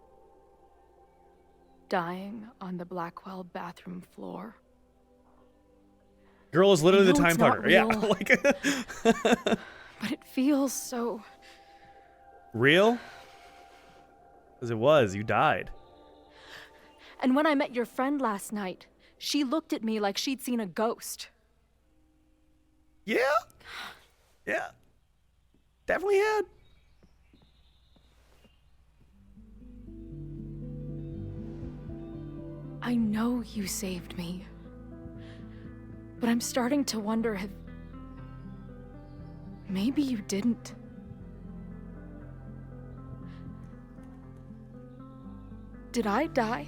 Dying on the Blackwell bathroom floor. Girl is literally the I know time it's not fucker. Yeah, real. like But it feels so... real? Because it was. You died. And when I met your friend last night, she looked at me like she'd seen a ghost. Yeah. Yeah. Definitely had. I know you saved me. But I'm starting to wonder if... maybe you didn't. Did I die?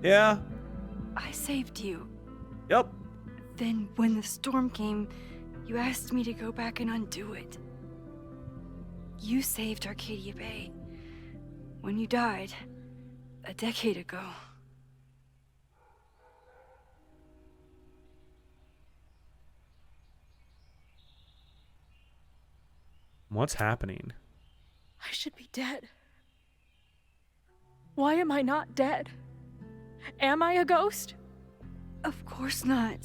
Yeah. I saved you. Yep. Then, when the storm came, you asked me to go back and undo it. You saved Arcadia Bay when you died a decade ago. What's happening? I should be dead. Why am I not dead? Am I a ghost? Of course not.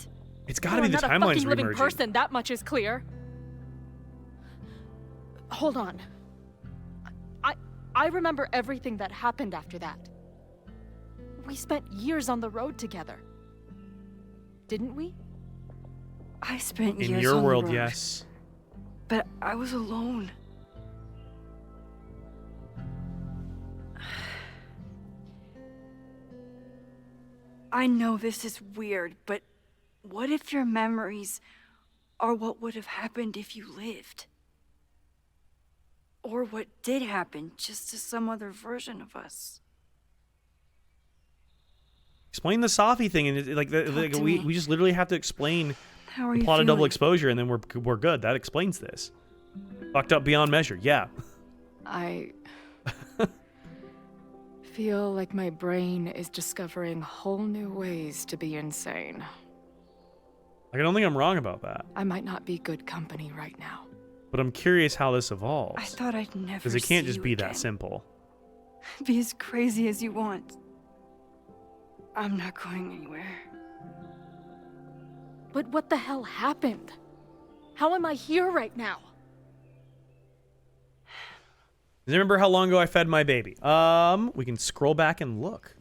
It's gotta be the I'm not a timeline's fucking living remerging. person, that much is clear. Hold on. I remember everything that happened after that. We spent years on the road together. Didn't we? I spent years In your on the world, road, yes. but I was alone. I know this is weird, but what if your memories are what would have happened if you lived? Or what did happen, just to some other version of us? Explain the Safi thing, and like we just literally have to explain How are the you plot of Double feeling? Exposure, and then we're good. That explains this. Fucked up beyond measure. Yeah. I feel like my brain is discovering whole new ways to be insane. Like, I don't think I'm wrong about that, I might not be good company right now. but I'm curious how this evolves. I thought I'd never Because it can't see just you be again. that simple. Be as crazy as you want. I'm not going anywhere. But what the hell happened? How am I here right now? Does you remember how long ago I fed my baby? We can scroll back and look.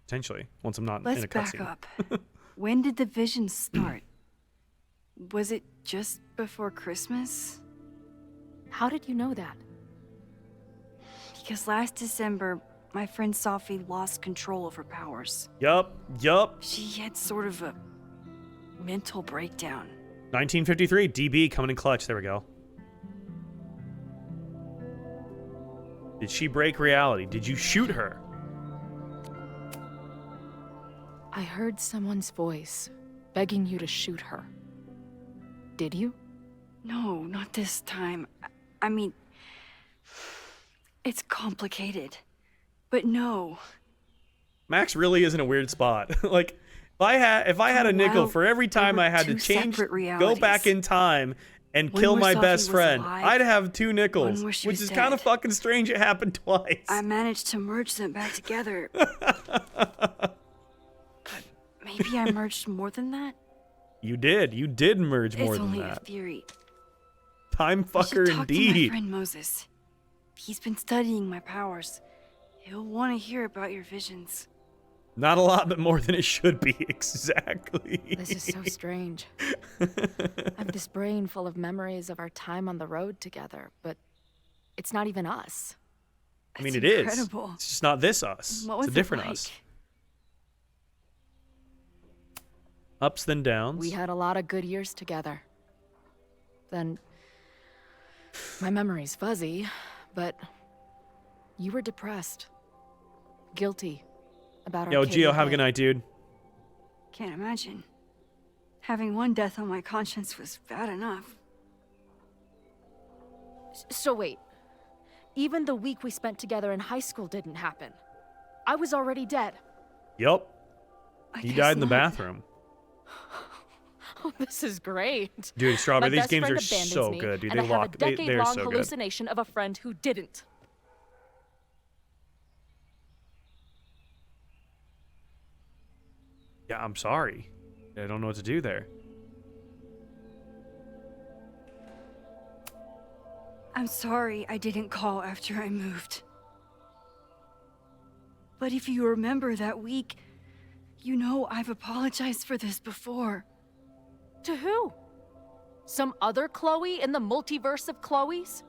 Potentially, once I'm not Let's in a back cutscene. up. When did the vision start? Was it just before Christmas? How did you know that? Because last December, my friend Sophie lost control of her powers. Yup. She had sort of a mental breakdown. 1953, DB coming in clutch. There we go. Did she break reality? Did you shoot her? I heard someone's voice begging you to shoot her. Did you? No, not this time. I mean, it's complicated. But no. Max really is in a weird spot. Like, if I had a nickel Well, for every time there were I had to two change, separate go back realities. in time and One kill where my Sophie best was friend, alive, I'd have two nickels, one where she which was is kind of dead. fucking strange. It happened twice. I managed to merge them back together. But maybe I merged more than that? You did. You did merge more It's than only that. a theory. Time I should fucker talk to my indeed. friend Moses. He's been studying my powers. He'll want to hear about your visions. Not a lot, but more than it should be. Exactly. This is so strange. I have this brain full of memories of our time on the road together, but it's not even us. I mean, That's it is. incredible. It's just not this us. What It's was a it different like? us. Ups then downs. We had a lot of good years together. Then my memory's fuzzy, but you were depressed, guilty about Yo, Arcadia Gio, have a Bay. good night, dude. Can't imagine. Having one death on my conscience was bad enough. So wait, even the week we spent together in high school didn't happen. I was already dead. Yup. He guess died in the not. bathroom. Oh, this is great. Dude, Strawberry, My these best games friend are abandons so me, good, dude. And They I have lock. a They're decade-long so good. hallucination of a friend who didn't. Yeah, I'm sorry. I don't know what to do there. I'm sorry I didn't call after I moved. But if you remember that week, you know I've apologized for this before. To who? Some other Chloe in the multiverse of Chloes?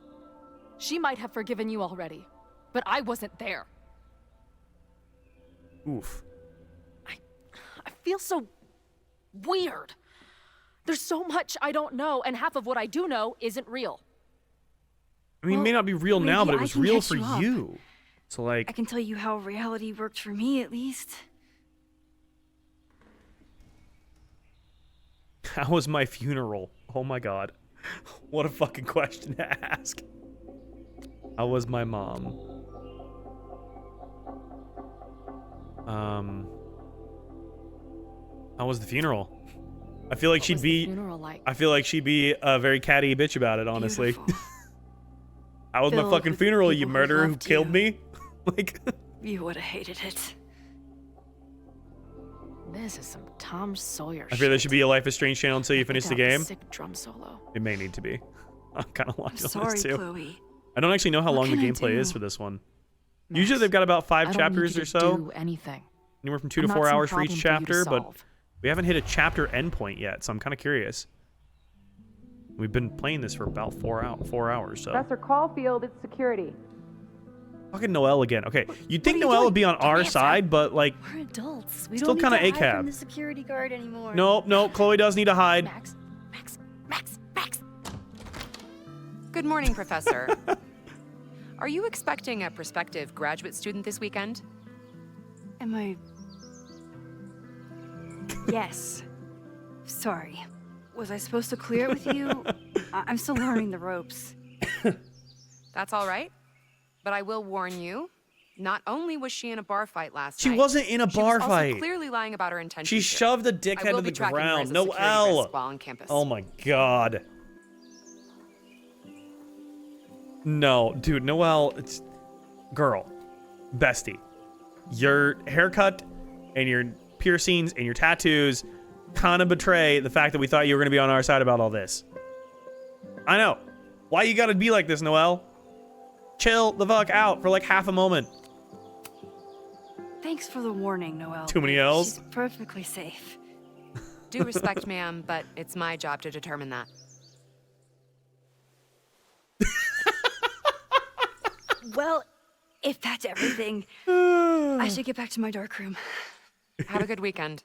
She might have forgiven you already, but I wasn't there. Oof. I feel so weird. There's so much I don't know, and half of what I do know isn't real. I mean, it may not be real now, maybe but it I was can real catch for you up. you. So, like, I can tell you how reality worked for me, at least. how was my funeral? Oh my god. What a fucking question to ask. How was my mom? How was the funeral? I feel like she'd be. I feel like she'd be a very catty bitch about it, honestly. How was my Filled fucking with funeral, you people who murderer who loved killed you. me? Like. You would have hated it. This is some Tom Sawyer I feel there should be a Life is Strange channel until you finish the Without game. Sick drum solo. It may need to be. I'm kind of watching sorry, this too. Chloe. I don't actually know how What long the can I gameplay is do? for this one. Usually they've got about 5 I don't chapters need you or to so. do anything. Anywhere from 2 I'm to not 4 some hours for each problem for you to chapter, but solve. we haven't hit a chapter endpoint yet, so I'm kind of curious. We've been playing this for about 4 hours, so. Professor Caulfield, it's security. Fucking Noelle again. Okay, you'd think Noelle would be on our side, but like, We're adults. We Still don't kinda need to hide ACAB. from the security guard anymore. nope, Chloe does need to hide. Good morning, Professor. Are you expecting a prospective graduate student this weekend? Am I? Yes. Sorry. Was I supposed to clear it with you? I'm still learning the ropes. That's all right. But I will warn you, not only was she in a bar fight last She night, wasn't in a she bar was fight. Also clearly lying about her intentions. She here. shoved a I dickhead will to be the tracking her as ground. a security Noelle. risk while on campus. Oh my god. No, dude, Noelle, it's girl, bestie. Your haircut and your piercings and your tattoos kind of betray the fact that we thought you were going to be on our side about all this. I know. Why you got to be like this, Noelle? Chill the fuck out for like half a moment. Thanks for the warning, Noelle. Too many L's? She's perfectly safe. Due respect, ma'am, but it's my job to determine that. Well, if that's everything, I should get back to my dark room. Have a good weekend.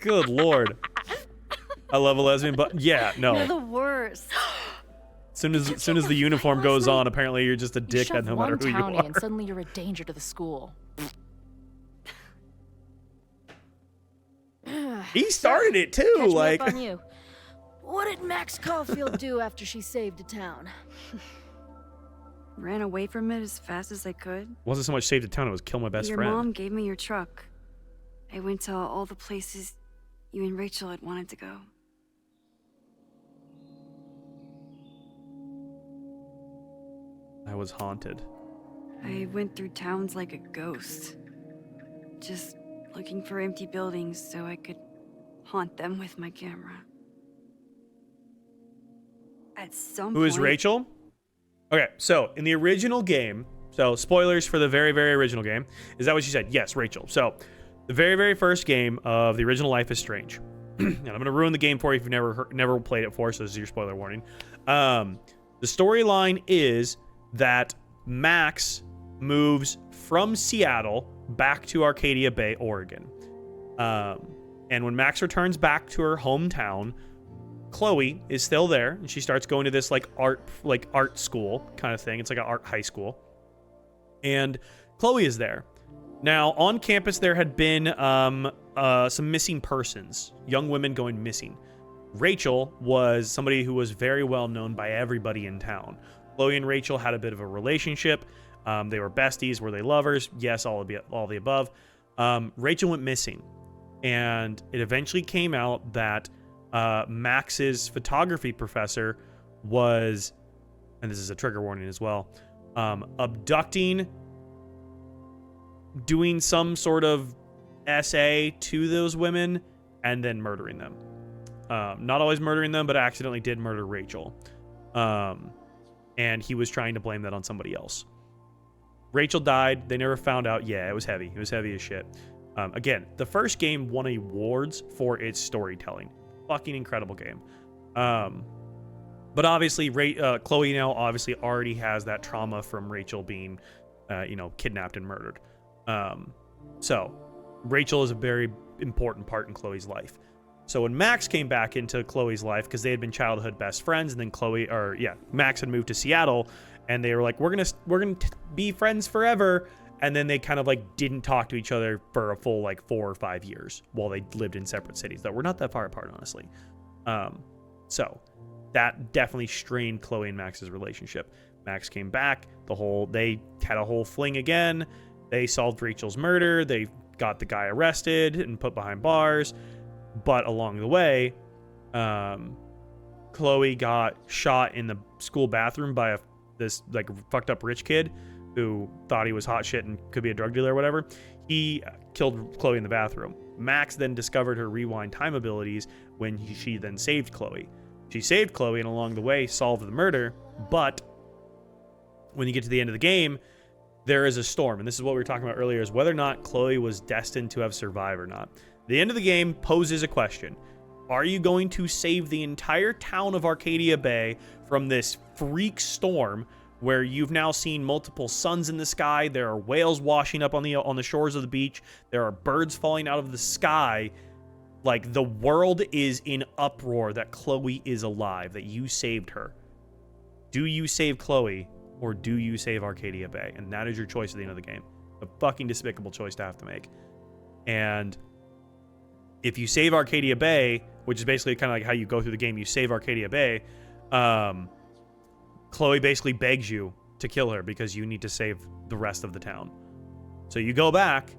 Good lord. I love a lesbian, but yeah, You're no. the worst. Soon as the uniform goes on, apparently you're just a You dickhead shove no matter one who you townie are. and suddenly you're a danger to the school. He started it too, Catch like. me up on you. What did Max Caulfield do after she saved a town? Ran away from it as fast as I could. Wasn't so much save the town, it was kill my best Your friend. mom gave me your truck. I went to all the places you and Rachel had wanted to go. I was haunted. I went through towns like a ghost. Just looking for empty buildings so I could haunt them with my camera. At some Who is point- Rachel? Okay, so in the original game, so spoilers for the very, very original game. Is that what she said? Yes, Rachel. So the very, very first game of the original Life is Strange. And I'm going to ruin the game for you if you've never played it before, so this is your spoiler warning. The storyline is that Max moves from Seattle back to Arcadia Bay, Oregon. And when Max returns back to her hometown, Chloe is still there, and she starts going to this like art school kind of thing. It's like an art high school. And Chloe is there. Now, on campus, there had been some missing persons, young women going missing. Rachel was somebody who was very well known by everybody in town. Chloe and Rachel had a bit of a relationship. They were besties. Were they lovers? Yes, all the above. Rachel went missing, and it eventually came out that Max's photography professor was, and this is a trigger warning as well, abducting, doing some sort of essay to those women, and then murdering them. Not always murdering them, but accidentally did murder Rachel. And he was trying to blame that on somebody else. Rachel died. They never found out. Yeah, it was heavy. It was heavy as shit. Again, the first game won awards for its storytelling. Fucking incredible game. But obviously, Chloe now obviously already has that trauma from Rachel being, kidnapped and murdered. So Rachel is a very important part in Chloe's life. So when Max came back into Chloe's life, because they had been childhood best friends, and then Max had moved to Seattle, and they were like, we're gonna be friends forever. and then they kind of like didn't talk to each other for a full like 4 or 5 years while they lived in separate cities that were not that far apart, honestly. So that definitely strained Chloe and Max's relationship. Max came back, they had a whole fling again. They solved Rachel's murder. They got the guy arrested and put behind bars. But along the way, Chloe got shot in the school bathroom by this like fucked up rich kid who thought he was hot shit and could be a drug dealer or whatever. He killed Chloe in the bathroom. Max then discovered her rewind time abilities when she then saved Chloe. She saved Chloe and along the way solved the murder, but when you get to the end of the game, there is a storm. And this is what we were talking about earlier, is whether or not Chloe was destined to have survived or not. The end of the game poses a question. Are you going to save the entire town of Arcadia Bay from this freak storm where you've now seen multiple suns in the sky? There are whales washing up on the shores of the beach. There are birds falling out of the sky. Like, the world is in uproar that Chloe is alive, that you saved her. Do you save Chloe or do you save Arcadia Bay? And that is your choice at the end of the game. A fucking despicable choice to have to make. And if you save Arcadia Bay, which is basically kind of like how you go through the game, you save Arcadia Bay, Chloe basically begs you to kill her because you need to save the rest of the town. So you go back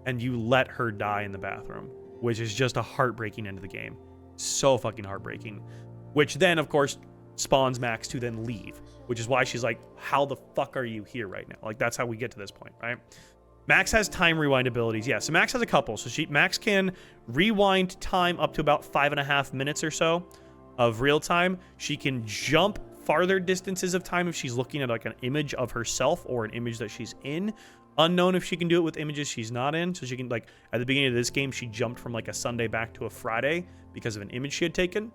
and you let her die in the bathroom, which is just a heartbreaking end of the game. So fucking heartbreaking. Which then, of course, spawns Max to then leave, which is why she's like, how the fuck are you here right now? Like, that's how we get to this point, right? Max has time rewind abilities. Yeah, so Max has a couple. So Max can rewind time up to about 5.5 minutes or so of real time. She can jump farther distances of time if she's looking at like an image of herself or an image that she's in. Unknown if she can do it with images she's not in. So she can, like, at the beginning of this game, she jumped from like a Sunday back to a Friday because of an image she had taken.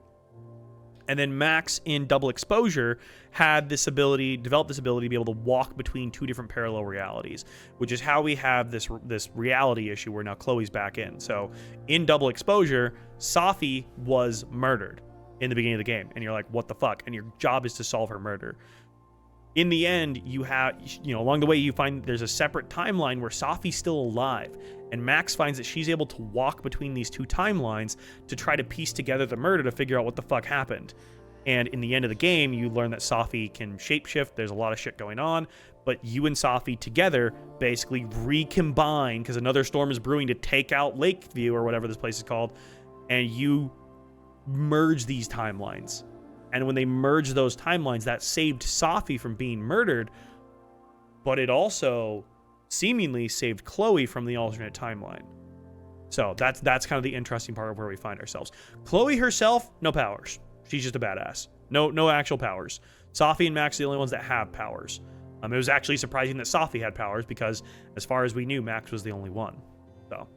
And then Max in Double Exposure had this ability, developed this ability to be able to walk between two different parallel realities, which is how we have this reality issue where now Chloe's back in. So in Double Exposure, Safi was murdered in the beginning of the game, and you're like, what the fuck? And your job is to solve her murder. In the end, along the way, you find there's a separate timeline where Safi's still alive, and Max finds that she's able to walk between these two timelines to try to piece together the murder to figure out what the fuck happened. And in the end of the game, you learn that Safi can shapeshift. There's a lot of shit going on, but you and Safi together basically recombine because another storm is brewing to take out Lakeview or whatever this place is called, and you merge these timelines. And when they merged those timelines, that saved Safi from being murdered, but it also seemingly saved Chloe from the alternate timeline. So that's kind of the interesting part of where we find ourselves. Chloe herself, no powers. She's just a badass. No actual powers. Safi and Max are the only ones that have powers. It was actually surprising that Safi had powers because, as far as we knew, Max was the only one. So,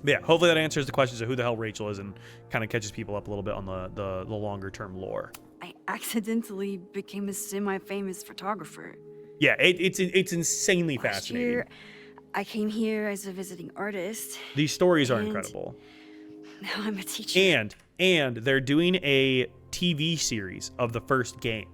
but yeah, hopefully that answers the questions of who the hell Rachel is and kind of catches people up a little bit on the longer term lore. I accidentally became a semi-famous photographer. Yeah, it's insanely Last fascinating. year, I came here as a visiting artist. These stories are and incredible. Now I'm a teacher. And they're doing a TV series of the first game.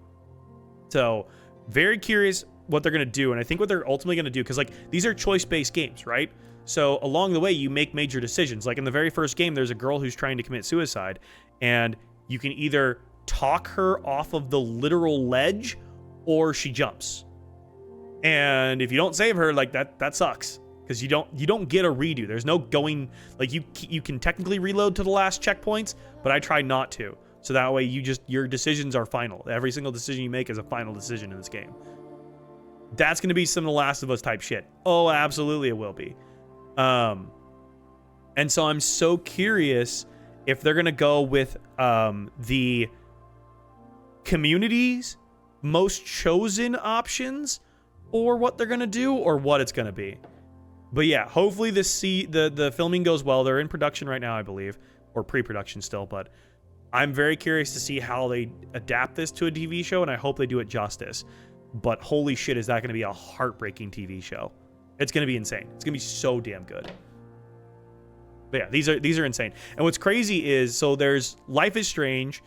So, very curious what they're going to do. And I think what they're ultimately going to do, because like these are choice-based games, right? So along the way, you make major decisions. Like in the very first game, there's a girl who's trying to commit suicide, and you can either talk her off of the literal ledge or she jumps. And if you don't save her, like that sucks, because you don't get a redo. There's no going, like you can technically reload to the last checkpoints, but I try not to. So that way your decisions are final. Every single decision you make is a final decision in this game. That's going to be some of the Last of Us type shit. Oh, absolutely it will be. And so I'm so curious if they're going to go with the community's most chosen options, or what they're going to do, or what it's going to be. But yeah, hopefully the filming goes well. They're in production right now, I believe, or pre-production still, but I'm very curious to see how they adapt this to a TV show, and I hope they do it justice. But holy shit, is that going to be a heartbreaking TV show. It's going to be insane. It's going to be so damn good. But yeah, these are insane. And what's crazy is, so there's Life is Strange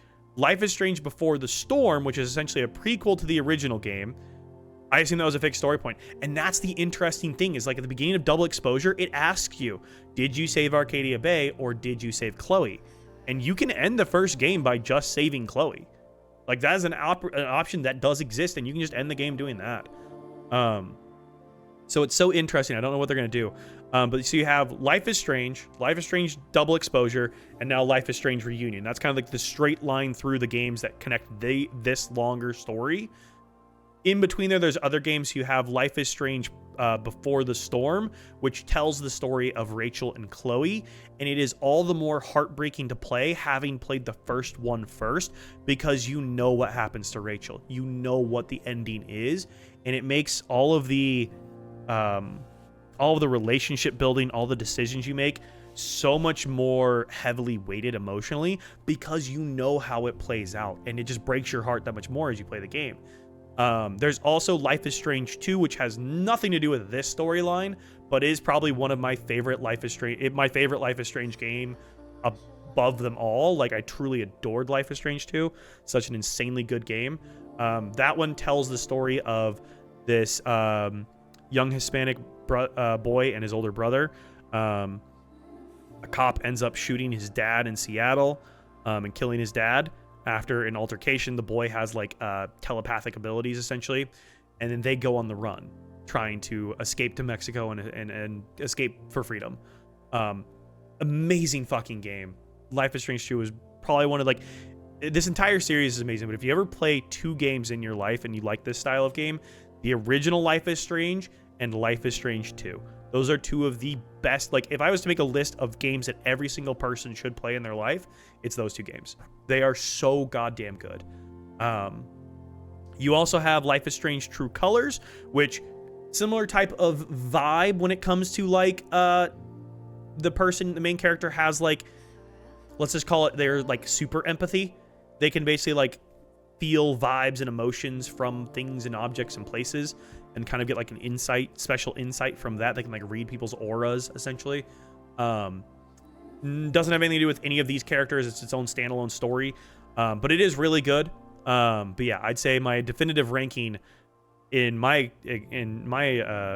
Before the Storm, which is essentially a prequel to the original game. I assume that was a fixed story point. And that's the interesting thing is like at the beginning of Double Exposure, it asks you, did you save Arcadia Bay or did you save Chloe? And you can end the first game by just saving Chloe. Like that is an option that does exist, and you can just end the game doing that. So it's so interesting. I don't know what they're going to do. But so you have Life is Strange Double Exposure, and now Life is Strange Reunion. That's kind of like the straight line through the games that connect this longer story. In between there's other games. You have Life is Strange Before the Storm, which tells the story of Rachel and Chloe, and it is all the more heartbreaking to play having played the first one first, because you know what happens to Rachel. You know what the ending is, and it makes all of the relationship building, all the decisions you make so much more heavily weighted emotionally, because you know how it plays out, and it just breaks your heart that much more as you play the game. There's also Life is Strange 2, which has nothing to do with this storyline, but is probably one of my favorite Life is Strange game above them all. Like, I truly adored Life is Strange 2. Such an insanely good game. That one tells the story of this young Hispanic boy and his older brother. A cop ends up shooting his dad in Seattle and killing his dad. After an altercation, the boy has like telepathic abilities essentially, and then they go on the run, trying to escape to Mexico and escape for freedom. Amazing fucking game. Life is Strange 2 is probably one of like, this entire series is amazing, but if you ever play 2 games in your life and you like this style of game, the original Life is Strange and Life is Strange 2. Those are 2 of the best. Like, if I was to make a list of games that every single person should play in their life, it's those 2 games. They are so goddamn good. You also have Life is Strange True Colors, which similar type of vibe when it comes to like the main character has like, let's just call it their like super empathy. They can basically like feel vibes and emotions from things and objects and places, and kind of get like an special insight from that. They can like read people's auras essentially. Doesn't have anything to do with any of these characters. It's its own standalone story, but it is really good. But yeah, I'd say my definitive ranking in my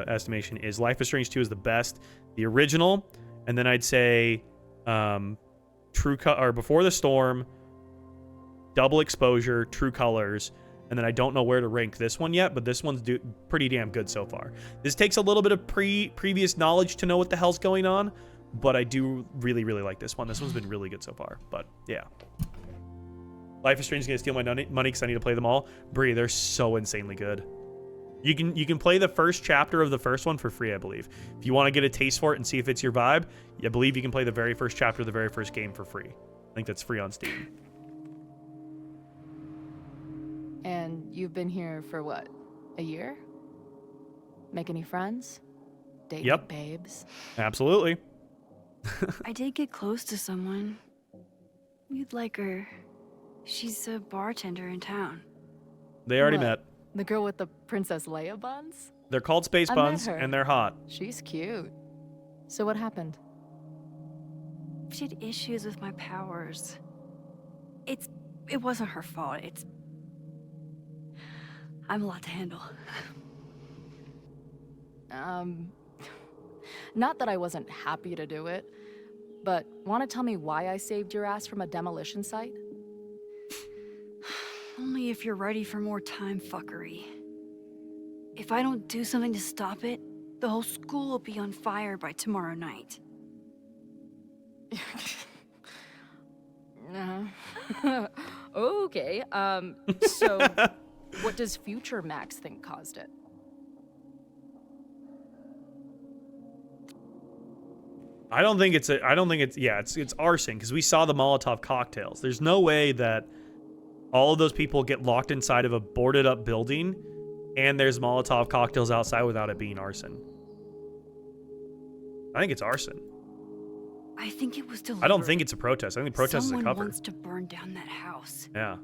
estimation is Life is Strange 2 is the best, the original, and then I'd say Before the Storm, Double Exposure, True Colors, and then I don't know where to rank this one yet, but this one's pretty damn good so far. This takes a little bit of previous knowledge to know what the hell's going on, but I do really, really like this one. This one's been really good so far, but yeah. Life is Strange is going to steal my money because I need to play them all. Bree, they're so insanely good. You can play the first chapter of the first one for free, I believe. If you want to get a taste for it and see if it's your vibe, I believe you can play the very first chapter of the very first game for free. I think that's free on Steam. And you've been here for what? A year? Make any friends? Date Yep. babes? Absolutely. I did get close to someone. You'd like her. She's a bartender in town. They already What? met. The girl with the Princess Leia buns? They're called Space I met Buns, her. and they're hot. She's cute. So what happened? She had issues with my powers. It wasn't her fault. I'm a lot to handle. Not that I wasn't happy to do it, but want to tell me why I saved your ass from a demolition site? Only if you're ready for more time fuckery. If I don't do something to stop it, the whole school will be on fire by tomorrow night. Okay, so what does future Max think caused it? I don't think it's it's arson, because we saw the Molotov cocktails. There's no way that all of those people get locked inside of a boarded up building and there's Molotov cocktails outside without it being arson. I think it's arson. I think it was deliberate. I don't think it's a protest. I think protest is a Someone cover. wants to burn down that house. Yeah.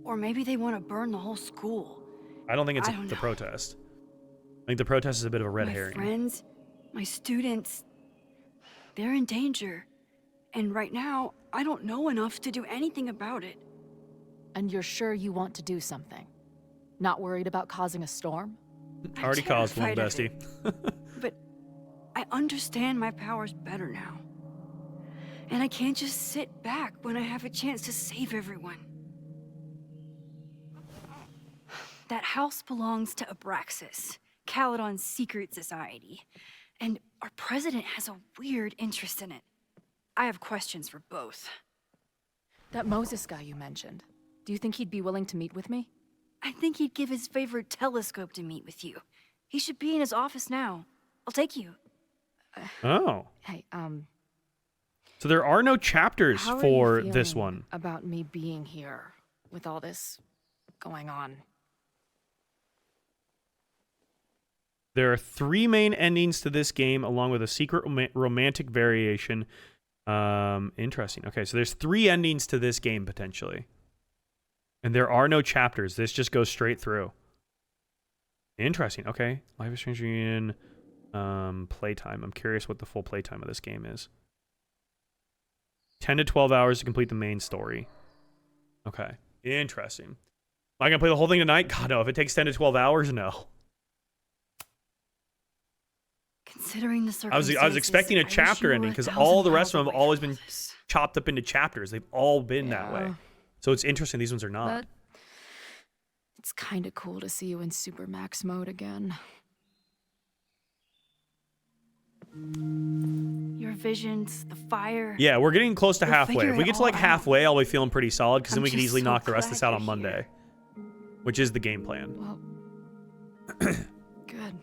Or maybe they want to burn the whole school. I don't think it's I don't the know. protest. I think the protest is a bit of a red My herring. friends, my students, they're in danger. And right now, I don't know enough to do anything about it. And you're sure you want to do something? Not worried about causing a storm? I'm Already caused one, terrified bestie. of it. But I understand my powers better now. And I can't just sit back when I have a chance to save everyone. That house belongs to Abraxas, Caledon's secret society. And our president has a weird interest in it. I have questions for both. That Moses guy you mentioned, do you think he'd be willing to meet with me? I think he'd give his favorite telescope to meet with you. He should be in his office now. I'll take you. Oh. Hey, So there are no chapters how are for you this feeling one. about me being here with all this going on? There are 3 main endings to this game, along with a secret romantic variation. Interesting. Okay, so there's 3 endings to this game, potentially. And there are no chapters. This just goes straight through. Interesting. Okay. Life is Strange Reunion. Playtime. I'm curious what the full playtime of this game is. 10 to 12 hours to complete the main story. Okay. Interesting. Am I going to play the whole thing tonight? God, no. If it takes 10 to 12 hours, no. Considering the I circumstances, was expecting a I wish chapter you were ending because 1,000 all the rest miles of them have away always from been this. chopped up into chapters. They've all been that way. Yeah. So it's interesting these ones are not. But it's kind of cool to see you in Super Max mode again. Your visions, the fire. Yeah, we're getting close to We'll halfway. figure If we it get to like all out. halfway, I'll be feeling pretty solid because then I'm we can just easily so knock the rest of glad this out you're on Monday, here. which is the game plan. Well, good.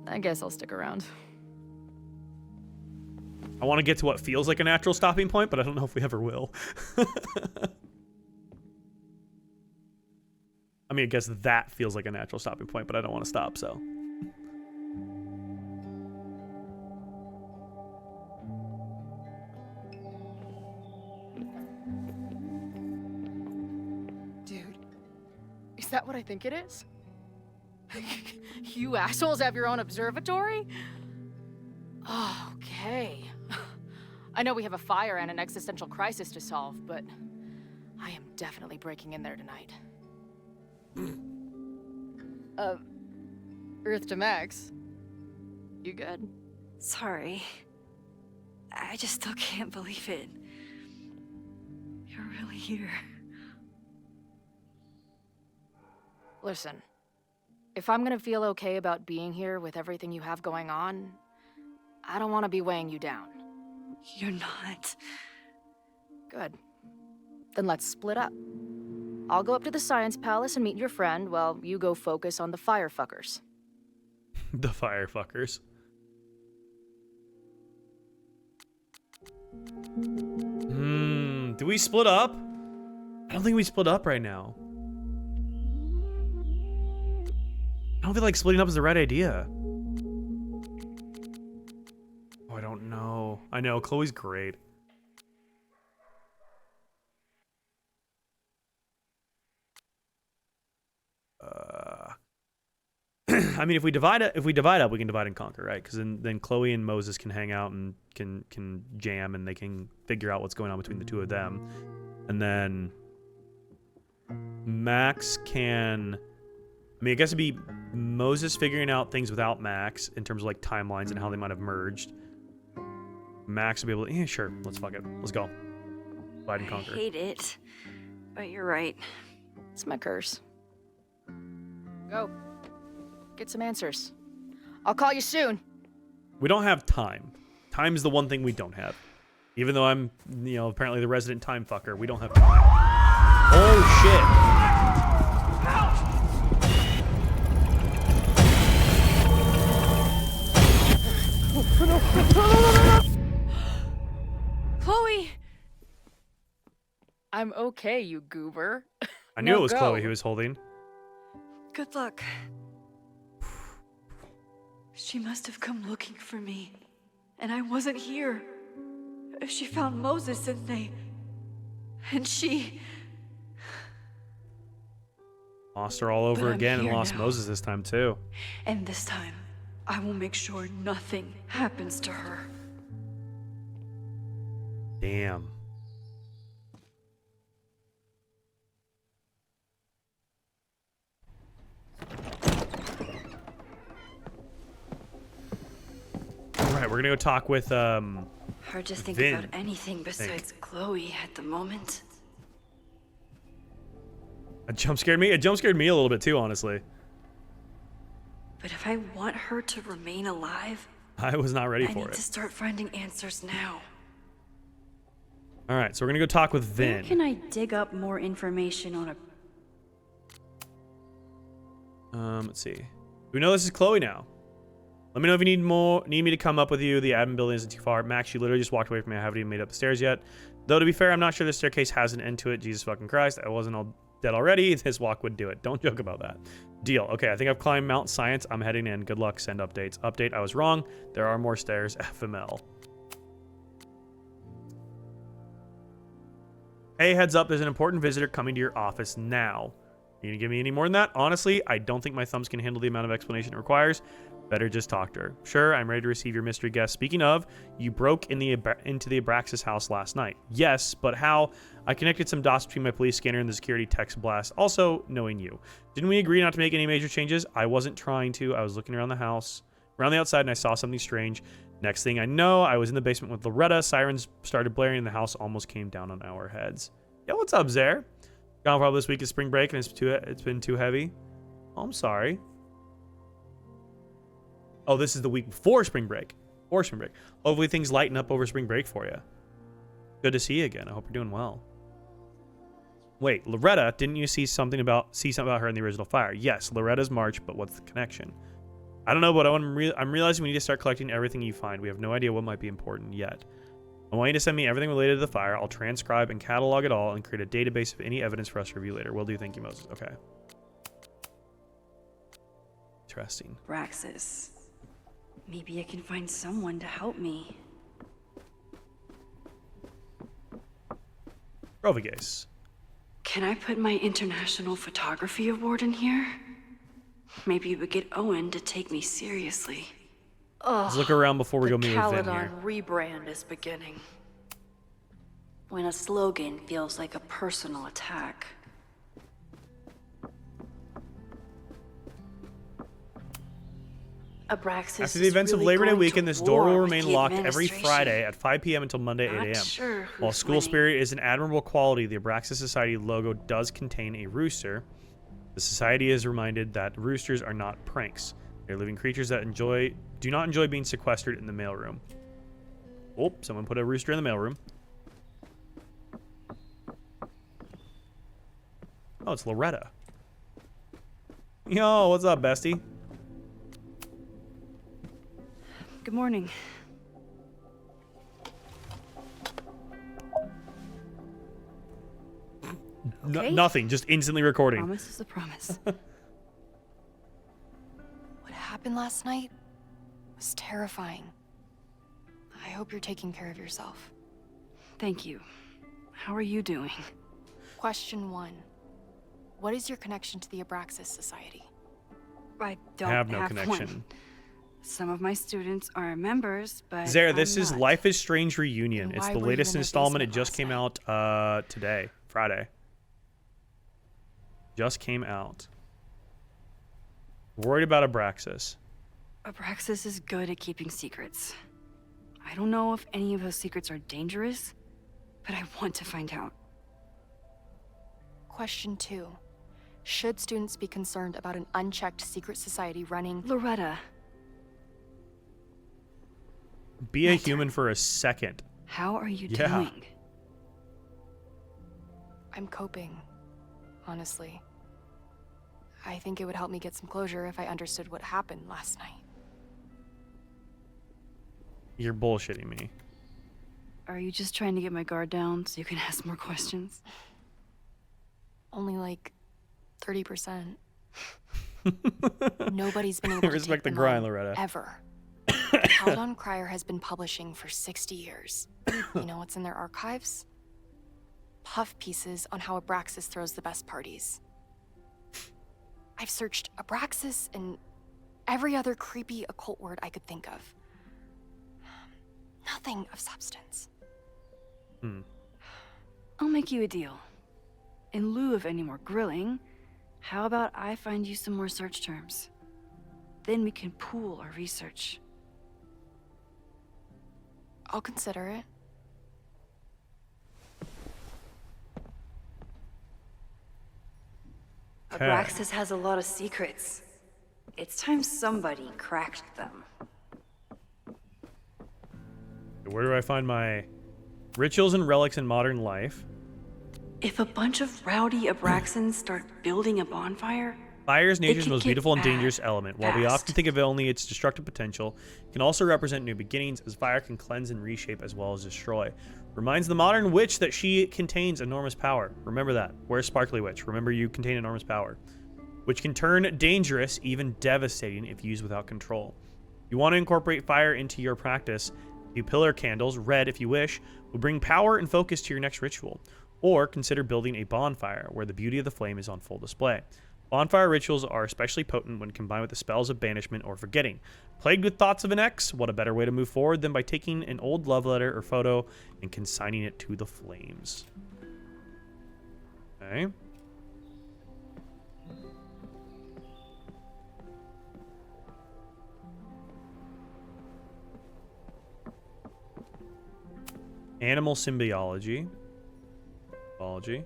I guess I'll stick around. I want to get to what feels like a natural stopping point, but I don't know if we ever will. I mean, I guess that feels like a natural stopping point, but I don't want to stop, so. Dude, is that what I think it is? You assholes have your own observatory? Oh, okay. I know we have a fire and an existential crisis to solve, but I am definitely breaking in there tonight. Earth to Max. You good? Sorry. I just still can't believe it. You're really here. Listen, if I'm gonna feel okay about being here with everything you have going on, I don't want to be weighing you down. You're not. Good. Then let's split up. I'll go up to the Science Palace and meet your friend while you go focus on the firefuckers. The firefuckers. Do we split up? I don't think we split up right now. I don't feel like splitting up is the right idea. Oh, I don't know. I know, Chloe's great. I mean, if we divide up, we can divide and conquer, right? Because then Chloe and Moses can hang out and can jam, and they can figure out what's going on between the two of them. And then Max can, I mean, I guess it'd be Moses figuring out things without Max in terms of like timelines and how they might have merged. Max will be able to, yeah, sure, let's fuck it, let's go, divide and conquer. I hate it, but you're right. It's my curse. Go. Get some answers. I'll call you soon. We don't have time. Time's the one thing we don't have. Even though I'm, you know, apparently the resident time fucker, we don't have time. Oh shit. Chloe! I'm okay, you goober. I knew Now it was go. Chloe he was holding. Good luck. She must have come looking for me, and I wasn't here. She found Moses and she... Lost her all over But I'm again and here lost now. Moses this time too. And this time, I will make sure nothing happens to her. Damn. we're gonna go talk with Hard to think Vin, about anything besides Chloe at the moment. It jump scared me. It jump scared me a little bit too, honestly. But if I want her to remain alive, I was not ready I for need it. to start finding answers now. All right, so we're gonna go talk with Where Vin. can I dig up more information on a... Let's see. We know this is Chloe now. Let me know if you need me to come up with you. The admin building isn't too far. Max, you literally just walked away from me. I haven't even made up the stairs yet. Though, to be fair, I'm not sure the staircase has an end to it. Jesus fucking Christ. I wasn't all dead already. This walk would do it. Don't joke about that. Deal. Okay, I think I've climbed Mount Science. I'm heading in. Good luck. Send updates. Update, I was wrong. There are more stairs. FML. Hey, heads up. There's an important visitor coming to your office now. You gonna give me any more than that? Honestly, I don't think my thumbs can handle the amount of explanation it requires. Better just talk to her. Sure, I'm ready to receive your mystery guest. Speaking of, you broke into the Abraxas house last night. Yes, but how? I connected some dots between my police scanner and the security text blast. Also, knowing you. Didn't we agree not to make any major changes? I wasn't trying to. I was looking around the house, around the outside, and I saw something strange. Next thing I know, I was in the basement with Loretta. Sirens started blaring, and the house almost came down on our heads. Yo, what's up, Zare? Gone for all this week is spring break, and it's been too heavy. Oh, I'm sorry. Oh, this is the week before spring break. Hopefully things lighten up over spring break for you. Good to see you again. I hope you're doing well. Wait, Loretta, didn't you see something about her in the original fire? Yes, Loretta's March, but what's the connection? I don't know, but I'm realizing we need to start collecting everything you find. We have no idea what might be important yet. I want you to send me everything related to the fire. I'll transcribe and catalog it all and create a database of any evidence for us to review later. Will do. Thank you, Moses. Okay. Interesting. Abraxas. Maybe I can find someone to help me. Rovagase. Can I put my International Photography Award in here? Maybe it would get Owen to take me seriously. Let's look around before we go meet with Vin here. Caledon rebrand is beginning. When a slogan feels like a personal attack. Abraxas After the events of Labor Day weekend, this door will remain locked every administration. Friday at 5 p.m. until Monday, 8 Not a.m. sure While who's school winning. spirit is an admirable quality, the Abraxas Society logo does contain a rooster. The society is reminded that roosters are not pranks. They're living creatures that do not enjoy being sequestered in the mailroom. Oh, someone put a rooster in the mailroom. Oh, it's Loretta. Yo, what's up, bestie? Good morning. Okay. Nothing, just instantly recording. Promise is a promise. What happened last night was terrifying. I hope you're taking care of yourself. Thank you. How are you doing? Question 1. What is your connection to the Abraxas Society? I don't have no one. connection. Some of my students are members, but Zara, this I'm is not. Life is Strange Reunion. Then It's why the were you latest in their installment. It basement just last came out today, Friday. Just came out. Worried about Abraxas. Abraxas is good at keeping secrets. I don't know if any of those secrets are dangerous, but I want to find out. Question 2. Should students be concerned about an unchecked secret society running... Loretta. Be a human for a second. How are you Yeah. doing? I'm coping, honestly. I think it would help me get some closure if I understood what happened last night. You're bullshitting me. Are you just trying to get my guard down so you can ask more questions? Only like 30%. Nobody's been able to Respect take the them grind, on, Loretta. ever. Caledon Crier has been publishing for 60 years. You know what's in their archives? Puff pieces on how Abraxas throws the best parties. I've searched Abraxas and every other creepy occult word I could think of. Nothing of substance. I'll make you a deal. In lieu of any more grilling, how about I find you some more search terms? Then we can pool our research. I'll consider it. Abraxas has a lot of secrets. It's time somebody cracked them. Where do I find my rituals and relics in modern life? If a bunch of rowdy Abraxans start building a bonfire, Fire is nature's could most get beautiful and bad dangerous element. While we fast. often think of only its destructive potential, it can also represent new beginnings, as fire can cleanse and reshape as well as destroy. Reminds the modern witch that she contains enormous power. Remember that. Where's Sparkly Witch? Remember you contain enormous power, which can turn dangerous, even devastating, if used without control. You want to incorporate fire into your practice. A few pillar candles, red if you wish, will bring power and focus to your next ritual. Or consider building a bonfire, where the beauty of the flame is on full display. Bonfire rituals are especially potent when combined with the spells of banishment or forgetting. Plagued with thoughts of an ex, what a better way to move forward than by taking an old love letter or photo and consigning it to the flames. Okay. Animal symbiology. Biology.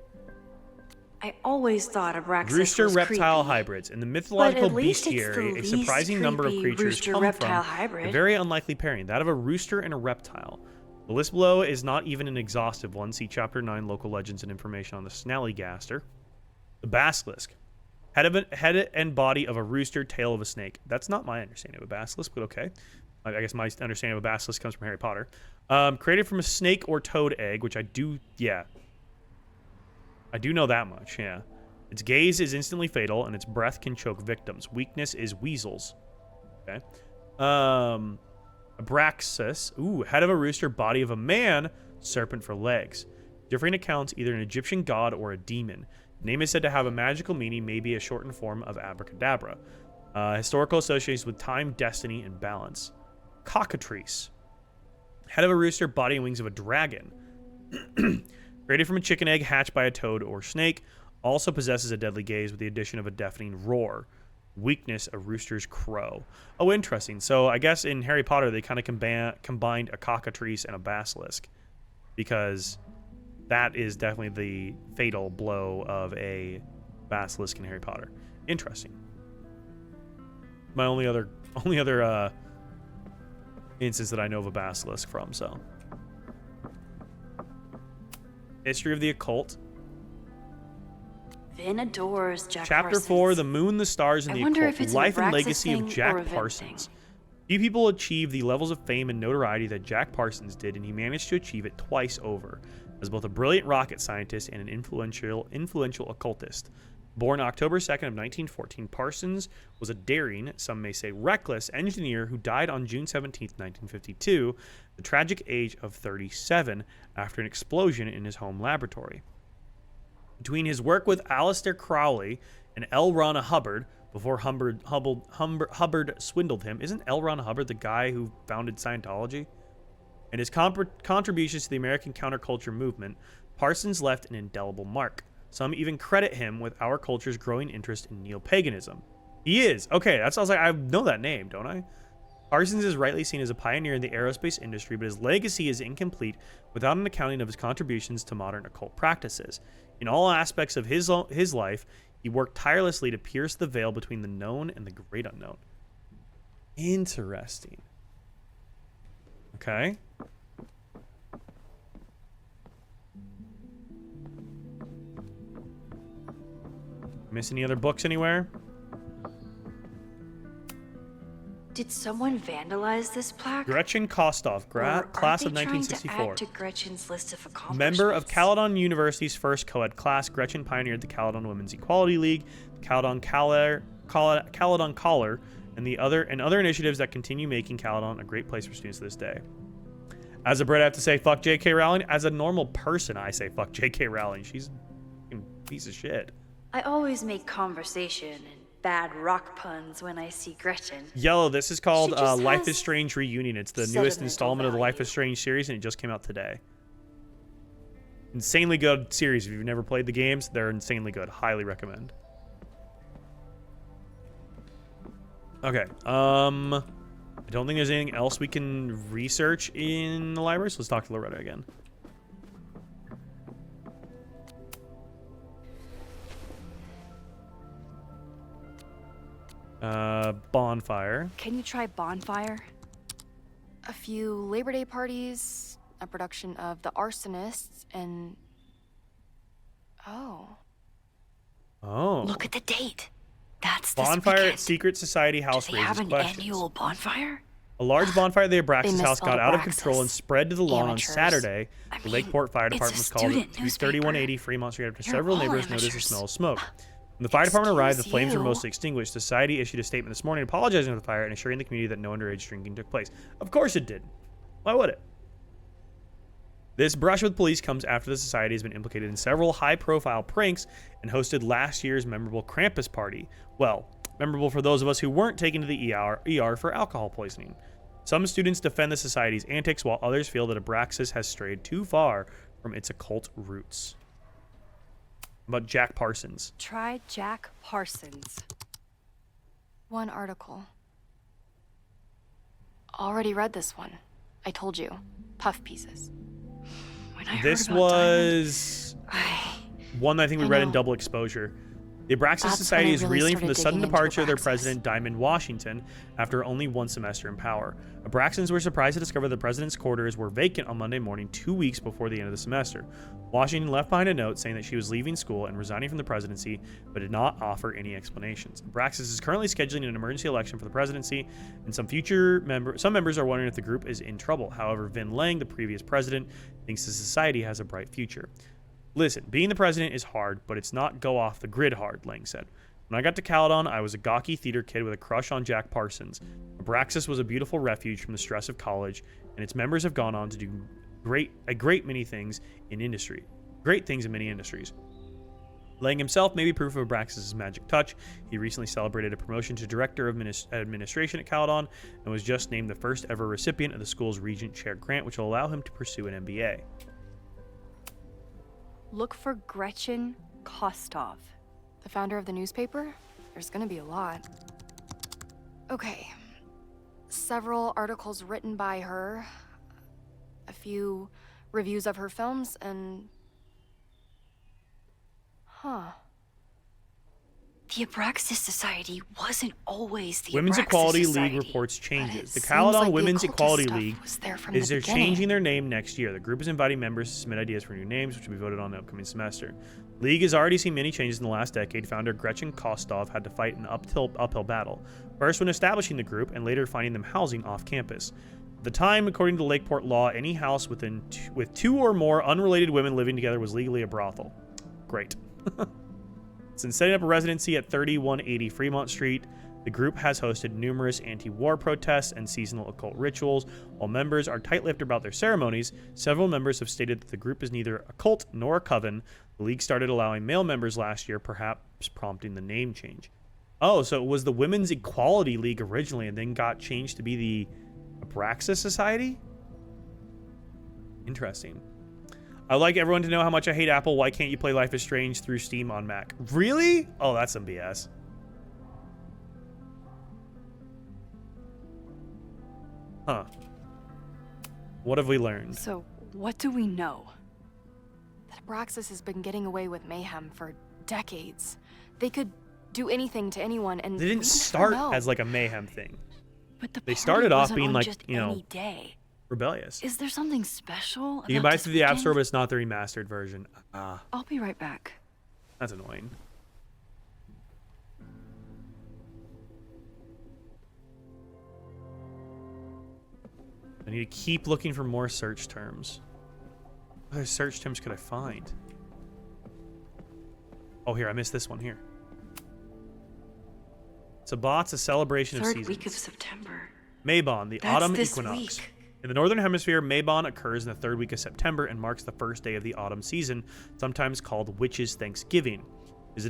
I always thought Abraxas Rooster was reptile creepy. hybrids. In the mythological But at least it's bestiary, the a surprising least number of creepy creatures rooster come reptile from a hybrid. very unlikely pairing, that of a rooster and a reptile. The list below is not even an exhaustive one. See Chapter 9, Local Legends and Information on the Snallygaster. The basilisk. Head and body of a rooster, tail of a snake. That's not my understanding of a basilisk, but okay. I guess my understanding of a basilisk comes from Harry Potter. Created from a snake or toad egg, which I do know that much, yeah. Its gaze is instantly fatal, and its breath can choke victims. Weakness is weasels. Okay. Abraxas. Ooh, head of a rooster, body of a man, serpent for legs. Differing accounts, either an Egyptian god or a demon. The name is said to have a magical meaning, maybe a shortened form of abracadabra. Historical associations with time, destiny, and balance. Cockatrice. Head of a rooster, body and wings of a dragon. Created from a chicken egg hatched by a toad or snake. Also possesses a deadly gaze with the addition of a deafening roar. Weakness, a rooster's crow. Oh, interesting. So I guess in Harry Potter they kind of combined a cockatrice and a basilisk, because that is definitely the fatal blow of a basilisk in Harry Potter. Interesting. My only other instance that I know of a basilisk from. So history of the occult. Vin adores Jack Chapter Parsons. 4, The Moon, the Stars, and I the wonder Occult. if it's The an life and Abraxas legacy of thing or Jack a Vin Parsons. Few people achieve the levels of fame and notoriety that Jack Parsons did, and he managed to achieve it twice over. As both a brilliant rocket scientist and an influential occultist. Born October 2nd of 1914, Parsons was a daring, some may say reckless, engineer who died on June 17th, 1952, the tragic age of 37, after an explosion in his home laboratory. Between his work with Aleister Crowley and L. Ron Hubbard, before Hubbard swindled him, isn't L. Ron Hubbard the guy who founded Scientology? And his contributions to the American counterculture movement, Parsons left an indelible mark. Some even credit him with our culture's growing interest in neo-paganism. He is. Okay, I was like, I know that name, don't I? Parsons is rightly seen as a pioneer in the aerospace industry, but his legacy is incomplete without an accounting of his contributions to modern occult practices. In all aspects of his life, he worked tirelessly to pierce the veil between the known and the great unknown. Interesting. Okay. Miss any other books anywhere? Did someone vandalize this plaque? Gretchen Kostov, Or class are of they trying 1964. To add to Gretchen's list of accomplishments? Member of Caledon University's first co-ed class, Gretchen pioneered the Caledon Women's Equality League, the Caledon Collar, and other initiatives that continue making Caledon a great place for students to this day. As a Brit, I have to say fuck J.K. Rowling. As a normal person, I say fuck J.K. Rowling. She's a fucking piece of shit. I always make conversation and bad rock puns when I see Gretchen. Yellow, this is called She just Life has is Strange Reunion. It's the newest sentimental installment of the Life is Strange series, and it just came out today. Insanely good series. If you've never played the games, they're insanely good. Highly recommend. Okay. I don't think there's anything else we can research in the library, so let's talk to Loretta again. Bonfire. Can you try bonfire? A few Labor Day parties, a production of The Arsonists, and... Oh. Oh. Look at the date. That's this Bonfire at weekend. Secret Society house Do they raises have an questions. annual bonfire? A large bonfire at the Abraxas They house got misspelled out of Abraxas. control and spread to the lawn Amateurs. on Saturday. I The mean, Lakeport Fire it's a Department was called student to newspaper. 3180 Fremont Street after You're several all neighbors noticed the amateurs. smell of smoke. When the fire department arrived, the flames were you. mostly extinguished. The society issued a statement this morning apologizing for the fire and assuring the community that no underage drinking took place. Of course it did. Why would it? This brush with police comes after the society has been implicated in several high-profile pranks and hosted last year's memorable Krampus party. Well, memorable for those of us who weren't taken to the ER for alcohol poisoning. Some students defend the society's antics, while others feel that Abraxas has strayed too far from its occult roots. About Jack Parsons. Try Jack Parsons. One article. Already read this one. I told you. Puff pieces. When I This heard about was one that I think we I read in know. Double Exposure. The Abraxas That's Society when I is really reeling from the started sudden digging into departure of their Abraxas. president, Diamond Washington, after only one semester in power. Abraxans were surprised to discover the president's quarters were vacant on Monday morning, 2 weeks before the end of the semester. Washington left behind a note saying that she was leaving school and resigning from the presidency, but did not offer any explanations. Abraxas is currently scheduling an emergency election for the presidency, and some members are wondering if the group is in trouble. However, Vin Lang, the previous president, thinks the society has a bright future. Listen, being the president is hard, but it's not go off the grid hard, Lang said. When I got to Caledon, I was a gawky theater kid with a crush on Jack Parsons. Abraxas was a beautiful refuge from the stress of college, and its members have gone on to do great many things in industry. Great things in many industries. Lang himself may be proof of Abraxas' magic touch. He recently celebrated a promotion to Director of Administration at Caledon and was just named the first ever recipient of the school's Regent Chair grant, which will allow him to pursue an MBA. Look for Gretchen Kostov. The founder of the newspaper? There's gonna be a lot. Okay. Several articles written by her, a few reviews of her films, and... Huh. The Abraxas Society wasn't always the Women's Abraxas Equality Society. League reports changes. The seems Caledon like the Women's occultist Equality stuff League was there from is the they're beginning. changing their name next year. The group is inviting members to submit ideas for new names, which will be voted on the upcoming semester. League has already seen many changes in the last decade. Founder Gretchen Kostov had to fight an uphill battle, first when establishing the group and later finding them housing off campus. At the time, according to Lakeport law, any house with two or more unrelated women living together was legally a brothel. Great. Since setting up a residency at 3180 Fremont Street, the group has hosted numerous anti-war protests and seasonal occult rituals. While members are tight-lipped about their ceremonies, several members have stated that the group is neither a cult nor a coven. The league started allowing male members last year, perhaps prompting the name change. Oh, so it was the Women's Equality League originally and then got changed to be the Abraxas Society? Interesting. I'd like everyone to know how much I hate Apple. Why can't you play Life is Strange through Steam on Mac? Really? Oh, that's some BS. Huh. What have we learned? So, what do we know? That Abraxas has been getting away with mayhem for decades. They could do anything to anyone, and They we didn't never start know. as like a mayhem thing. But the They started party off wasn't being on like, just you know, any day. rebellious. Is there something special? You can about buy it this through the App weekend? Store, but it's not the remastered version. I'll be right back. That's annoying. I need to keep looking for more search terms. What other search terms could I find? Oh, here, I missed this one here. Sabbat's a celebration of Third seasons. week of September. Mabon, the That's autumn this equinox. week. In the northern hemisphere, Mabon occurs in the third week of September and marks the first day of the autumn season, sometimes called Witches' Thanksgiving. It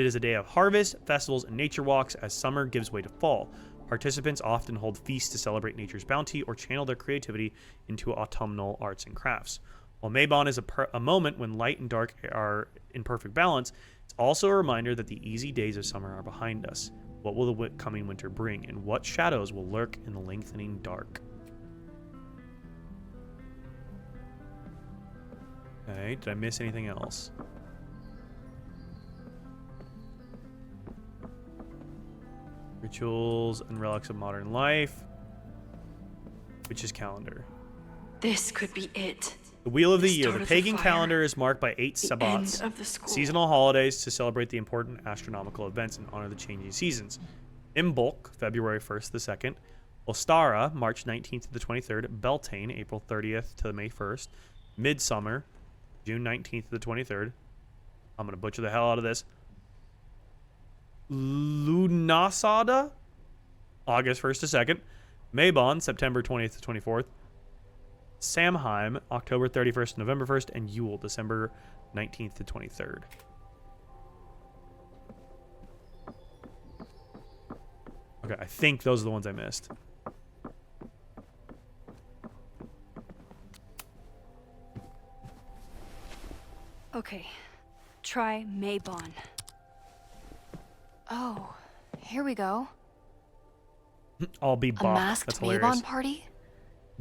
is a day of harvest, festivals, and nature walks as summer gives way to fall. Participants often hold feasts to celebrate nature's bounty or channel their creativity into autumnal arts and crafts. While Mabon is a moment when light and dark are in perfect balance, it's also a reminder that the easy days of summer are behind us. What will the coming winter bring, and what shadows will lurk in the lengthening dark? Okay, did I miss anything else? Rituals and relics of modern life. Witch's calendar. This could be it. The Wheel of the Year. start The of pagan fire. calendar is marked by 8 The sabbats, end of the school. seasonal holidays to celebrate the important astronomical events and honor the changing seasons. Imbolc, February 1st to the 2nd. Ostara, March 19th to the 23rd. Beltane, April 30th to May 1st. Midsummer, June 19th to the 23rd. I'm going to butcher the hell out of this. Lunasada, August 1st to 2nd. Mabon, September 20th to 24th. Samhain, October 31st to November 1st. And Yule, December 19th to 23rd. Okay, I think those are the ones I missed. Okay, try Mabon. Oh, here we go. I'll be A Bach. masked That's Mabon hilarious. party?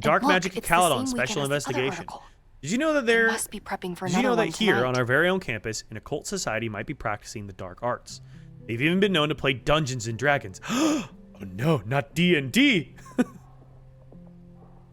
Dark And look, Magic it's the Caledon, same weekend Special as the other Investigation. article. Did you know that They there? must be prepping for Did you know another that one here tonight. on our very own campus, an occult society might be practicing the dark arts? They've even been known to play Dungeons and Dragons. Oh no, not D&D!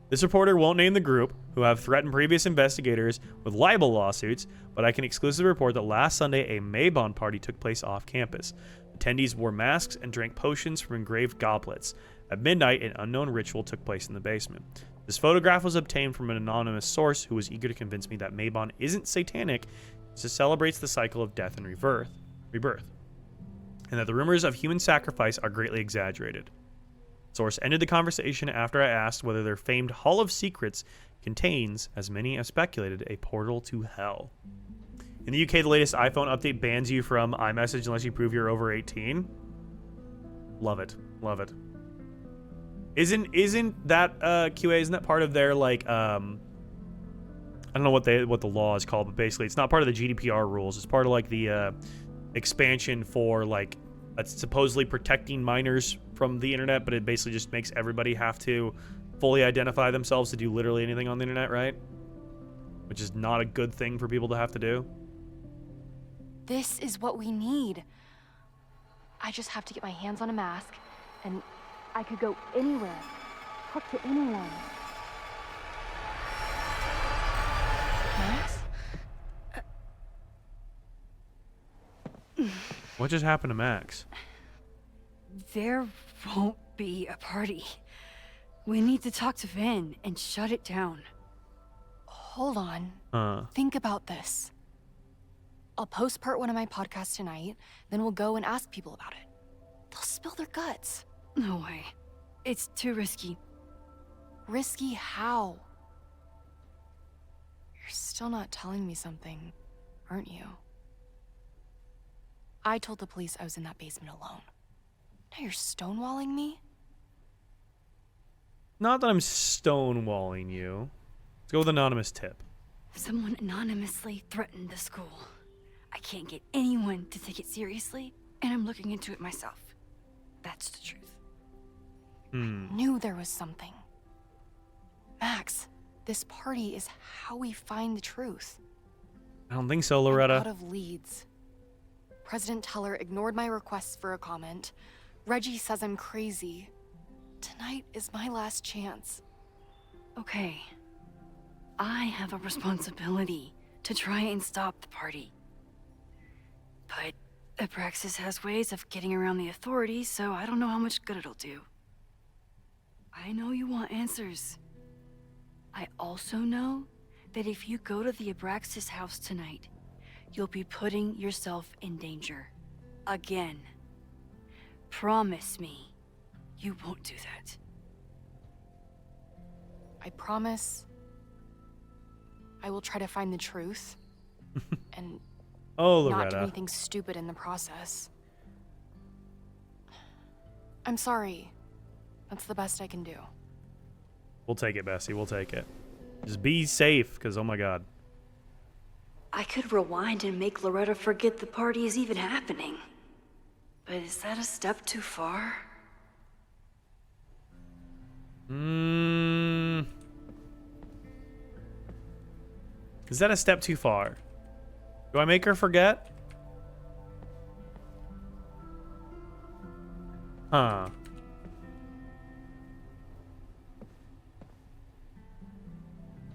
This reporter won't name the group, who have threatened previous investigators with libel lawsuits, but I can exclusively report that last Sunday a Mabon party took place off campus. Attendees wore masks and drank potions from engraved goblets. At midnight, an unknown ritual took place in the basement. This photograph was obtained from an anonymous source who was eager to convince me that Mabon isn't satanic, as it celebrates the cycle of death and rebirth, and that the rumors of human sacrifice are greatly exaggerated. Source ended the conversation after I asked whether their famed Hall of Secrets contains, as many have speculated, a portal to hell. In the UK, the latest iPhone update bans you from iMessage unless you prove you're over 18. Love it. Love it. Isn't that QA? Isn't that part of their like I don't know what the law is called, but basically it's not part of the GDPR rules. It's part of like the expansion for like supposedly protecting minors from the internet, but it basically just makes everybody have to fully identify themselves to do literally anything on the internet, right? Which is not a good thing for people to have to do. This is what we need. I just have to get my hands on a mask, and I could go anywhere, talk to anyone. Max? What just happened to Max? There won't be a party. We need to talk to Vin and shut it down. Hold on. Think about this. I'll post part 1 of my podcast tonight, then we'll go and ask people about it. They'll spill their guts. No way. It's too risky. Risky how? You're still not telling me something, aren't you? I told the police I was in that basement alone. Now you're stonewalling me? Not that I'm stonewalling you. Let's go with anonymous tip. Someone anonymously threatened the school. I can't get anyone to take it seriously, and I'm looking into it myself. That's the truth. Knew there was something. Max, this party is how we find the truth. I don't think so, I'm Loretta. out of leads. President Teller ignored my requests for a comment. Reggie says I'm crazy. Tonight is my last chance. Okay. I have a responsibility to try and stop the party. But Abraxas has ways of getting around the authorities, so I don't know how much good it'll do. I know you want answers. I also know that if you go to the Abraxas house tonight, you'll be putting yourself in danger. Again. Promise me you won't do that. I promise I will try to find the truth and Oh, not do Loretta. anything stupid in the process. I'm sorry. That's the best I can do. We'll take it, Bessie. We'll take it. Just be safe, because oh my god. I could rewind and make Loretta forget the party is even happening. But is that a step too far? Is that a step too far? Do I make her forget? Huh.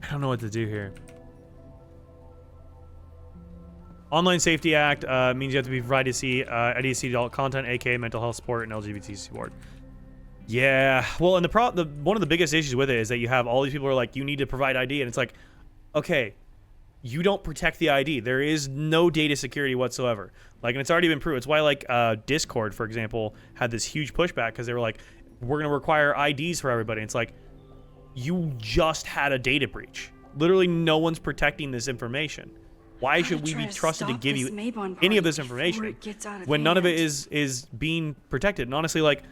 I don't know what to do here. Online Safety Act means you have to be provided IDC adult content, aka mental health support and LGBT support. Yeah, well, and one of the biggest issues with it is that you have all these people who are like, you need to provide ID, and it's like, okay, you don't protect the ID. There is no data security whatsoever. Like, and it's already been proved. It's why, like, Discord, for example, had this huge pushback because they were like, we're going to require IDs for everybody. And it's like, you just had a data breach. Literally, no one's protecting this information. Why should we be trusted to give you any of this information when none of it is being protected? And honestly, like,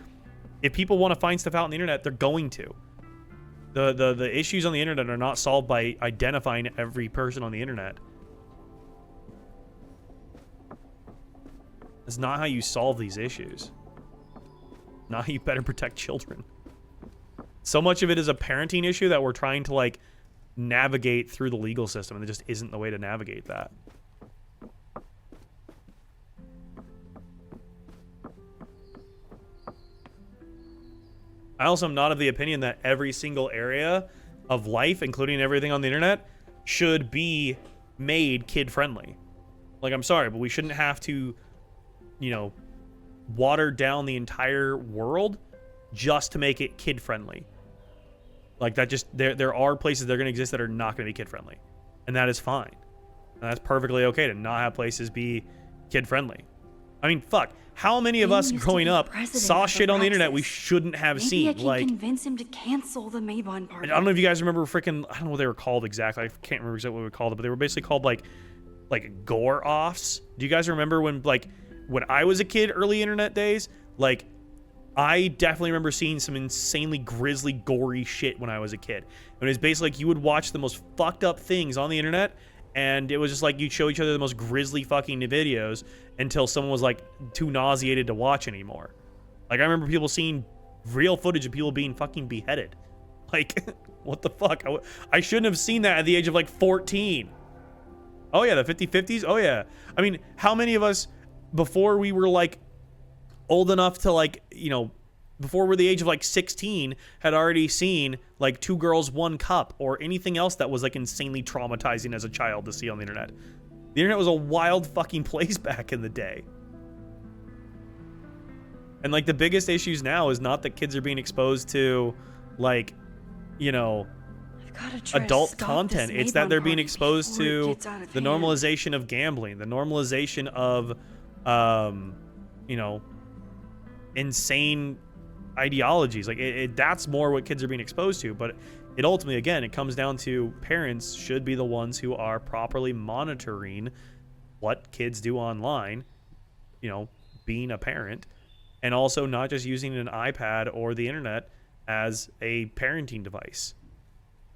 if people want to find stuff out on the internet, they're going to. The issues on the internet are not solved by identifying every person on the internet. That's not how you solve these issues. Not how you better protect children. So much of it is a parenting issue that we're trying to, like, navigate through the legal system, and it just isn't the way to navigate that. I also am not of the opinion that every single area of life, including everything on the internet, should be made kid-friendly. Like, I'm sorry, but we shouldn't have to, you know, water down the entire world just to make it kid-friendly. Like, that just, there are places that are going to exist that are not going to be kid-friendly. And that is fine. And that's perfectly okay to not have places be kid-friendly. I mean, fuck. How many of us growing up saw shit on the internet we shouldn't have seen? Maybe I can convince him to cancel the Mabon party. I don't know if you guys remember freaking, I don't know what they were called exactly. I can't remember exactly what we called it, but they were basically called like gore-offs. Do you guys remember when I was a kid, early internet days? Like, I definitely remember seeing some insanely grisly, gory shit when I was a kid. And it was basically like you would watch the most fucked up things on the internet, and it was just like you'd show each other the most grisly fucking videos until someone was like too nauseated to watch anymore. Like, I remember people seeing real footage of people being fucking beheaded. Like, what the fuck? I shouldn't have seen that at the age of like 14. Oh yeah, the 50-50s? Oh yeah. I mean, how many of us, before we were like old enough to, like, you know, before we're the age of like 16, had already seen like 2 Girls, 1 Cup or anything else that was like insanely traumatizing as a child to see on the internet? The internet was a wild fucking place back in the day. And like the biggest issues now is not that kids are being exposed to, like, you know, adult content. It's that they're being exposed to the normalization of gambling, the normalization of, you know, insane ideologies. Like, that's more what kids are being exposed to. But it ultimately, again, it comes down to parents should be the ones who are properly monitoring what kids do online, you know, being a parent, and also not just using an iPad or the internet as a parenting device.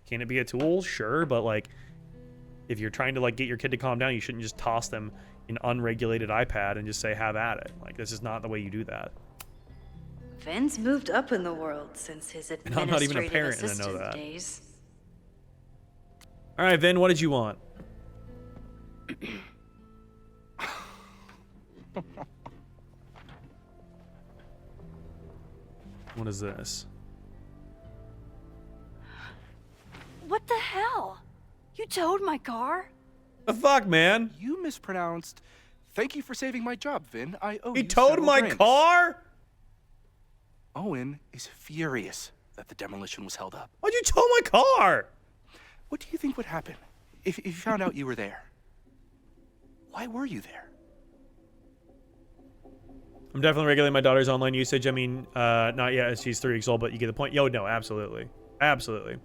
Can it be a tool? Sure, but like, if you're trying to like get your kid to calm down, you shouldn't just toss them an unregulated iPad and just say, have at it. Like, this is not the way you do that. Vin's moved up in the world since his And I'm not even a administrative parent and I know assistant that. days. All right, Vin, what did you want? What is this? What the hell? You towed my car? The fuck, man? You mispronounced. Thank you for saving my job, Vin. I owe He you towed several my drinks." car? Owen is furious that the demolition was held up. Why'd you tow my car? What do you think would happen if you found out you were there? Why were you there? I'm definitely regulating my daughter's online usage. I mean, not yet, as she's 3 weeks old, but you get the point. Yo, no, absolutely. Absolutely.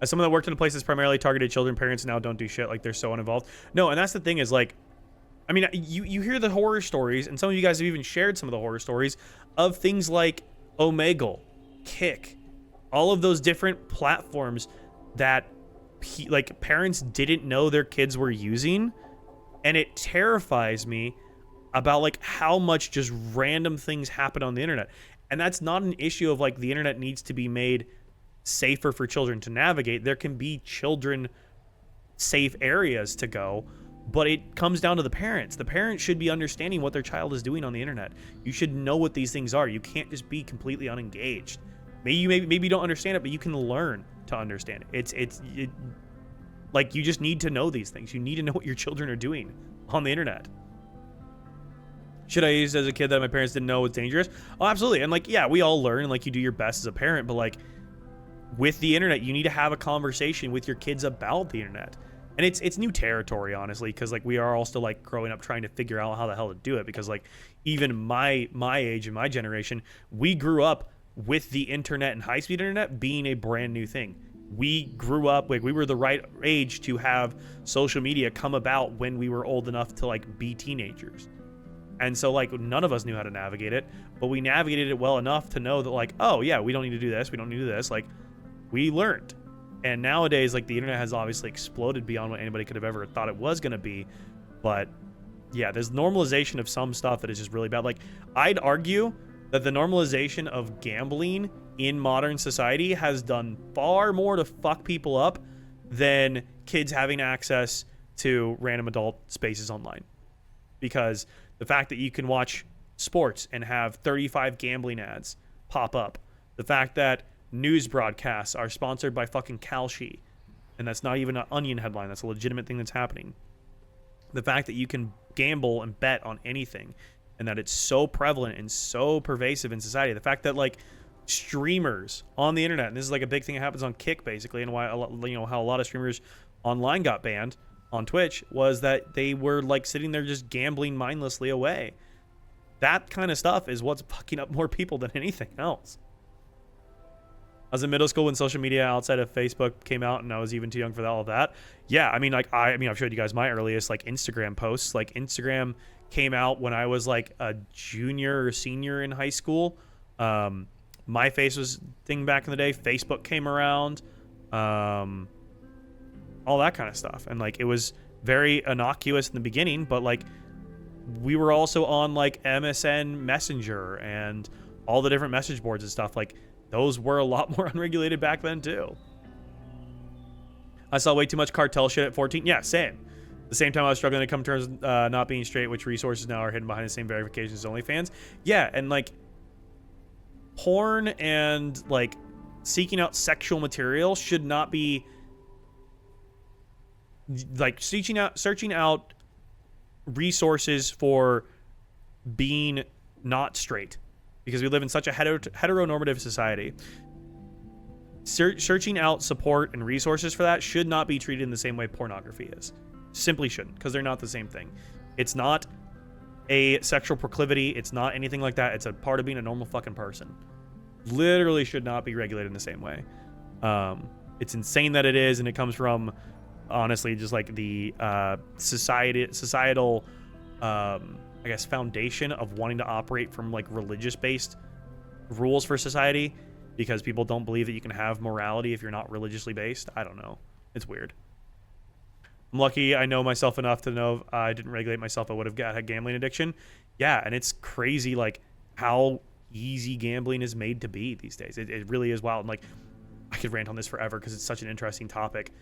As someone that worked in a place that's primarily targeted children, parents now don't do shit. Like, they're so uninvolved. No, and that's the thing is, like, I mean, you hear the horror stories, and some of you guys have even shared some of the horror stories of things like Omegle, Kick, all of those different platforms that, like, parents didn't know their kids were using, and it terrifies me. about like how much just random things happen on the internet. And that's not an issue of like the internet needs to be made safer for children to navigate. There can be children safe areas to go, but it comes down to the parents. The parents should be understanding what their child is doing on the internet. You should know what these things are. You can't just be completely unengaged. Maybe you don't understand it, but you can learn to understand it. It's like you just need to know these things. You need to know what your children are doing on the internet. Should I use it as a kid that my parents didn't know was dangerous? Oh, absolutely. And like, yeah, we all learn, and like you do your best as a parent, but like with the internet, you need to have a conversation with your kids about the internet. And it's new territory, honestly, because like we are all still like growing up trying to figure out how the hell to do it. Because like even my age and my generation, we grew up with the internet and high-speed internet being a brand new thing. We grew up, like we were the right age to have social media come about when we were old enough to like be teenagers. And so like none of us knew how to navigate it, but we navigated it well enough to know that like, oh yeah, we don't need to do this, we don't need to do this. Like we learned. And nowadays, like the internet has obviously exploded beyond what anybody could have ever thought it was going to be. But yeah, there's normalization of some stuff that is just really bad. Like I'd argue that the normalization of gambling in modern society has done far more to fuck people up than kids having access to random adult spaces online. Because the fact that you can watch sports and have 35 gambling ads pop up, the fact that news broadcasts are sponsored by fucking Kalshi, and that's not even an Onion headline, that's a legitimate thing that's happening. The fact that you can gamble and bet on anything, and that it's so prevalent and so pervasive in society. The fact that like streamers on the internet, and this is like a big thing that happens on Kick basically, and why how a lot of streamers online got banned on Twitch, was that they were like sitting there just gambling mindlessly away. That kind of stuff is what's fucking up more people than anything else. I was in middle school when social media outside of Facebook came out, and I was even too young for all of that. Yeah, I mean, like, I've showed you guys my earliest, like, Instagram posts. Like, Instagram came out when I was, like, a junior or senior in high school. MySpace was thing back in the day. Facebook came around. All that kind of stuff. And, like, it was very innocuous in the beginning, but, like, we were also on, like, MSN Messenger and all the different message boards and stuff. Like, those were a lot more unregulated back then, too. I saw way too much cartel shit at 14. Yeah, same. The same time I was struggling to come to terms with not being straight, which resources now are hidden behind the same verifications as OnlyFans. Yeah, and, like, porn and, like, seeking out sexual material should not be, like, searching out resources for being not straight. Because we live in such a heteronormative society. Searching out support and resources for that should not be treated in the same way pornography is. Simply shouldn't, because they're not the same thing. It's not a sexual proclivity. It's not anything like that. It's a part of being a normal fucking person. Literally should not be regulated in the same way. It's insane that it is, and it comes from, honestly, just like the societal I guess foundation of wanting to operate from like religious-based rules for society, because people don't believe that you can have morality if you're not religiously based. I don't know. It's weird. I'm lucky I know myself enough to know if I didn't regulate myself, I would have had gambling addiction. Yeah, and it's crazy like how easy gambling is made to be these days. It really is wild. And like, I could rant on this forever because it's such an interesting topic.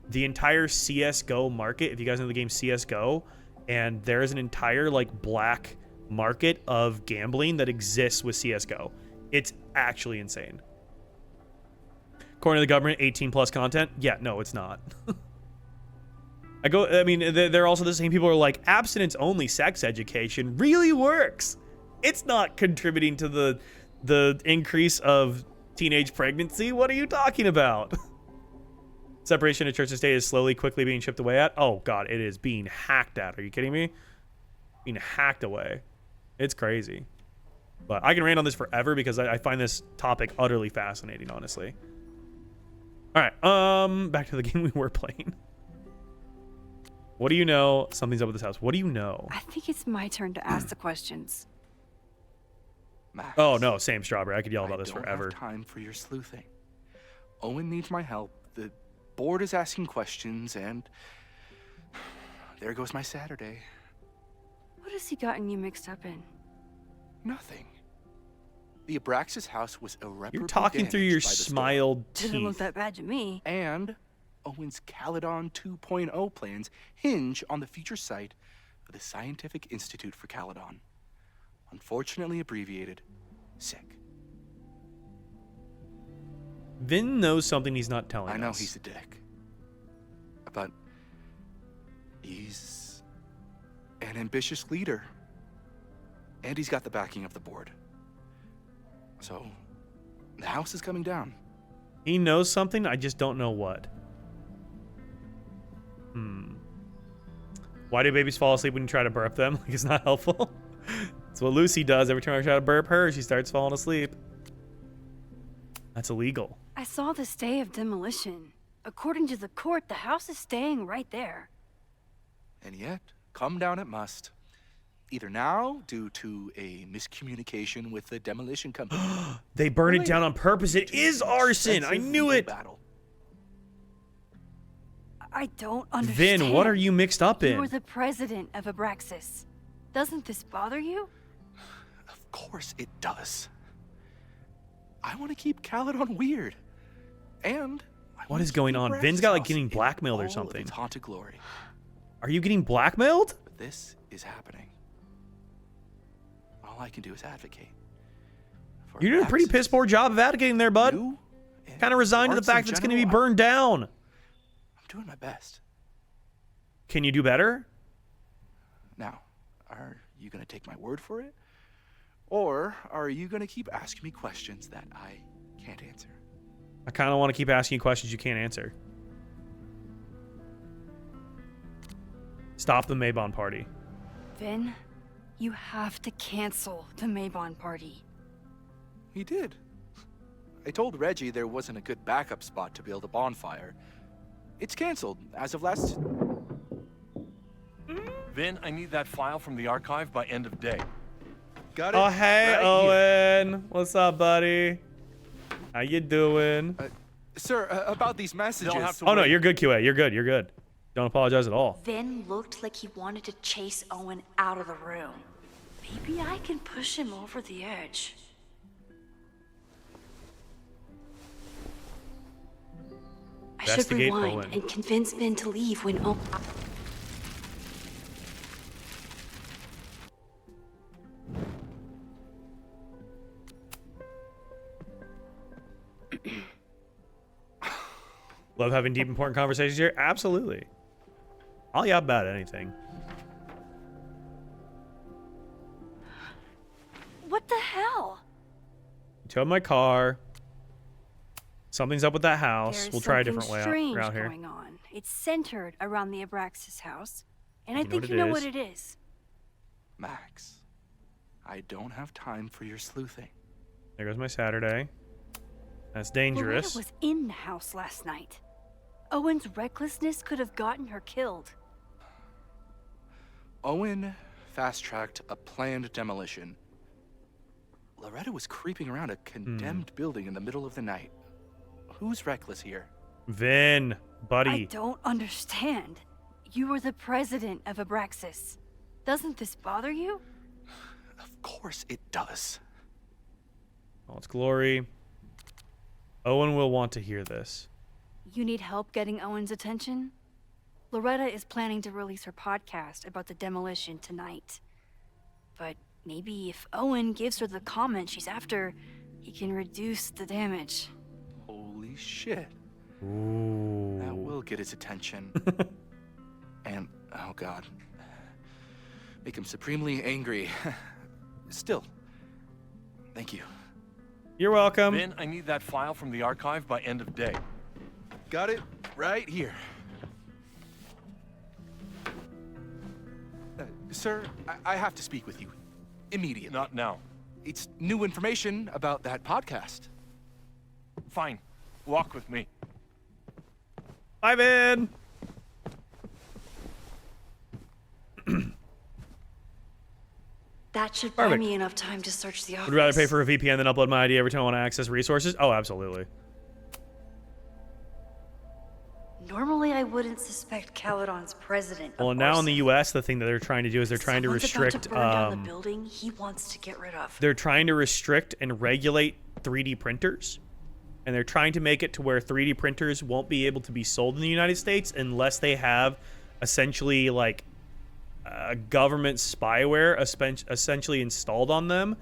The entire CSGO market, if you guys know the game CSGO, and there is an entire like black market of gambling that exists with CSGO. It's actually insane. According to the government, 18 plus content. Yeah, no, it's not. I mean, they're also the same people who are like, abstinence only sex education really works. It's not contributing to the increase of teenage pregnancy. What are you talking about? Separation of church and state is quickly being chipped away at. Oh, God, it is being hacked at. Are you kidding me? Being hacked away. It's crazy. But I can rant on this forever because I find this topic utterly fascinating, honestly. All right, back to the game we were playing. What do you know? Something's up with this house. What do you know? I think it's my turn to ask the questions. Max, oh, no, same Strawberry. I could yell about this forever. I don't have time for your sleuthing. Owen needs my help. The board is asking questions, and there goes my Saturday. What has he gotten you mixed up in? Nothing. The Abraxas house was irreparably You're talking through your damaged by the storm. smiled Didn't look teeth. that bad to me. And Owen's Caledon 2.0 plans hinge on the future site of the Scientific Institute for Caledon. Unfortunately abbreviated, SICK. Vin knows something he's not telling us. I know he's a dick. But he's an ambitious leader. And he's got the backing of the board. So, the house is coming down. He knows something, I just don't know what. Why do babies fall asleep when you try to burp them? Like, it's not helpful. That's what Lucy does every time I try to burp her. She starts falling asleep. That's illegal. I saw the stay of demolition. According to the court, the house is staying right there. And yet, come down it must. Either now, due to a miscommunication with the demolition company. They burn it down on purpose. It is arson. I knew it. Battle. I don't understand. Vin, what are you mixed up in? You were the president of Abraxas. Doesn't this bother you? Of course it does. I want to keep Caledon weird. And What is going on? Vin's got like getting blackmailed or something. It's haunted glory. Are you getting blackmailed? But this is happening. All I can do is advocate. You're doing a pretty piss poor job of advocating there, bud. Kind of resigned to the fact that it's going to be burned down. I'm doing my best. Can you do better? Now, are you going to take my word for it? Or are you going to keep asking me questions that I can't answer? I kind of want to keep asking you questions you can't answer. Stop the Maybon party. Vin, you have to cancel the Maybon party. He did. I told Reggie there wasn't a good backup spot to build a bonfire. It's canceled as of last... Vin, I need that file from the archive by end of day. Got it. Oh, hey, right Owen. here. What's up, buddy? How you doing? Sir, about these messages... Oh, no, you're good, QA. You're good. You're good. Don't apologize at all. Vin looked like he wanted to chase Owen out of the room. Maybe I can push him over the edge. I should Investigate rewind Owen. and convince Vin to leave when Owen... Love having deep, important conversations here? Absolutely. I'll yap about anything. What the hell? Towed my car. Something's up with that house. There's We'll try a something different way out strange around here. going on. It's centered around the Abraxas house, and I You know think what you it know is. what it is. Max, I don't have time for your sleuthing. There goes my Saturday. That's Loretta dangerous. was in the house last night. Owen's recklessness could have gotten her killed. Owen fast-tracked a planned demolition. Loretta was creeping around a condemned building in the middle of the night. Who's reckless here? Vin, buddy. I don't understand. You were the president of Abraxas. Doesn't this bother you? Of course it does. All its glory. Owen will want to hear this. You need help getting Owen's attention? Loretta is planning to release her podcast about the demolition tonight. But maybe if Owen gives her the comment she's after, he can reduce the damage. Holy shit. Ooh. That will get his attention. And, oh god. Make him supremely angry. Still, thank you. You're welcome. Vin, I need that file from the archive by end of day. Got it right here. Sir, I have to speak with you. Immediately. Not now. It's new information about that podcast. Fine. Walk with me. Bye, Vin. That should buy Perfect. me enough time to search the office. Would rather pay for a VPN than upload my ID every time I want to access resources? Oh, absolutely. Normally, I wouldn't suspect Caledon's president. Well, and now in the U.S., the thing that they're trying to do is they're trying to restrict. To burn down the building he wants to get rid of. They're trying to restrict and regulate 3D printers, and they're trying to make it to where 3D printers won't be able to be sold in the United States unless they have essentially like government spyware essentially installed on them.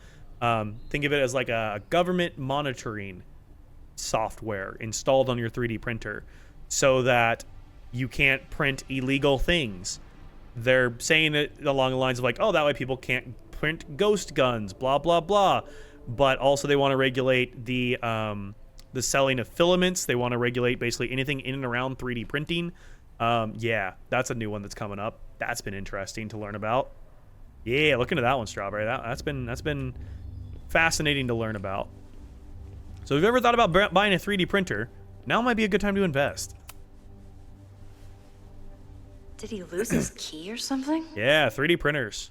Think of it as like a government monitoring software installed on your 3D printer, so that you can't print illegal things. They're saying it along the lines of like, oh, that way people can't print ghost guns, blah blah blah. But also they want to regulate the selling of filaments. They want to regulate basically anything in and around 3D printing. Yeah, that's a new one that's coming up. That's been interesting to learn about. Yeah, look into that one, Strawberry. That's been fascinating to learn about. So if you've ever thought about buying a 3D printer, now might be a good time to invest. Did he lose his key or something? Yeah, 3D printers.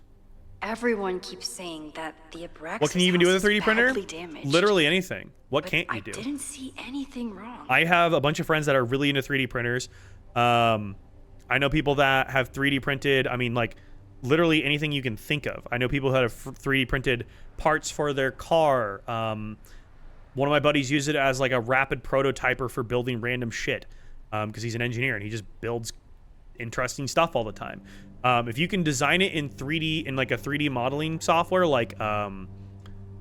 Everyone keeps saying that the Abraxas What can you even do with a 3D printer? Damaged. Literally anything. What But can't you do? I didn't see anything wrong. I have a bunch of friends that are really into 3D printers. I know people that have 3D printed, I mean, like, literally anything you can think of. I know people that have 3D printed parts for their car. One of my buddies used it as, like, a rapid prototyper for building random shit, because he's an engineer, and he just builds interesting stuff all the time. If you can design it in 3D, in, like, a 3D modeling software, like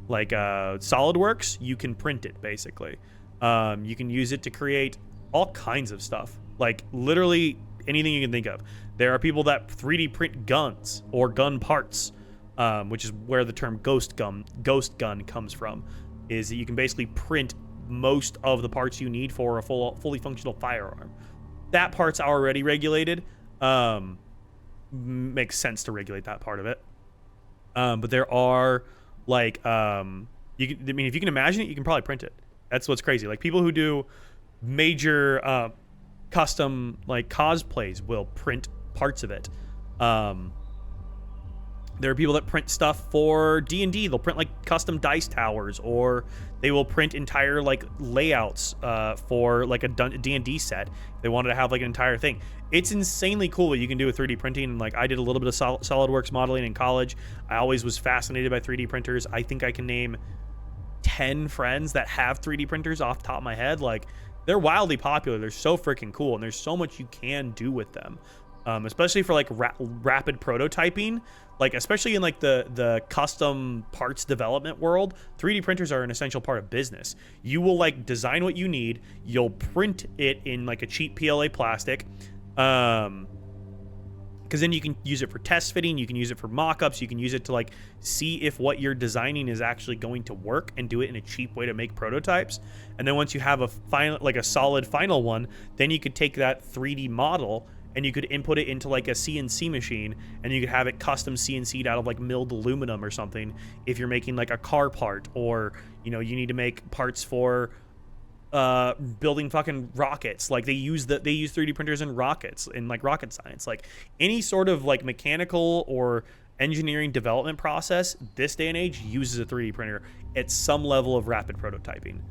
SolidWorks, you can print it, basically. You can use it to create all kinds of stuff. Like, literally anything you can think of. There are people that 3D print guns or gun parts, which is where the term ghost gun comes from, is that you can basically print most of the parts you need for a fully functional firearm. That part's already regulated. Makes sense to regulate that part of it. But there are, like, if you can imagine it, you can probably print it. That's what's crazy. Like, people who do major custom, like, cosplays will print parts of it. There are people that print stuff for D&D. They'll print, like, custom dice towers, or they will print entire, like, layouts for, like, a D&D set. They wanted to have, like, an entire thing. It's insanely cool what you can do with 3D printing. And, like, I did a little bit of SolidWorks modeling in college. I always was fascinated by 3D printers. I think I can name 10 friends that have 3D printers off the top of my head. Like, they're wildly popular. They're so freaking cool, and there's so much you can do with them, especially for, like, rapid prototyping. Like, especially in, like, the custom parts development world, 3D printers are an essential part of business. You will, like, design what you need. You'll print it in, like, a cheap PLA plastic, because then you can use it for test fitting. You can use it for mock-ups. You can use it to, like, see if what you're designing is actually going to work, and do it in a cheap way to make prototypes. And then once you have a final, like, a solid final one, then you could take that 3D model and you could input it into, like, a CNC machine, and you could have it custom CNC'd out of, like, milled aluminum or something if you're making, like, a car part, or, you know, you need to make parts for building fucking rockets. Like, they use 3D printers in rockets, in, like, rocket science. Like, any sort of, like, mechanical or engineering development process this day and age uses a 3D printer at some level of rapid prototyping.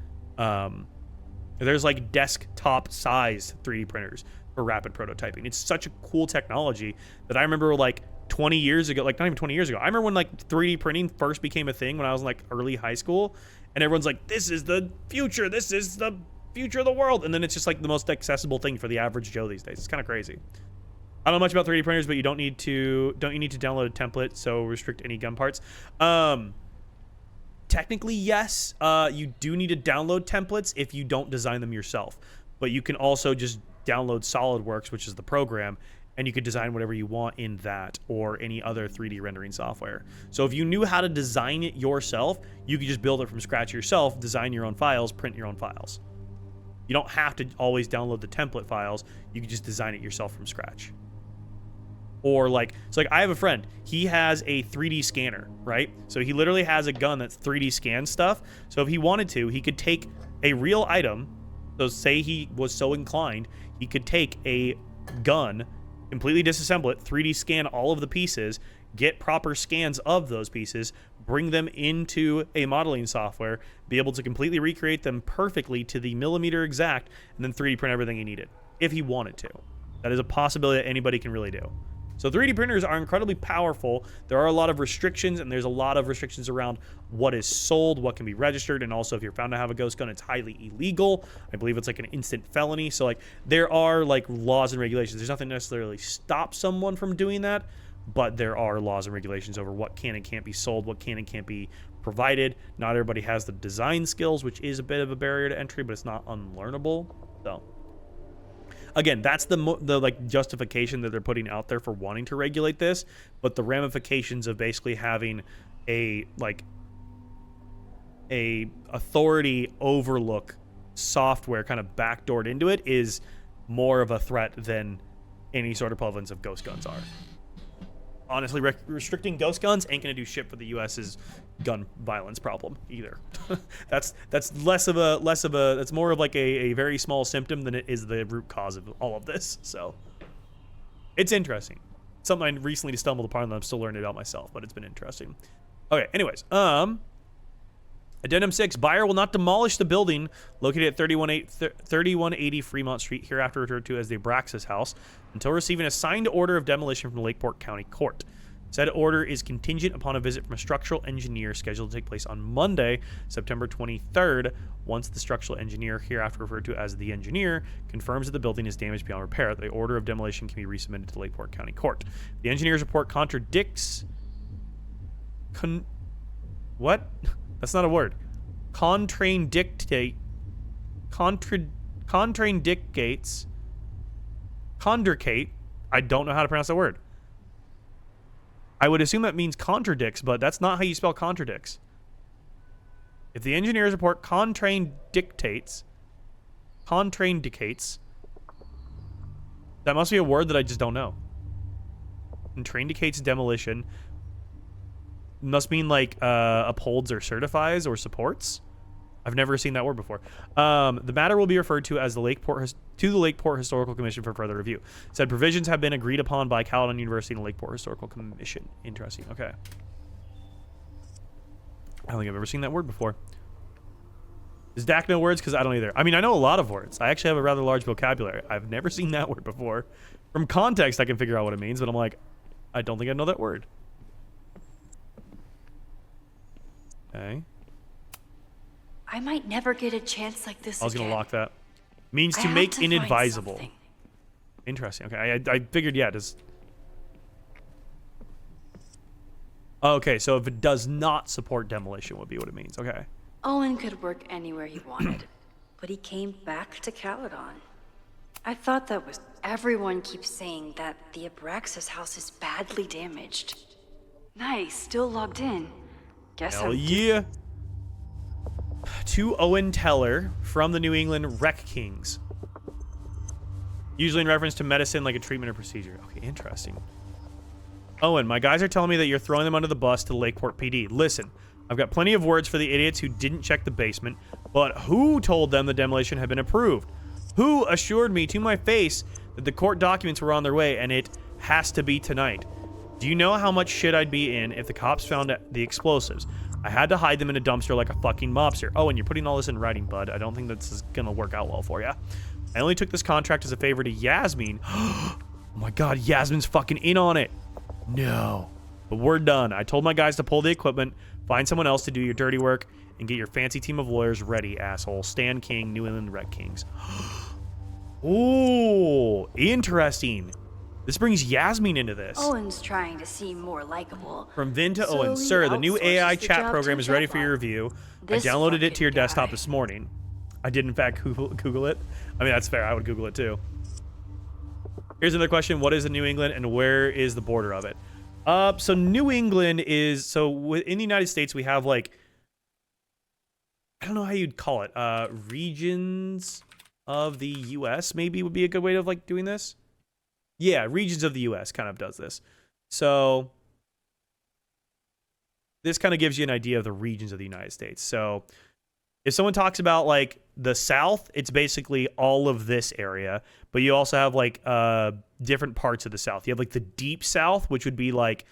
There's, like, desktop size 3D printers for rapid prototyping. It's such a cool technology that I remember, like, 20 years ago, like, not even 20 years ago, I remember when, like, 3D printing first became a thing when I was in, like, early high school, and everyone's like, this is the future, this is the future of the world, and then it's just, like, the most accessible thing for the average Joe these days. It's kind of crazy. I don't know much about 3D printers, but you don't need to download a template, so restrict any gun parts. Technically, yes, you do need to download templates if you don't design them yourself, but you can also just download SolidWorks, which is the program, and you could design whatever you want in that or any other 3D rendering software. So if you knew how to design it yourself, you could just build it from scratch yourself, design your own files, print your own files. You don't have to always download the template files. You can just design it yourself from scratch. Or, like, so, like, I have a friend, he has a 3D scanner, right? So he literally has a gun that's 3D scan stuff. So if he wanted to, he could take a real item. So say he was so inclined, he could take a gun, completely disassemble it, 3D scan all of the pieces, get proper scans of those pieces, bring them into a modeling software, be able to completely recreate them perfectly to the millimeter exact, and then 3D print everything he needed. if he wanted to. That is a possibility that anybody can really do. So 3D printers are incredibly powerful. There are a lot of restrictions, and there's a lot of restrictions around what is sold, what can be registered, and also if you're found to have a ghost gun, it's highly illegal. I believe it's like an instant felony. So like there are like laws and regulations. There's nothing necessarily stop someone from doing that, but there are laws and regulations over what can and can't be sold, what can and can't be provided. Not everybody has the design skills, which is a bit of a barrier to entry, but it's not unlearnable. So again, that's the like justification that they're putting out there for wanting to regulate this, but the ramifications of basically having a authority overlook software kind of backdoored into it is more of a threat than any sort of prevalence of ghost guns are. Honestly, restricting ghost guns ain't gonna do shit for the U.S.'s gun violence problem either. that's that's more of like a very small symptom than it is the root cause of all of this. So it's interesting. Something I recently stumbled upon that I'm still learning about myself, but it's been interesting. Okay, anyways, Addendum 6, buyer will not demolish the building located at 3180 Fremont Street, hereafter referred to as the Abraxas House, until receiving a signed order of demolition from the Lakeport County Court. Said order is contingent upon a visit from a structural engineer scheduled to take place on Monday, September 23rd. Once the structural engineer, hereafter referred to as the engineer, confirms that the building is damaged beyond repair, the order of demolition can be resubmitted to the Lakeport County Court. The engineer's report contradicts... What? That's not a word. Contraindicates. I don't know how to pronounce that word. I would assume that means contradicts, but that's not how you spell contradicts. If the engineer's report contraindicates, that must be a word that I just don't know. Contraindicates demolition. Must mean like upholds or certifies or supports. I've never seen that word before. The matter will be referred to as the Lakeport Historical Commission for further review. Said provisions have been agreed upon by Caledon University and the Lakeport Historical Commission. Interesting. Okay. I don't think I've ever seen that word before. Does Dak know words? Because I don't either. I mean, I know a lot of words. I actually have a rather large vocabulary. I've never seen that word before. From context, I can figure out what it means, but I'm like, I don't think I know that word. Okay. I might never get a chance like this I was again. gonna lock that. Means to make inadvisable. Interesting. Okay, I figured, yeah, just... Okay, so if it does not support demolition would be what it means. Okay. Owen could work anywhere he wanted, but he came back to Caledon. I thought that was... Everyone keeps saying that the Abraxas house is badly damaged. Nice, still logged in. Guess Hell yeah. To Owen Teller from the New England Wreck Kings. Usually in reference to medicine like a treatment or procedure. Okay, interesting. Owen, my guys are telling me that you're throwing them under the bus to Lakeport PD. Listen, I've got plenty of words for the idiots who didn't check the basement, but who told them the demolition had been approved? Who assured me to my face that the court documents were on their way and it has to be tonight? Do you know how much shit I'd be in if the cops found the explosives? I had to hide them in a dumpster like a fucking mobster. Oh, and you're putting all this in writing, bud. I don't think this is gonna work out well for you. I only took this contract as a favor to Yasmin. Oh my god, Yasmin's fucking in on it. No. But we're done. I told my guys to pull the equipment, find someone else to do your dirty work, and get your fancy team of lawyers ready, asshole. Stan King, New England Wreck Kings. Ooh, interesting. This brings Yasmin into this. Owen's trying to seem more likable. From Vin to Owen. Sir, the new AI chat program is ready for your review. I downloaded it to your desktop this morning. I did, in fact, Google it. I mean, that's fair. I would Google it, too. Here's another question. What is the New England, and where is the border of it? So New England is... So, in the United States, we have, like... I don't know how you'd call it. Regions of the U.S., maybe, would be a good way of, like, doing this. Yeah, regions of the U.S. kind of does this. So this kind of gives you an idea of the regions of the United States. So if someone talks about like the South, it's basically all of this area, but you also have like different parts of the South. You have like the deep South, which would be like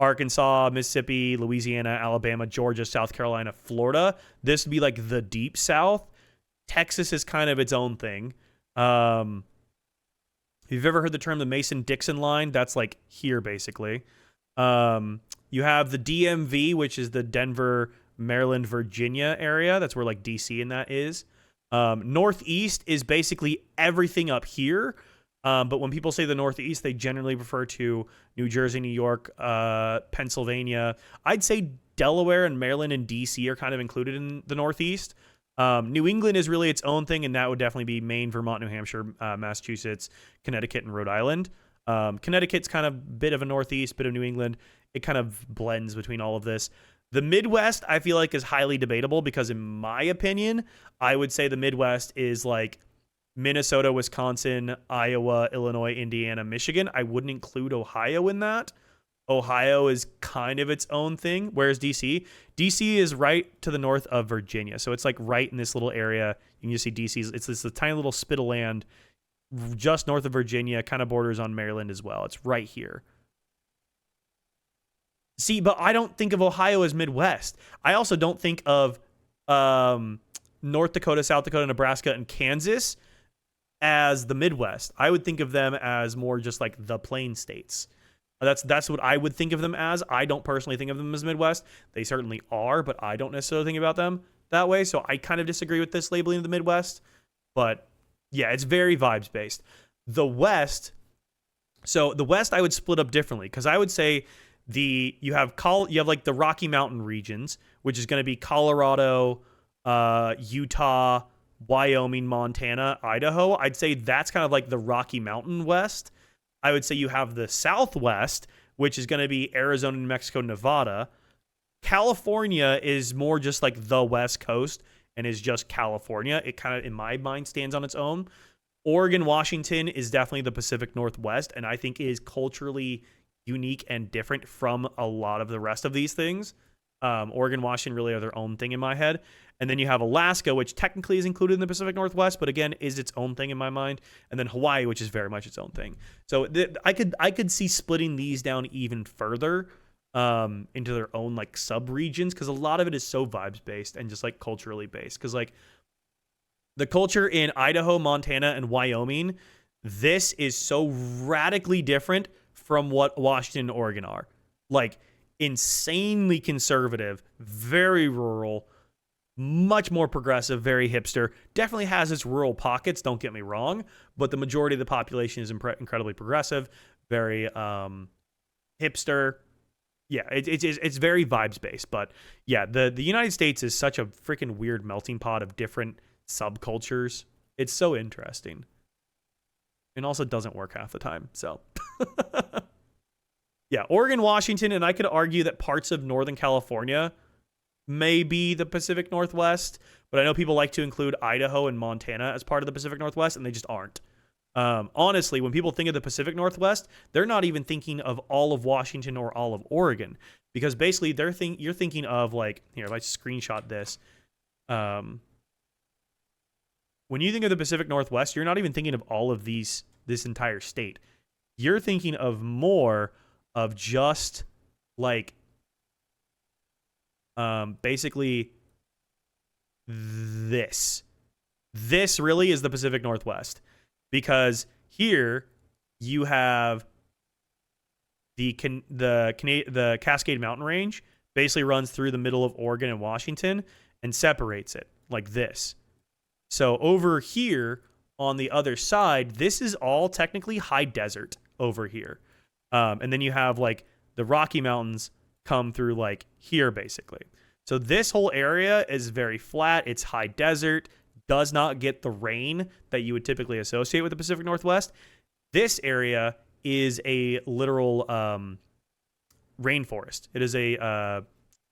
Arkansas, Mississippi, Louisiana, Alabama, Georgia, South Carolina, Florida. This would be like the deep South. Texas is kind of its own thing. If you've ever heard the term the Mason-Dixon line, that's like here basically. You have the DMV, which is the Denver, Maryland, Virginia area. That's where like DC and that is. Northeast is basically everything up here. But when people say the Northeast, they generally refer to New Jersey, New York, Pennsylvania. I'd say Delaware and Maryland and DC are kind of included in the Northeast. New England is really its own thing, and that would definitely be Maine, Vermont, New Hampshire, Massachusetts, Connecticut, and Rhode Island. Connecticut's kind of bit of a Northeast, bit of New England. It kind of blends between all of this. The Midwest, I feel like, is highly debatable because, in my opinion, I would say the Midwest is like Minnesota, Wisconsin, Iowa, Illinois, Indiana, Michigan. I wouldn't include Ohio in that. Ohio is kind of its own thing, whereas DC is right to the north of Virginia. So it's like right in this little area. You can just see DC's, it's this tiny little spit of land just north of Virginia, kind of borders on Maryland as well. It's right here. See, but I don't think of Ohio as Midwest. I also don't think of North Dakota, South Dakota, Nebraska, and Kansas as the Midwest. I would think of them as more just like the plain states. That's what I would think of them as. I don't personally think of them as Midwest. They certainly are, but I don't necessarily think about them that way. So I kind of disagree with this labeling of the Midwest. But yeah, it's very vibes based. The West, so the West I would split up differently because I would say you have like the Rocky Mountain regions, which is going to be Colorado, Utah, Wyoming, Montana, Idaho. I'd say that's kind of like the Rocky Mountain West. I would say you have the Southwest, which is going to be Arizona, New Mexico, Nevada. California is more just like the West Coast and is just California. It kind of, in my mind, stands on its own. Oregon, Washington is definitely the Pacific Northwest, and I think is culturally unique and different from a lot of the rest of these things. Oregon, Washington really are their own thing in my head. And then you have Alaska, which technically is included in the Pacific Northwest, but again, is its own thing in my mind. And then Hawaii, which is very much its own thing. So I could see splitting these down even further into their own like sub-regions, because a lot of it is so vibes-based and just like culturally based. Because like the culture in Idaho, Montana, and Wyoming, this is so radically different from what Washington and Oregon are. Like insanely conservative, very rural, much more progressive, very hipster. Definitely has its rural pockets, don't get me wrong, but the majority of the population is incredibly progressive, very hipster. Yeah, it's very vibes based, but yeah, the United States is such a freaking weird melting pot of different subcultures. It's so interesting. And also doesn't work half the time, so. Yeah, Oregon, Washington, and I could argue that parts of Northern California may be the Pacific Northwest, but I know people like to include Idaho and Montana as part of the Pacific Northwest, and they just aren't. Honestly, when people think of the Pacific Northwest, they're not even thinking of all of Washington or all of Oregon, because basically you're thinking of like, here, if I screenshot this, when you think of the Pacific Northwest, you're not even thinking of all of this entire state. You're thinking of more of just like basically this. This really is the Pacific Northwest, because here you have the Cascade Mountain Range basically runs through the middle of Oregon and Washington and separates it like this. So over here on the other side, this is all technically high desert over here. And then you have like the Rocky Mountains come through like here basically. So this whole area is very flat. It's high desert, does not get the rain that you would typically associate with the Pacific Northwest. This area is a literal rainforest. It is a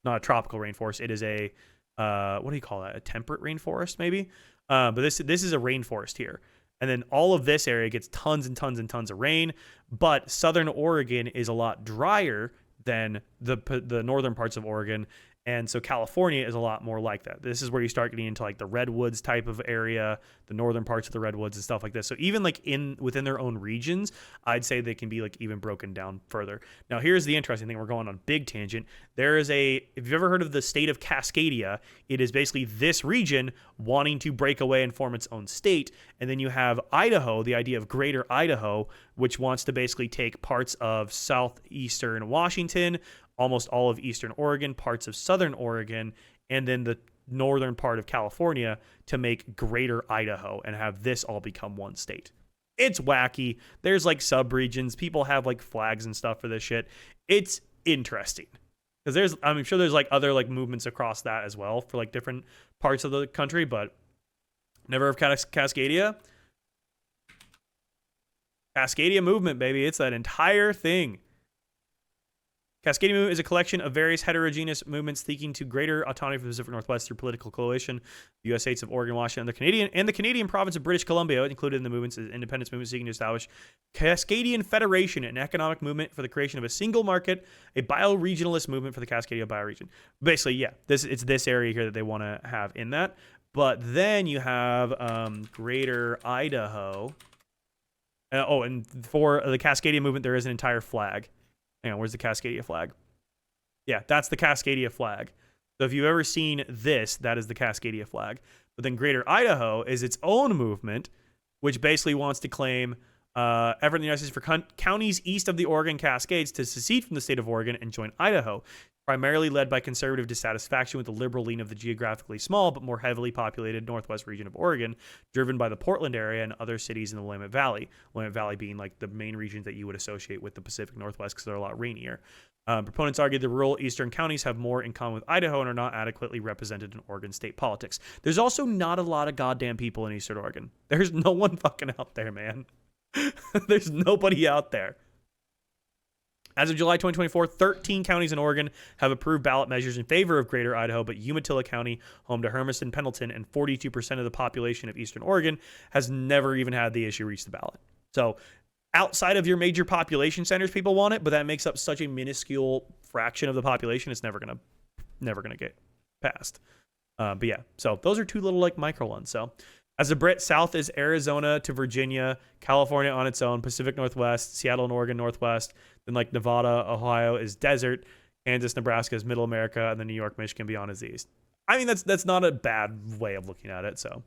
not a tropical rainforest. It is a what do you call that? A temperate rainforest maybe. But this is a rainforest here. And then all of this area gets tons and tons and tons of rain. But southern Oregon is a lot drier than the northern parts of Oregon. And so California is a lot more like that. This is where you start getting into like the redwoods type of area, the northern parts of the redwoods and stuff like this. So even like within their own regions, I'd say they can be like even broken down further. Now here's the interesting thing. We're going on a big tangent. If you've ever heard of the state of Cascadia, it is basically this region wanting to break away and form its own state. And then you have Idaho, the idea of Greater Idaho, which wants to basically take parts of southeastern Washington, almost all of eastern Oregon, parts of southern Oregon, and then the northern part of California to make Greater Idaho and have this all become one state. It's wacky. There's like subregions. People have like flags and stuff for this shit. It's interesting because I'm sure there's like other like movements across that as well for like different parts of the country, but never heard of Cascadia. Cascadia movement, baby. It's that entire thing. Cascadia movement is a collection of various heterogeneous movements seeking to greater autonomy for the Pacific Northwest through political coalition. The U.S. states of Oregon, Washington, and the Canadian province of British Columbia included in the movements is independence movement seeking to establish Cascadian Federation, an economic movement for the creation of a single market, a bioregionalist movement for the Cascadia bioregion. Basically, yeah, it's this area here that they want to have in that. But then you have Greater Idaho. And for the Cascadia movement, there is an entire flag. Hang on, where's the Cascadia flag? Yeah, that's the Cascadia flag. So if you've ever seen this, that is the Cascadia flag. But then Greater Idaho is its own movement, which basically wants to claim effort in the United States for counties east of the Oregon Cascades to secede from the state of Oregon and join Idaho, primarily led by conservative dissatisfaction with the liberal lean of the geographically small but more heavily populated northwest region of Oregon, driven by the Portland area and other cities in the Willamette Valley. Willamette Valley being like the main regions that you would associate with the Pacific Northwest because they're a lot rainier. Proponents argue the rural eastern counties have more in common with Idaho and are not adequately represented in Oregon state politics. There's also not a lot of goddamn people in eastern Oregon. There's no one fucking out there, man. There's nobody out there. As of July 2024, 13 counties in Oregon have approved ballot measures in favor of Greater Idaho, but Umatilla County, home to Hermiston, Pendleton, and 42% of the population of Eastern Oregon, has never even had the issue reach the ballot. So outside of your major population centers, people want it, but that makes up such a minuscule fraction of the population, it's never gonna get passed. But yeah, so those are two little like micro ones. So as a Brit, south is Arizona to Virginia, California on its own, Pacific Northwest, Seattle and Oregon Northwest, then like Nevada, Ohio is desert, Kansas, Nebraska is middle America, and then New York, Michigan beyond is east. I mean, that's not a bad way of looking at it. So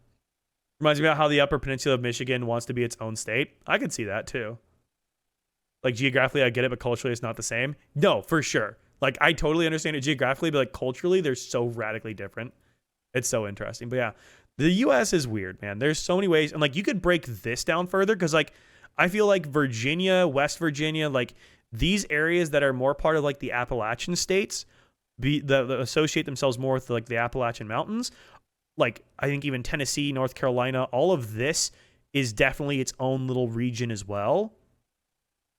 reminds me about how the Upper Peninsula of Michigan wants to be its own state. I could see that too. Like geographically, I get it, but culturally, it's not the same. No, for sure. Like I totally understand it geographically, but like culturally, they're so radically different. It's so interesting. But yeah, the U.S. is weird, man. There's so many ways, and like you could break this down further because like I feel like Virginia, West Virginia, like these areas that are more part of like the Appalachian states, that associate themselves more with like the Appalachian Mountains. Like I think even Tennessee, North Carolina, all of this is definitely its own little region as well.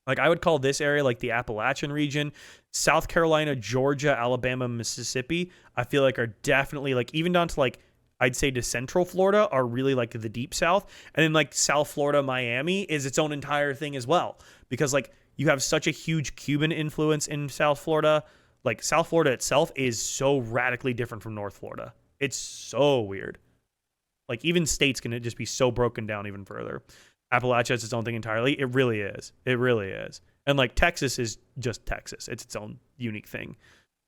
Like I would call this area like the Appalachian region. South Carolina, Georgia, Alabama, Mississippi, I feel like are definitely like even down to like I'd say to Central Florida are really like the deep South. And then like South Florida, Miami is its own entire thing as well. Because like you have such a huge Cuban influence in South Florida. Like South Florida itself is so radically different from North Florida. It's so weird. Like even states can just be so broken down even further. Appalachia is its own thing entirely. It really is. It really is. And like Texas is just Texas. It's its own unique thing.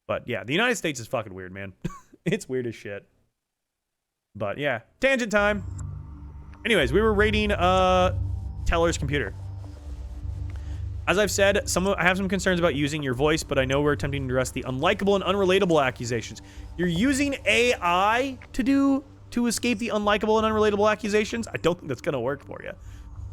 But yeah, the United States is fucking weird, man. It's weird as shit. But yeah, tangent time. Anyways, we were rating Teller's computer. As I've said, I have some concerns about using your voice, but I know we're attempting to address the unlikable and unrelatable accusations. You're using AI to escape the unlikable and unrelatable accusations? I don't think that's going to work for you.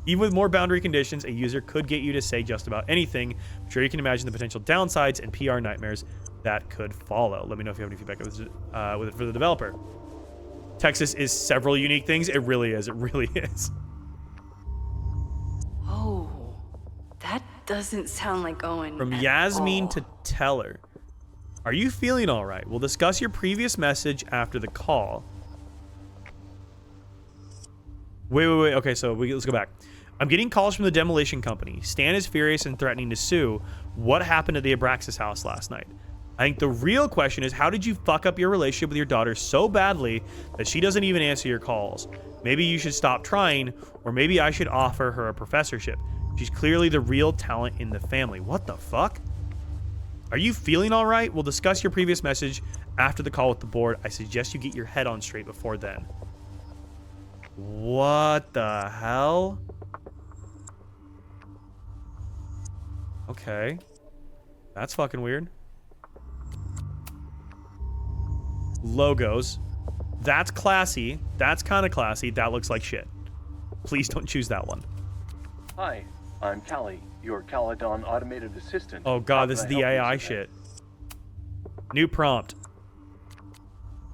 Even with more boundary conditions, a user could get you to say just about anything. I'm sure you can imagine the potential downsides and PR nightmares that could follow. Let me know if you have any feedback with it for the developer. Texas is several unique things. It really is. It really is. Oh, that doesn't sound like Owen. From Yasmin to Teller. Are you feeling all right? We'll discuss your previous message after the call. Wait. Okay, so let's go back. I'm getting calls from the demolition company. Stan is furious and threatening to sue. What happened at the Abraxas house last night? I think the real question is, how did you fuck up your relationship with your daughter so badly that she doesn't even answer your calls? Maybe you should stop trying, or maybe I should offer her a professorship. She's clearly the real talent in the family. What the fuck? Are you feeling all right? We'll discuss your previous message after the call with the board. I suggest you get your head on straight before then. What the hell? Okay. That's fucking weird. Logos. That's classy. That's kind of classy. That looks like shit. Please don't choose that one. Hi, I'm Callie, your Caledon automated assistant. Oh god, this is the AI shit. New prompt.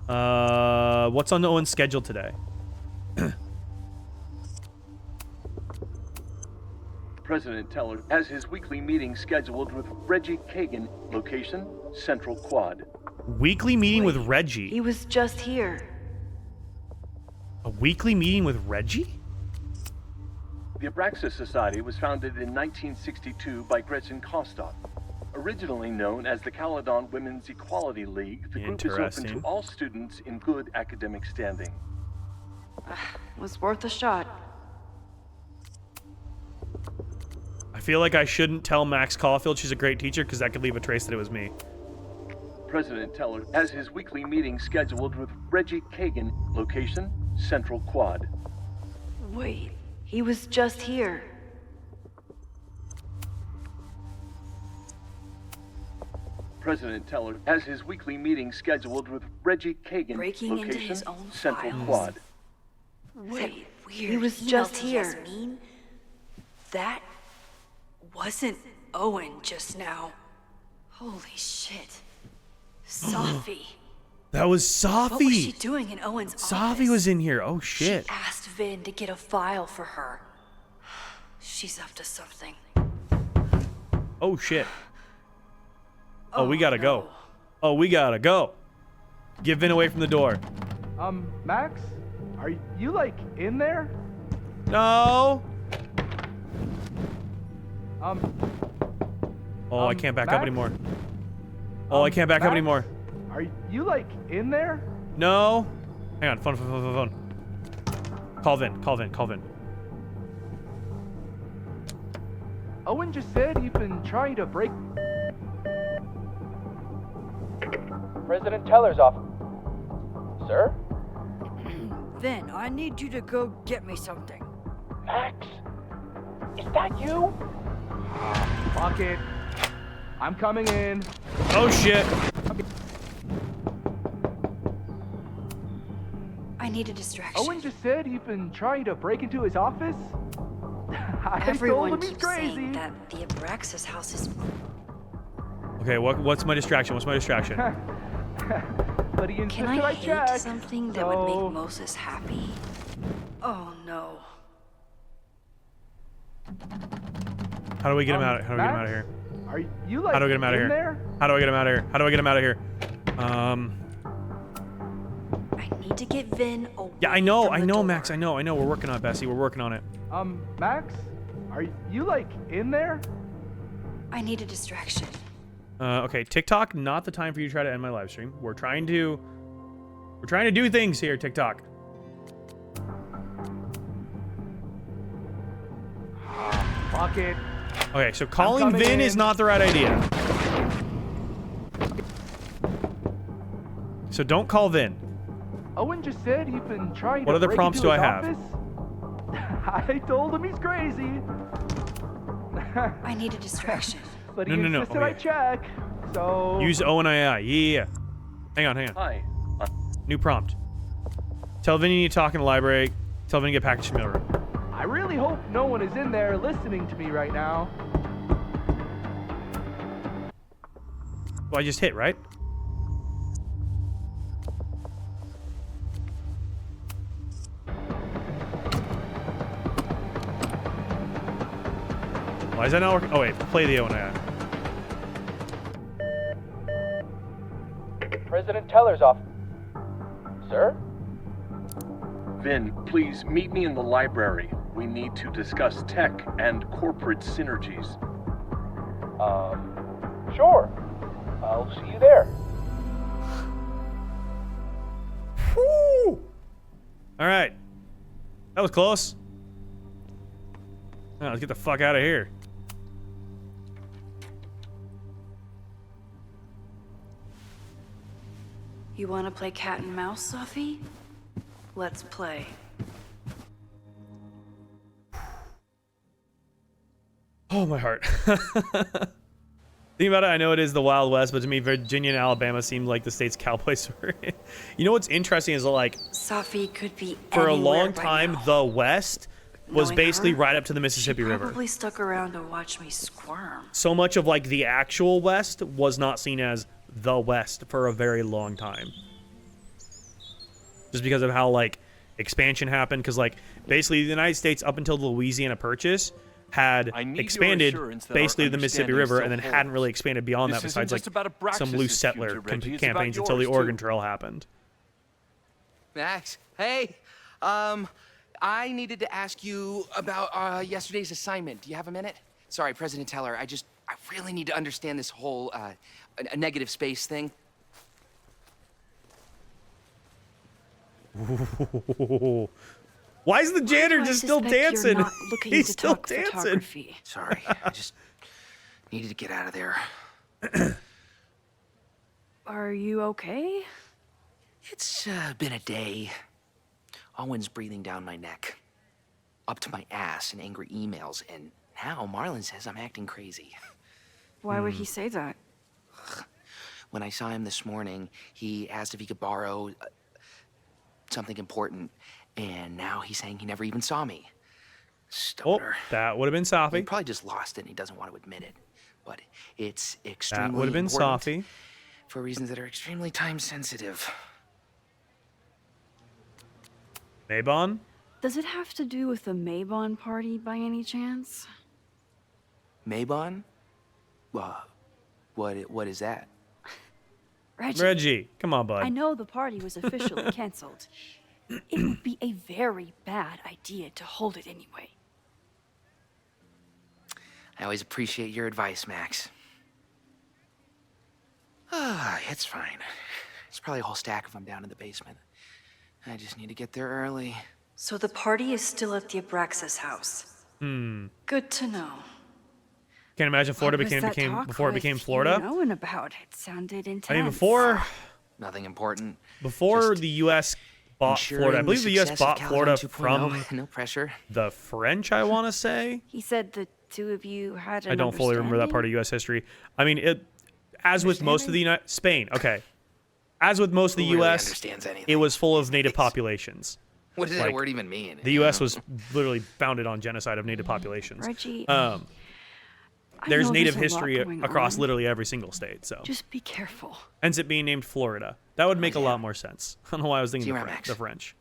What's on Owen's schedule today? President Teller has his weekly meeting scheduled with Reggie Kagan. Location, Central Quad. Weekly meeting with Reggie? He was just here. A weekly meeting with Reggie? The Abraxas Society was founded in 1962 by Gretchen Kostok. Originally known as the Caledon Women's Equality League, the group is open to all students in good academic standing. Was worth a shot. I feel like I shouldn't tell Max Caulfield she's a great teacher because that could leave a trace that it was me. President Teller has his weekly meeting scheduled with Reggie Kagan. Location, Central Quad. Wait, he was just here. President Teller has his weekly meeting scheduled with Reggie Kagan. Breaking Location, into his own Central files? Quad. Wait, he was just here. That wasn't Owen just now. Holy shit. Safi. That was Safi. What was she doing in Owen's office? Safi was in here. Oh shit. She asked Vin to get a file for her. She's up to something. Oh shit. Oh, we gotta go. Oh, we gotta go. Get Vin away from the door. Max? Are you, like, in there? No. Oh, I can't back up Max? anymore. Oh, I can't back up Max? anymore. Are you, like, in there? No. Hang on. Phone. Call Vin. Owen just said he'd been trying to break... President Teller's office. Sir? Vin, I need you to go get me something. Max? Is that you? Fuck it. I'm coming in. Oh shit. I need a distraction. Owen just said he'd been trying to break into his office? I Everyone told him he's keeps crazy. saying that the Abraxas house is... Okay, what's my distraction? But he Can insisted I I check. hate something that would make Moses happy? Oh no. How do we get him out? How do we get him out of here? Are you like How do I get him out of in here? there? How do I get him out of here? I need to get Vin away. Yeah, I know, from the door. Max. I know. We're working on it, Bessie. We're working on it. Max? Are you like in there? I need a distraction. Okay, TikTok, not the time for you to try to end my live stream. We're trying to do things here, TikTok. Fuck it. Okay, so calling coming Vin in. is not the right idea. So don't call Vin. Owen just said he'd been trying What to other break prompts into do I his have? office? I told him he's crazy. I need a distraction. But he No. insisted Oh, I yeah. check. So Use Owen AI. Yeah. Hang on. Hi. New prompt. Tell Vin you need to talk in the library. Tell Vin to get package to mail room. I really hope no one is in there listening to me right now. Well, I just hit, right? Why is that not working? Oh wait, play the Owen AI. President Teller's office. Sir? Vin, please meet me in the library. We need to discuss tech and corporate synergies. Sure. I'll see you there. Woo! All right. That was close. Now, let's get the fuck out of here. You want to play cat and mouse, Sophie? Let's play. Oh, my heart. Think about it, I know it is the Wild West, but to me, Virginia and Alabama seem like the states cowboys were in. You know what's interesting is, like, Sophie could be for a anywhere long right time, now. the West was Knowing basically her, right up to the Mississippi she River. probably stuck around to watch me squirm. So much of, like, the actual West was not seen as the West for a very long time. Just because of how, like, expansion happened. Because, like, basically the United States, up until the Louisiana Purchase, had expanded basically the Mississippi River and then hadn't really expanded beyond that besides, like, some loose settler campaigns until the Oregon Trail happened. Max, hey. I needed to ask you about yesterday's assignment. Do you have a minute? Sorry, President Teller, I really need to understand this whole a negative space thing. Why is the janitor just still dancing? He's still dancing. Sorry, I just needed to get out of there. Are you okay? It's been a day. Owen's breathing down my neck, up to my ass in angry emails, and now Marlon says I'm acting crazy. Why would he say that? When I saw him this morning, he asked if he could borrow something important, and now he's saying he never even saw me. Stoner. Oh, that would have been Sophie. He probably just lost it and he doesn't want to admit it. But it's extremely That would have been important Sophie. for reasons that are extremely time sensitive. Maybon? Does it have to do with the Maybon party by any chance? Maybon? What is that? Reggie, come on, bud. I know the party was officially canceled. It would be a very bad idea to hold it anyway. I always appreciate your advice, Max. It's fine. There's probably a whole stack of them down in the basement. I just need to get there early. So the party is still at the Abraxas house. Good to know. Can't imagine Florida What was that became talk before it with became you Florida. Knowing about it sounded intense. I mean, before Nothing important. the U.S. bought Florida, I believe the U.S. bought Florida from no pressure. the French, I want to say. He said the two of you had an I don't fully remember that part of U.S. history. I mean, as with most of the Spain, okay. As with most of the Who really U.S., understands anything it was full of native populations. What does Like, that word even mean? The U.S. was literally founded on genocide of native populations. Reggie, There's know native there's a lot history going across on. literally every single state. So Just be careful. ends up being named Florida. That would make a lot more sense. I don't know why I was thinking See you the around, French. Max. The French.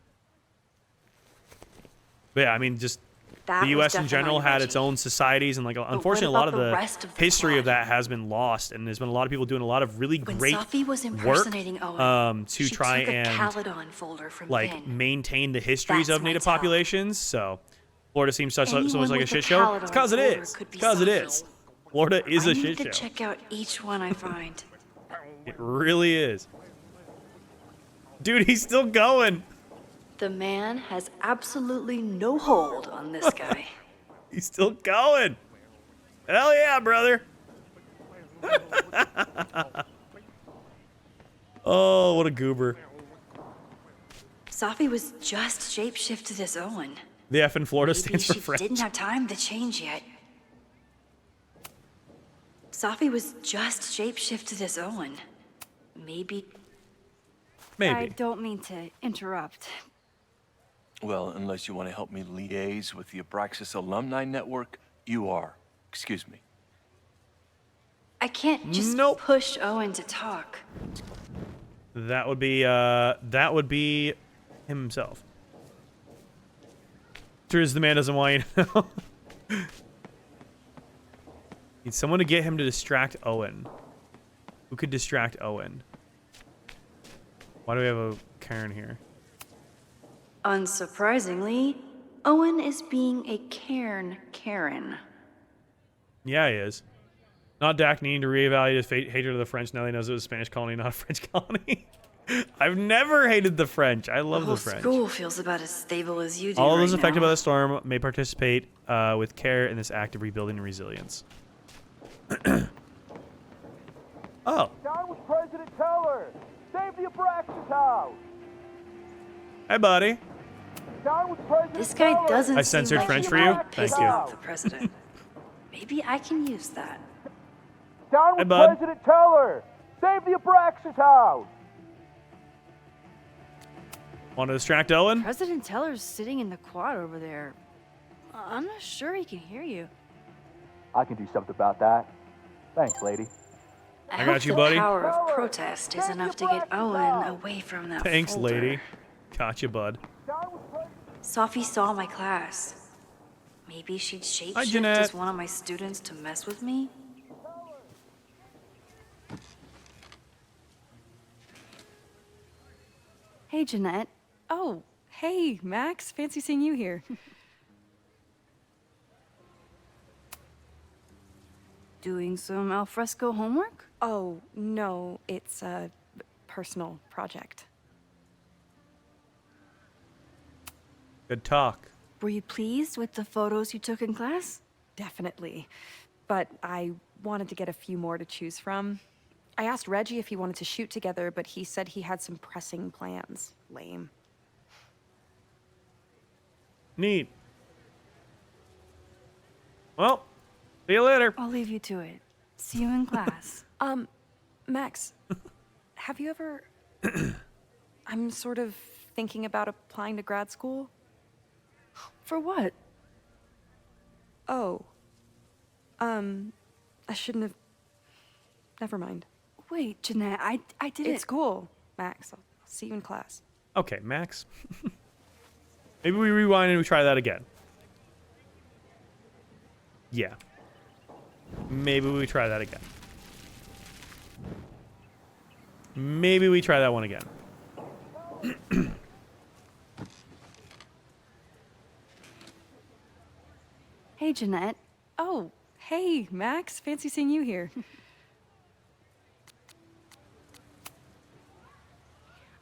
But yeah, I mean, just That the was U.S. in definitely general had its Reggie. own societies, and like what unfortunately, a lot about of the the rest of the history of that has been lost, and there's been a lot of people doing a lot of really When great Sophie was work impersonating Owen, to she try took a and Caledon folder from like Ben. maintain the histories That's of my native tell. populations. So Florida seems so Anyone much like a with shit a show. Caledon It's because it folder is. could be Because it Sophie. is. Florida is I a need shit to show. check out each one I find. It really is. Dude, he's still going. The man has absolutely no hold on this guy. He's still going. Hell yeah, brother. Oh, what a goober. Sophie was just shapeshifted as Owen. The F in Florida Maybe stands for she French. didn't have time to change yet. Sophie was just shapeshifted as Owen. Maybe. I don't mean to interrupt. Well, unless you want to help me liaise with the Abraxas Alumni Network, you are. Excuse me. I can't just push Owen to talk. That would be him himself. True as the man doesn't want you to know. Need someone to get him to distract Owen. Who could distract Owen? Why do we have a Karen here? Unsurprisingly, Owen is being a Karen. Yeah, he is. Not Dak needing to reevaluate his hatred of the French now he knows it was a Spanish colony, not a French colony. I've never hated the French. I love the French. School feels about as stable as you do. All of those right affected now. by the storm may participate with care in this act of rebuilding and resilience. Oh. Down with President Teller! Save the Abraxas house! Hi, buddy. Down with President This guy Teller! doesn't I censored seem French like for he you? would piss Thank you. off the president. Maybe I can use that. Down with bud. President Teller! Save the Abraxas house! Want to distract Owen? President Teller's sitting in the quad over there. I'm not sure he can hear you. I can do something about that. Thanks, lady. I got you, buddy. The power of protest is enough to get Owen away from that Thanks, folder. lady. Gotcha, bud. Sophie saw my class. Maybe she'd Hi, shapeshift Jeanette. as one of my students to mess with me? Hey, Jeanette. Oh, hey, Max. Fancy seeing you here. Doing some alfresco homework? Oh, no, it's a personal project. Good talk. Were you pleased with the photos you took in class? Definitely. But I wanted to get a few more to choose from. I asked Reggie if he wanted to shoot together, but he said he had some pressing plans. Lame. Neat. Well, see you later. I'll leave you to it. See you in class. Max, have you ever... I'm sort of thinking about applying to grad school. For what? Oh. I shouldn't have... Never mind. Wait, Jeanette, I didn't... It's cool, Max. I'll see you in class. Okay, Max. Maybe we rewind and we try that again. Yeah. Maybe we try that again. Maybe we try that one again. Hey, Jeanette. Oh, hey, Max. Fancy seeing you here.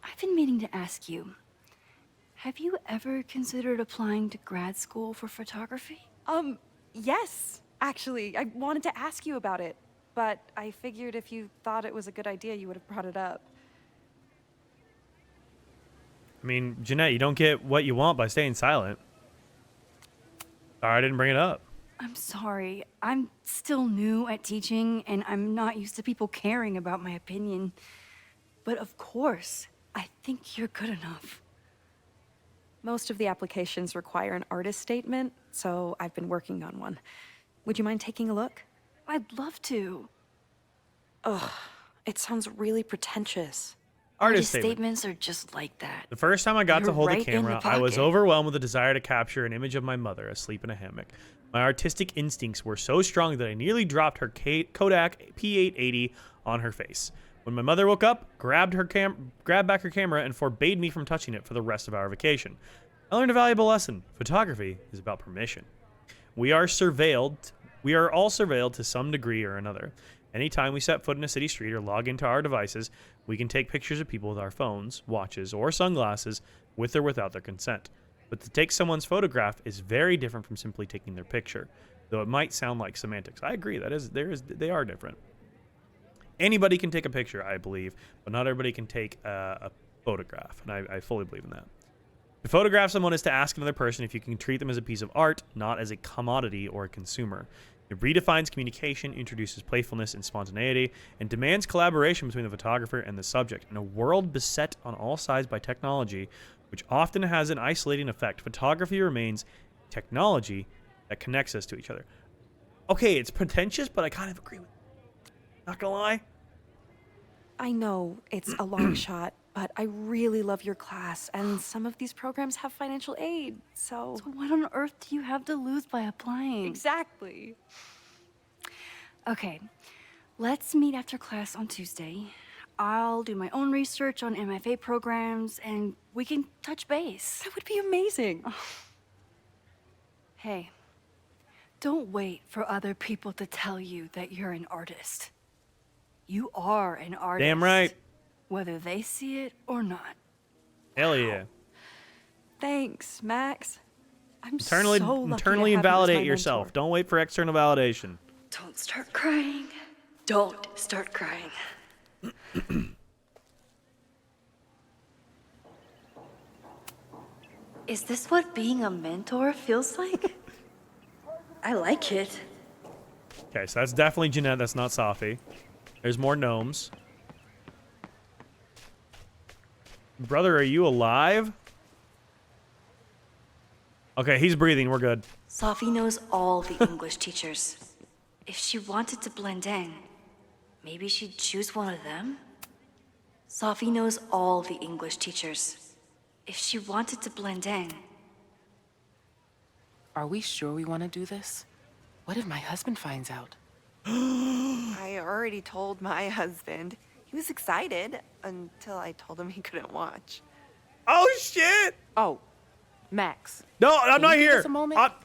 I've been meaning to ask you, have you ever considered applying to grad school for photography? Yes, actually. I wanted to ask you about it, but I figured if you thought it was a good idea, you would have brought it up. I mean, Jeanette, you don't get what you want by staying silent. Sorry, I didn't bring it up. I'm sorry. I'm still new at teaching, and I'm not used to people caring about my opinion. But of course, I think you're good enough. Most of the applications require an artist statement, so I've been working on one. Would you mind taking a look? I'd love to. Ugh, it sounds really pretentious. Artist statements are just like that. The first time I got to You're hold right the in camera, the I was pocket. overwhelmed with the desire to capture an image of my mother asleep in a hammock. My artistic instincts were so strong that I nearly dropped her Kodak P880 on her face. When my mother woke up, grabbed back her camera and forbade me from touching it for the rest of our vacation. I learned a valuable lesson. Photography is about permission. We are all surveilled to some degree or another. Anytime we set foot in a city street or log into our devices, we can take pictures of people with our phones, watches, or sunglasses with or without their consent. But to take someone's photograph is very different from simply taking their picture, though it might sound like semantics. I agree, they are different. Anybody can take a picture, I believe, but not everybody can take a photograph, and I fully believe in that. To photograph someone is to ask another person if you can treat them as a piece of art, not as a commodity or a consumer. It redefines communication, introduces playfulness and spontaneity, and demands collaboration between the photographer and the subject. In a world beset on all sides by technology, which often has an isolating effect, photography remains technology that connects us to each other. Okay, it's pretentious, but I kind of agree with it. Not gonna lie. I know it's a long shot, but I really love your class, and some of these programs have financial aid, so... So what on earth do you have to lose by applying? Exactly. Okay, let's meet after class on Tuesday. I'll do my own research on MFA programs, and we can touch base. That would be amazing. Hey, Don't wait for other people to tell you that you're an artist. You are an artist. Damn right. Whether they see it or not. Hell yeah. Thanks, Max. I'm Internally, so lucky to have you as internally my validate mentor. yourself. Don't wait for external validation. Don't start crying. Don't start crying. Is this what being a mentor feels like? I like it. Okay, so that's definitely Jeanette. That's not Safi. There's more gnomes. Brother, are you alive? Okay, he's breathing. We're good. Safi knows all the English teachers. If she wanted to blend in, maybe she'd choose one of them? Safi knows all the English teachers. If she wanted to blend in... Are we sure we want to do this? What if my husband finds out? I already told my husband. He was excited until I told him he couldn't watch. Oh, shit! Oh, Max. No, I'm not here.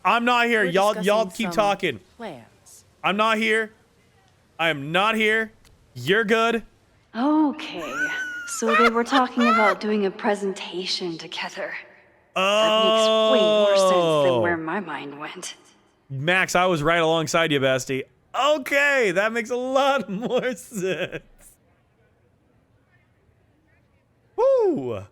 I'm not here. We're Y'all keep discussing talking. Plans. I'm not here. I am not here. You're good. Okay, so they were talking about doing a presentation together. That makes way more sense than where my mind went. Max, I was right alongside you, bestie. Okay, that makes a lot more sense. Woo!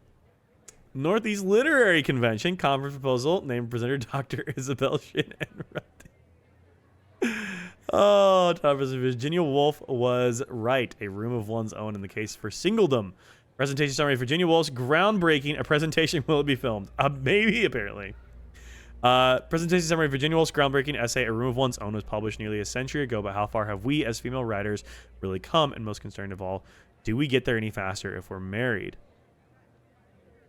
Northeast Literary Convention conference proposal. Named presenter Dr. Isabel Shin and Ruddy. Oh, Thomas, Virginia Woolf was right. A room of one's own in the case for singledom. Presentation summary. Virginia Woolf's groundbreaking. A presentation will it be filmed? Maybe, apparently. Presentation summary. Virginia Woolf's groundbreaking essay, A Room of One's Own, was published nearly a century ago, but how far have we as female writers really come? And most concerned of all, do we get there any faster if we're married?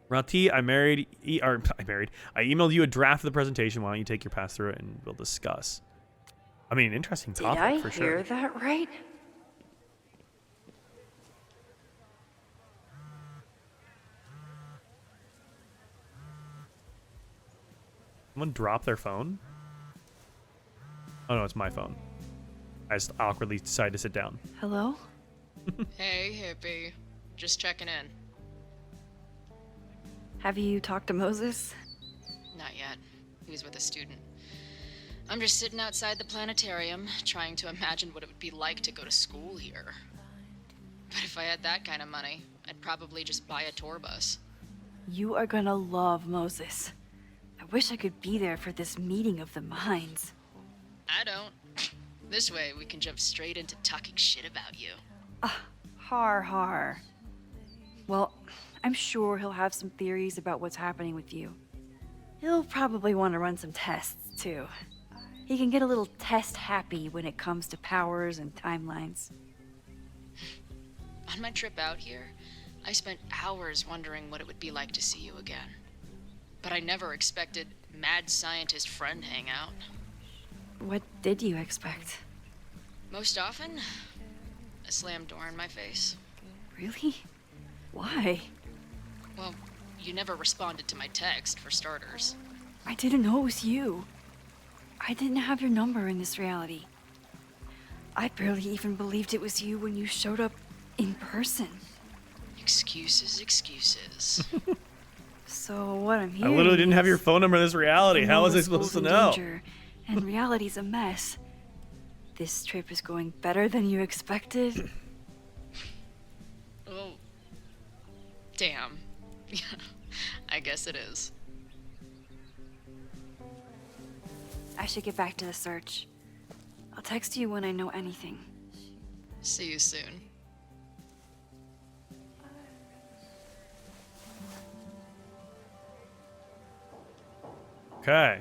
Rati, I emailed you a draft of the presentation. Why don't you take your pass through it and we'll discuss. I mean, interesting topic for sure. Did I hear that right? Someone drop their phone? Oh no, it's my phone. I just awkwardly decided to sit down. Hello? Hey, hippie. Just checking in. Have you talked to Moses? Not yet. He was with a student. I'm just sitting outside the planetarium, trying to imagine what it would be like to go to school here. But if I had that kind of money, I'd probably just buy a tour bus. You are gonna love Moses. I wish I could be there for this meeting of the minds. I don't. This way, we can jump straight into talking shit about you. Har. Well, I'm sure he'll have some theories about what's happening with you. He'll probably want to run some tests, too. He can get a little test-happy when it comes to powers and timelines. On my trip out here, I spent hours wondering what it would be like to see you again. But I never expected mad scientist friend hangout. What did you expect? Most often, a slammed door in my face. Really? Why? Well, you never responded to my text, for starters. I didn't know it was you. I didn't have your number in this reality. I barely even believed it was you when you showed up in person. Excuses. So what I'm I hearing literally didn't have is your phone number in this reality. How was I supposed to know? danger, and reality's a mess. This trip is going better than you expected. Oh. Damn. I guess it is. I should get back to the search. I'll text you when I know anything. See you soon. Okay.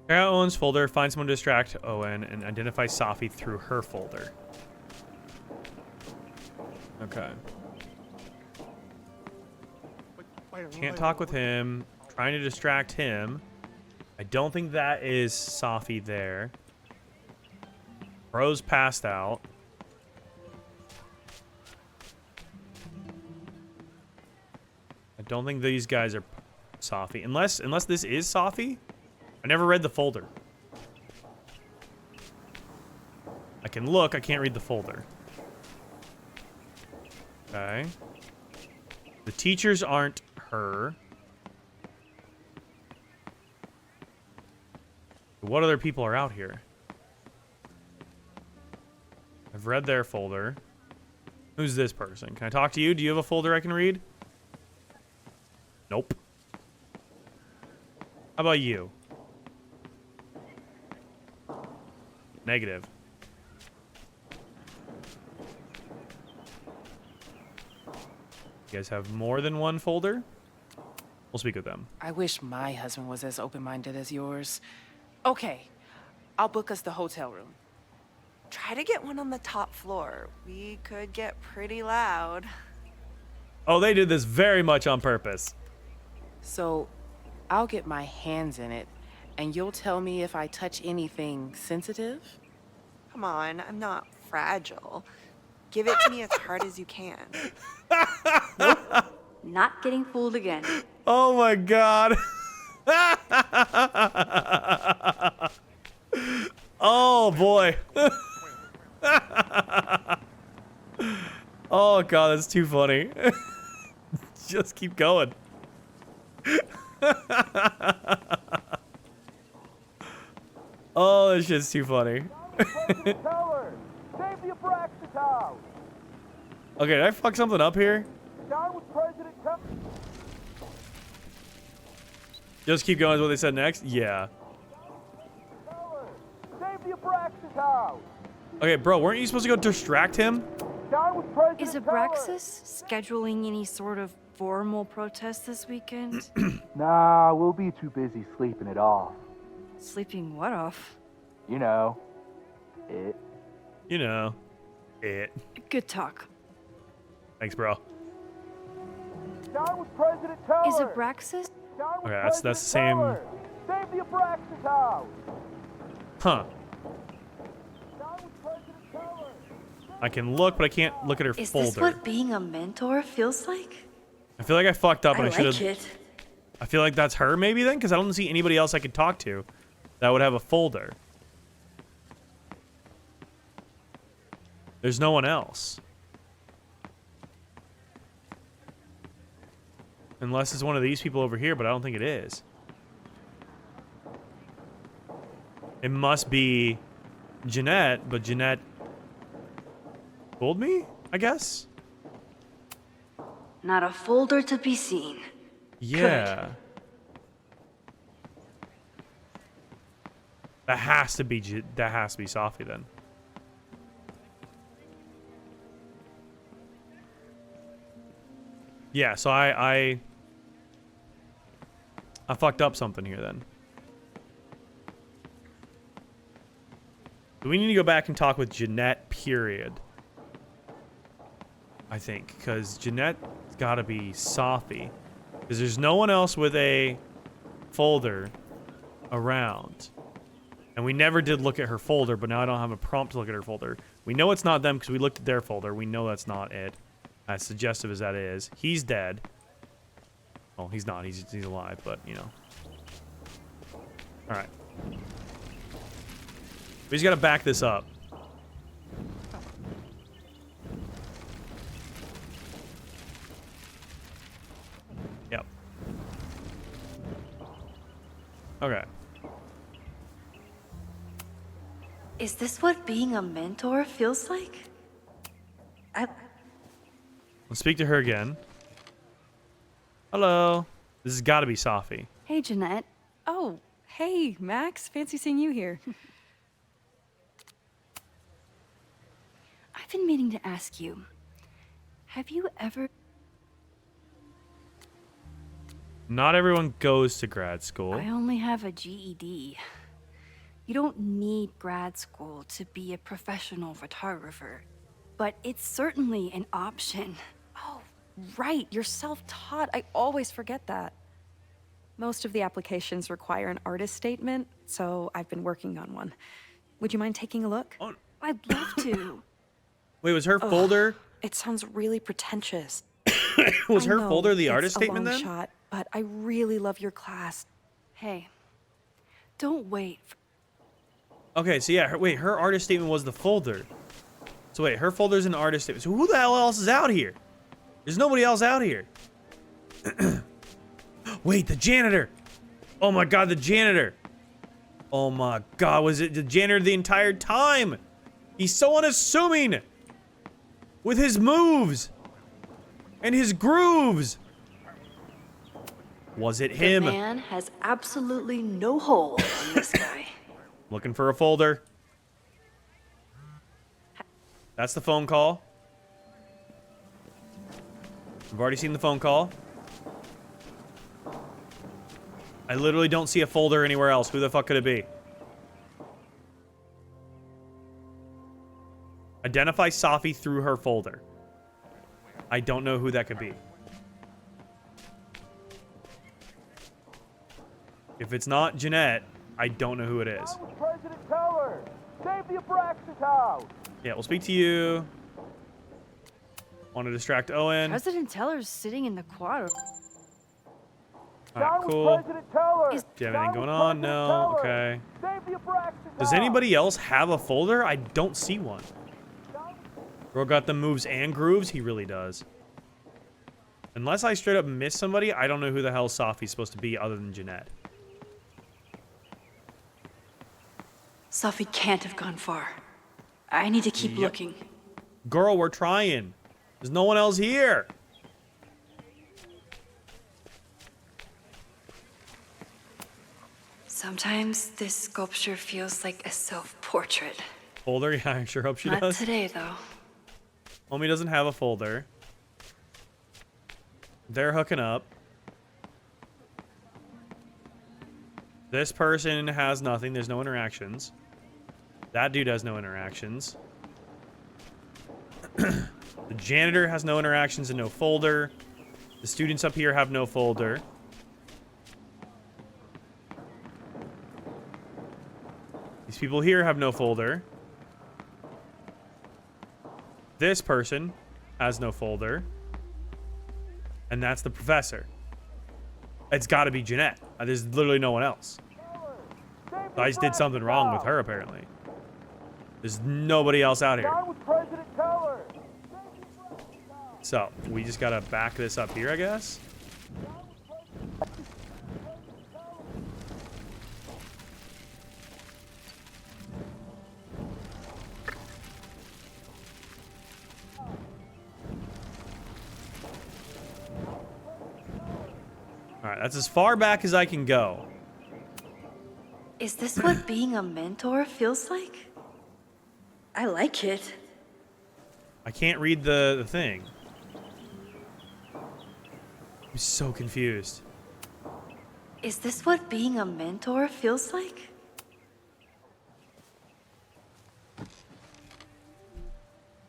Check out Owen's folder, find someone to distract Owen, and identify Safi through her folder. Okay. Can't talk with him. Trying to distract him. I don't think that is Safi there. Bro's passed out. I don't think these guys are Safi. Unless this is Safi? I never read the folder. I can look, I can't read the folder. Okay. The teachers aren't her. What other people are out here? I've read their folder. Who's this person? Can I talk to you? Do you have a folder I can read? Nope. How about you? Negative. You guys have more than one folder? We'll speak with them. I wish my husband was as open-minded as yours. Okay, I'll book us the hotel room. Try to get one on the top floor. We could get pretty loud. Oh, they did this very much on purpose. So, I'll get my hands in it, and you'll tell me if I touch anything sensitive? Come on, I'm not fragile. Give it to me as hard as you can. Nope. Not getting fooled again. Oh my god. Oh boy. Oh god, that's too funny. Just keep going. Oh, this shit's too funny. Save the Abraxas house! Okay, did I fuck something up here? Down with President Teller! Just keep going is what they said next? Yeah. Save the Abraxas house! Okay, bro, weren't you supposed to go distract him? Down with President Is Abraxas scheduling any sort of formal protest this weekend? Nah, we'll be too busy sleeping it off. Sleeping what off? You know, it. You know, it. Good talk. Thanks, bro. Down with President Teller! Is Abraxas? Okay, that's the same. Save the Abraxas house! Huh. I can look, but I can't look at her Is folder. this what being a mentor feels like? I feel like I fucked up and I should like have. it. I feel like that's her maybe then, because I don't see anybody else I could talk to that would have a folder. There's no one else. Unless it's one of these people over here, but I don't think it is. It must be Jeanette, but Jeanette fooled me, I guess? Not a folder to be seen. Yeah. That has to be Safi then. Yeah, so I fucked up something here then. We need to go back and talk with Jeanette, period. I think, because Jeanette's got to be Safi. Because there's no one else with a folder around. And we never did look at her folder, but now I don't have a prompt to look at her folder. We know it's not them because we looked at their folder. We know that's not it. As suggestive as that is. He's dead. Well, he's not. He's alive, but, you know. Alright. We just gotta back this up. Yep. Okay. Is this what being a mentor feels like? Let's speak to her again. Hello. This has got to be Safi. Hey, Jeanette. Oh, hey, Max. Fancy seeing you here. I've been meaning to ask you, have you ever... Not everyone goes to grad school. I only have a GED. You don't need grad school to be a professional photographer, but it's certainly an option. Oh, right. You're self-taught. I always forget that. Most of the applications require an artist statement, so I've been working on one. Would you mind taking a look? Oh. I'd love to. Wait, was her folder... It sounds really pretentious. Was her I know folder the it's artist a statement long then? shot, but I really love your class. Hey, Don't wait. Okay, so yeah, wait, her artist statement was the folder. So wait, her folder's an artist statement. So who the hell else is out here? There's nobody else out here. Wait, the janitor. Oh my god, the janitor. Oh my god, was it the janitor the entire time? He's so unassuming with his moves and his grooves. Was it him? The man has absolutely no hold on this guy. Looking for a folder. That's the phone call. I've already seen the phone call. I literally don't see a folder anywhere else. Who the fuck could it be? Identify Safi through her folder. I don't know who that could be. If it's not Jeanette, I don't know who it is. President Teller! Save the Abraxas house! Yeah, we'll speak to you. Want to distract Owen. President Teller's sitting in the quad. Alright, cool. President Teller! Do you have anything going on? No? Okay. Save the Abraxas Does anybody else have a folder? I don't see one. Bro got the moves and grooves? He really does. Unless I straight up miss somebody, I don't know who the hell Safi's supposed to be other than Jeanette. Safi can't have gone far. I need to keep looking. Girl, we're trying. There's no one else here. Sometimes this sculpture feels like a self-portrait. Folder? Yeah, I sure hope she Not does. today, though. Homie doesn't have a folder. They're hooking up. This person has nothing. There's no interactions. That dude has no interactions. The janitor has no interactions and no folder. The students up here have no folder. These people here have no folder. This person has no folder. And that's the professor. It's got to be Jeanette. There's literally no one else. I just did something wrong with her, apparently. There's nobody else out here. So, we just got to back this up here, I guess. Alright, that's as far back as I can go. Is this what being a mentor feels like? I like it. I can't read the thing. I'm so confused. Is this what being a mentor feels like?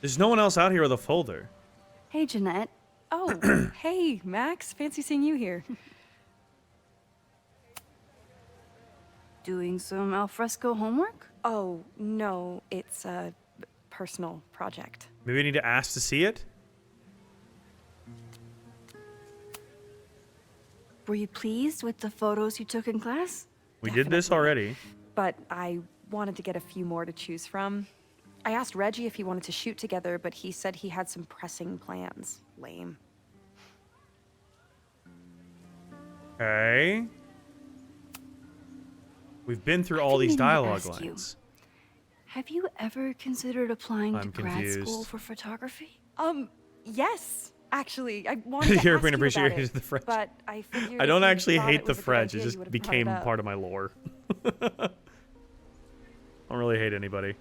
There's no one else out here with a folder. Hey, Jeanette. Oh, hey, Max. Fancy seeing you here. Doing some alfresco homework? Oh, no. It's a personal project. Maybe I need to ask to see it? Were you pleased with the photos you took in class? We did this already. But I wanted to get a few more to choose from. I asked Reggie if he wanted to shoot together, but he said he had some pressing plans. Lame. Okay. We've been through all these dialogue lines. Have you ever considered applying to grad confused. school for photography? Yes. Actually, I wanted to European ask you about appreciation it, of the French. but I figured I if don't you actually thought hate it the was a good French. idea, It you just would've brought became it up. part of my lore. I don't really hate anybody.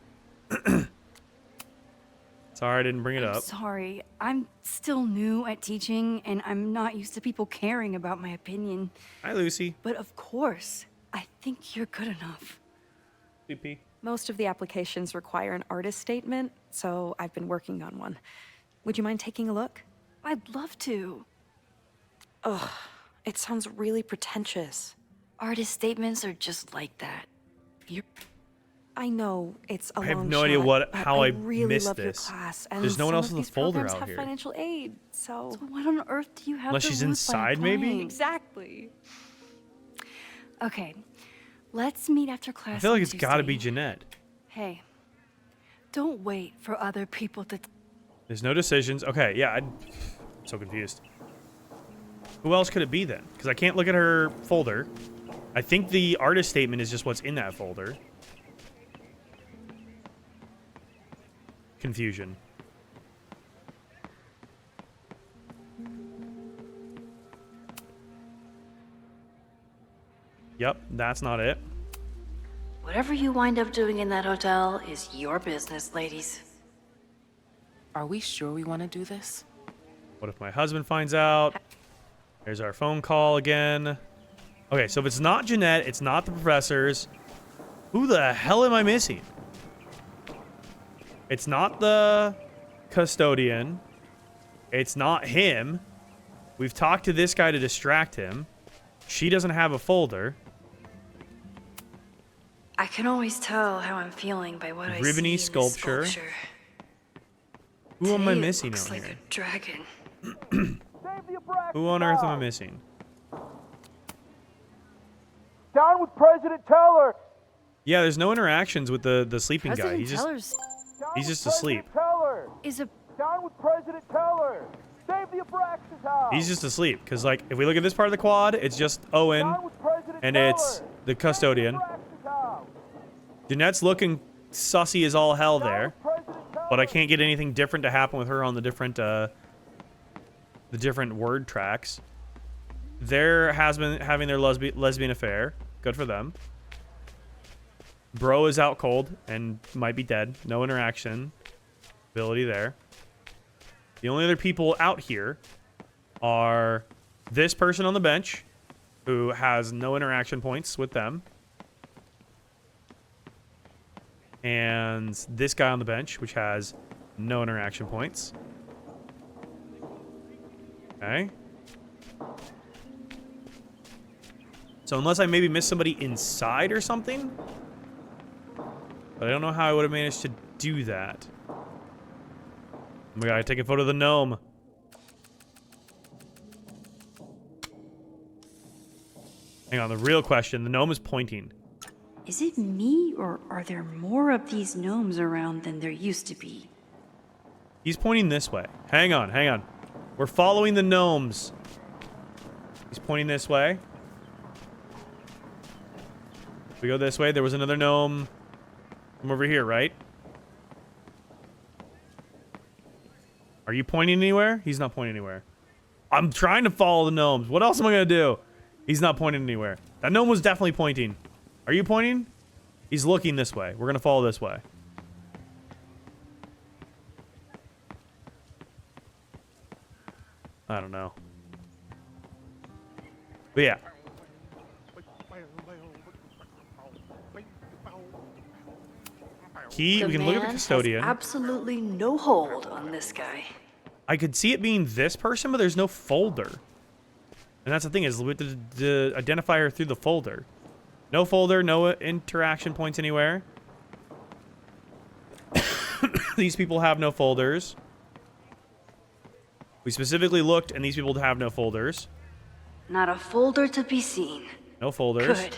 Sorry I didn't bring it up. Sorry, I'm still new at teaching, and I'm not used to people caring about my opinion. Hi, Lucy. But of course, I think you're good enough. CP. Most of the applications require an artist statement, so I've been working on one. Would you mind taking a look? I'd love to. Ugh, it sounds really pretentious. Artist statements are just like that. I know it's a I have long no idea shot, but how I really missed love your this. class, and There's no one some else of with a these folder programs out have here. financial aid, so what on earth do you have Unless to she's lose by inside, maybe? applying? Exactly. Okay. Let's meet after class. I feel like on it's got to be Tuesday. Jeanette. Hey, don't wait for other people to. There's no decisions. Okay, yeah, I'm so confused. Who else could it be then? Because I can't look at her folder. I think the artist statement is just what's in that folder. Confusion. Yep, that's not it. Whatever you wind up doing in that hotel is your business, ladies. Are we sure we want to do this? What if my husband finds out? There's our phone call again. Okay, so if it's not Jeanette, it's not the professors. Who the hell am I missing? It's not the custodian. It's not him. We've talked to this guy to distract him. She doesn't have a folder. I can always tell how I'm feeling by what I see in Ribbony this sculpture. sculpture. Who am I To me, it missing looks out like here? a dragon. Who on earth am I missing? Down with President Teller! Yeah, there's no interactions with the sleeping guy. President He's just Teller's asleep. Teller! is a Down with President Teller! Save the Abraxas house! He's just asleep. Because, like, if we look at this part of the quad, it's just Owen, and it's the custodian. Jeanette's looking sussy as all hell there. But I can't get anything different to happen with her on the different word tracks. They're having their lesbian affair. Good for them. Bro is out cold and might be dead. No interaction ability there. The only other people out here are this person on the bench, who has no interaction points with them, and this guy on the bench, which has no interaction points. Okay. So unless I maybe missed somebody inside or something, but I don't know how I would have managed to do that. We gotta take a photo of the gnome. Hang on, the real question. The gnome is pointing. Is it me, or are there more of these gnomes around than there used to be? He's pointing this way. Hang on, hang on. We're following the gnomes. He's pointing this way. We go this way. There was another gnome from over here, right? Are you pointing anywhere? He's not pointing anywhere. I'm trying to follow the gnomes. What else am I gonna do? He's not pointing anywhere. That gnome was definitely pointing. Are you pointing? He's looking this way. We're gonna follow this way. I don't know. But yeah. We can look at the custodian. Has absolutely no hold on this guy. I could see it being this person, but there's no folder. And that's the thing, is we have to identify her through the folder. No folder, no interaction points anywhere. These people have no folders. We specifically looked, and these people have no folders. Not a folder to be seen. No folders. Good.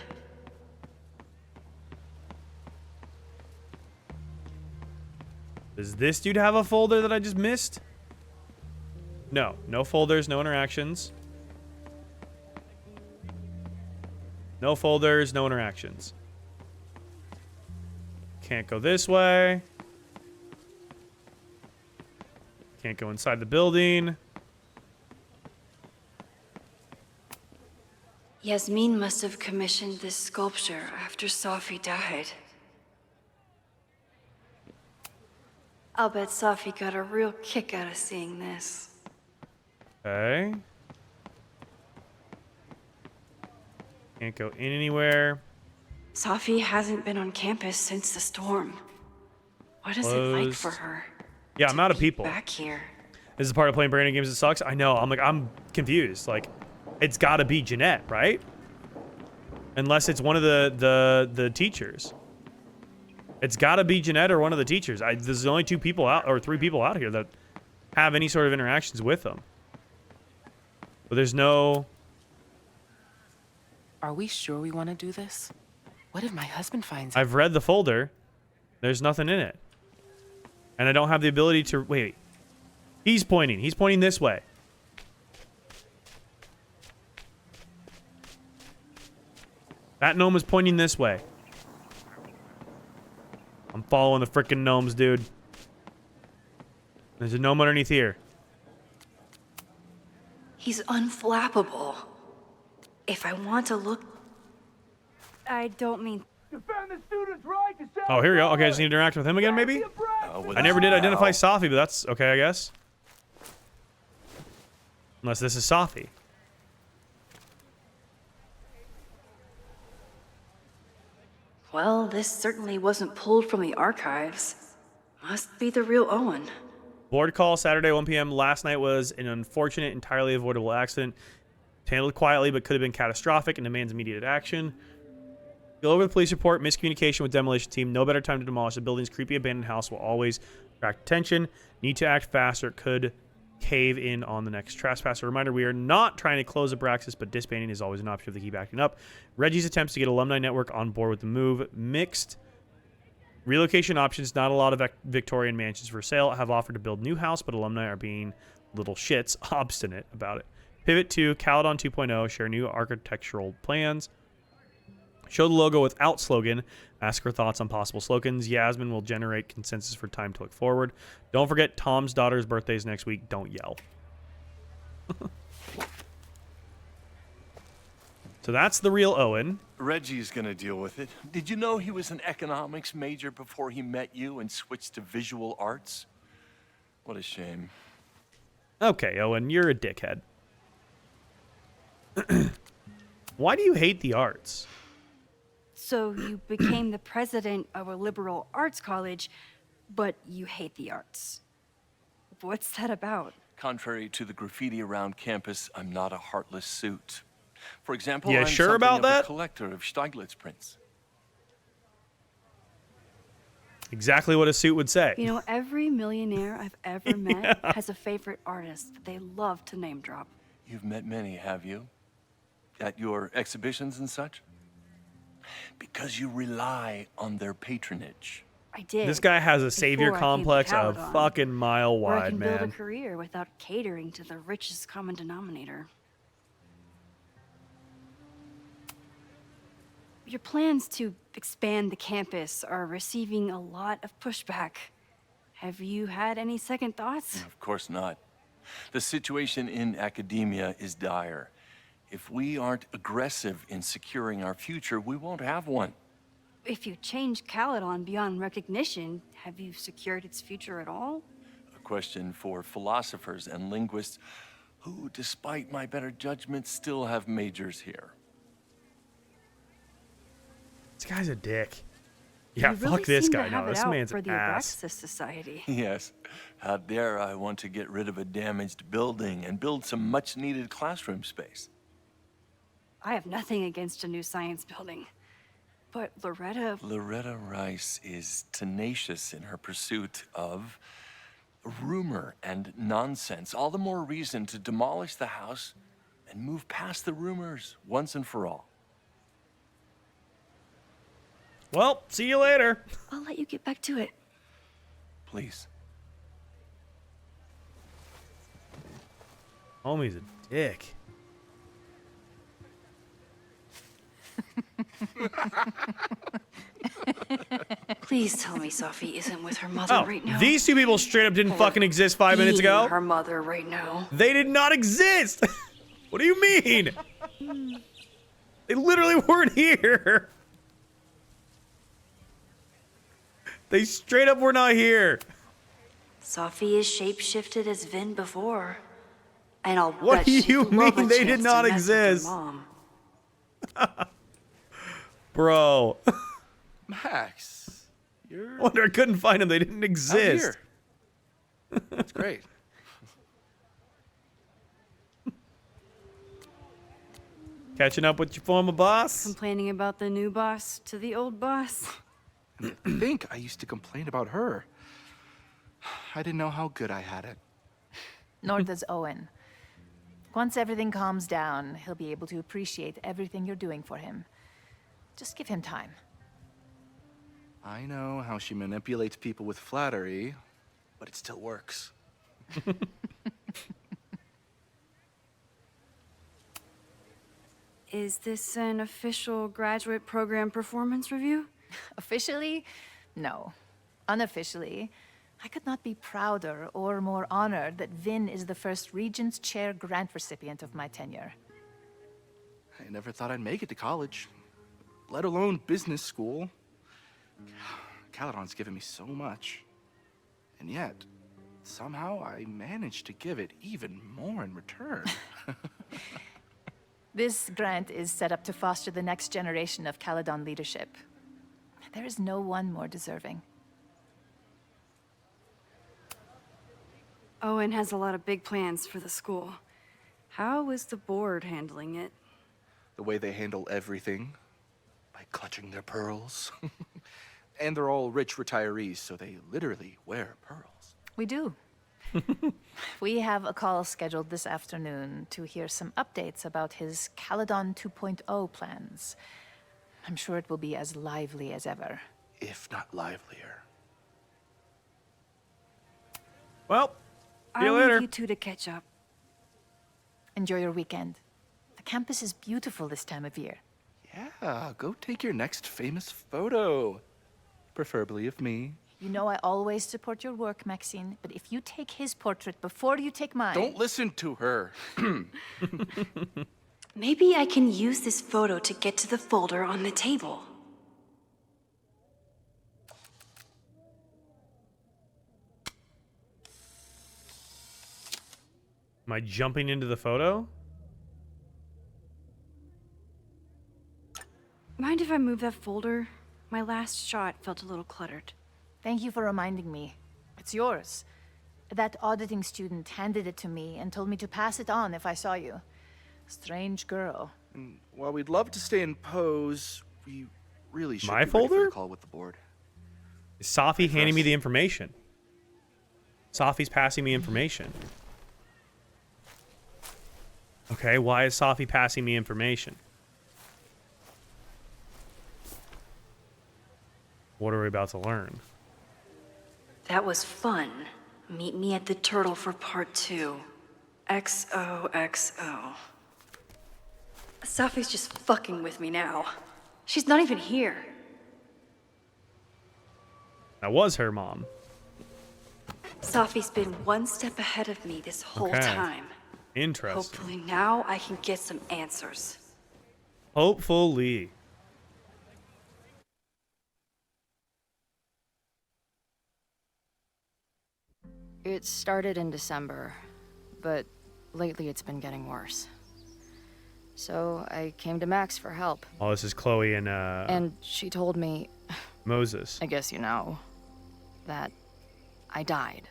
Does this dude have a folder that I just missed? No. No folders, no interactions. No folders, no interactions. Can't go this way. Can't go inside the building. Yasmin must have commissioned this sculpture after Sophie died. I'll bet Sophie got a real kick out of seeing this. Okay. Can't go in anywhere. Sophie hasn't been on campus since the storm. What is it like for her? Yeah, I'm out of people. Back here. This is part of playing brand new games that sucks. I know. I'm confused. Like, it's got to be Jeanette, right? Unless it's one of the teachers. It's got to be Jeanette or one of the teachers. There's only 2 people out, or 3 people out here that have any sort of interactions with them. But there's no... Are we sure we want to do this? What if my husband finds I've read the folder. There's nothing in it. And I don't have the ability to... Wait. He's pointing. He's pointing this way. That gnome is pointing this way. I'm following the frickin' gnomes, dude. There's a gnome underneath here. He's unflappable. If I want to look... I don't mean... Oh, here we go. Okay, I just need to interact with him again, maybe? I never did identify Safi, but that's okay, I guess. Unless this is Safi. Well, this certainly wasn't pulled from the archives. Must be the real Owen. Board call Saturday, 1 p.m. Last night was an unfortunate, entirely avoidable accident. Handled quietly, but could have been catastrophic and demands immediate action. Go over the police report. Miscommunication with demolition team. No better time to demolish the building's creepy abandoned house will always attract attention. Need to act fast or it could cave in on the next trespasser. Reminder, we are not trying to close Abraxas, but disbanding is always an option if they keep acting up. Reggie's attempts to get Alumni Network on board with the move. Mixed. Relocation options. Not a lot of Victorian mansions for sale. Have offered to build new house, but alumni are being little shits obstinate about it. Pivot to Caledon 2.0. Share new architectural plans. Show the logo without slogan. Ask her thoughts on possible slogans. Yasmin will generate consensus for time to look forward. Don't forget Tom's daughter's birthday is next week. Don't yell. So that's the real Owen. Reggie's gonna deal with it. Did you know he was an economics major before he met you and switched to visual arts? What a shame. Okay, Owen, you're a dickhead. Why do you hate the arts? So you became the president of a liberal arts college, but you hate the arts. What's that about? Contrary to the graffiti around campus, I'm not a heartless suit. For example, Yeah, I'm sure something about of that? a collector of Stieglitz prints. Exactly what a suit would say. You know, every millionaire I've ever met has a favorite artist that they love to name drop. You've met many, have you? At your exhibitions and such? Because you rely on their patronage. I did. This guy has a savior before I came to complex a Caledon, fucking mile where I wide, can build a man. career without catering to the richest common denominator. Your plans to expand the campus are receiving a lot of pushback. Have you had any second thoughts? Of course not. The situation in academia is dire. If we aren't aggressive in securing our future, we won't have one. If you change Caledon beyond recognition, have you secured its future at all? A question for philosophers and linguists who, despite my better judgment, still have majors here. This guy's a dick. Yeah, You fuck really this seem to guy. have No, it this out man's for an the ass. Abraxas Society. Yes. How dare I want to get rid of a damaged building and build some much-needed classroom space. I have nothing against a new science building. But Loretta Rice is tenacious in her pursuit of rumor and nonsense. All the more reason to demolish the house and move past the rumors once and for all. Well, see you later. I'll let you get back to it. Please. Homie's a dick. Please tell me Safi isn't with her mother right now. These two people straight up didn't fucking exist 5 minutes Being ago. her mother right now. They did not exist. What do you mean? They literally weren't here. They straight up were not here. Safi is shapeshifted as Vin before. And I'll What bet do she'd you love mean a they chance did to not mess with her exist? mom. Bro. Max, you're... I wonder I couldn't find them. They didn't exist. Out here. That's great. Catching up with your former boss? Complaining about the new boss to the old boss. I think I used to complain about her. I didn't know how good I had it. Nor does Owen. Once everything calms down, he'll be able to appreciate everything you're doing for him. Just give him time. I know how she manipulates people with flattery, but it still works. Is this an official graduate program performance review? Officially? No. Unofficially, I could not be prouder or more honored that Vin is the first Regents Chair grant recipient of my tenure. I never thought I'd make it to college, let alone business school. Caledon's given me so much, and yet, somehow I managed to give it even more in return. This grant is set up to foster the next generation of Caledon leadership. There is no one more deserving. Owen has a lot of big plans for the school. How is the board handling it? The way they handle everything, by clutching their pearls. And they're all rich retirees, so they literally wear pearls. We do. We have a call scheduled this afternoon to hear some updates about his Caledon 2.0 plans. I'm sure it will be as lively as ever. If not livelier. Well, see you I'll later. leave you two to catch up. Enjoy your weekend. The campus is beautiful this time of year. Yeah, go take your next famous photo. Preferably of me. You know I always support your work, Maxine, but if you take his portrait before you take mine... Don't listen to her. Maybe I can use this photo to get to the folder on the table. Am I jumping into the photo? Mind if I move that folder? My last shot felt a little cluttered. Thank you for reminding me. It's yours. That auditing student handed it to me and told me to pass it on if I saw you. Strange girl. And while we'd love to stay in pose, we really should My be ready for folder? the call with the board. Is Safi handing me the information? Safi's passing me information. Okay, why is Safi passing me information? What are we about to learn? That was fun. Meet me at the Turtle for part 2. XOXO. Safi's just fucking with me now. She's not even here. That was her mom. Safi's been one step ahead of me this whole Okay. time. Interesting. Hopefully now I can get some answers. Hopefully. It started in December, but lately it's been getting worse. So I came to Max for help. Oh, this is Chloe and And she told me, Moses. I guess you know, that I died.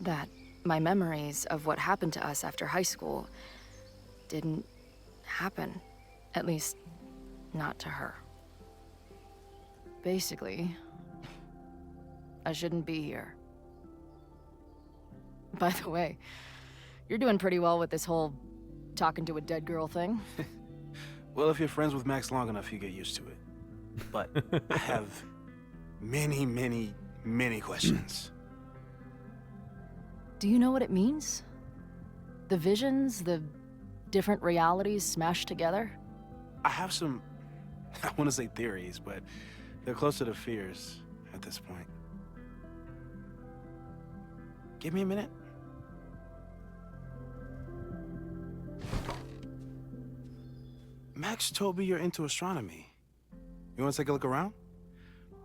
That my memories of what happened to us after high school didn't happen. At least, not to her. Basically, I shouldn't be here. By the way, you're doing pretty well with this whole talking to a dead girl thing. Well, if you're friends with Max long enough, you get used to it. But I have many, many, many questions. Do you know what it means? The visions, the different realities smashed together? I have some, I want to say theories, but they're closer to fears at this point. Give me a minute. Max told me you're into astronomy. You want to take a look around?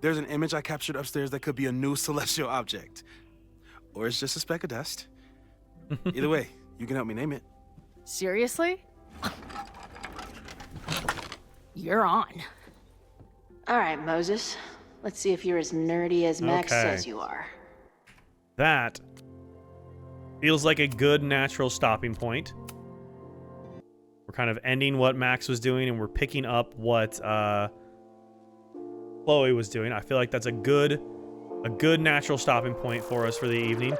There's an image I captured upstairs that could be a new celestial object. Or it's just a speck of dust. Either way, you can help me name it. Seriously? You're on. All right, Moses. Let's see if you're as nerdy as Max Okay. says you are. That feels like a good natural stopping point. We're kind of ending what Max was doing and we're picking up what Chloe was doing. I feel like that's a good natural stopping point for us for the evening.